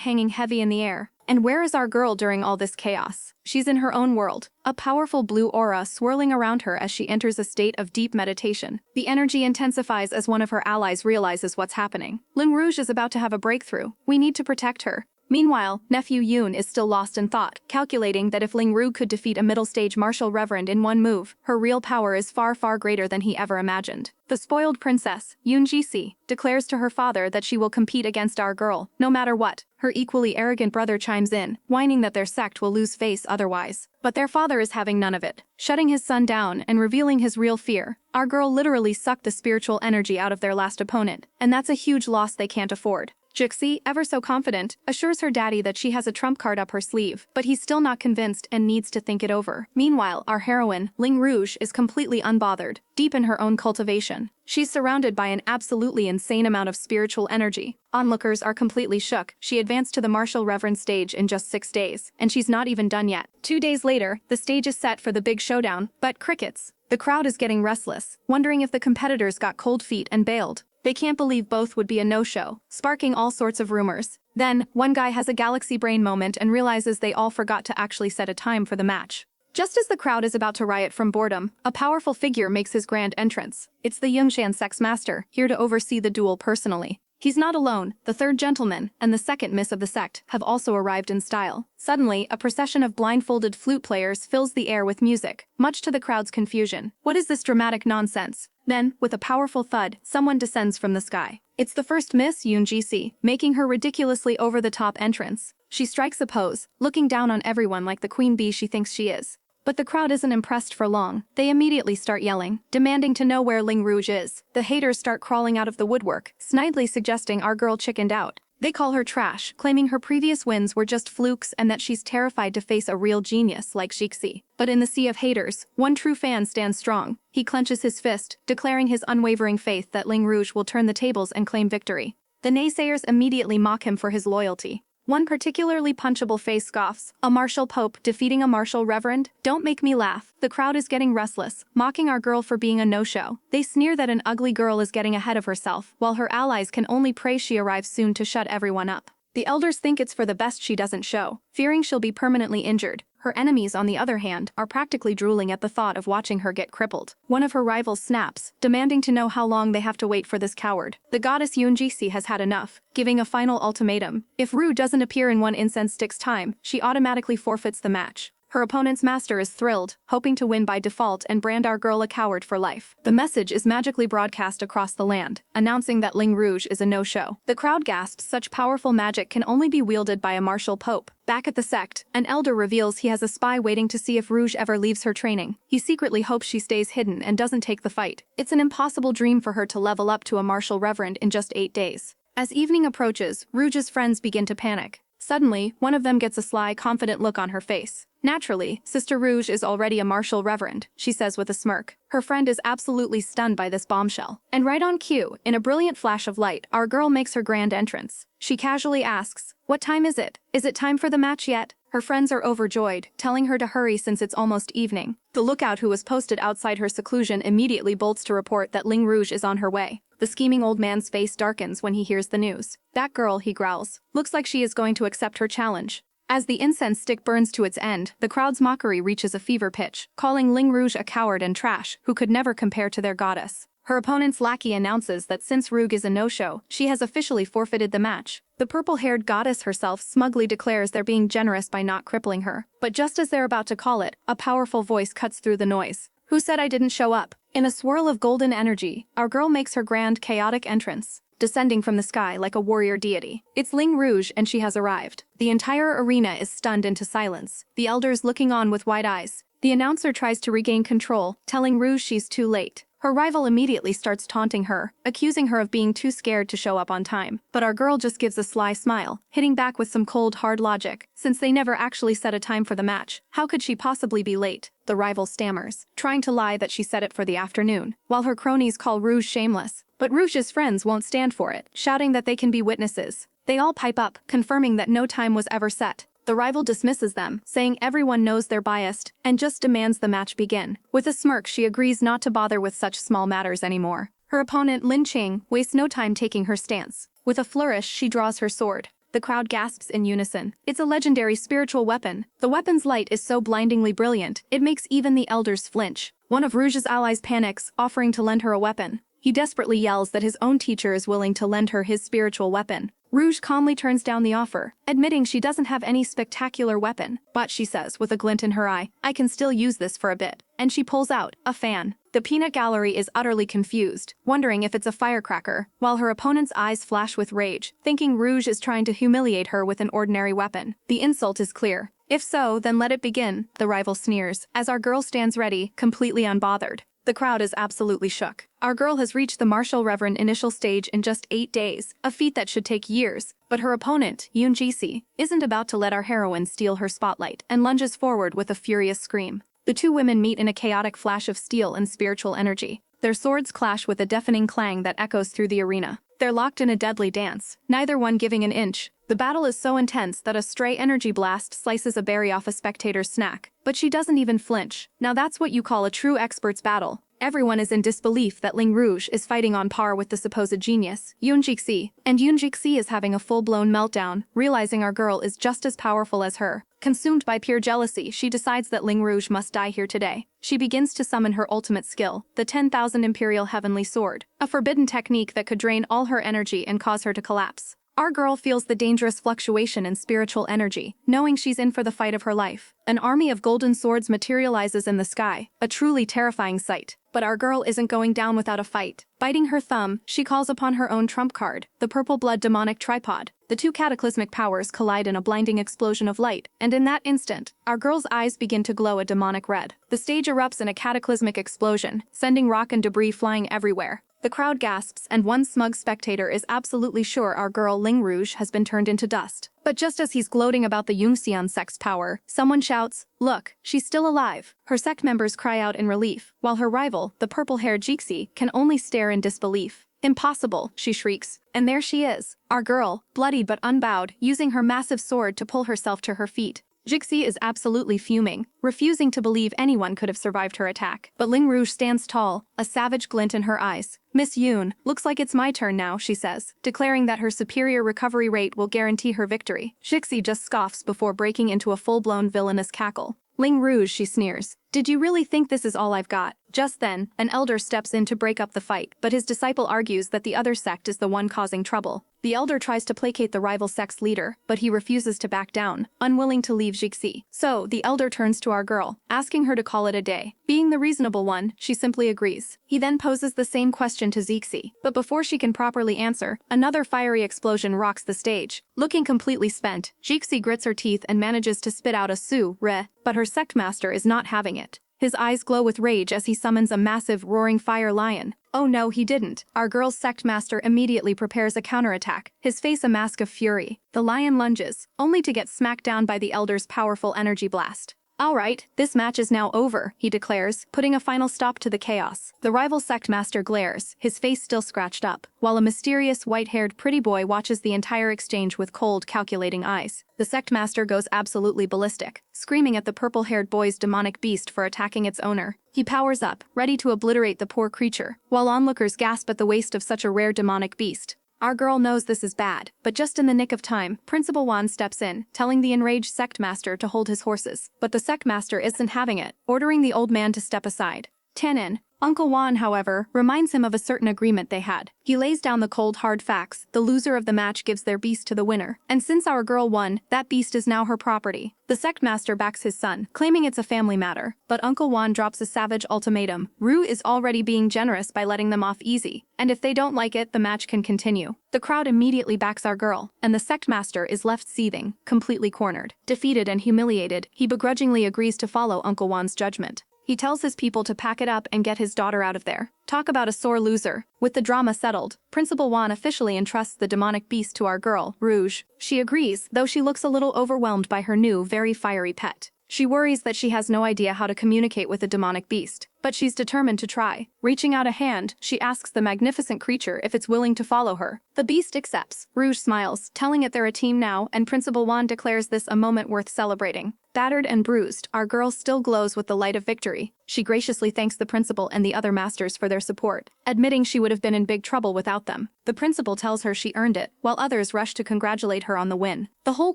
hanging heavy in the air. And where is our girl during all this chaos? She's in her own world, a powerful blue aura swirling around her as she enters a state of deep meditation. The energy intensifies as one of her allies realizes what's happening. Ling Rouge is about to have a breakthrough. We need to protect her. Meanwhile, nephew Yun is still lost in thought, calculating that if Ling Rouge could defeat a middle-stage martial reverend in one move, her real power is far, far greater than he ever imagined. The spoiled princess, Yun Jisi, declares to her father that she will compete against our girl, no matter what. Her equally arrogant brother chimes in, whining that their sect will lose face otherwise. But their father is having none of it, shutting his son down and revealing his real fear. Our girl literally sucked the spiritual energy out of their last opponent, and that's a huge loss they can't afford. Jixi, ever so confident, assures her daddy that she has a trump card up her sleeve, but he's still not convinced and needs to think it over. Meanwhile, our heroine, Ling Rouge, is completely unbothered, deep in her own cultivation. She's surrounded by an absolutely insane amount of spiritual energy. Onlookers are completely shook. She advanced to the martial reverend stage in just 6 days, and she's not even done yet. 2 days later, the stage is set for the big showdown, but crickets. The crowd is getting restless, wondering if the competitors got cold feet and bailed. They can't believe both would be a no-show, sparking all sorts of rumors. Then, one guy has a galaxy brain moment and realizes they all forgot to actually set a time for the match. Just as the crowd is about to riot from boredom, a powerful figure makes his grand entrance. It's the Yungshan Sex Master, here to oversee the duel personally. He's not alone, the third gentleman and the second miss of the sect have also arrived in style. Suddenly, a procession of blindfolded flute players fills the air with music, much to the crowd's confusion. What is this dramatic nonsense? Then, with a powerful thud, someone descends from the sky. It's the first Miss Yoon-ji, making her ridiculously over-the-top entrance. She strikes a pose, looking down on everyone like the queen bee she thinks she is. But the crowd isn't impressed for long. They immediately start yelling, demanding to know where Ling Rouge is. The haters start crawling out of the woodwork, snidely suggesting our girl chickened out. They call her trash, claiming her previous wins were just flukes and that she's terrified to face a real genius like Shixi. But in the sea of haters, one true fan stands strong. He clenches his fist, declaring his unwavering faith that Ling Rouge will turn the tables and claim victory. The naysayers immediately mock him for his loyalty. One particularly punchable face scoffs, a martial pope defeating a martial reverend? Don't make me laugh. The crowd is getting restless, mocking our girl for being a no-show. They sneer that an ugly girl is getting ahead of herself, while her allies can only pray she arrives soon to shut everyone up. The elders think it's for the best she doesn't show, fearing she'll be permanently injured. Her enemies, on the other hand, are practically drooling at the thought of watching her get crippled. One of her rivals snaps, demanding to know how long they have to wait for this coward. The goddess Yoon-ji has had enough, giving a final ultimatum. If Ru doesn't appear in one incense stick's time, she automatically forfeits the match. Her opponent's master is thrilled, hoping to win by default and brand our girl a coward for life. The message is magically broadcast across the land, announcing that Ling Rouge is a no-show. The crowd gasps such powerful magic can only be wielded by a martial pope. Back at the sect, an elder reveals he has a spy waiting to see if Rouge ever leaves her training. He secretly hopes she stays hidden and doesn't take the fight. It's an impossible dream for her to level up to a martial reverend in just 8 days. As evening approaches, Rouge's friends begin to panic. Suddenly, one of them gets a sly, confident look on her face. Naturally, Sister Rouge is already a martial reverend, she says with a smirk. Her friend is absolutely stunned by this bombshell. And right on cue, in a brilliant flash of light, our girl makes her grand entrance. She casually asks, "What time is it? Is it time for the match yet?" Her friends are overjoyed, telling her to hurry since it's almost evening. The lookout who was posted outside her seclusion immediately bolts to report that Ling Rouge is on her way. The scheming old man's face darkens when he hears the news. "That girl," he growls, "looks like she is going to accept her challenge." As the incense stick burns to its end, the crowd's mockery reaches a fever pitch, calling Ling Rouge a coward and trash who could never compare to their goddess. Her opponent's lackey announces that since Rouge is a no-show, she has officially forfeited the match. The purple-haired goddess herself smugly declares they're being generous by not crippling her. But just as they're about to call it, a powerful voice cuts through the noise. "Who said I didn't show up?" In a swirl of golden energy, our girl makes her grand, chaotic entrance, descending from the sky like a warrior deity. It's Ling Rouge and she has arrived. The entire arena is stunned into silence, the elders looking on with wide eyes. The announcer tries to regain control, telling Rouge she's too late. Her rival immediately starts taunting her, accusing her of being too scared to show up on time. But our girl just gives a sly smile, hitting back with some cold, hard logic. Since they never actually set a time for the match, how could she possibly be late? The rival stammers, trying to lie that she set it for the afternoon, while her cronies call Rouge shameless. But Rouge's friends won't stand for it, shouting that they can be witnesses. They all pipe up, confirming that no time was ever set. The rival dismisses them, saying everyone knows they're biased, and just demands the match begin. With a smirk, she agrees not to bother with such small matters anymore. Her opponent, Lin Ching, wastes no time taking her stance. With a flourish, she draws her sword. The crowd gasps in unison. It's a legendary spiritual weapon. The weapon's light is so blindingly brilliant, it makes even the elders flinch. One of Rouge's allies panics, offering to lend her a weapon. He desperately yells that his own teacher is willing to lend her his spiritual weapon. Rouge calmly turns down the offer, admitting she doesn't have any spectacular weapon. But she says, with a glint in her eye, "I can still use this for a bit." And she pulls out a fan. The peanut gallery is utterly confused, wondering if it's a firecracker, while her opponent's eyes flash with rage, thinking Rouge is trying to humiliate her with an ordinary weapon. The insult is clear. If so, then let it begin, the rival sneers, as our girl stands ready, completely unbothered. The crowd is absolutely shook. Our girl has reached the martial reverend initial stage in just 8 days, a feat that should take years. But her opponent, Yoon-ji, isn't about to let our heroine steal her spotlight, and lunges forward with a furious scream. The two women meet in a chaotic flash of steel and spiritual energy. Their swords clash with a deafening clang that echoes through the arena. They're locked in a deadly dance, neither one giving an inch. The battle is so intense that a stray energy blast slices a berry off a spectator's snack. But she doesn't even flinch. Now that's what you call a true expert's battle. Everyone is in disbelief that Ling Rouge is fighting on par with the supposed genius, Yoon-ji, and Yoon-ji is having a full-blown meltdown, realizing our girl is just as powerful as her. Consumed by pure jealousy, she decides that Ling Rouge must die here today. She begins to summon her ultimate skill, the 10,000 Imperial Heavenly Sword, a forbidden technique that could drain all her energy and cause her to collapse. Our girl feels the dangerous fluctuation in spiritual energy, knowing she's in for the fight of her life. An army of golden swords materializes in the sky, a truly terrifying sight. But our girl isn't going down without a fight. Biting her thumb, she calls upon her own trump card, the purple blood demonic tripod. The two cataclysmic powers collide in a blinding explosion of light, and in that instant, our girl's eyes begin to glow a demonic red. The stage erupts in a cataclysmic explosion, sending rock and debris flying everywhere. The crowd gasps, and one smug spectator is absolutely sure our girl Ling Rouge has been turned into dust. But just as he's gloating about the Yunxian Sect's power, someone shouts, "Look, she's still alive." Her sect members cry out in relief, while her rival, the purple-haired Jixi, can only stare in disbelief. "Impossible," she shrieks. And there she is, our girl, bloodied but unbowed, using her massive sword to pull herself to her feet. Jixi is absolutely fuming, refusing to believe anyone could have survived her attack. But Ling Rouge stands tall, a savage glint in her eyes. "Miss Yoon, looks like it's my turn now," she says, declaring that her superior recovery rate will guarantee her victory. Jixi just scoffs before breaking into a full-blown villainous cackle. "Ling Rouge," she sneers. "Did you really think this is all I've got?" Just then, an elder steps in to break up the fight, but his disciple argues that the other sect is the one causing trouble. The elder tries to placate the rival sect's leader, but he refuses to back down, unwilling to leave Jixi. So, the elder turns to our girl, asking her to call it a day. Being the reasonable one, she simply agrees. He then poses the same question to Jixi, but before she can properly answer, another fiery explosion rocks the stage. Looking completely spent, Jixi grits her teeth and manages to spit out a su-re, but her sect master is not having it. His eyes glow with rage as he summons a massive roaring fire lion. Oh no, he didn't. Our girl's sect master immediately prepares a counterattack, his face a mask of fury. The lion lunges, only to get smacked down by the elder's powerful energy blast. "Alright, this match is now over," he declares, putting a final stop to the chaos. The rival sect master glares, his face still scratched up, while a mysterious white-haired pretty boy watches the entire exchange with cold, calculating eyes. The sect master goes absolutely ballistic, screaming at the purple-haired boy's demonic beast for attacking its owner. He powers up, ready to obliterate the poor creature, while onlookers gasp at the waste of such a rare demonic beast. Our girl knows this is bad, but just in the nick of time, Principal Wan steps in, telling the enraged sect master to hold his horses. But the sect master isn't having it, ordering the old man to step aside. Tanin, Uncle Wan, however, reminds him of a certain agreement they had. He lays down the cold hard facts: the loser of the match gives their beast to the winner, and since our girl won, that beast is now her property. The sect master backs his son, claiming it's a family matter, but Uncle Wan drops a savage ultimatum. Ru is already being generous by letting them off easy, and if they don't like it, the match can continue. The crowd immediately backs our girl, and the sect master is left seething, completely cornered. Defeated and humiliated, he begrudgingly agrees to follow Uncle Wan's judgment. He tells his people to pack it up and get his daughter out of there. Talk about a sore loser. With the drama settled, Principal Wan officially entrusts the demonic beast to our girl, Rouge. She agrees, though she looks a little overwhelmed by her new, very fiery pet. She worries that she has no idea how to communicate with the demonic beast, but she's determined to try. Reaching out a hand, she asks the magnificent creature if it's willing to follow her. The beast accepts. Rouge smiles, telling it they're a team now, and Principal Wan declares this a moment worth celebrating. Battered and bruised, our girl still glows with the light of victory. She graciously thanks the principal and the other masters for their support, admitting she would have been in big trouble without them. The principal tells her she earned it, while others rush to congratulate her on the win. The whole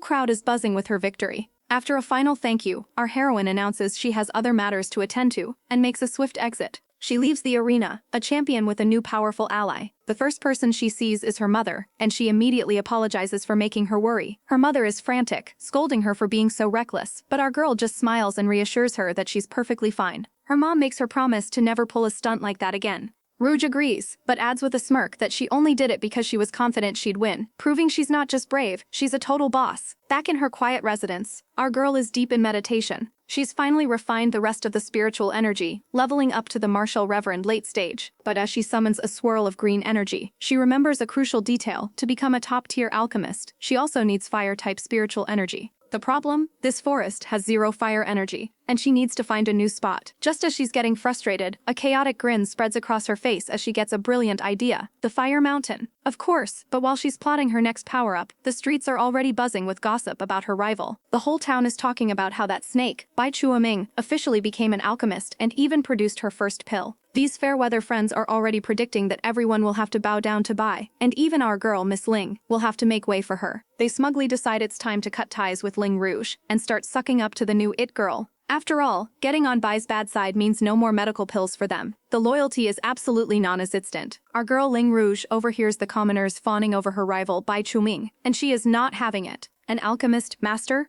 crowd is buzzing with her victory. After a final thank you, our heroine announces she has other matters to attend to, and makes a swift exit. She leaves the arena, a champion with a new powerful ally. The first person she sees is her mother, and she immediately apologizes for making her worry. Her mother is frantic, scolding her for being so reckless, but our girl just smiles and reassures her that she's perfectly fine. Her mom makes her promise to never pull a stunt like that again. Rouge agrees, but adds with a smirk that she only did it because she was confident she'd win, proving she's not just brave, she's a total boss. Back in her quiet residence, our girl is deep in meditation. She's finally refined the rest of the spiritual energy, leveling up to the martial reverend late stage. But as she summons a swirl of green energy, she remembers a crucial detail: to become a top-tier alchemist, she also needs fire-type spiritual energy. The problem? This forest has zero fire energy, and she needs to find a new spot. Just as she's getting frustrated, a chaotic grin spreads across her face as she gets a brilliant idea: the Fire Mountain. Of course, but while she's plotting her next power-up, the streets are already buzzing with gossip about her rival. The whole town is talking about how that snake, Bai Chuoming, officially became an alchemist and even produced her first pill. These fair-weather friends are already predicting that everyone will have to bow down to Bai, and even our girl, Miss Ling, will have to make way for her. They smugly decide it's time to cut ties with Ling Rouge and start sucking up to the new it girl. After all, getting on Bai's bad side means no more medical pills for them. The loyalty is absolutely non-existent. Our girl Ling Rouge overhears the commoners fawning over her rival Bai Chuming, and she is not having it. An alchemist master?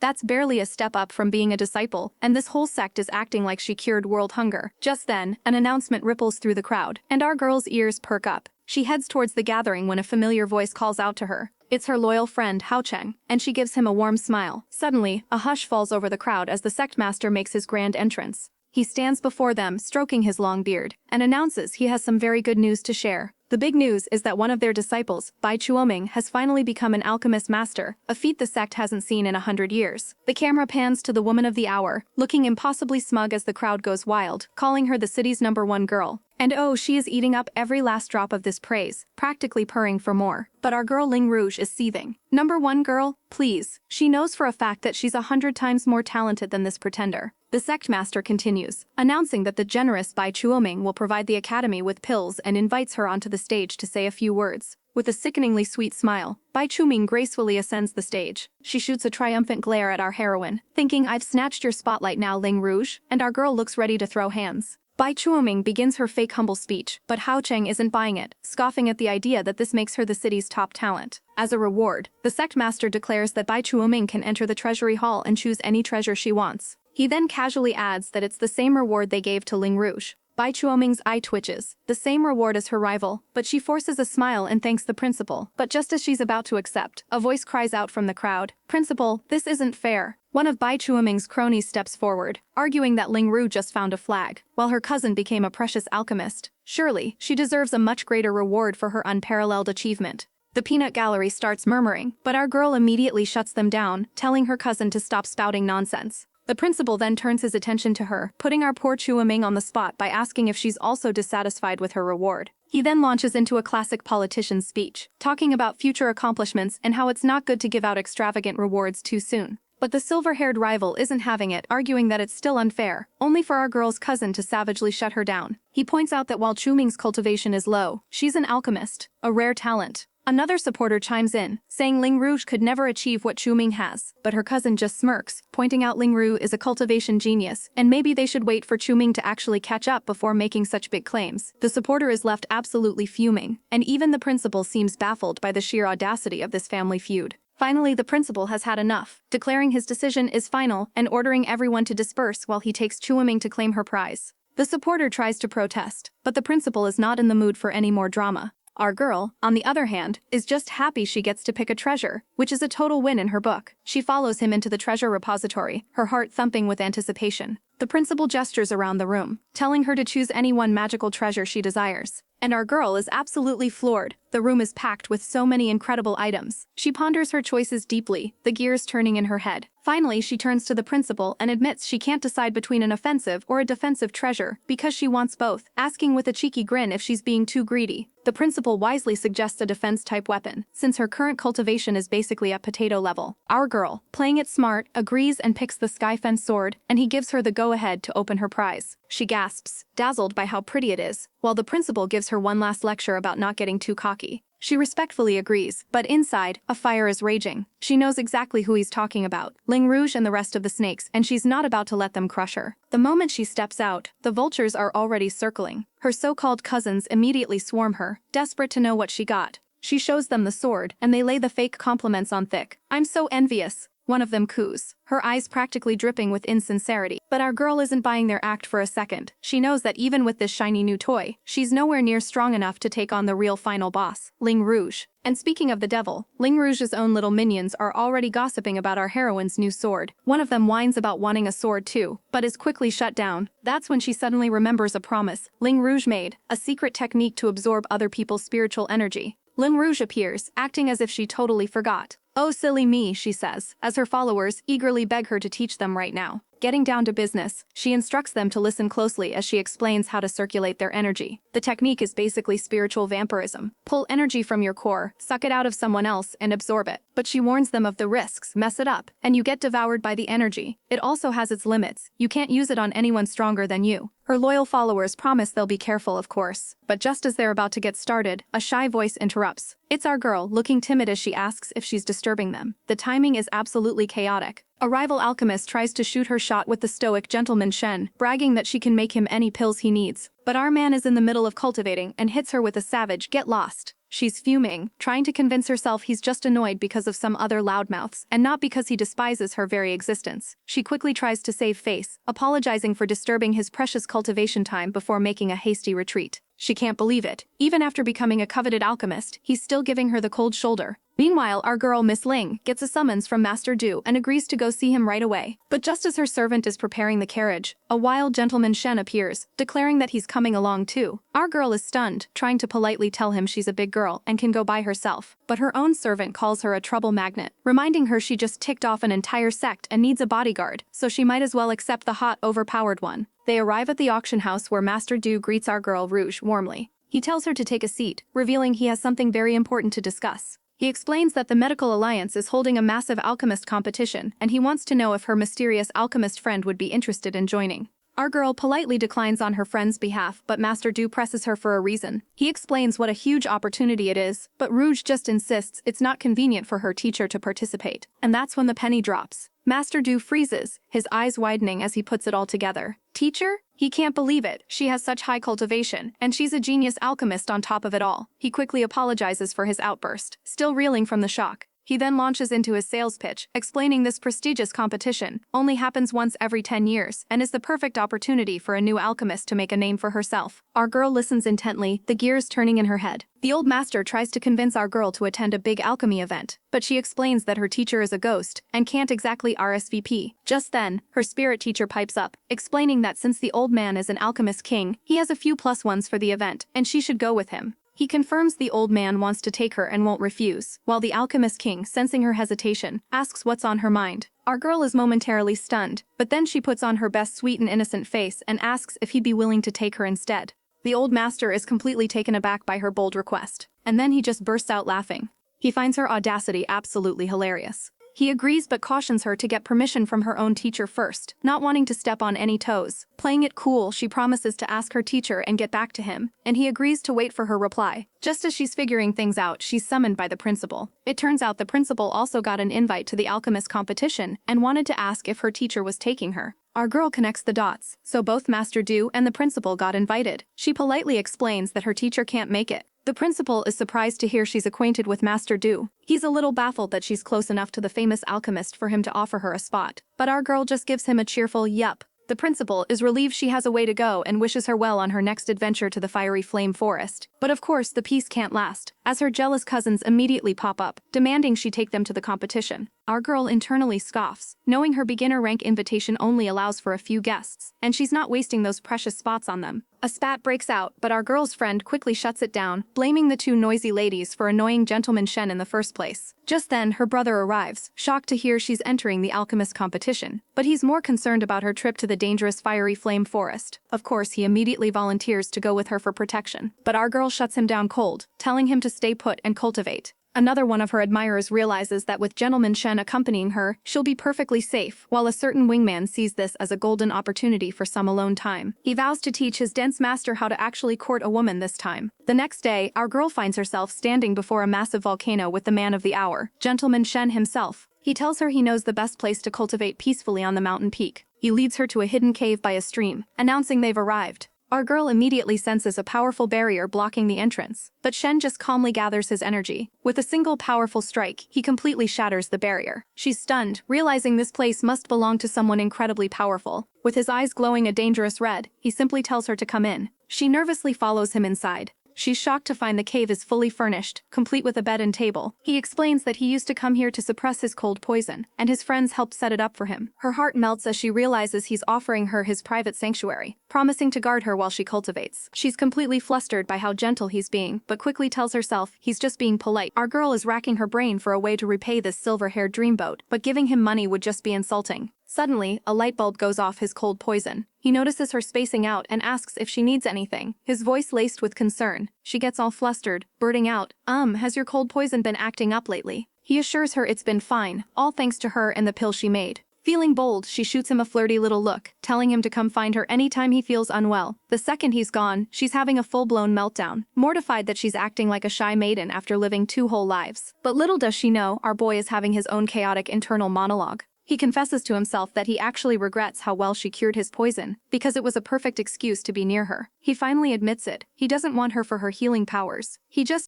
That's barely a step up from being a disciple, and this whole sect is acting like she cured world hunger. Just then, an announcement ripples through the crowd, and our girl's ears perk up. She heads towards the gathering when a familiar voice calls out to her. It's her loyal friend, Hao Cheng, and she gives him a warm smile. Suddenly, a hush falls over the crowd as the sect master makes his grand entrance. He stands before them, stroking his long beard, and announces he has some very good news to share. The big news is that one of their disciples, Bai Chuoming, has finally become an alchemist master, a feat the sect hasn't seen in 100 years. The camera pans to the woman of the hour, looking impossibly smug as the crowd goes wild, calling her the city's #1 girl. And oh, she is eating up every last drop of this praise, practically purring for more. But our girl Ling Rouge is seething. #1 girl? Please. She knows for a fact that she's 100 times more talented than this pretender. The sect master continues, announcing that the generous Bai Chuoming will provide the academy with pills and invites her onto the stage to say a few words. With a sickeningly sweet smile, Bai Chuming gracefully ascends the stage. She shoots a triumphant glare at our heroine, thinking, "I've snatched your spotlight now, Ling Rouge," and our girl looks ready to throw hands. Bai Chuoming begins her fake humble speech, but Hao Cheng isn't buying it, scoffing at the idea that this makes her the city's top talent. As a reward, the sect master declares that Bai Chuoming can enter the treasury hall and choose any treasure she wants. He then casually adds that it's the same reward they gave to Ling Rouge. Bai Chuoming's eye twitches, the same reward as her rival, but she forces a smile and thanks the principal. But just as she's about to accept, a voice cries out from the crowd, "Principal, this isn't fair." One of Bai Chuoming's cronies steps forward, arguing that Ling Rouge just found a flag, while her cousin became a precious alchemist. Surely, she deserves a much greater reward for her unparalleled achievement. The peanut gallery starts murmuring, but our girl immediately shuts them down, telling her cousin to stop spouting nonsense. The principal then turns his attention to her, putting our poor Chuoming on the spot by asking if she's also dissatisfied with her reward. He then launches into a classic politician's speech, talking about future accomplishments and how it's not good to give out extravagant rewards too soon. But the silver-haired rival isn't having it, arguing that it's still unfair, only for our girl's cousin to savagely shut her down. He points out that while Chuming's cultivation is low, she's an alchemist, a rare talent. Another supporter chimes in, saying Ling Rouge could never achieve what Chuming has, but her cousin just smirks, pointing out Ling Rouge is a cultivation genius, and maybe they should wait for Chuming to actually catch up before making such big claims. The supporter is left absolutely fuming, and even the principal seems baffled by the sheer audacity of this family feud. Finally, the principal has had enough, declaring his decision is final and ordering everyone to disperse while he takes Chuoming to claim her prize. The supporter tries to protest, but the principal is not in the mood for any more drama. Our girl, on the other hand, is just happy she gets to pick a treasure, which is a total win in her book. She follows him into the treasure repository, her heart thumping with anticipation. The principal gestures around the room, telling her to choose any one magical treasure she desires. And our girl is absolutely floored. The room is packed with so many incredible items. She ponders her choices deeply, the gears turning in her head. Finally, she turns to the principal and admits she can't decide between an offensive or a defensive treasure because she wants both, asking with a cheeky grin if she's being too greedy. The principal wisely suggests a defense-type weapon, since her current cultivation is basically at potato level. Our girl, playing it smart, agrees and picks the Skyfence sword, and he gives her the go-ahead to open her prize. She gasps, dazzled by how pretty it is, while the principal gives her one last lecture about not getting too cocky. She respectfully agrees, but inside, a fire is raging. She knows exactly who he's talking about, Ling Rouge and the rest of the snakes, and she's not about to let them crush her. The moment she steps out, the vultures are already circling. Her so-called cousins immediately swarm her, desperate to know what she got. She shows them the sword, and they lay the fake compliments on thick. "I'm so envious," one of them coos, her eyes practically dripping with insincerity. But our girl isn't buying their act for a second. She knows that even with this shiny new toy, she's nowhere near strong enough to take on the real final boss, Ling Rouge. And speaking of the devil, Ling Rouge's own little minions are already gossiping about our heroine's new sword. One of them whines about wanting a sword too, but is quickly shut down. That's when she suddenly remembers a promise Ling Rouge made, a secret technique to absorb other people's spiritual energy. Ling Rouge appears, acting as if she totally forgot. "Oh silly me," she says, as her followers eagerly beg her to teach them right now. Getting down to business, she instructs them to listen closely as she explains how to circulate their energy. The technique is basically spiritual vampirism. Pull energy from your core, suck it out of someone else, and absorb it. But she warns them of the risks. Mess it up, and you get devoured by the energy. It also has its limits. You can't use it on anyone stronger than you. Her loyal followers promise they'll be careful, of course. But just as they're about to get started, a shy voice interrupts. It's our girl, looking timid as she asks if she's disturbing them. The timing is absolutely chaotic. A rival alchemist tries to shoot her shot with the stoic gentleman Shen, bragging that she can make him any pills he needs. But our man is in the middle of cultivating and hits her with a savage "get lost." She's fuming, trying to convince herself he's just annoyed because of some other loudmouths, and not because he despises her very existence. She quickly tries to save face, apologizing for disturbing his precious cultivation time before making a hasty retreat. She can't believe it. Even after becoming a coveted alchemist, he's still giving her the cold shoulder. Meanwhile, our girl Miss Ling gets a summons from Master Du and agrees to go see him right away. But just as her servant is preparing the carriage, a wild gentleman Shen appears, declaring that he's coming along too. Our girl is stunned, trying to politely tell him she's a big girl and can go by herself. But her own servant calls her a trouble magnet, reminding her she just ticked off an entire sect and needs a bodyguard, so she might as well accept the hot, overpowered one. They arrive at the auction house where Master Du greets our girl Rouge warmly. He tells her to take a seat, revealing he has something very important to discuss. He explains that the Medical Alliance is holding a massive alchemist competition, and he wants to know if her mysterious alchemist friend would be interested in joining. Our girl politely declines on her friend's behalf, but Master Du presses her for a reason. He explains what a huge opportunity it is, but Rouge just insists it's not convenient for her teacher to participate. And that's when the penny drops. Master Du freezes, his eyes widening as he puts it all together. Teacher? He can't believe it. She has such high cultivation, and she's a genius alchemist on top of it all. He quickly apologizes for his outburst, still reeling from the shock. He then launches into his sales pitch, explaining this prestigious competition only happens once every 10 years and is the perfect opportunity for a new alchemist to make a name for herself. Our girl listens intently, the gears turning in her head. The old master tries to convince our girl to attend a big alchemy event, but she explains that her teacher is a ghost and can't exactly RSVP. Just then, her spirit teacher pipes up, explaining that since the old man is an alchemist king, he has a few +1s for the event, and she should go with him. He confirms the old man wants to take her and won't refuse, while the alchemist king, sensing her hesitation, asks what's on her mind. Our girl is momentarily stunned, but then she puts on her best sweet and innocent face and asks if he'd be willing to take her instead. The old master is completely taken aback by her bold request, and then he just bursts out laughing. He finds her audacity absolutely hilarious. He agrees but cautions her to get permission from her own teacher first, not wanting to step on any toes. Playing it cool, she promises to ask her teacher and get back to him, and he agrees to wait for her reply. Just as she's figuring things out, she's summoned by the principal. It turns out the principal also got an invite to the alchemist competition and wanted to ask if her teacher was taking her. Our girl connects the dots, so both Master Du and the principal got invited. She politely explains that her teacher can't make it. The principal is surprised to hear she's acquainted with Master Du. He's a little baffled that she's close enough to the famous alchemist for him to offer her a spot, but our girl just gives him a cheerful yup. The principal is relieved she has a way to go and wishes her well on her next adventure to the fiery flame forest. But of course the peace can't last, as her jealous cousins immediately pop up, demanding she take them to the competition. Our girl internally scoffs, knowing her beginner rank invitation only allows for a few guests, and she's not wasting those precious spots on them. A spat breaks out, but our girl's friend quickly shuts it down, blaming the two noisy ladies for annoying gentleman Shen in the first place. Just then, her brother arrives, shocked to hear she's entering the alchemist competition, but he's more concerned about her trip to the dangerous fiery flame forest. Of course, he immediately volunteers to go with her for protection, but our girl shuts him down cold, telling him to stay put and cultivate. Another one of her admirers realizes that with Gentleman Shen accompanying her, she'll be perfectly safe, while a certain wingman sees this as a golden opportunity for some alone time. He vows to teach his dense master how to actually court a woman this time. The next day, our girl finds herself standing before a massive volcano with the man of the hour, Gentleman Shen himself. He tells her he knows the best place to cultivate peacefully on the mountain peak. He leads her to a hidden cave by a stream, announcing they've arrived. Our girl immediately senses a powerful barrier blocking the entrance, but Shen just calmly gathers his energy. With a single powerful strike, he completely shatters the barrier. She's stunned, realizing this place must belong to someone incredibly powerful. With his eyes glowing a dangerous red, he simply tells her to come in. She nervously follows him inside. She's shocked to find the cave is fully furnished, complete with a bed and table. He explains that he used to come here to suppress his cold poison, and his friends helped set it up for him. Her heart melts as she realizes he's offering her his private sanctuary, promising to guard her while she cultivates. She's completely flustered by how gentle he's being, but quickly tells herself he's just being polite. Our girl is racking her brain for a way to repay this silver-haired dreamboat, but giving him money would just be insulting. Suddenly, a light bulb goes off his cold poison. He notices her spacing out and asks if she needs anything, his voice laced with concern. She gets all flustered, blurting out, has your cold poison been acting up lately? He assures her it's been fine, all thanks to her and the pill she made. Feeling bold, she shoots him a flirty little look, telling him to come find her anytime he feels unwell. The second he's gone, she's having a full-blown meltdown, mortified that she's acting like a shy maiden after living 2 whole lives. But little does she know, our boy is having his own chaotic internal monologue. He confesses to himself that he actually regrets how well she cured his poison, because it was a perfect excuse to be near her. He finally admits it. He doesn't want her for her healing powers.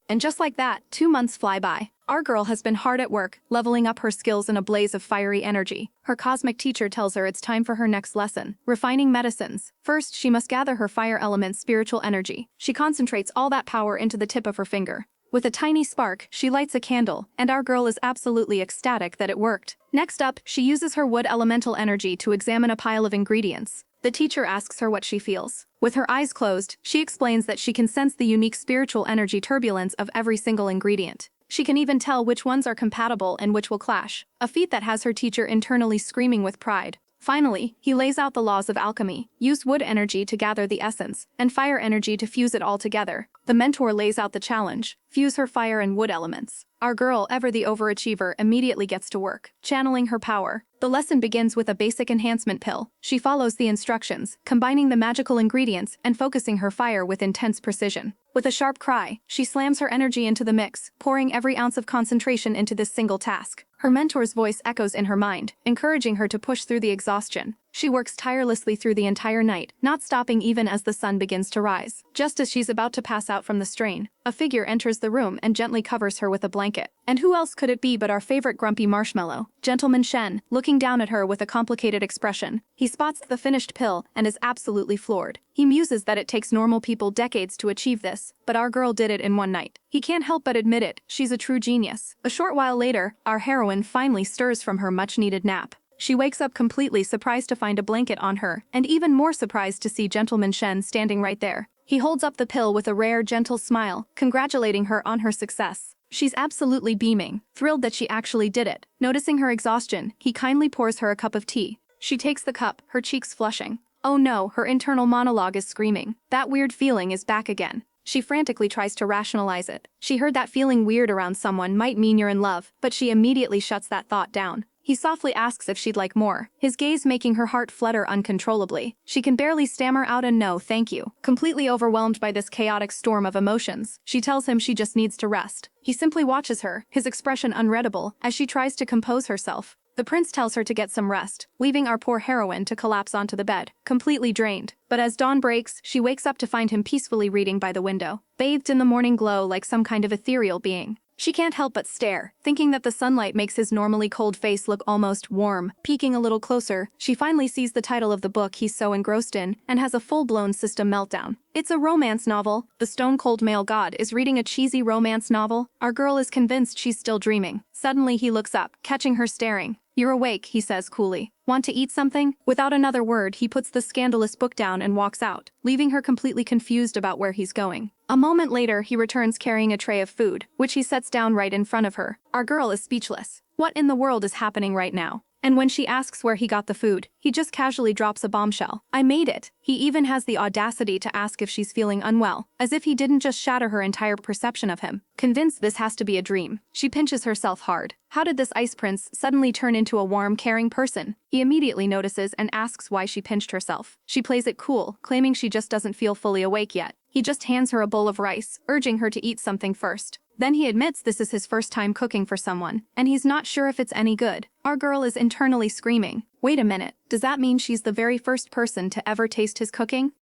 And just like that, 2 months fly by. Our girl has been hard at work, leveling up her skills in a blaze of fiery energy. Her cosmic teacher tells her it's time for her next lesson, refining medicines. First, she must gather her fire element's spiritual energy. She concentrates all that power into the tip of her finger. With a tiny spark, she lights a candle, and our girl is absolutely ecstatic that it worked. Next up, she uses her wood elemental energy to examine a pile of ingredients. The teacher asks her what she feels. With her eyes closed, she explains that she can sense the unique spiritual energy turbulence of every single ingredient. She can even tell which ones are compatible and which will clash, a feat that has her teacher internally screaming with pride. Finally, he lays out the laws of alchemy. Use wood energy to gather the essence, and fire energy to fuse it all together. The mentor lays out the challenge. Fuse her fire and wood elements. Our girl, ever the overachiever, immediately gets to work, channeling her power. The lesson begins with a basic enhancement pill. She follows the instructions, combining the magical ingredients and focusing her fire with intense precision. With a sharp cry, she slams her energy into the mix, pouring every ounce of concentration into this single task. Her mentor's voice echoes in her mind, encouraging her to push through the exhaustion. She works tirelessly through the entire night, not stopping even as the sun begins to rise. Just as she's about to pass out from the strain, a figure enters the room and gently covers her with a blanket. And who else could it be but our favorite grumpy marshmallow, Gentleman Shen, looking down at her with a complicated expression. He spots the finished pill and is absolutely floored. He muses that it takes normal people decades to achieve this, but our girl did it in one night. He can't help but admit it, she's a true genius. A short while later, our heroine finally stirs from her much-needed nap. She wakes up completely surprised to find a blanket on her, and even more surprised to see Gentleman Shen standing right there. He holds up the pill with a rare, gentle smile, congratulating her on her success. She's absolutely beaming, thrilled that she actually did it. Noticing her exhaustion, he kindly pours her a cup of tea. She takes the cup, her cheeks flushing. Oh no, her internal monologue is screaming. That weird feeling is back again. She frantically tries to rationalize it. She heard that feeling weird around someone might mean you're in love, but she immediately shuts that thought down. He softly asks if she'd like more, his gaze making her heart flutter uncontrollably. She can barely stammer out a no thank you. Completely overwhelmed by this chaotic storm of emotions, she tells him she just needs to rest. He simply watches her, his expression unreadable, as she tries to compose herself. The prince tells her to get some rest, leaving our poor heroine to collapse onto the bed, completely drained. But as dawn breaks, she wakes up to find him peacefully reading by the window, bathed in the morning glow like some kind of ethereal being. She can't help but stare, thinking that the sunlight makes his normally cold face look almost warm. Peeking a little closer, she finally sees the title of the book he's so engrossed in, and has a full-blown system meltdown. It's a romance novel. The stone-cold male god is reading a cheesy romance novel. Our girl is convinced she's still dreaming. Suddenly he looks up, catching her staring. You're awake, he says coolly. Want to eat something? Without another word, he puts the scandalous book down and walks out, leaving her completely confused about where he's going. A moment later, he returns carrying a tray of food, which he sets down right in front of her. Our girl is speechless. What in the world is happening right now? And when she asks where he got the food, he just casually drops a bombshell. I made it. He even has the audacity to ask if she's feeling unwell, as if he didn't just shatter her entire perception of him. Convinced this has to be a dream, she pinches herself hard. How did this ice prince suddenly turn into a warm, caring person? He immediately notices and asks why she pinched herself. She plays it cool, claiming she just doesn't feel fully awake yet. He just hands her a bowl of rice, urging her to eat something first. Then he admits this is his first time cooking for someone, and he's not sure if it's any good. Our girl is internally screaming. Wait a minute, does that mean she's the very first person to ever taste his cooking?